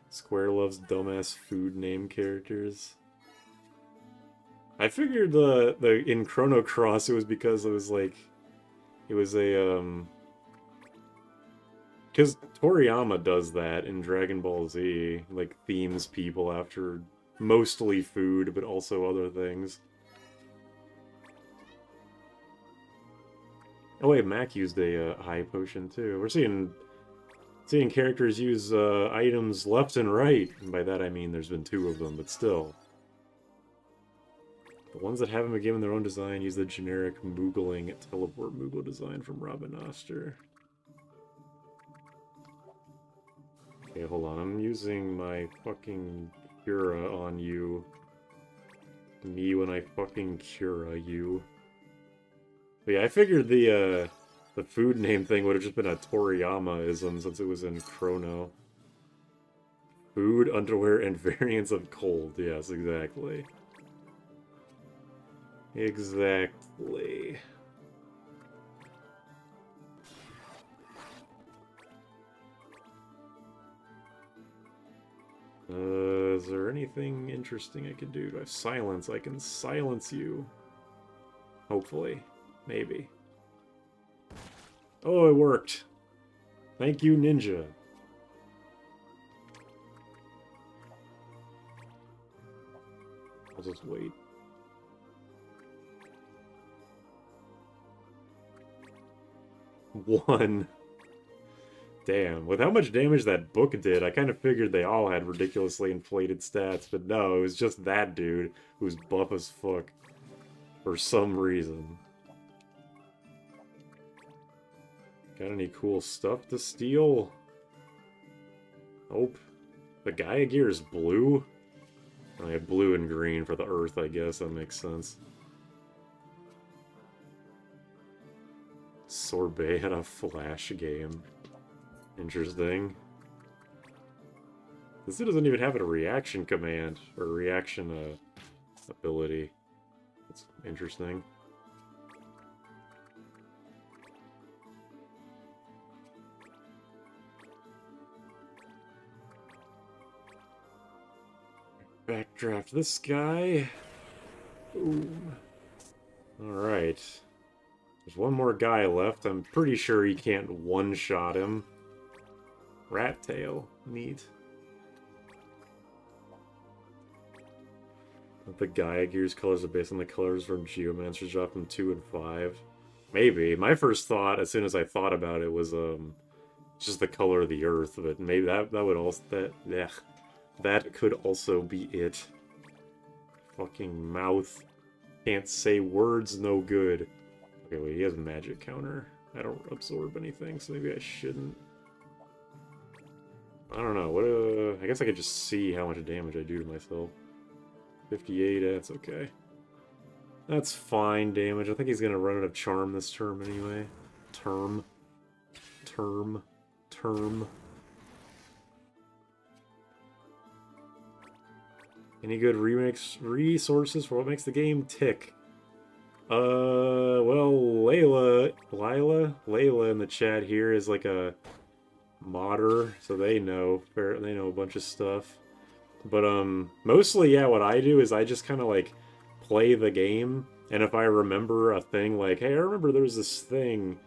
Square loves dumbass food name characters. I figured in Chrono Cross it was because it was like it was a because Toriyama does that in Dragon Ball Z, like themes people after mostly food, but also other things. Oh wait, Mac used a high potion too. We're seeing characters use items left and right. And by that I mean there's been 2 of them, but still. The ones that haven't been given their own design use the generic Moogling teleport Moogle design from Robin Oster. Okay, hold on. I'm using my fucking Cura on you. Me when I fucking Cura you. But yeah, I figured the food name thing would have just been a Toriyama-ism since it was in Chrono. Food, underwear, and variants of cold. Yes, exactly. Exactly. Is there anything interesting I can do? Do I have silence? I can silence you. Hopefully. Maybe. Oh, it worked. Thank you, Ninja. I'll just wait. One. Damn, with how much damage that book did, I kind of figured they all had ridiculously inflated stats, but no, it was just that dude who's buff as fuck. For some reason. Got any cool stuff to steal? Nope. The Gaia gear is blue? I have blue and green for the Earth, I guess. That makes sense. Sorbet had a Flash game. Interesting. This doesn't even have a reaction command, or a reaction ability. That's interesting. Backdraft this guy. Boom. Alright. There's one more guy left. I'm pretty sure he can't one-shot him. Rat tail. Neat. The Gaia Gears colors are based on the colors from Geomancer's drop from 2 and 5. Maybe. My first thought, as soon as I thought about it, was just the color of the earth, but maybe that would also that could also be it. Fucking mouth. Can't say words, no good. Okay, wait, he has a magic counter. I don't absorb anything, so maybe I shouldn't. I don't know. What? I guess I could just see how much damage I do to myself. 58, that's okay. That's fine damage. I think he's gonna run out of charm this term anyway. Term. Any good resources for what makes the game tick? Well, Layla in the chat here is like a modder, so they know a bunch of stuff. But mostly, yeah, what I do is I just kind of like play the game, and if I remember a thing, like, hey, I remember there was this thing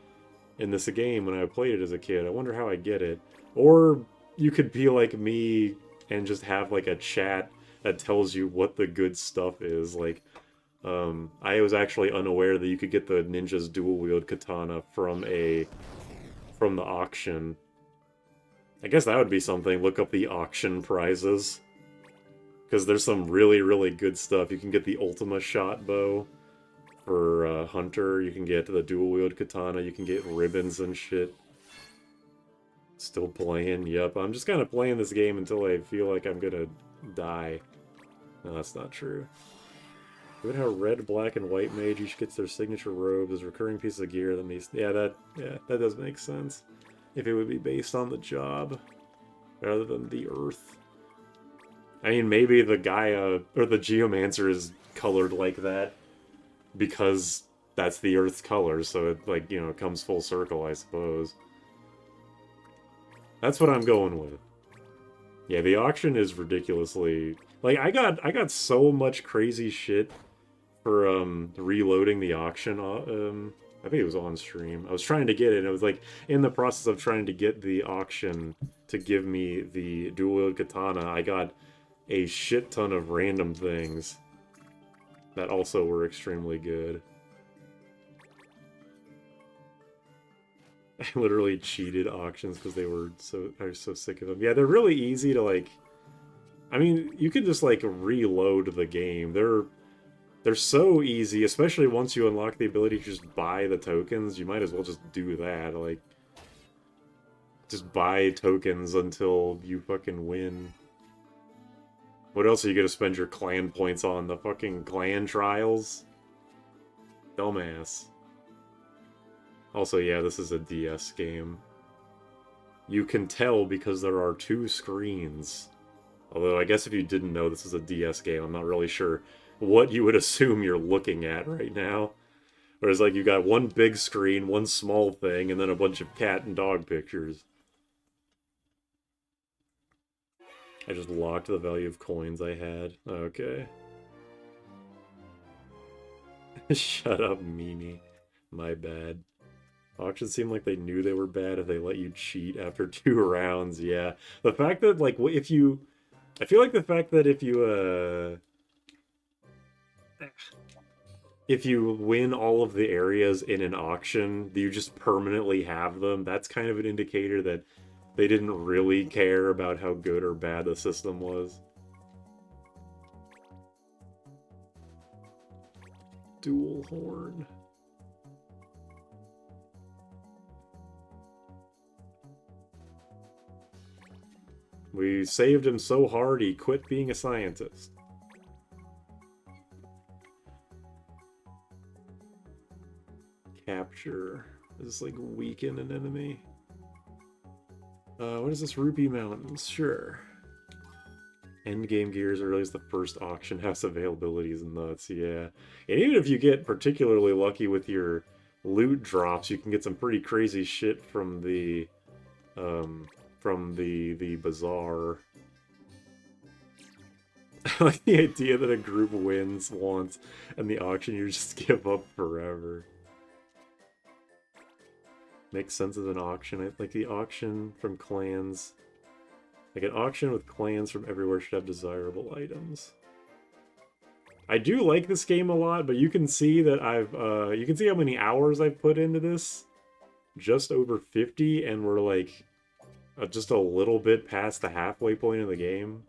in this game when I played it as a kid. I wonder how I get it. Or you could be like me and just have like a chat that tells you what the good stuff is. Like, I was actually unaware that you could get the Ninja's dual wield katana from the auction. I guess that would be something. Look up the auction prizes. Because there's some really, really good stuff. You can get the Ultima shot bow for Hunter. You can get the dual wield katana. You can get ribbons and shit. Still playing. Yep. I'm just kind of playing this game until I feel like I'm gonna die. No, that's not true. Look at how red, black, and white mage each gets their signature robe as recurring pieces of gear that makes... Yeah, that does make sense. If it would be based on the job rather than the earth. I mean, maybe the Gaia, or the Geomancer is colored like that because that's the Earth's color, so it, like, you know, comes full circle, I suppose. That's what I'm going with. Yeah, the auction is ridiculously... Like, I got so much crazy shit for, reloading the auction, I think it was on stream. I was trying to get it, and it was, like, in the process of trying to get the auction to give me the dual-wield katana, I got a shit ton of random things that also were extremely good. I literally cheated auctions because I was so sick of them. Yeah, they're really easy to, like... I mean, you can just, like, reload the game. They're so easy, especially once you unlock the ability to just buy the tokens. You might as well just do that, like... Just buy tokens until you fucking win. What else are you gonna spend your clan points on? The fucking clan trials? Dumbass. Also, yeah, this is a DS game. You can tell because there are 2 screens. Although, I guess if you didn't know this is a DS game, I'm not really sure what you would assume you're looking at right now. Whereas, like, you got one big screen, one small thing, and then a bunch of cat and dog pictures. I just locked the value of coins I had. Okay. Shut up, Mimi. My bad. Auctions seem like they knew they were bad if they let you cheat after 2 rounds, yeah. The fact that, like, if you... I feel like the fact that if you win all of the areas in an auction, you just permanently have them, that's kind of an indicator that they didn't really care about how good or bad the system was. Dual horn. We saved him so hard he quit being a scientist. Capture. Does this, like, weaken an enemy? What is this? Rupee Mountains? Sure. Endgame gears are always the first auction house availability is nuts, yeah. And even if you get particularly lucky with your loot drops, you can get some pretty crazy shit from the bazaar. I like the idea that a group wins once, and the auction you just give up forever. Makes sense as an auction. Like the auction from clans. Like an auction with clans from everywhere should have desirable items. I do like this game a lot, but you can see that you can see how many hours I've put into this. Just over 50, and we're like just a little bit past the halfway point of the game.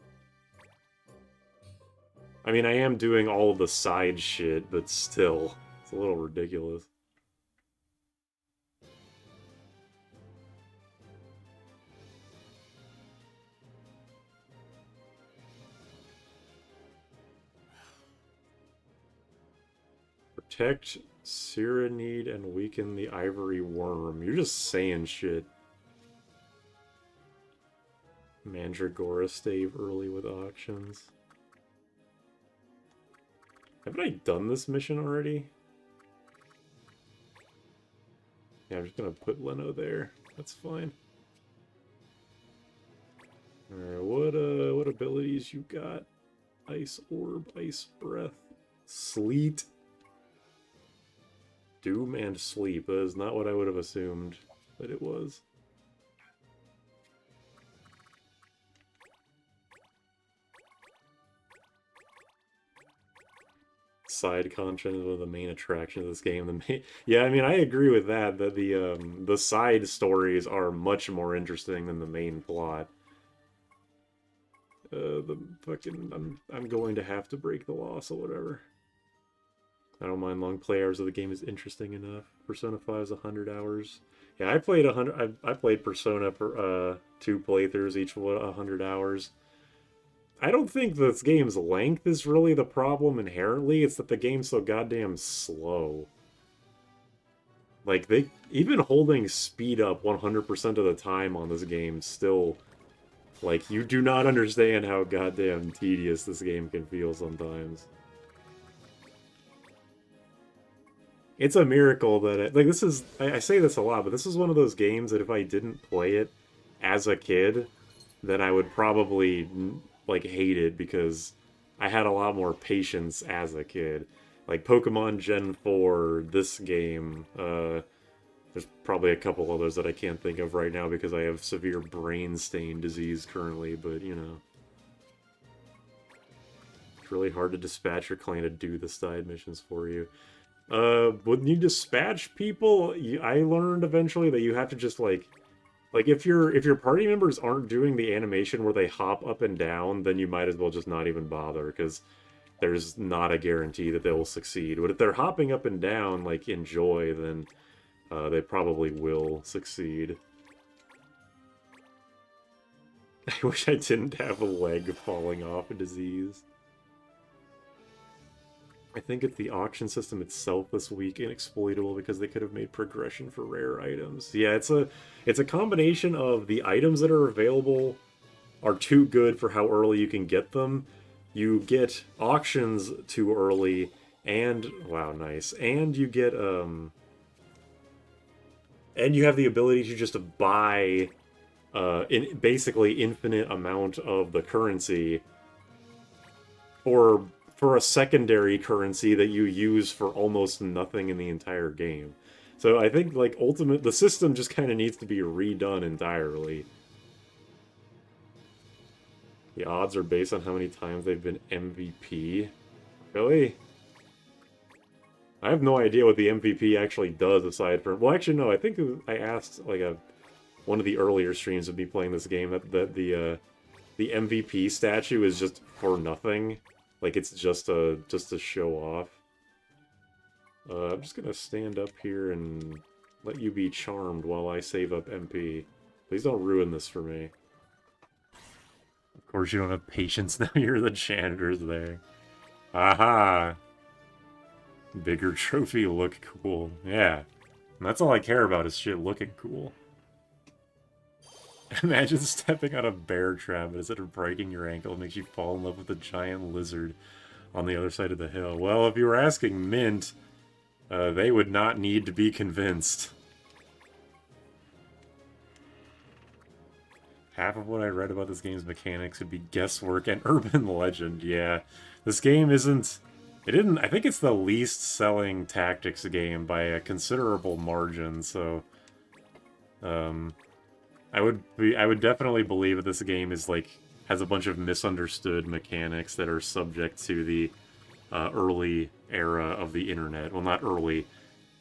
I mean, I am doing all of the side shit, but still, it's a little ridiculous. Protect Cyrenede and weaken the Ivory Worm. You're just saying shit. Mandragora stave early with auctions. Haven't I done this mission already? Yeah, I'm just gonna put Leno there. That's fine. Alright, what abilities you got? Ice Orb, Ice Breath, Sleet, Doom, and Sleep. That is not what I would have assumed that it was. Side content is one of the main attractions of this game. Yeah, I mean, I agree with that. That the side stories are much more interesting than the main plot. The fucking I'm going to have to break the law, so whatever. I don't mind long play hours of the game is interesting enough. Persona 5 is 100 hours. Yeah, I played 100. I played Persona for 2 playthroughs, each 100 hours. I don't think this game's length is really the problem inherently. It's that the game's so goddamn slow. Like, even holding speed up 100% of the time on this game still... Like, you do not understand how goddamn tedious this game can feel sometimes. It's a miracle that like, this is... I say this a lot, but this is one of those games that if I didn't play it as a kid, then I would probably... like hate it because I had a lot more patience as a kid. Like Pokemon Gen 4, this game, there's probably a couple others that I can't think of right now because I have severe brain stain disease currently, but you know. It's really hard to dispatch your clan to do the side missions for you. When you dispatch people, I learned eventually that you have to just like if your party members aren't doing the animation where they hop up and down, then you might as well just not even bother, because there's not a guarantee that they will succeed. But if they're hopping up and down, like, in Joy, then they probably will succeed. I wish I didn't have a leg falling off a disease. I think it's the auction system itself this week inexploitable because they could have made progression for rare items. Yeah, it's a combination of the items that are available are too good for how early you can get them. You get auctions too early, and wow, nice. And you get and you have the ability to just buy in basically infinite amount of the currency for a secondary currency that you use for almost nothing in the entire game. So I think, like, the system just kind of needs to be redone entirely. The odds are based on how many times they've been MVP. Really? I have no idea what the MVP actually does aside from... Well, actually, no, I think I asked, like, one of the earlier streams of me playing this game that the MVP statue is just for nothing. Like, it's just to show off. I'm just gonna stand up here and let you be charmed while I save up MP. Please don't ruin this for me. Of course you don't have patience now, you're the janitor's there. Aha! Bigger trophy, look cool. Yeah. And that's all I care about is shit looking cool. Imagine stepping on a bear trap, but instead of breaking your ankle, it makes you fall in love with a giant lizard on the other side of the hill. Well, if you were asking Mint, they would not need to be convinced. Half of what I read about this game's mechanics would be guesswork and urban legend. Yeah, this game isn't... It didn't... I think it's the least selling tactics game by a considerable margin, so... I would definitely believe that this game is, like, has a bunch of misunderstood mechanics that are subject to the early era of the internet. Well, not early.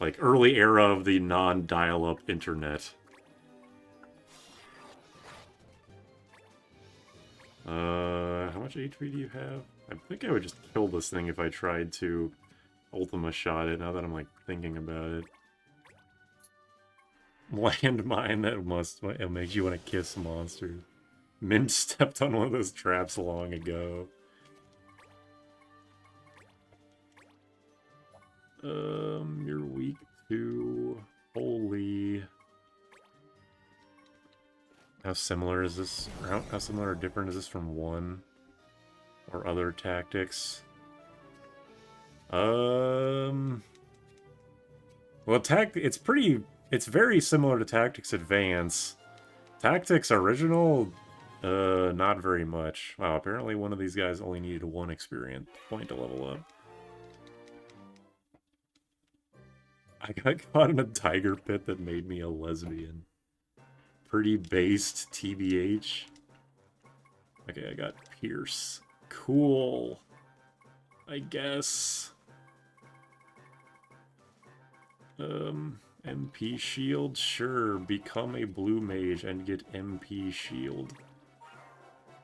Like, early era of the non-dial-up internet. How much HP do you have? I think I would just kill this thing if I tried to Ultima shot it, now that I'm, like, thinking about it. Landmine that must... It makes you want to kiss monsters. Mint stepped on one of those traps long ago. You're weak to... Holy... How similar is this? How similar or different is this from 1? Or other tactics? Well, it's very similar to Tactics Advance. Tactics Original, not very much. Wow, apparently one of these guys only needed 1 experience point to level up. I got caught in a tiger pit that made me a lesbian. Pretty based, TBH. Okay, I got Pierce. Cool. I guess. MP shield? Sure, become a blue mage and get MP shield.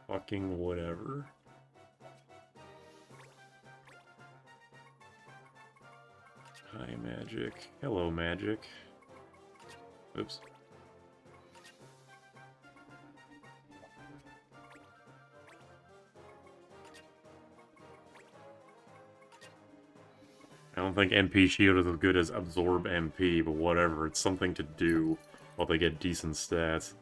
Fucking whatever. Hi, magic. Hello, magic. Oops. I don't think MP shield is as good as absorb MP, but whatever, it's something to do while they get decent stats.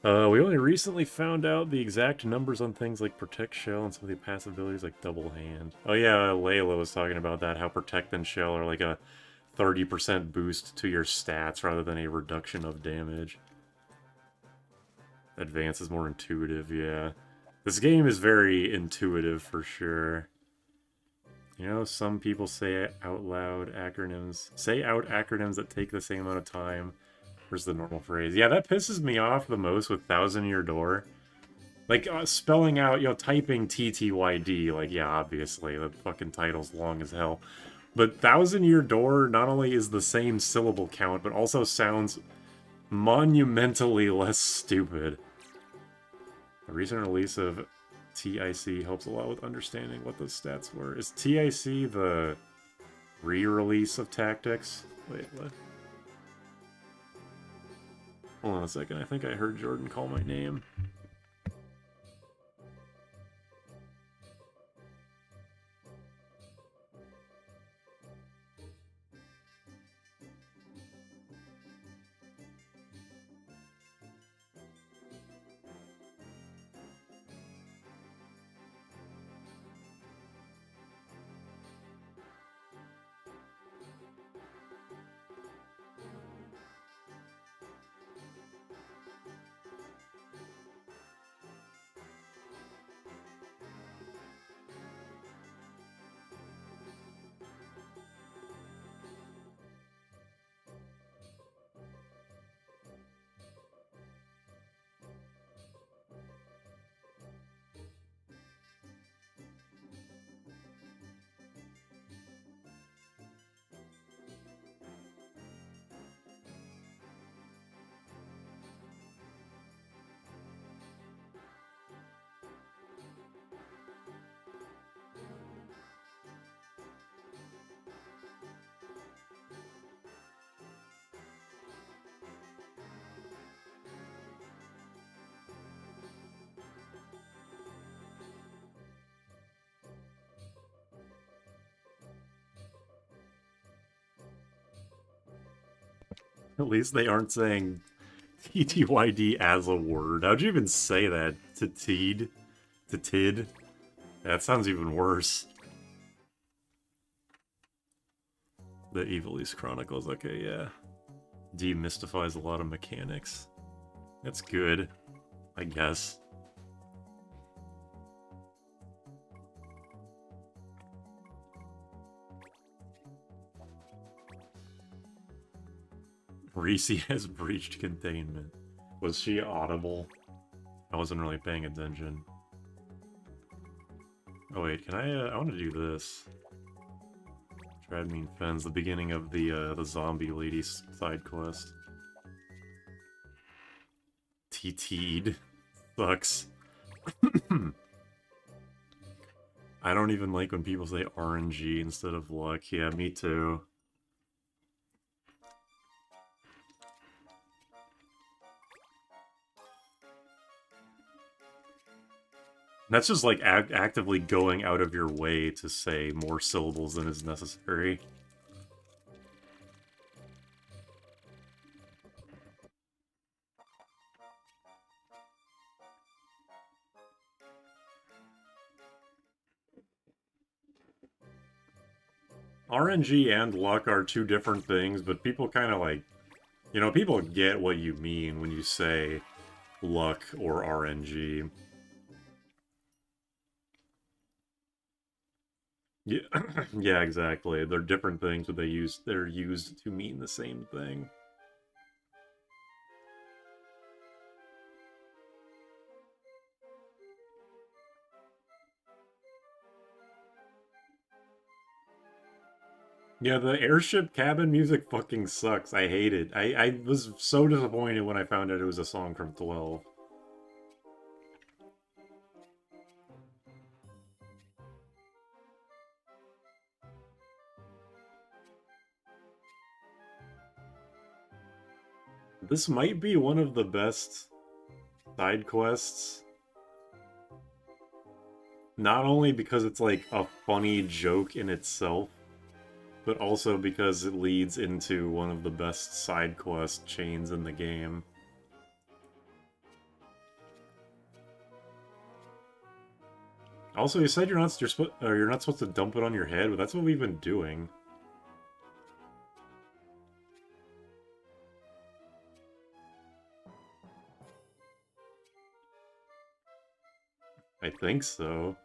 We only recently found out the exact numbers on things like Protect Shell and some of the passive abilities like Double Hand. Oh yeah, Layla was talking about that, how Protect and Shell are like a 30% boost to your stats rather than a reduction of damage. Advance is more intuitive, yeah. This game is very intuitive for sure. You know, some people say out loud acronyms. Say out acronyms that take the same amount of time versus the normal phrase. Yeah, that pisses me off the most with Thousand Year Door. Like, spelling out, you know, typing TTYD, like, yeah, obviously, the fucking title's long as hell. But Thousand Year Door not only is the same syllable count, but also sounds monumentally less stupid. The recent release of TIC helps a lot with understanding what those stats were. Is TIC the re-release of Tactics? Wait, what? Hold on a second, I think I heard Jordan call my name. At least they aren't saying TTYD as a word. How'd you even say that? To Tid? To Tid? That sounds even worse. The Evil East Chronicles, okay, yeah. Demystifies a lot of mechanics. That's good, I guess. Reese has breached containment. Was she audible? I wasn't really paying attention. Oh wait, can I want to do this. Tradmean Fens, the beginning of the zombie lady side quest. TT'd. Sucks. I don't even like when people say RNG instead of luck. Yeah, me too. That's just like actively going out of your way to say more syllables than is necessary. RNG and luck are two different things, but people kind of like, you know, people get what you mean when you say luck or RNG. Yeah, yeah, exactly. They're different things, but they're used to mean the same thing. Yeah, the airship cabin music fucking sucks. I hate it. I was so disappointed when I found out it was a song from 12. This might be one of the best side quests. Not only because it's like a funny joke in itself, but also because it leads into one of the best side quest chains in the game. Also, you said you're not supposed to dump it on your head, but that's what we've been doing. I think so.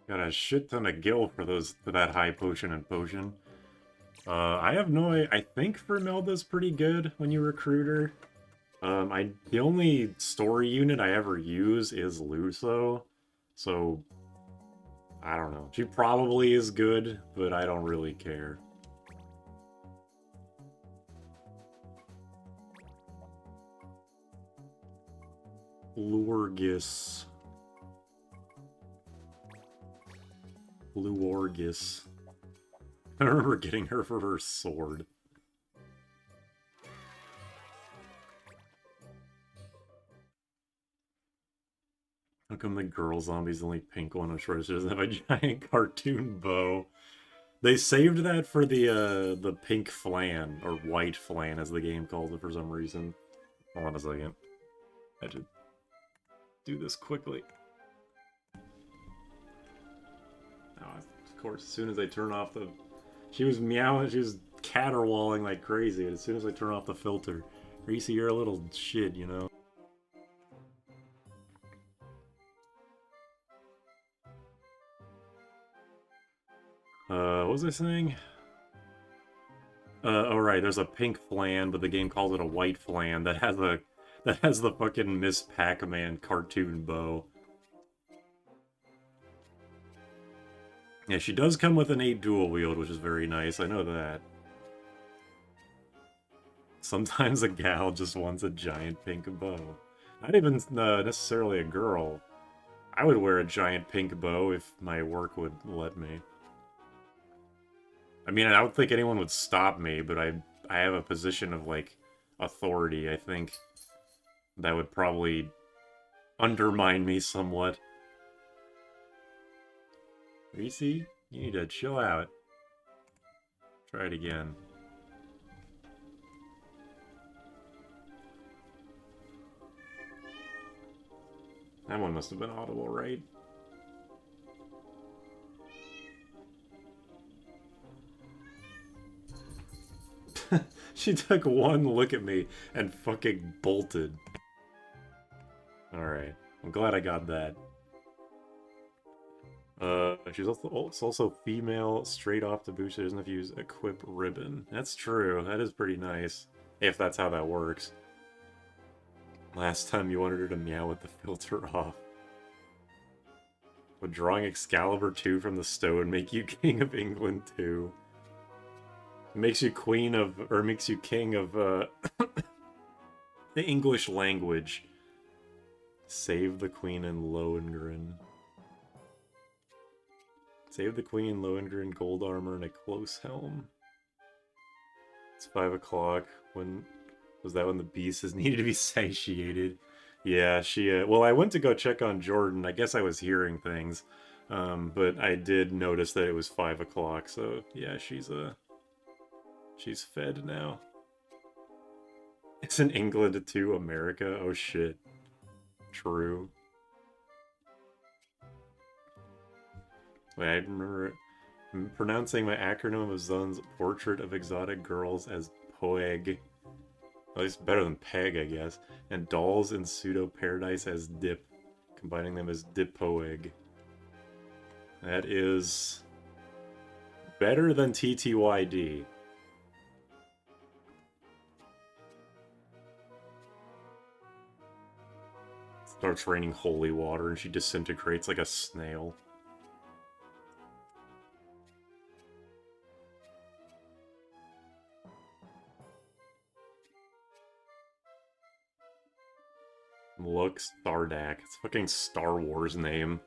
Got a shit ton of gil for that high potion and potion. I have no. I think Vermelda's pretty good when you recruit her. The only story unit I ever use is Luso, so I don't know. She probably is good, but I don't really care. Luorgis. Luorgis. I remember getting her for her sword. How come the girl zombie's the only pink one, which she doesn't have a giant cartoon bow? They saved that for the pink flan, or white flan as the game calls it for some reason. Hold on a second. I had to do this quickly. Oh, of course, as soon as I turn off the... She was meowing, she was caterwauling like crazy, and as soon as I turn off the filter, Reese, you're a little shit, you know? What was I saying? Oh right, there's a pink flan, but the game calls it a white flan that has the fucking Miss Pac-Man cartoon bow. Yeah, she does come with an 8 dual wield, which is very nice, I know that. Sometimes a gal just wants a giant pink bow. Not even necessarily a girl. I would wear a giant pink bow if my work would let me. I mean, I don't think anyone would stop me, but I have a position of, like, authority, I think. That would probably undermine me somewhat. Reese, you need to chill out. Try it again. That one must have been audible, right? She took one look at me and fucking bolted. Alright. I'm glad I got that. She's also female, straight off the boot. She doesn't have to use equip ribbon. That's true. That is pretty nice. If that's how that works. Last time you wanted her to meow with the filter off. Would drawing Excalibur 2 from the stone make you King of England 2? It makes you queen of, or makes you king of, the English language. Save the queen in Lohengrin. Save the queen, Lohengrin, gold armor, and a close helm. It's 5 o'clock. When was that when the beast needed to be satiated? Yeah, she, well, I went to go check on Jordan. I guess I was hearing things. But I did notice that it was 5 o'clock, so yeah, she's fed now. It's in England too, America? Oh shit. True. Wait, I remember pronouncing my acronym of Zun's Portrait of Exotic Girls as POEG. At least better than PEG, I guess. And Dolls in Pseudo Paradise as DIP. Combining them as DIPOEG. That is better than TTYD. Starts raining holy water and she disintegrates like a snail. Look, Stardak. It's fucking Star Wars name.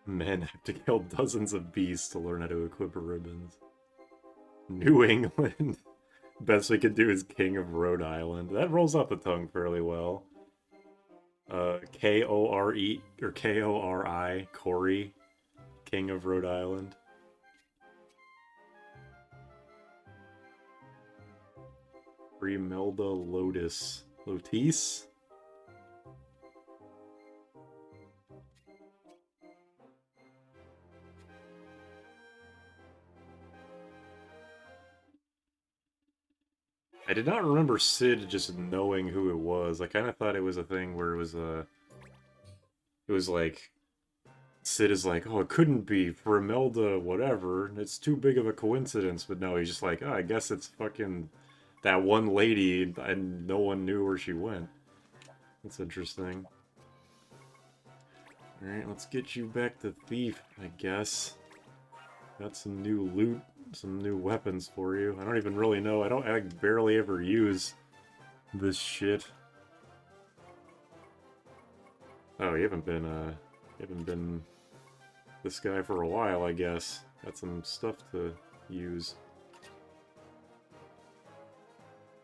Men have to kill dozens of beasts to learn how to equip ribbons. New England. Best we could do is King of Rhode Island. That rolls off the tongue fairly well. K-O-R-E, or K-O-R-I, Corey. King of Rhode Island. Grimelda Lotus. Lotis? I did not remember Sid just knowing who it was. I kind of thought it was a thing where it was like, Sid is like, oh, it couldn't be for Imelda, whatever. It's too big of a coincidence. But no, he's just like, oh, I guess it's fucking that one lady, and no one knew where she went. That's interesting. Alright, let's get you back to Thief, I guess. Got some new loot, some new weapons for you. I don't even really know. I barely ever use this shit. Oh, you haven't been this guy for a while, I guess. Got some stuff to use.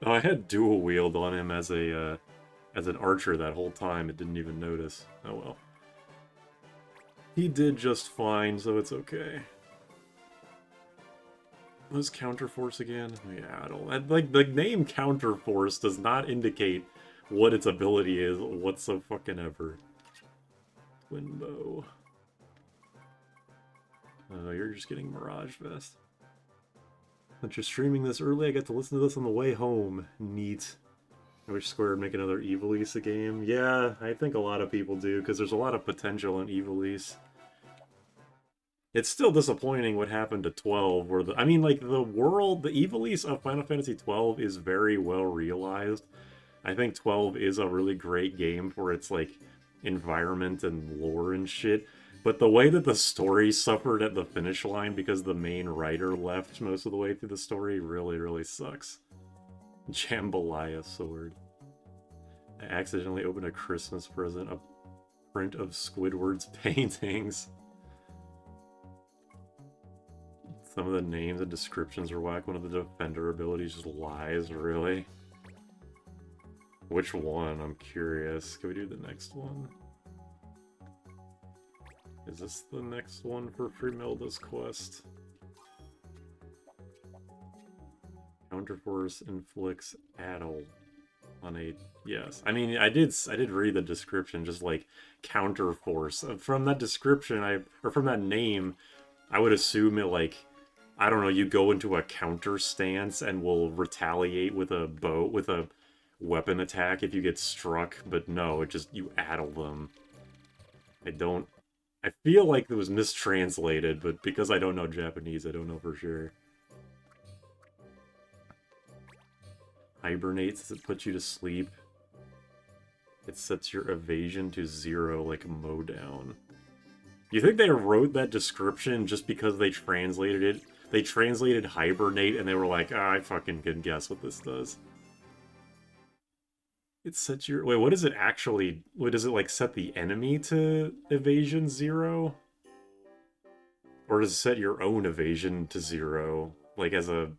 Oh, I had dual wield on him as a as an archer that whole time. It didn't even notice. Oh well. He did just fine, so it's okay. What's Counterforce again? Yeah, I don't... Like, the name Counterforce does not indicate what its ability is whatsoever. Twin bow. Oh, you're just getting Mirage Vest. Since you're streaming this early, I get to listen to this on the way home. Neat. I wish Square would make another Ivalice game. Yeah, I think a lot of people do, because there's a lot of potential in Ivalice. It's still disappointing what happened to 12, where I mean, like, the world, the Ivalice of Final Fantasy 12 is very well realized. I think 12 is a really great game for its, like, environment and lore and shit. But the way that the story suffered at the finish line because the main writer left most of the way through the story really, really sucks. Jambalaya sword. I accidentally opened a Christmas present, a print of Squidward's paintings. Some of the names and descriptions are whack. One of the defender abilities just lies, really. Which one? I'm curious. Can we do the next one? Is this the next one for Fremelda's quest? Counterforce inflicts addle on a... Yes. I mean, I did read the description, just like counterforce. From that description, or from that name, I would assume it like, I don't know, you go into a counter stance and will retaliate with a bow, with a weapon attack if you get struck, but no, it just, you addle them. I feel like it was mistranslated, but because I don't know Japanese, I don't know for sure. Hibernates, it puts you to sleep. It sets your evasion to 0 like Mowdown. You think they wrote that description just because they translated it? They translated hibernate and they were like, ah, I fucking can guess what this does. It sets your... Wait, what does it actually... Wait, does it like set the enemy to evasion 0? Or does it set your own evasion to 0? Like as a...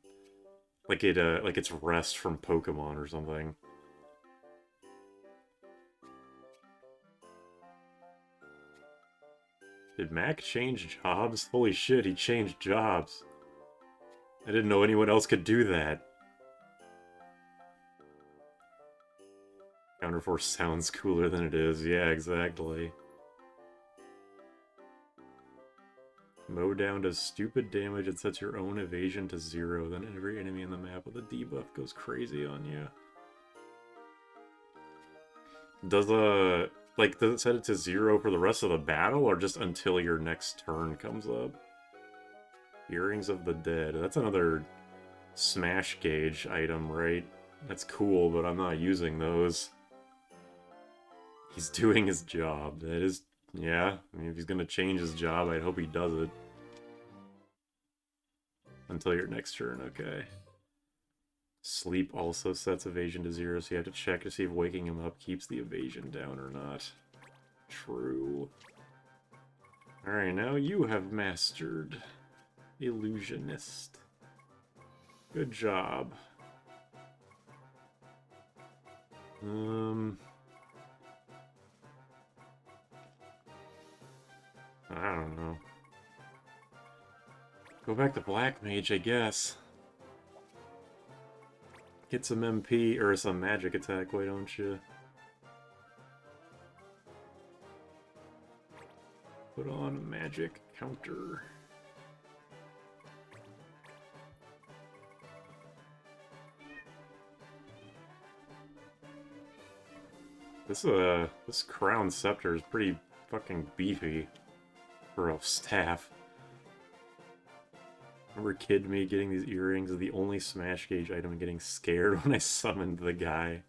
Like it's rest from Pokemon or something. Did Mac change jobs? Holy shit, he changed jobs. I didn't know anyone else could do that. Counterforce sounds cooler than it is. Yeah, exactly. Mowdown does stupid damage and sets your own evasion to 0. Then every enemy in the map with a debuff goes crazy on you. Does it set it to 0 for the rest of the battle, or just until your next turn comes up? Earrings of the Dead. That's another smash gauge item, right? That's cool, but I'm not using those. He's doing his job. That is... Yeah, I mean, if he's gonna change his job, I hope he does it. Until your next turn, okay. Sleep also sets evasion to 0, so you have to check to see if waking him up keeps the evasion down or not. True. Alright, now you have mastered Illusionist. Good job. I don't know. Go back to Black Mage, I guess. Get some MP, or some magic attack, why don't you? Put on a magic counter. This Crown Scepter is pretty fucking beefy for a staff. Remember Kid Me getting these earrings is the only smash gauge item and getting scared when I summoned the guy.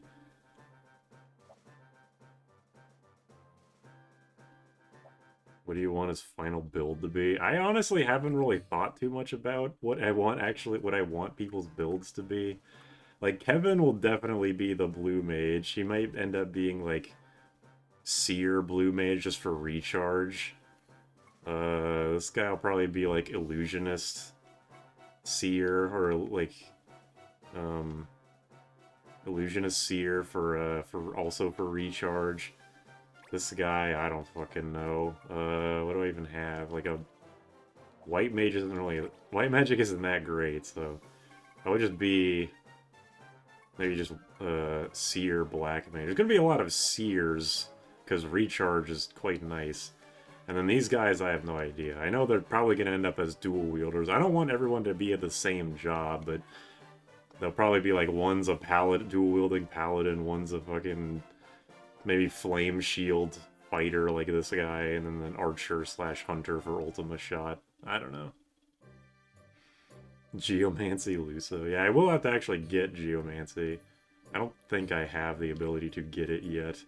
What do you want his final build to be? I honestly haven't really thought too much about what I want people's builds to be. Like, Kevin will definitely be the blue mage. He might end up being, like, Seer blue mage just for recharge. This guy will probably be, like, Illusionist Seer, or, like, Illusionist Seer for also for recharge. This guy, I don't fucking know. What do I even have? Like, a... White mage isn't really... White magic isn't that great, so... I would just be... Maybe just Seer Black Mage. There's gonna be a lot of Seers, because recharge is quite nice. And then these guys, I have no idea. I know they're probably gonna end up as dual wielders. I don't want everyone to be at the same job, but they'll probably be like, one's a paladin, dual wielding paladin, one's a fucking maybe flame shield fighter like this guy, and then an archer / hunter for Ultima shot. I don't know. Geomancy Luso. Yeah, I will have to actually get Geomancy. I don't think I have the ability to get it yet.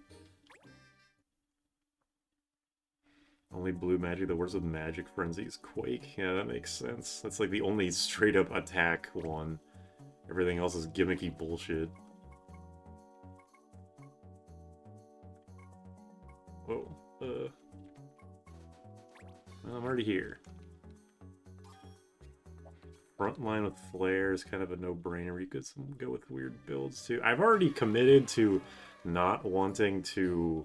Only blue magic that works with Magic Frenzy is Quake. Yeah, that makes sense. That's like the only straight-up attack one. Everything else is gimmicky bullshit. Whoa. Well, I'm already here. Frontline with Flare is kind of a no-brainer. You could go with weird builds, too. I've already committed to not wanting to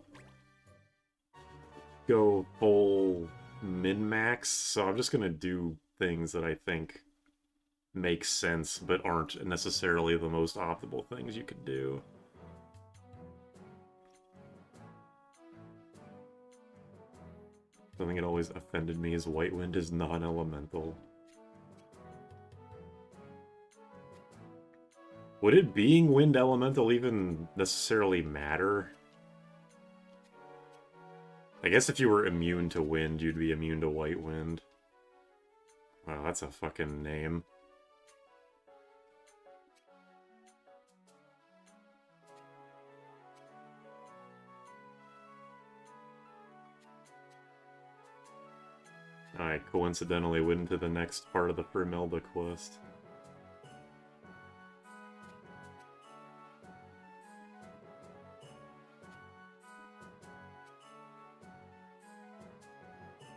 go full min-max, so I'm just gonna do things that I think make sense, but aren't necessarily the most optimal things you could do. Something that always offended me is White Wind is non-elemental. Would it being wind elemental even necessarily matter? I guess if you were immune to wind, you'd be immune to white wind. Wow, that's a fucking name. I coincidentally went into the next part of the Frimelda quest.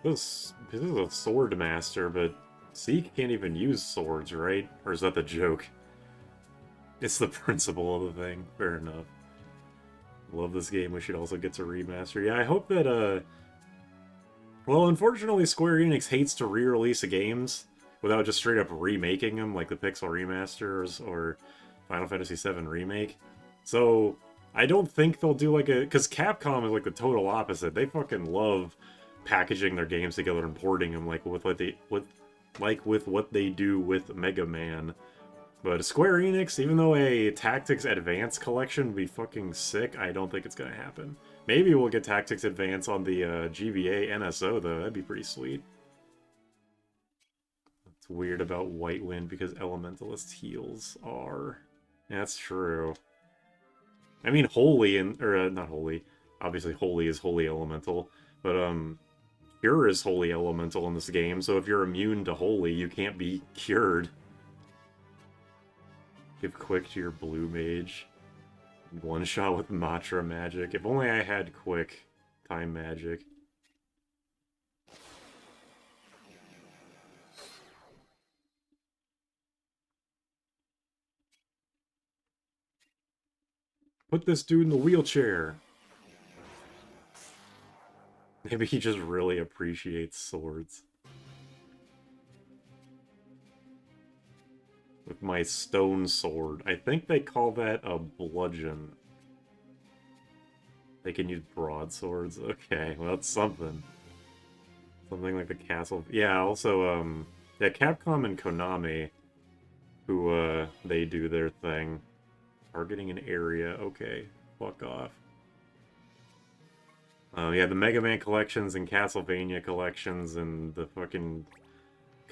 This is a sword master, but Zeke can't even use swords, right? Or is that the joke? It's the principle of the thing. Fair enough. Love this game. We should also get to remaster. Yeah, I hope that, well, unfortunately, Square Enix hates to re-release games without just straight up remaking them, like the Pixel remasters or Final Fantasy VII Remake. So, I don't think they'll do like a... Because Capcom is like the total opposite. They fucking love packaging their games together and porting them like with what they do with Mega Man. But Square Enix, even though a Tactics Advance collection would be fucking sick, I don't think it's gonna happen. Maybe we'll get Tactics Advance on the GBA NSO though, that'd be pretty sweet. It's weird about White Wind because Elementalist heals are... Yeah, that's true. I mean, Holy, not Holy, obviously Holy is Holy Elemental, but Cure is Holy Elemental in this game, so if you're immune to Holy, you can't be cured. Give Quick to your Blue Mage. One shot with Matra Magic. If only I had Quick Time Magic. Put this dude in the wheelchair. Maybe he just really appreciates swords. With my stone sword. I think they call that a bludgeon. They can use broadswords? Okay, well, that's something. Something like the castle... Yeah, also, yeah, Capcom and Konami, who, they do their thing. Targeting an area, okay. Fuck off. Yeah, the Mega Man collections and Castlevania collections and the fucking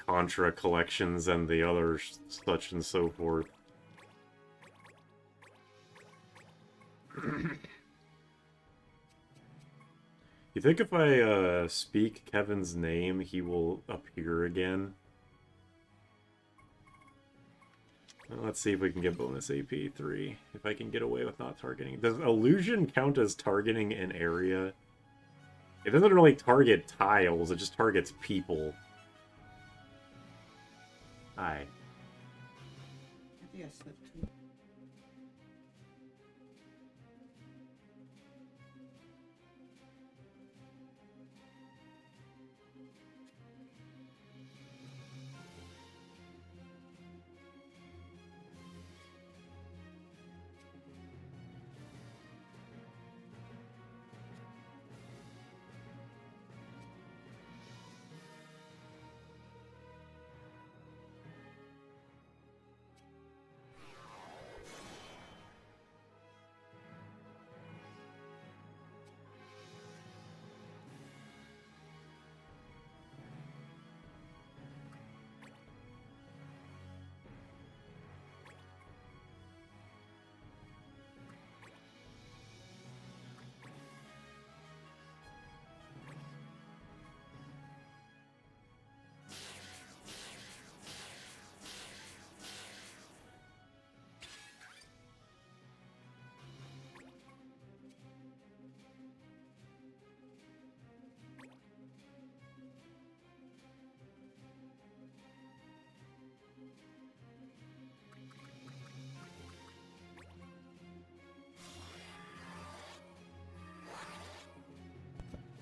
Contra collections and the other such and so forth. You think if I speak Kevin's name, he will appear again? Well, let's see if we can get bonus AP 3. If I can get away with not targeting. Does illusion count as targeting an area? It doesn't really target tiles, it just targets people. Hi. Yes, that too.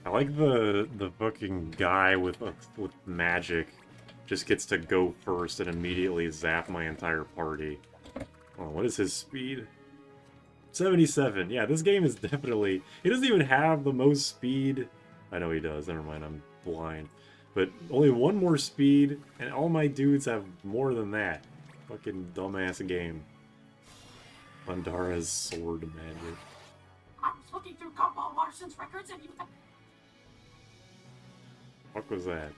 I like the fucking guy with magic just gets to go first and immediately zap my entire party. Oh, what is his speed? 77. Yeah, this game is definitely... He doesn't even have the most speed. I know he does. Never mind, I'm blind. But only one more speed, and all my dudes have more than that. Fucking dumbass game. Pandara's sword magic. I was looking through Gumball Larson's records and you... What was that?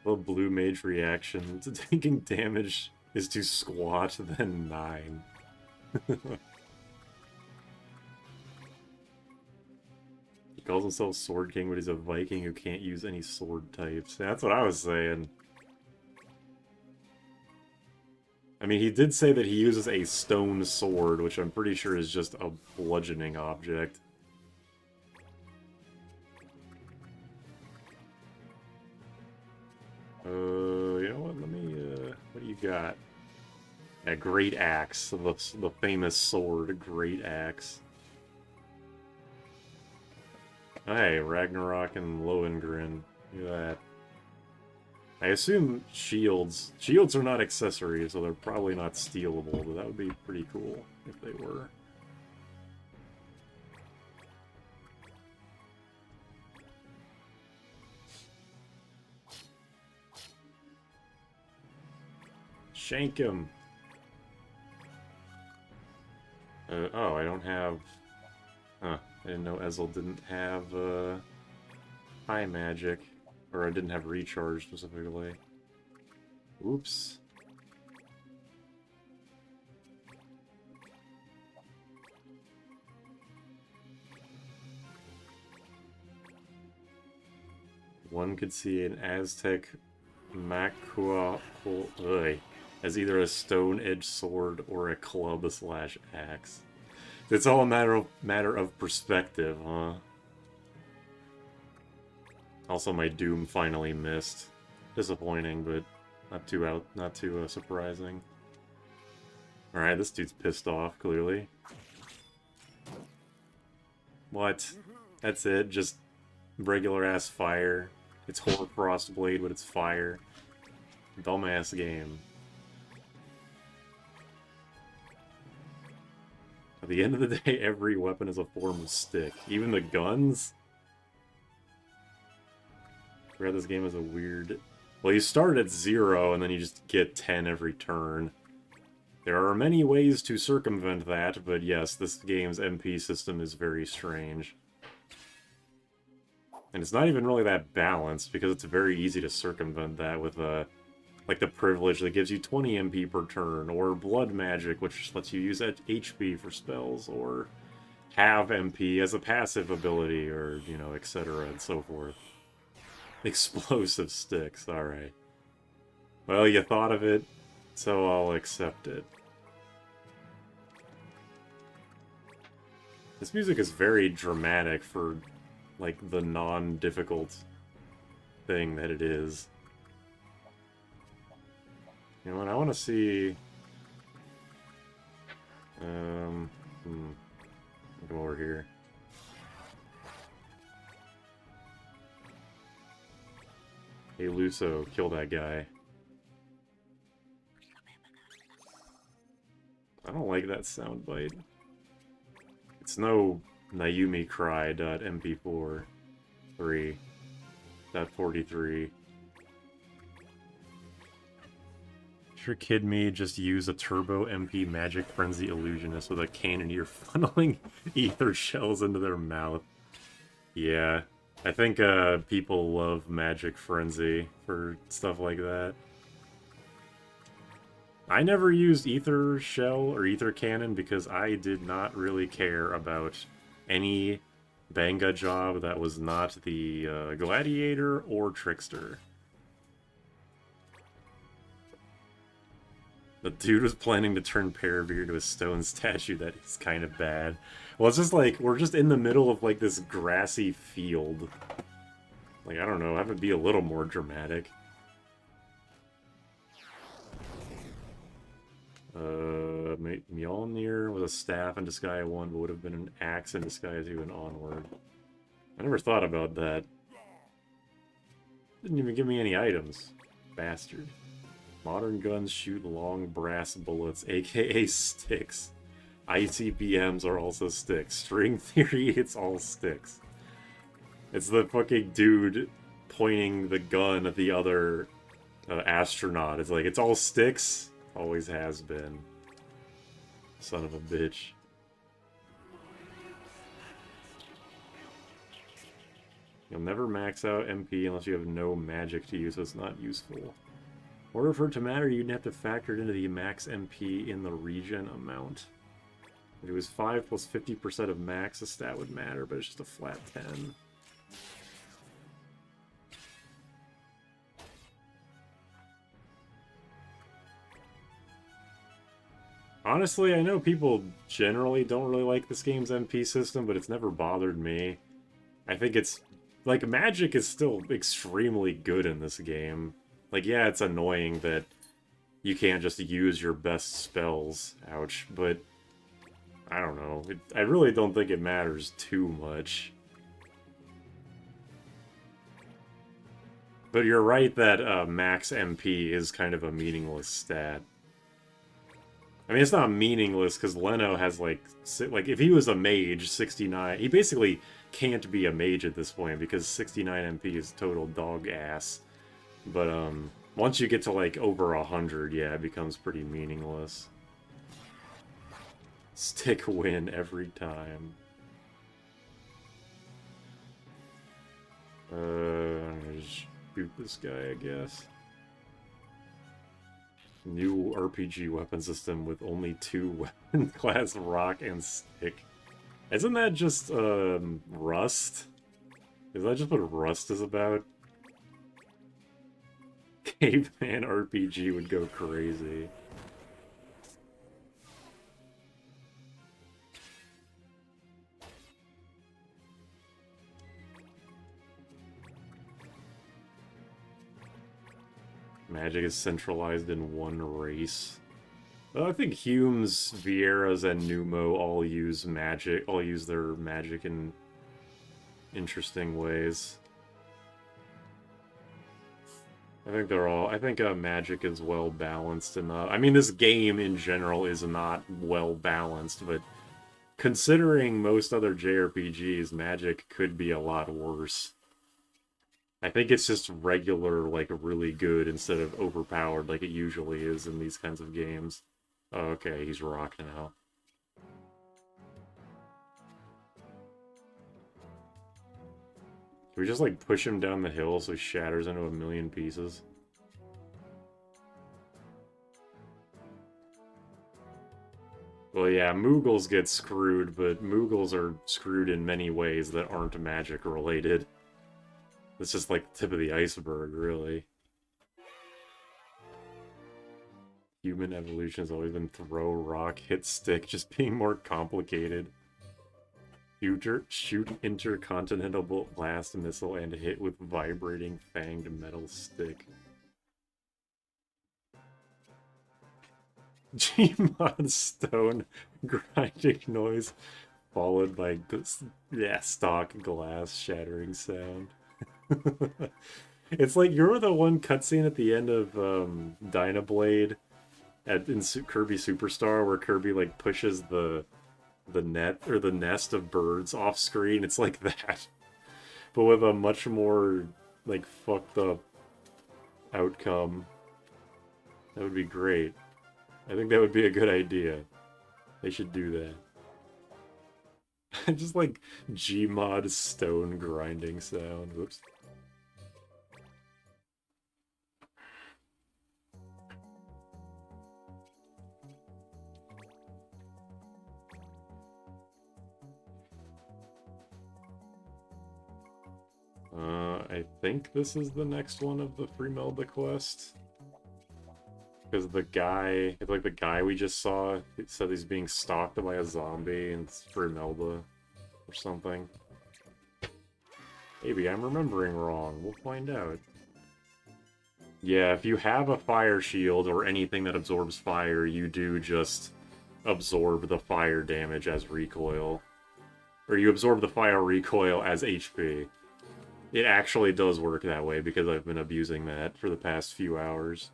The blue mage reaction to taking damage is to squat, then 9. He calls himself Sword King, but he's a Viking who can't use any sword types. That's what I was saying. I mean, he did say that he uses a stone sword, which I'm pretty sure is just a bludgeoning object. You know what? Let me, what do you got? A Great Axe, the famous sword, Great Axe. Hey, Ragnarok and Lohengrin. Look at that. I assume shields are not accessories, so they're probably not stealable, but that would be pretty cool if they were. Shank him. Oh, I don't have... Huh, I didn't know Ezel didn't have, high magic. Or I didn't have recharge specifically. Oops. One could see an Aztec Makua as either a stone-edged sword or a club/axe. It's all a matter of perspective, huh? Also, my Doom finally missed. Disappointing, but not too surprising. All right, this dude's pissed off. Clearly. What? That's it? Just regular ass fire. It's Hoarfrost Blade, but it's fire. Dumbass game. At the end of the day, every weapon is a form of stick. Even the guns? I forgot this game is a weird... Well, you start at 0, and then you just get 10 every turn. There are many ways to circumvent that, but yes, this game's MP system is very strange. And it's not even really that balanced, because it's very easy to circumvent that with, like the privilege that gives you 20 MP per turn, or blood magic, which lets you use HP for spells, or have MP as a passive ability, or, you know, etc. and so forth. Explosive sticks, alright. Well, you thought of it, so I'll accept it. This music is very dramatic for, like, the non-difficult thing that it is. You know what, I want to see... Come over here. Hey, Luso, kill that guy. I don't like that soundbite. It's no Nayumi Cry.mp4 3.43. Sure, kid me, just use a Turbo MP Magic Frenzy Illusionist with a cannoneer funneling ether shells into their mouth. Yeah. I think people love Magic Frenzy for stuff like that. I never used Ether Shell or Ether Cannon because I did not really care about any Banga job that was not the Gladiator or Trickster. The dude was planning to turn Paraveer to a stone statue that is kind of bad. Well, it's just like, we're just in the middle of, like, this grassy field. Like, I don't know, have it be a little more dramatic. Mjolnir with a staff in Disgaea 1, but would have been an axe in Disgaea 2 and onward. I never thought about that. Didn't even give me any items. Bastard. Modern guns shoot long brass bullets, aka sticks. ICBMs are also sticks. String theory, it's all sticks. It's the fucking dude pointing the gun at the other astronaut. It's like, it's all sticks. Always has been. Son of a bitch. You'll never max out MP unless you have no magic to use, so it's not useful. In order for it to matter, you'd have to factor it into the max MP in the region amount. If it was 5 plus 50% of max, the stat would matter, but it's just a flat 10. Honestly, I know people generally don't really like this game's MP system, but it's never bothered me. I think it's... like, magic is still extremely good in this game. Like, yeah, it's annoying that you can't just use your best spells, ouch, but... I don't know. I really don't think it matters too much. But you're right that max MP is kind of a meaningless stat. I mean, it's not meaningless because Leno has, like, if he was a mage, 69... He basically can't be a mage at this point because 69 MP is total dog ass. But, once you get to, like, over 100, yeah, it becomes pretty meaningless. Stick win every time. I'm gonna just shoot this guy, I guess. New RPG weapon system with only 2 weapon class rock and stick. Isn't that just, Rust? Is that just what Rust is about? Caveman RPG would go crazy. Magic is centralized in one race. Well, I think Humes, Vieira's, and Numo all use magic. All use their magic in interesting ways. I think they're all. I think magic is well balanced enough. I mean, this game in general is not well balanced, but considering most other JRPGs, magic could be a lot worse. I think it's just regular, like, really good instead of overpowered like it usually is in these kinds of games. Oh, okay, he's rocking out. Can we just, like, push him down the hill so he shatters into a million pieces? Well, yeah, Moogles get screwed, but Moogles are screwed in many ways that aren't magic-related. It's just like the tip of the iceberg, really. Human evolution has always been throw, rock, hit, stick, just being more complicated. Shoot intercontinental blast missile and hit with vibrating fanged metal stick. Gmod stone grinding noise followed by stock glass shattering sound. It's like, you're the one cutscene at the end of Dynablade in Kirby Superstar where Kirby, like, pushes the net or the nest of birds off screen. It's like that, but with a much more, like, fucked up outcome. That would be great. I think that would be a good idea. They should do that. Just like Gmod stone grinding sound. Whoops. I think this is the next one of the Fremelda quest. Because the guy, it's like the guy we just saw, said he's being stalked by a zombie and it's Fremelda or something. Maybe I'm remembering wrong. We'll find out. Yeah, if you have a fire shield or anything that absorbs fire, you do just absorb the fire damage as recoil. Or you absorb the fire recoil as HP. It actually does work that way because I've been abusing that for the past few hours.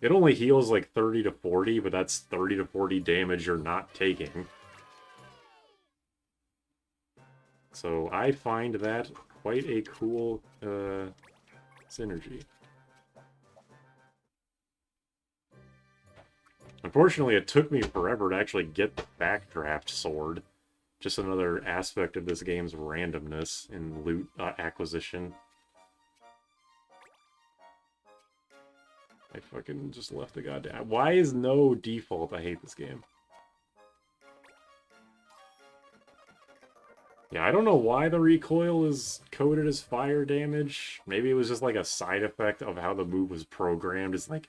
It only heals like 30 to 40, but that's 30 to 40 damage you're not taking. So I find that quite a cool synergy. Unfortunately, it took me forever to actually get the Backdraft sword. Just another aspect of this game's randomness in loot acquisition. I fucking just left the goddamn... Why is no default? I hate this game. Yeah, I don't know why the recoil is coded as fire damage. Maybe it was just like a side effect of how the move was programmed. It's like...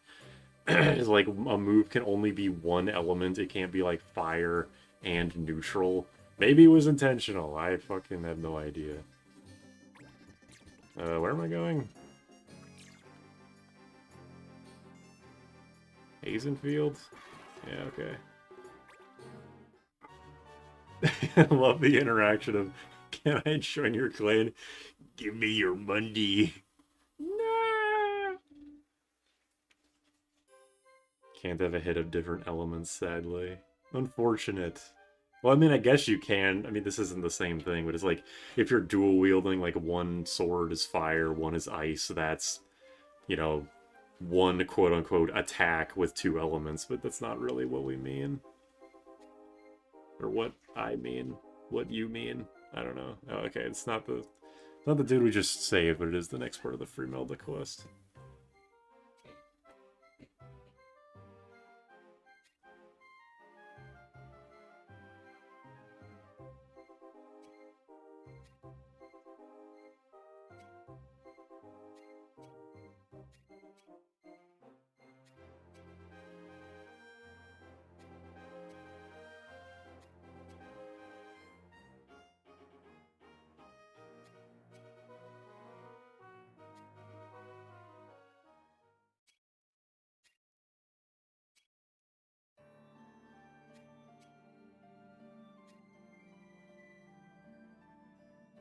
it's like a move can only be one element. It can't be like fire and neutral. Maybe it was intentional. I fucking have no idea. Where am I going? Hazenfield? Yeah, okay. I love the interaction of, can I join your clan? Give me your Monday. Nah. Can't have a hit of different elements, sadly. Unfortunate. Well, I mean, I guess you can. I mean, this isn't the same thing, but it's like, if you're dual wielding, like one sword is fire, one is ice, that's, you know, one quote-unquote attack with two elements, but that's not really what we mean. Or what I mean. What you mean. I don't know. Oh, okay, it's not the dude we just saved, but it is the next part of the Fremelda quest.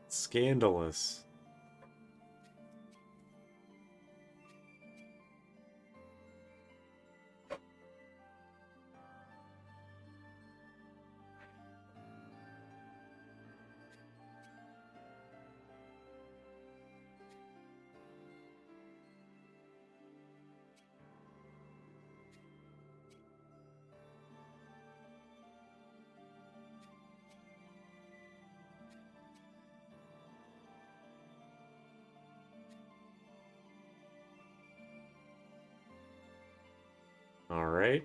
Scandalous. Alright.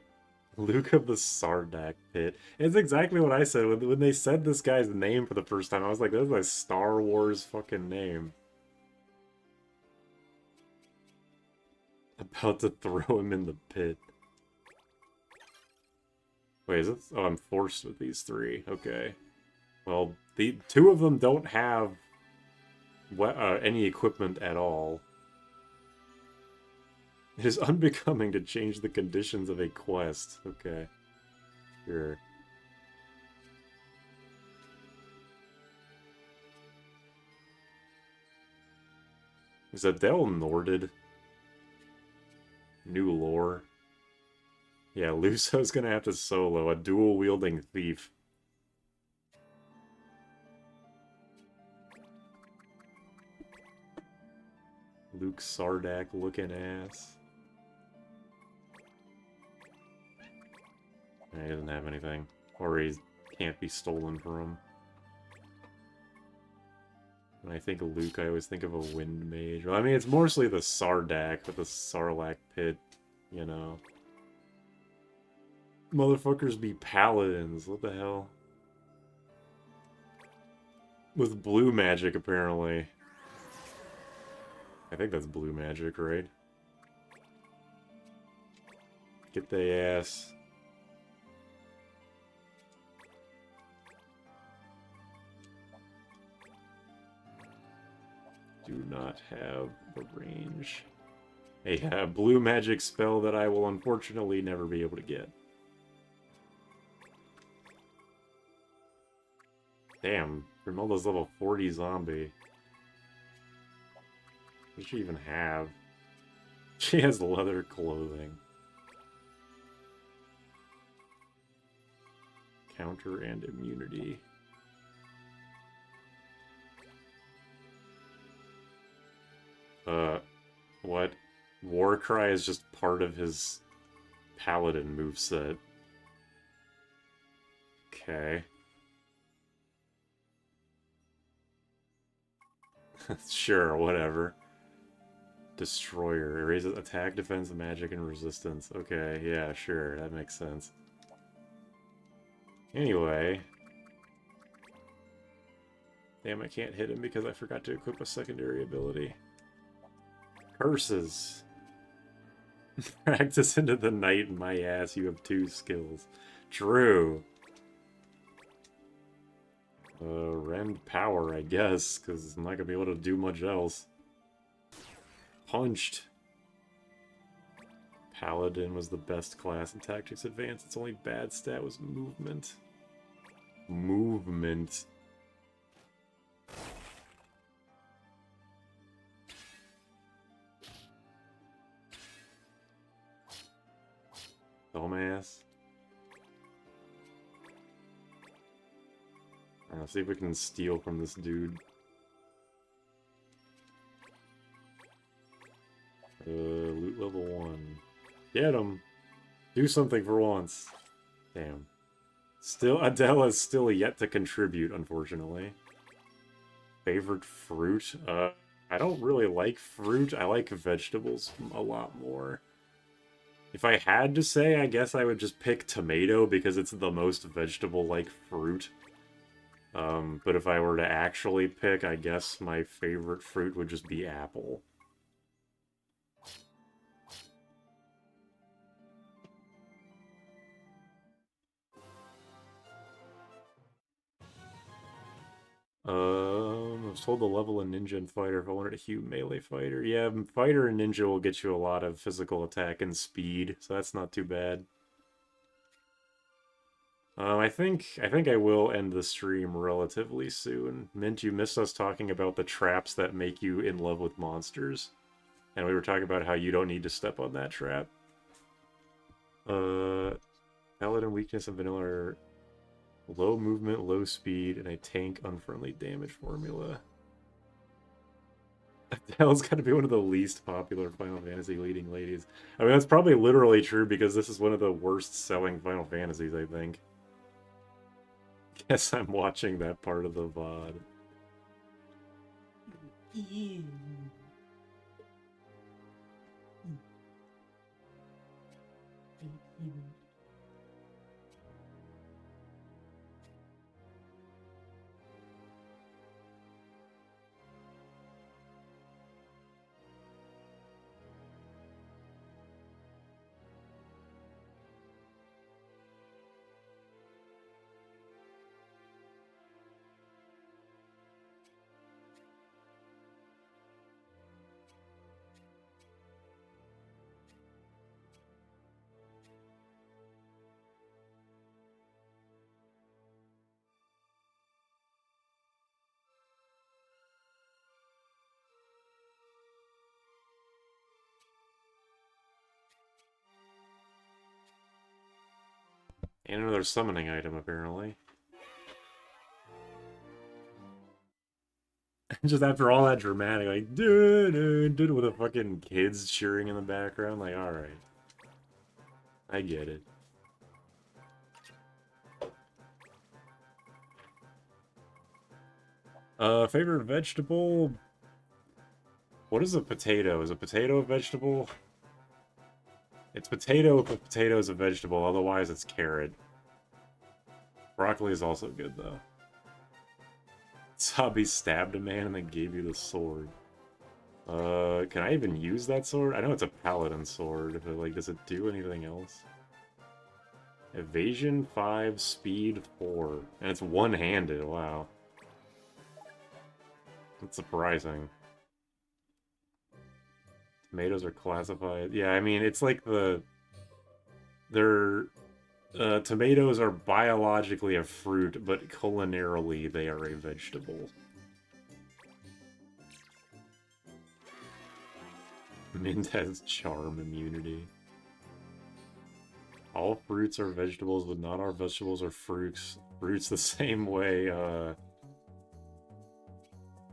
Luke of the Sardak Pit. It's exactly what I said. When they said this guy's name for the first time, I was like, that's a Star Wars fucking name. About to throw him in the pit. Wait, is it? Oh, I'm forced with these three. Okay. Well, the two of them don't have any equipment at all. It is unbecoming to change the conditions of a quest. Okay. Sure. Is Adele Norded? New lore. Yeah, Luso's gonna have to solo a dual-wielding thief. Luke Sardak looking ass. He doesn't have anything. Or he can't be stolen from him. When I think of Luke, I always think of a wind mage. Well, I mean, it's mostly the Sardak with the Sarlacc pit, you know. Motherfuckers be paladins, what the hell? With blue magic, apparently. I think that's blue magic, right? Get the ass. Do not have the range. A blue magic spell that I will unfortunately never be able to get. Damn, Grimilda's level 40 zombie. What does she even have? She has leather clothing. Counter and immunity. What? Warcry is just part of his paladin moveset. Okay. Sure, whatever. Destroyer. It raises attack, defense, magic, and resistance. Okay, yeah, sure, that makes sense. Anyway. Damn, I can't hit him because I forgot to equip a secondary ability. Curses. Practice into the night in my ass, you have 2 skills. True. Rend power, I guess, because I'm not gonna be able to do much else. Punched. Paladin was the best class in Tactics Advance. Its only bad stat was movement. Movement. Dumbass. Let's see if we can steal from this dude. Loot level 1. Get him! Do something for once. Damn. Still, Adele is still yet to contribute, unfortunately. Favorite fruit? I don't really like fruit. I like vegetables a lot more. If I had to say, I guess I would just pick tomato because it's the most vegetable-like fruit. But if I were to actually pick, I guess my favorite fruit would just be apple. I was told to level a ninja and fighter if I wanted a huge melee fighter. Yeah, fighter and ninja will get you a lot of physical attack and speed, so that's not too bad. I think I will end the stream relatively soon. Mint, you missed us talking about the traps that make you in love with monsters. And we were talking about how you don't need to step on that trap. Paladin weakness and vanilla are low movement, low speed, and a tank unfriendly damage formula. Adele's got to be one of the least popular Final Fantasy leading ladies. I mean, that's probably literally true because this is one of the worst selling Final Fantasies, I think. Guess I'm watching that part of the VOD. Ew. And another summoning item, apparently. Just after all that dramatic, like, dude, with the fucking kids cheering in the background, like, alright. I get it. Favorite vegetable? What is a potato? Is a potato a vegetable? It's potato if a potato is a vegetable, otherwise it's carrot. Broccoli is also good, though. Sabi stabbed a man and then gave you the sword. Can I even use that sword? I know it's a paladin sword, but, like, does it do anything else? Evasion 5, speed 4. And it's one-handed, wow. That's surprising. Tomatoes are classified. Yeah, I mean, it's like the... They're Tomatoes are biologically a fruit, but culinarily they are a vegetable. Mint has charm immunity. All fruits are vegetables, but not all vegetables are fruits. Fruits the same way,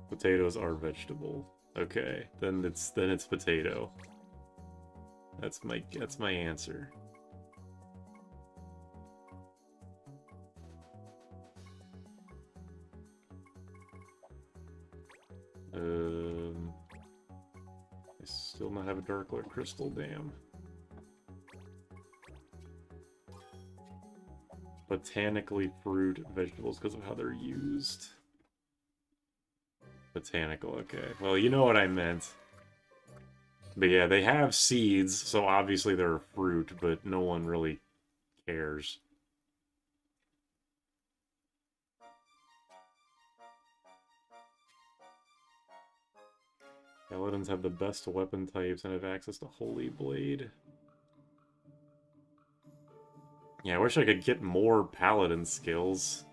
potatoes are vegetable. Okay, then it's potato. That's my answer. I still not have a Dark Lord Crystal, damn. Botanically fruit, vegetables because of how they're used. Botanical, okay. Well, you know what I meant. But yeah, they have seeds, so obviously they're a fruit, but no one really cares. Paladins have the best weapon types and have access to Holy Blade. Yeah, I wish I could get more Paladin skills.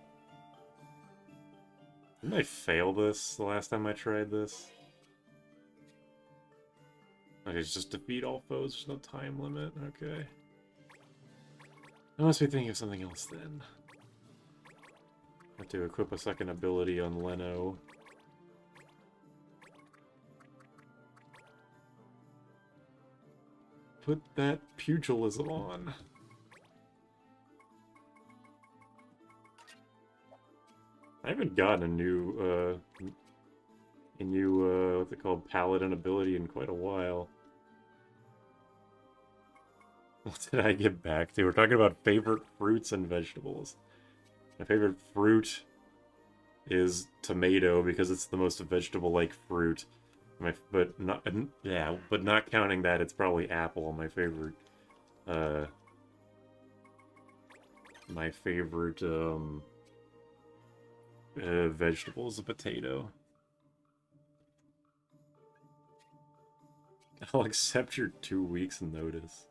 Didn't I fail this the last time I tried this? Okay, it's just defeat all foes, there's no time limit, okay. I must be thinking of something else then. Have to equip a second ability on Leno. Put that pugilism on. I haven't gotten a new, what's it called, Paladin ability in quite a while. What did I get back to? We're talking about favorite fruits and vegetables. My favorite fruit is tomato because it's the most vegetable-like fruit. But not counting that, it's probably apple. My favorite vegetable is a potato. I'll accept your 2 weeks notice.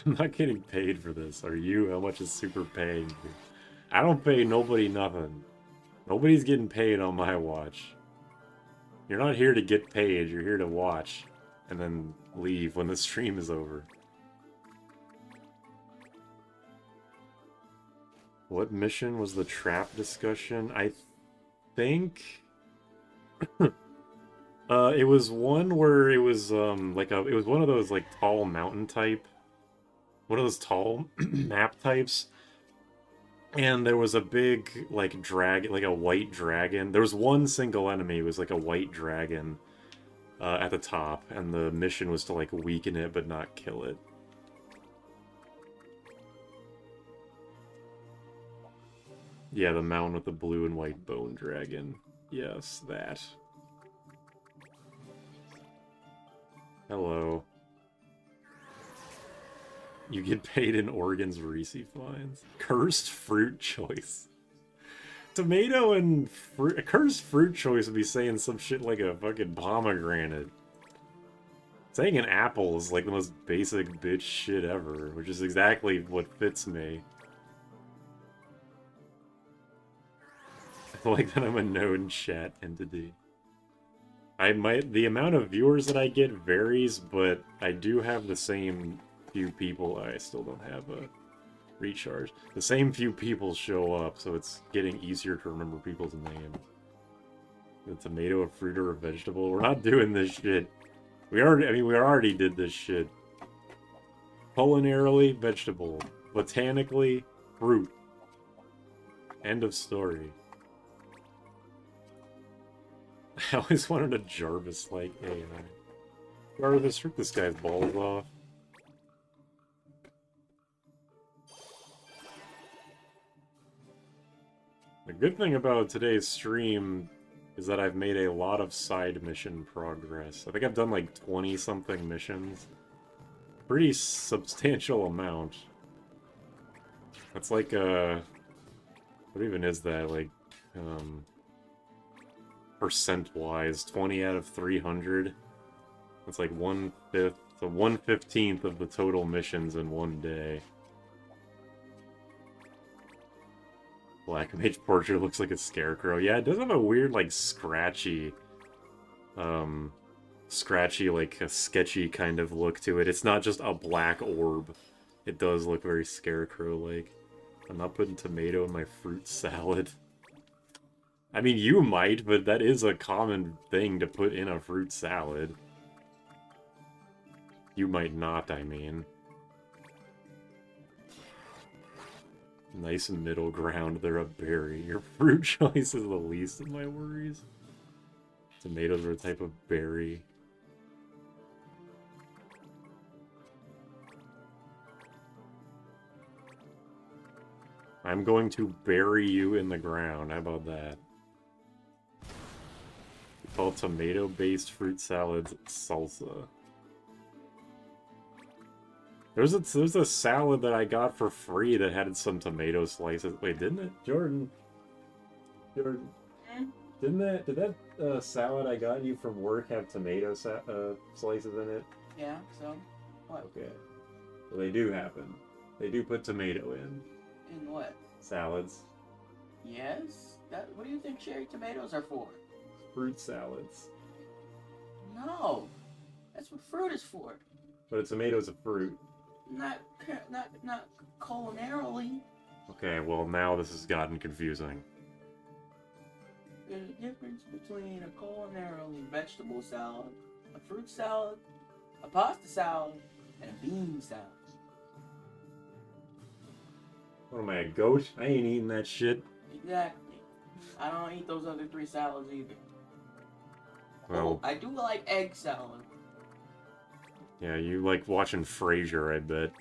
I'm not getting paid for this. Are you? How much is Super paying you? I don't pay nobody nothing. Nobody's getting paid on my watch. You're not here to get paid. You're here to watch and then leave when the stream is over. What mission was the trap discussion? I think it was one where it was it was one of those like tall mountain type, one of those tall map types, and there was a big like dragon, like a white dragon. There was one single enemy. It was like a white dragon at the top, and the mission was to like weaken it but not kill it. Yeah, the mountain with the blue and white bone dragon. Yes, that. Hello. You get paid in Oregon's Reese fines. Cursed fruit choice. Tomato and fruit. A cursed fruit choice would be saying some shit like a fucking pomegranate. Saying an apple is like the most basic bitch shit ever, which is exactly what fits me. I like that I'm a known chat entity. The amount of viewers that I get varies, but I do have the same few people. I still don't have a recharge. The same few people show up, so it's getting easier to remember people's names. A tomato, a fruit, or a vegetable? We're not doing this shit. We already did this shit. Culinarily, vegetable. Botanically, fruit. End of story. I always wanted a Jarvis-like AI. Jarvis, rip this guy's balls off. The good thing about today's stream is that I've made a lot of side mission progress. I think I've done like 20-something missions. Pretty substantial amount. That's like, what even is that? Like percent-wise. 20 out of 300. That's like 1/5, so 1/15 of the total missions in one day. Black Mage Portrait looks like a scarecrow. Yeah, it does have a weird, like, scratchy, like, a sketchy kind of look to it. It's not just a black orb. It does look very scarecrow-like. I'm not putting tomato in my fruit salad. I mean, you might, but that is a common thing to put in a fruit salad. You might not, I mean. Nice middle ground, they're a berry. Your fruit choice is the least of my worries. Tomatoes are a type of berry. I'm going to bury you in the ground. How about that? We call tomato-based fruit salads salsa. There's a salad that I got for free that had some tomato slices. Wait, didn't it? Jordan. Jordan. Did that salad I got you from work have tomato slices in it? Yeah, so what? Okay. Well, they do happen. They do put tomato in. In what? Salads. Yes? What do you think cherry tomatoes are for? Fruit salads. No. That's what fruit is for. But a tomato's a fruit. Not culinarily. Okay, well now this has gotten confusing. There's a difference between a culinarily vegetable salad, a fruit salad, a pasta salad, and a bean salad. What am I, a goat? I ain't eating that shit. Exactly. I don't eat those other three salads either. Well, I do like egg salad. yeah, you like watching Frasier, I bet.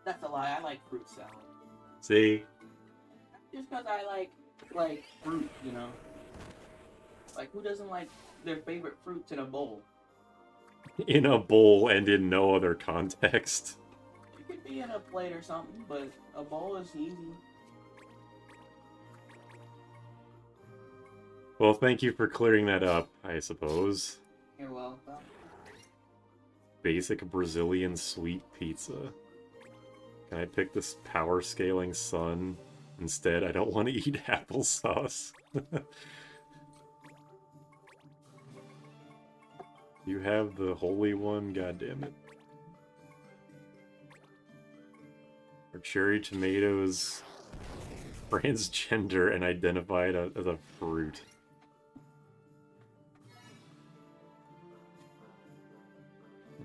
That's a lie. I like fruit salad. See? Just because I like fruit, you know? Like, who doesn't like their favorite fruits in a bowl? In a bowl and in no other context. It could be in a plate or something, but a bowl is easy. Well, thank you for clearing that up, I suppose. You're welcome. Basic Brazilian sweet pizza. Can I pick this power scaling sun? Instead, I don't want to eat applesauce. You have the holy one? God damn it. Are cherry tomatoes transgender and identified as a fruit?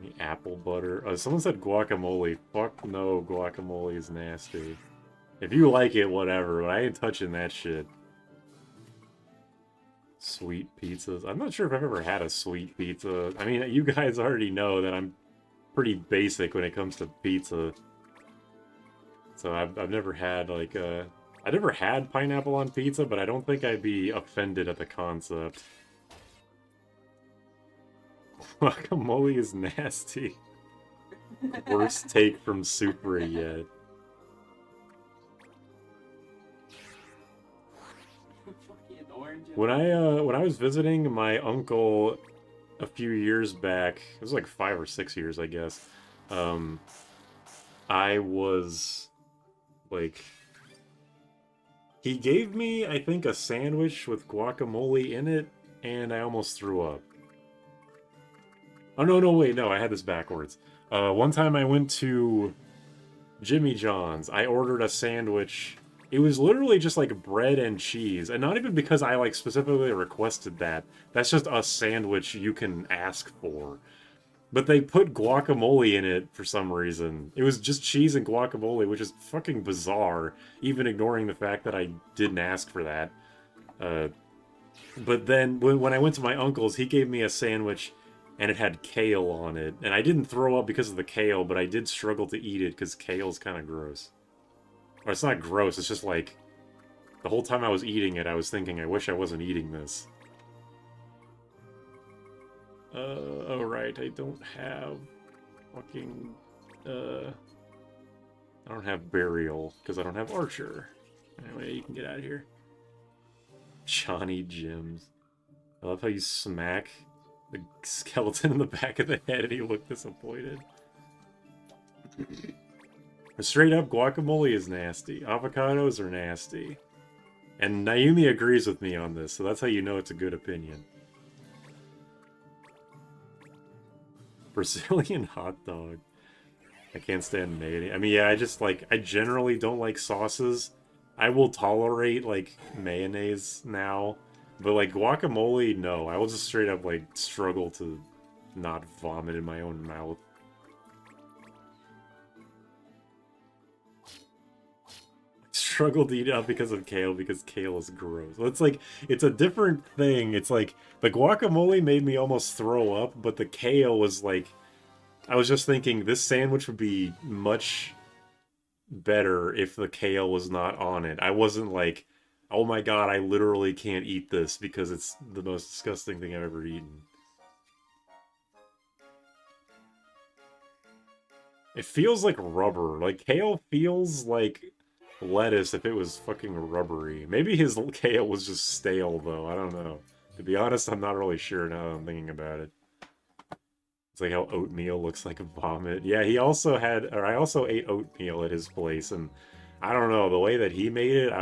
Any apple butter? Oh, someone said guacamole. Fuck no, guacamole is nasty. If you like it, whatever, but I ain't touching that shit. Sweet pizzas. I'm not sure if I've ever had a sweet pizza. I mean, you guys already know that I'm pretty basic when it comes to pizza. So I've never had, like, I never had pineapple on pizza, but I don't think I'd be offended at the concept. Guacamole is nasty. Worst take from Supra yet. When I was visiting my uncle a few years back, it was like 5 or 6 years, I guess. I was like, he gave me, I think, a sandwich with guacamole in it, and I almost threw up. Oh, no, wait, no, I had this backwards. One time I went to Jimmy John's. I ordered a sandwich. It was literally just like bread and cheese, and not even because I like specifically requested that. That's just a sandwich you can ask for. But they put guacamole in it for some reason. It was just cheese and guacamole, which is fucking bizarre, even ignoring the fact that I didn't ask for that. But then when I went to my uncle's, he gave me a sandwich and it had kale on it. And I didn't throw up because of the kale, but I did struggle to eat it because kale's kind of gross. Or it's not gross, it's just like, the whole time I was eating it, I was thinking, I wish I wasn't eating this. Oh right, I don't have fucking, I don't have burial, because I don't have archer. Anyway, you can get out of here. Johnny Jims. I love how you smack the skeleton in the back of the head and he looked disappointed. Straight up, guacamole is nasty. Avocados are nasty. And Naomi agrees with me on this, so that's how you know it's a good opinion. Brazilian hot dog. I can't stand mayonnaise. I mean, yeah, I generally don't like sauces. I will tolerate, like, mayonnaise now. But, like, guacamole, no. I will just straight up, like, struggle to not vomit in my own mouth. Struggle to eat up because of kale, because kale is gross. So it's a different thing. It's like, the guacamole made me almost throw up, but the kale was like, I was just thinking this sandwich would be much better if the kale was not on it. I wasn't like, oh my god, I literally can't eat this because it's the most disgusting thing I've ever eaten. It feels like rubber. Like, kale feels like lettuce if it was fucking rubbery. Maybe his kale was just stale, though. I don't know. To be honest, I'm not really sure now that I'm thinking about it. It's like how oatmeal looks like vomit. Yeah, he also had, or I also ate oatmeal at his place, and I don't know, the way that he made it,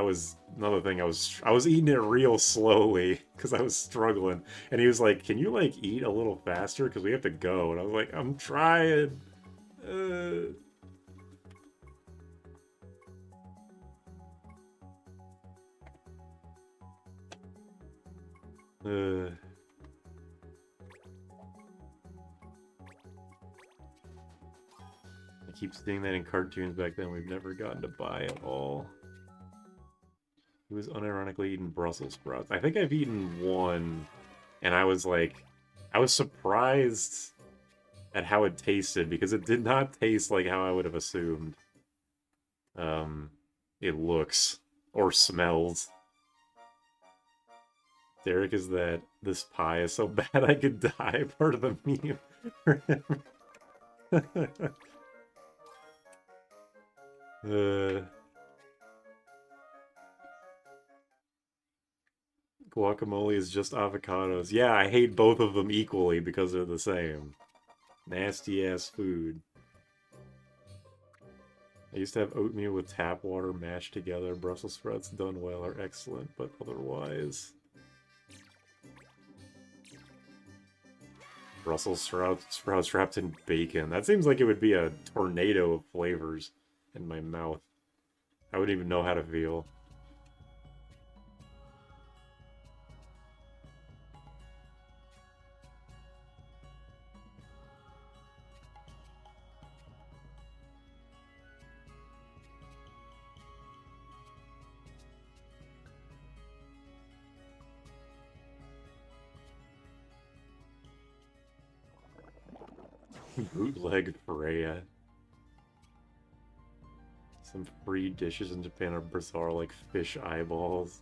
another thing, I was eating it real slowly, because I was struggling, and he was like, can you, like, eat a little faster, because we have to go, and I was like, I'm trying. I keep seeing that in cartoons back then we've never gotten to buy at all. He was unironically eating Brussels sprouts. I think I've eaten one, and I was like, I was surprised at how it tasted, because it did not taste like how I would have assumed it looks or smells. Derek is that this pie is so bad I could die, part of the meme. Guacamole is just avocados. Yeah, I hate both of them equally because they're the same. Nasty ass food. I used to have oatmeal with tap water mashed together. Brussels sprouts done well are excellent, but otherwise... Brussels sprouts wrapped in bacon. That seems like it would be a tornado of flavors in my mouth. I wouldn't even know how to feel. Bootleg Freya. Some free dishes in Japan are bizarre, like fish eyeballs.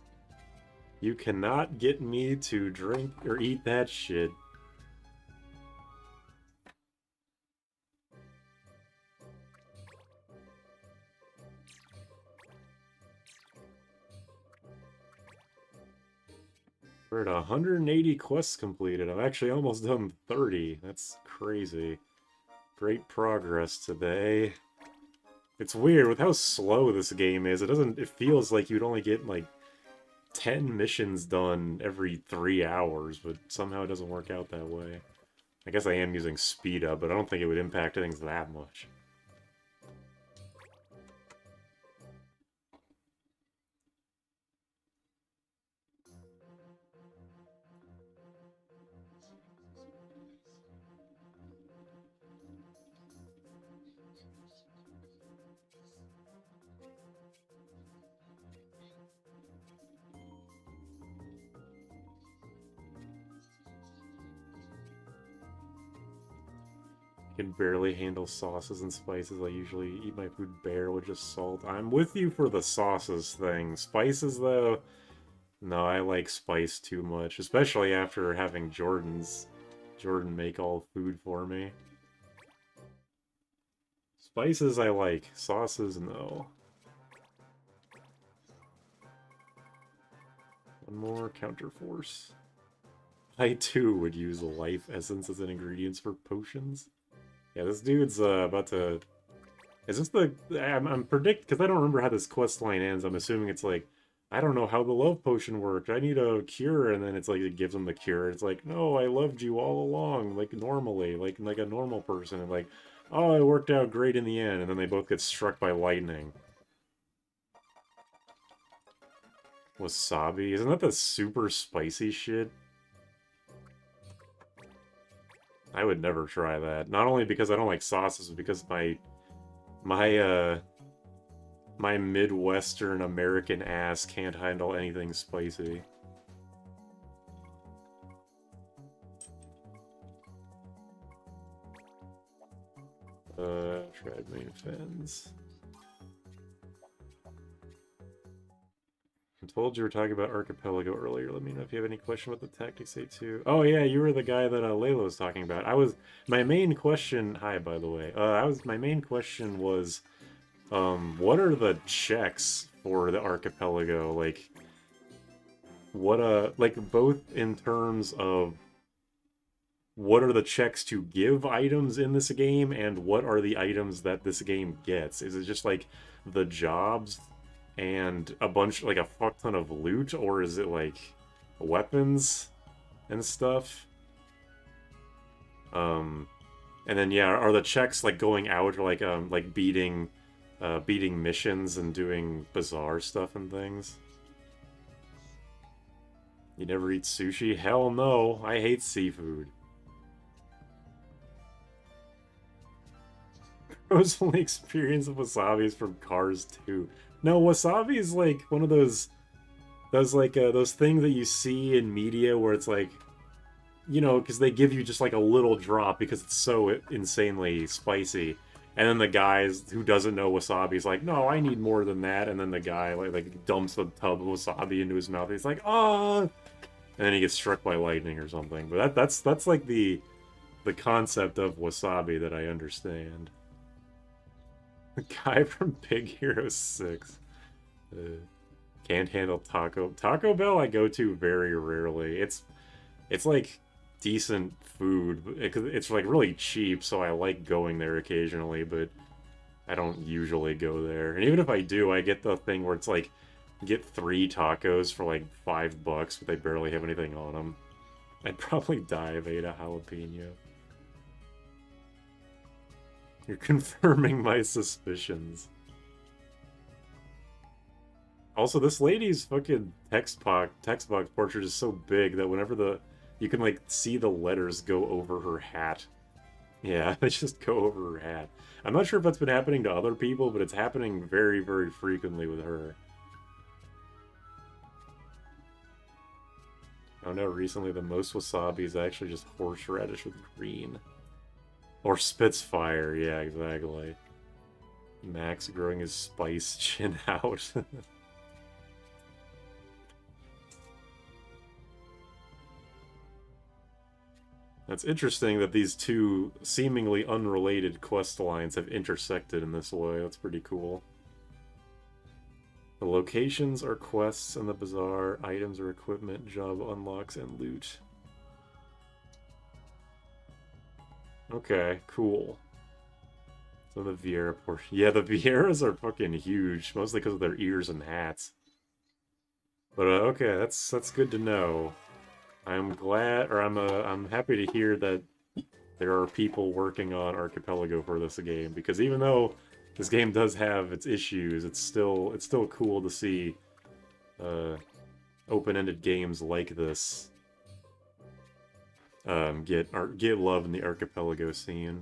You cannot get me to drink or eat that shit. We're at 180 quests completed. I've actually almost done 30. That's crazy. Great progress today. It's weird with how slow this game is. It feels like you'd only get like 10 missions done every 3 hours, but somehow it doesn't work out that way. I guess I am using speed up, but I don't think it would impact things that much. Can barely handle sauces and spices. I usually eat my food bare with just salt. I'm with you for the sauces thing. Spices, though, no, I like spice too much, especially after having Jordan make all food for me. Spices I like, sauces no. One more counterforce. I too would use life essence as an ingredients for potions. Yeah, this dude's about to. Is this the? I'm predict because I don't remember how this quest line ends. I'm assuming it's like, I don't know how the love potion worked. I need a cure, and then it's like it gives him the cure. It's like, no, I loved you all along, like normally, like a normal person, and like, oh, it worked out great in the end, and then they both get struck by lightning. Wasabi, isn't that the super spicy shit? I would never try that. Not only because I don't like sauces, but because my Midwestern American ass can't handle anything spicy. Tried main fins. I told you we were talking about Archipelago earlier. Let me know if you have any question about the Tactics A2. Oh yeah, you were the guy that Layla was talking about. My main question. Hi, by the way. My main question was, what are the checks for the Archipelago? Like, what like both in terms of what are the checks to give items in this game, and what are the items that this game gets? Is it just like the jobs and a bunch, like a fuck ton of loot, or is it like weapons and stuff? And then yeah, are the checks like going out or like beating missions and doing bizarre stuff and things? You never eat sushi? Hell no, I hate seafood. Bro's only experience of wasabi is from Cars 2. No, wasabi is like one of those those things that you see in media where it's like, you know, because they give you just like a little drop because it's so insanely spicy, and then the guy who doesn't know wasabi is like, no, I need more than that, and then the guy like dumps a tub of wasabi into his mouth. He's like, oh, and then he gets struck by lightning or something. But that's like the concept of wasabi that I understand. The guy from Big Hero 6. Can't handle Taco Bell I go to very rarely. It's like decent food. It's like really cheap, so I like going there occasionally, but I don't usually go there. And even if I do, I get the thing where it's like, get 3 tacos for like $5, but they barely have anything on them. I'd probably die if I ate a jalapeno. You're confirming my suspicions. Also, this lady's fucking text box portrait is so big that whenever you can like see the letters go over her hat. Yeah, they just go over her hat. I'm not sure if that's been happening to other people, but it's happening very, very frequently with her. I know recently the most wasabi is actually just horseradish with green. Or Spitfire, yeah, exactly. Max growing his spice chin out. That's interesting that these two seemingly unrelated quest lines have intersected in this way. That's pretty cool. The locations are quests, and the bazaar items are equipment, job unlocks, and loot. Okay, cool. So the Viera portion. Yeah, the Vieras are fucking huge, mostly because of their ears and hats. But okay, that's good to know. I'm glad, or I'm happy to hear that there are people working on Archipelago for this game, because even though this game does have its issues, it's still cool to see open-ended games like this get love in the Archipelago scene.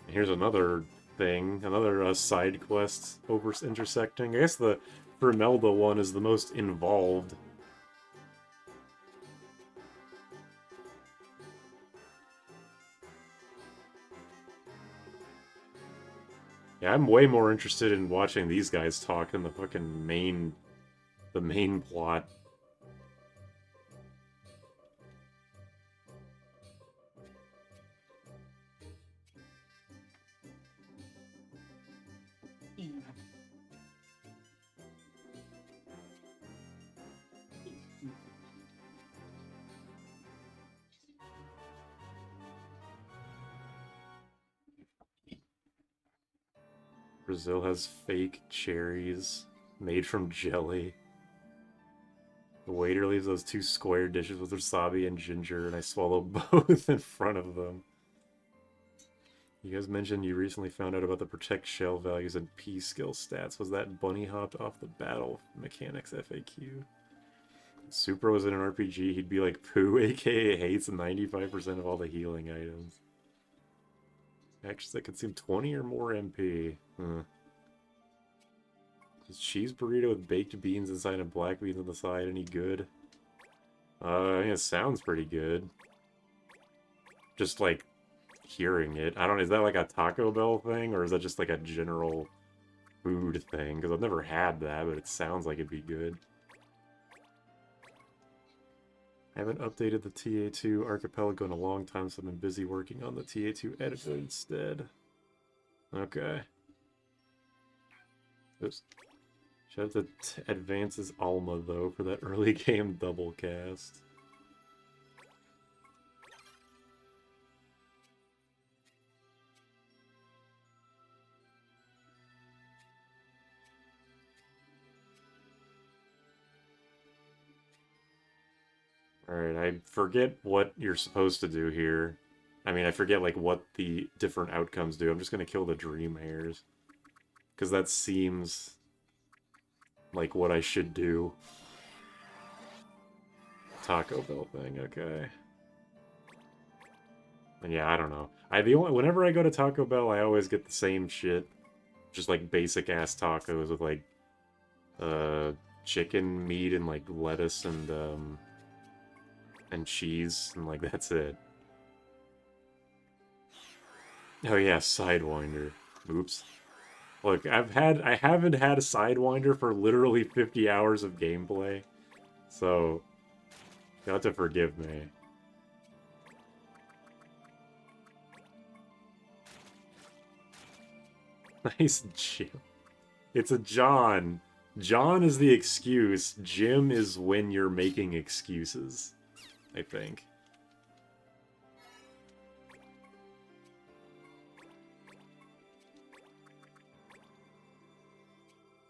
Here's another thing, another side quest intersecting. I guess the Vermelda one is the most involved. Yeah, I'm way more interested in watching these guys talk than the fucking main plot. Brazil has fake cherries made from jelly. The waiter leaves those 2 square dishes with wasabi and ginger, and I swallow both in front of them. You guys mentioned you recently found out about the protect shell values and P skill stats. Was that bunny hopped off the battle mechanics FAQ? If Super was in an RPG, he'd be like Pooh, aka hates 95% of all the healing items. Actions that consume 20 or more MP. Huh. Is cheese burrito with baked beans inside and black beans on the side any good? I think it sounds pretty good. Just like hearing it. I don't know, is that like a Taco Bell thing or is that just like a general food thing? Because I've never had that, but it sounds like it'd be good. I haven't updated the TA2 Archipelago in a long time, so I've been busy working on the TA2 editor instead. Okay. Oops. Shout out to Advances Alma, though, for that early game double cast. Alright, I forget what you're supposed to do here. I mean, I forget, like, what the different outcomes do. I'm just gonna kill the dream hares. Because that seems like what I should do. Taco Bell thing, okay. And yeah, I don't know. Whenever I go to Taco Bell, I always get the same shit. Just like basic ass tacos with like chicken meat and like lettuce and cheese, and like that's it. Oh yeah, Sidewinder. Oops. Look, I haven't had a Sidewinder for literally 50 hours of gameplay, so you'll have to forgive me. Nice Jim. It's a John. John is the excuse. Jim is when you're making excuses, I think.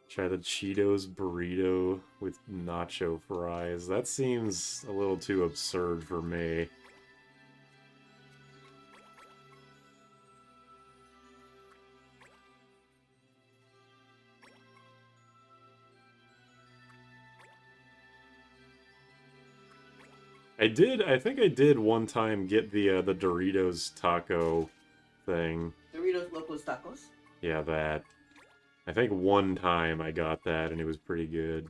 Try the Cheetos burrito with nacho fries. That seems a little too absurd for me. I think I did one time get the Doritos taco thing. Doritos Locos Tacos? Yeah, that. I think one time I got that and it was pretty good.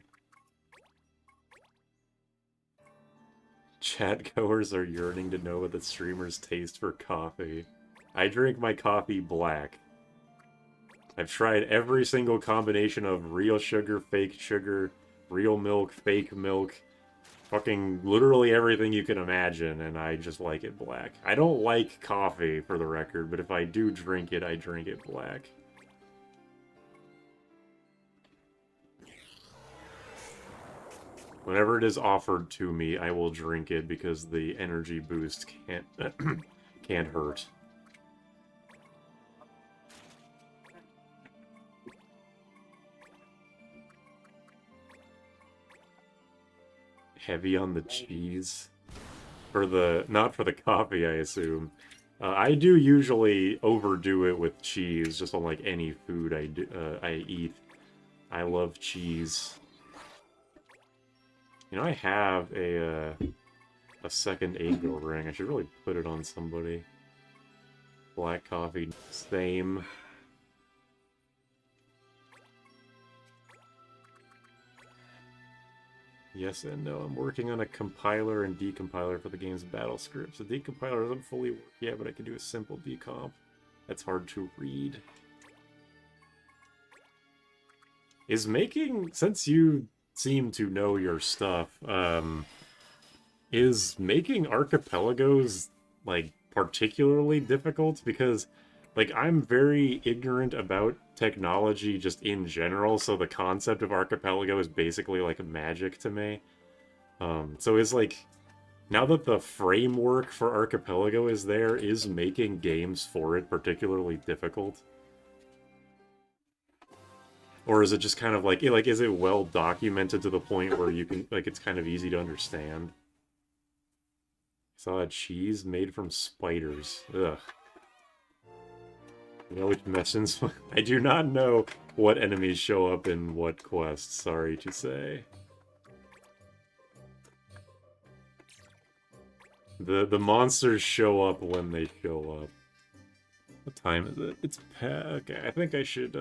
Chat goers are yearning to know what the streamers taste for coffee. I drink my coffee black. I've tried every single combination of real sugar, real milk, fake milk, fucking literally everything you can imagine, and I just like it black. I don't like coffee, for the record, but if I do drink it, I drink it black. Whenever it is offered to me, I will drink it because the energy boost can't hurt. Heavy on the cheese. Not for the coffee, I assume. I do usually overdo it with cheese, just on like any food I eat. I love cheese. You know, I have a second Eggo ring. I should really put it on somebody. Black coffee, same. Yes and no. I'm working on a compiler and decompiler for the game's battle scripts. The decompiler doesn't fully work yet, but I can do a simple decomp. That's hard to read. Is making, since you seem to know your stuff, is making archipelagos, like, particularly difficult? Because, like, I'm very ignorant about technology just in general, so the concept of archipelago is basically like magic to me. So is like, now that the framework for archipelago is there, is making games for it particularly difficult? Or is it just kind of like, is it well documented to the point where you can, like, it's kind of easy to understand? Saw a cheese made from spiders. Ugh. You know which missions? I do not know what enemies show up in what quests, sorry to say. The monsters show up when they show up. What time is it? It's okay, I think I should,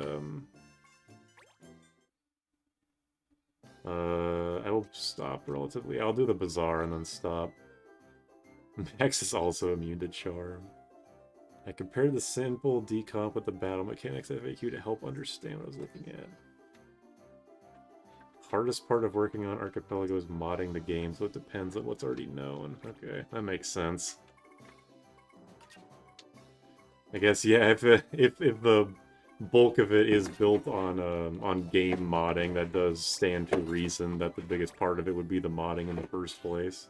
I will stop relatively. I'll do the bazaar and then stop. Max is also immune to charm. I compared the simple decomp with the battle mechanics FAQ to help understand what I was looking at. Hardest part of working on Archipelago is modding the game, so it depends on what's already known. Okay, that makes sense. I guess, yeah, if the bulk of it is built on game modding, that does stand to reason that the biggest part of it would be the modding in the first place.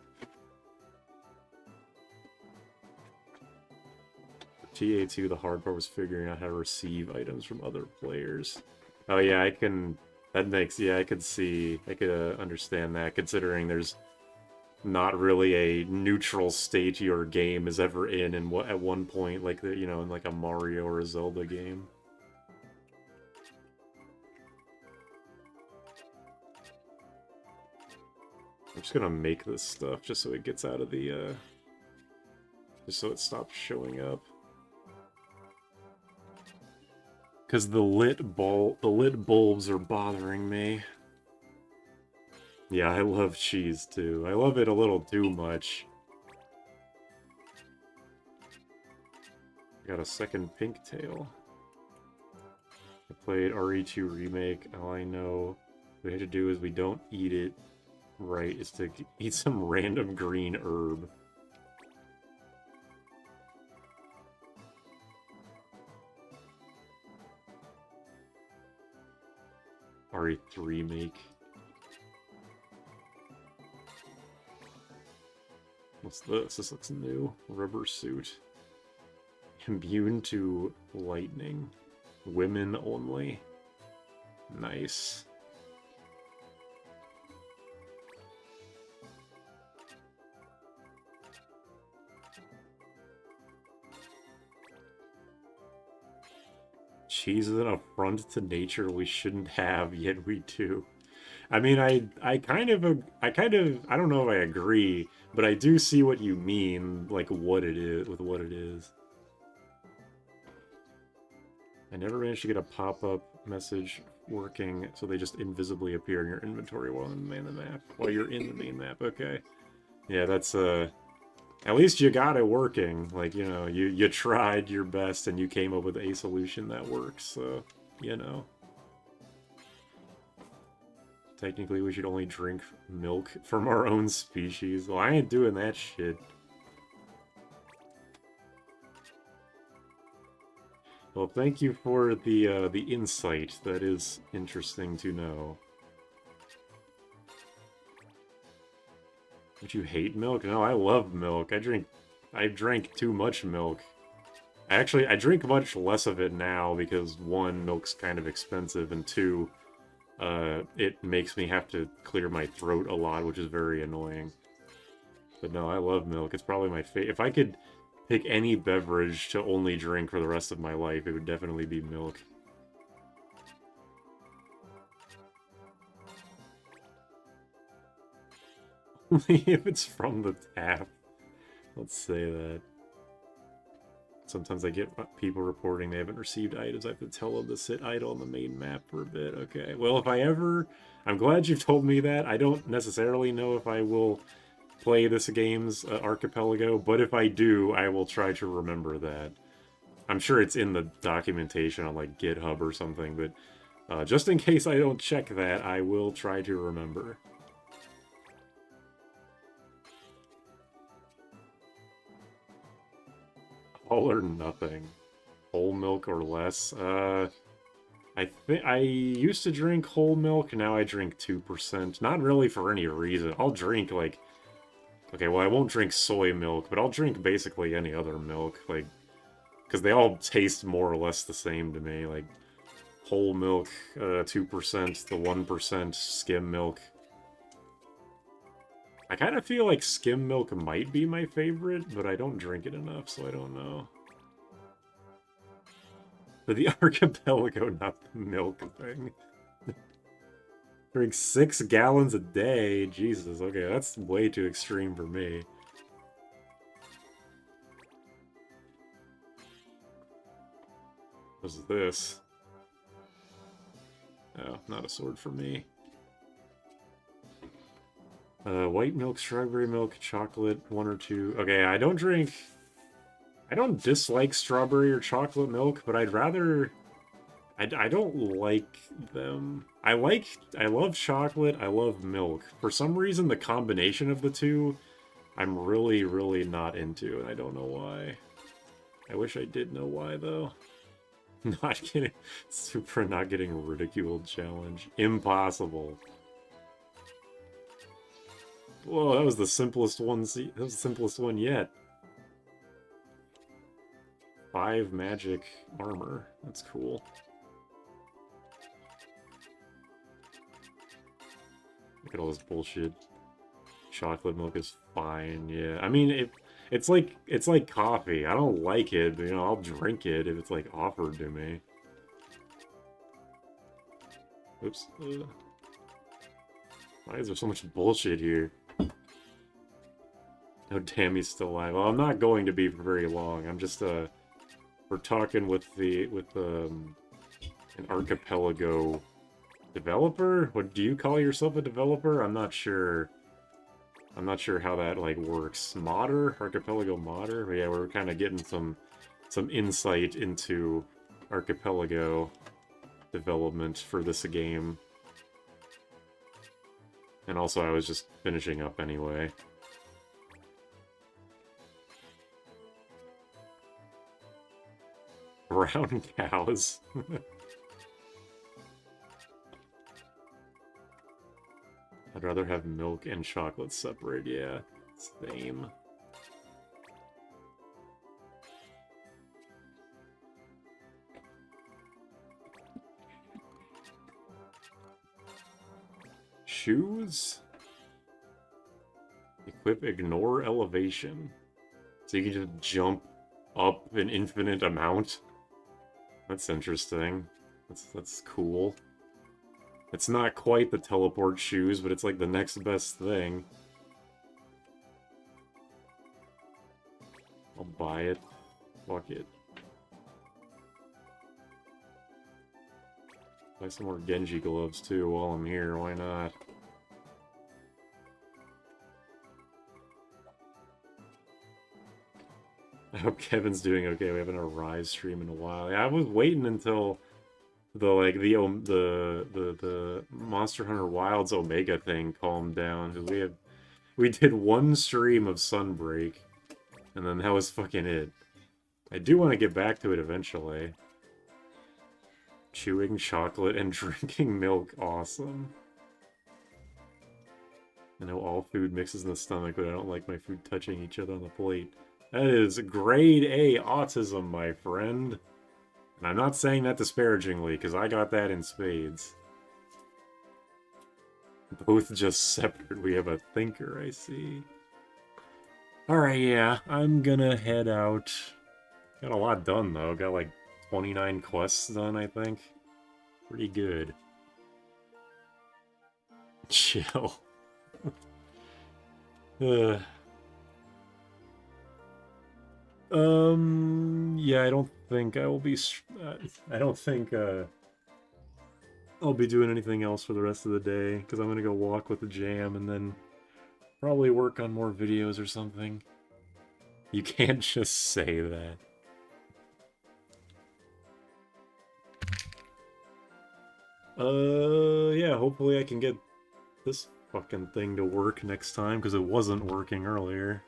TA2, the hard part was figuring out how to receive items from other players. Oh yeah, I can... That makes... Yeah, I could see... I could understand that, considering there's not really a neutral state your game is ever in what at one point, like, the, you know, in like a Mario or a Zelda game. I'm just gonna make this stuff just so it gets out of the, just so it stops showing up. Because the lit bulbs are bothering me. Yeah, I love cheese too. I love it a little too much. Got a second pink tail. I played RE2 Remake. All I know we have to do is we don't eat it right, is to eat some random green herb. RE3 Remake. What's this? This looks new. Rubber suit. Immune to lightning. Women only. Nice. Cheese is an affront to nature we shouldn't have, yet we do. I mean, I kind of, I don't know if I agree, but I do see what you mean, like what it is, with what it is. I never managed to get a pop-up message working, so they just invisibly appear in your inventory while in the map. While you're in the main map, okay. Yeah, that's, at least you got it working. Like, you know, you tried your best and you came up with a solution that works, so, you know. Technically, we should only drink milk from our own species. Well, I ain't doing that shit. Well, thank you for the insight. That is interesting to know. Don't you hate milk? No, I love milk. I drank too much milk. I drink much less of it now because, one, milk's kind of expensive, and two, it makes me have to clear my throat a lot, which is very annoying. But no, I love milk. It's probably my favorite. If I could pick any beverage to only drink for the rest of my life, it would definitely be milk. Only if it's from the tap. Let's say that. Sometimes I get people reporting they haven't received items. I have to tell them to sit idle on the main map for a bit. Okay, well, if I ever... I'm glad you've told me that. I don't necessarily know if I will play this game's Archipelago, but if I do, I will try to remember that. I'm sure it's in the documentation on, like, GitHub or something, but just in case I don't check that, I will try to remember. All or nothing. Whole milk or less. I think I used to drink whole milk, now I drink 2%. Not really for any reason. I'll drink, like... Okay, well, I won't drink soy milk, but I'll drink basically any other milk, like... Because they all taste more or less the same to me, like... whole milk, 2%, the 1% skim milk. I kind of feel like skim milk might be my favorite, but I don't drink it enough, so I don't know. For the archipelago, not the milk thing. Drink 6 gallons a day? Jesus, okay, that's way too extreme for me. What's this? Oh, not a sword for me. White milk, strawberry milk, chocolate, 1 or 2. Okay, I don't dislike strawberry or chocolate milk, but I'd rather... I don't like them. I love chocolate, I love milk. For some reason, the combination of the two, I'm really, really not into, and I don't know why. I wish I did know why, though. Not getting... Super not getting ridiculed challenge. Impossible. Whoa, that was the simplest one. That was the simplest one yet. 5 magic armor. That's cool. Look at all this bullshit. Chocolate milk is fine. Yeah, I mean it's like coffee. I don't like it, but you know I'll drink it if it's like offered to me. Oops. Why is there so much bullshit here? Oh damn, he's still alive. Well, I'm not going to be for very long. I'm just we're talking with an archipelago developer. What do you call yourself, a developer? I'm not sure. I'm not sure how that like works. Modder, archipelago modder. But yeah, we're kind of getting some insight into archipelago development for this game. And also, I was just finishing up anyway. Brown cows. I'd rather have milk and chocolate separate, yeah. Same. Shoes? Equip ignore elevation. So you can just jump up an infinite amount? That's interesting. That's cool. It's not quite the teleport shoes, but it's like the next best thing. I'll buy it. Fuck it. Buy some more Genji gloves too while I'm here, why not? I hope Kevin's doing okay. We haven't a Rise stream in a while. Yeah, I was waiting until the Monster Hunter Wilds Omega thing calmed down, because we did one stream of Sunbreak, and then that was fucking it. I do want to get back to it eventually. Chewing chocolate and drinking milk, awesome. I know all food mixes in the stomach, but I don't like my food touching each other on the plate. That is grade A autism, my friend. And I'm not saying that disparagingly, because I got that in spades. Both just separate. We have a thinker, I see. Alright, yeah. I'm gonna head out. Got a lot done, though. Got like 29 quests done, I think. Pretty good. Chill. Yeah, I don't think I will be... I don't think, I'll be doing anything else for the rest of the day, because I'm gonna go walk with the jam, and then probably work on more videos or something. You can't just say that. Yeah, hopefully I can get this fucking thing to work next time, because it wasn't working earlier.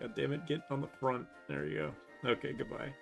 God damn it, get on the front. There you go. Okay, goodbye.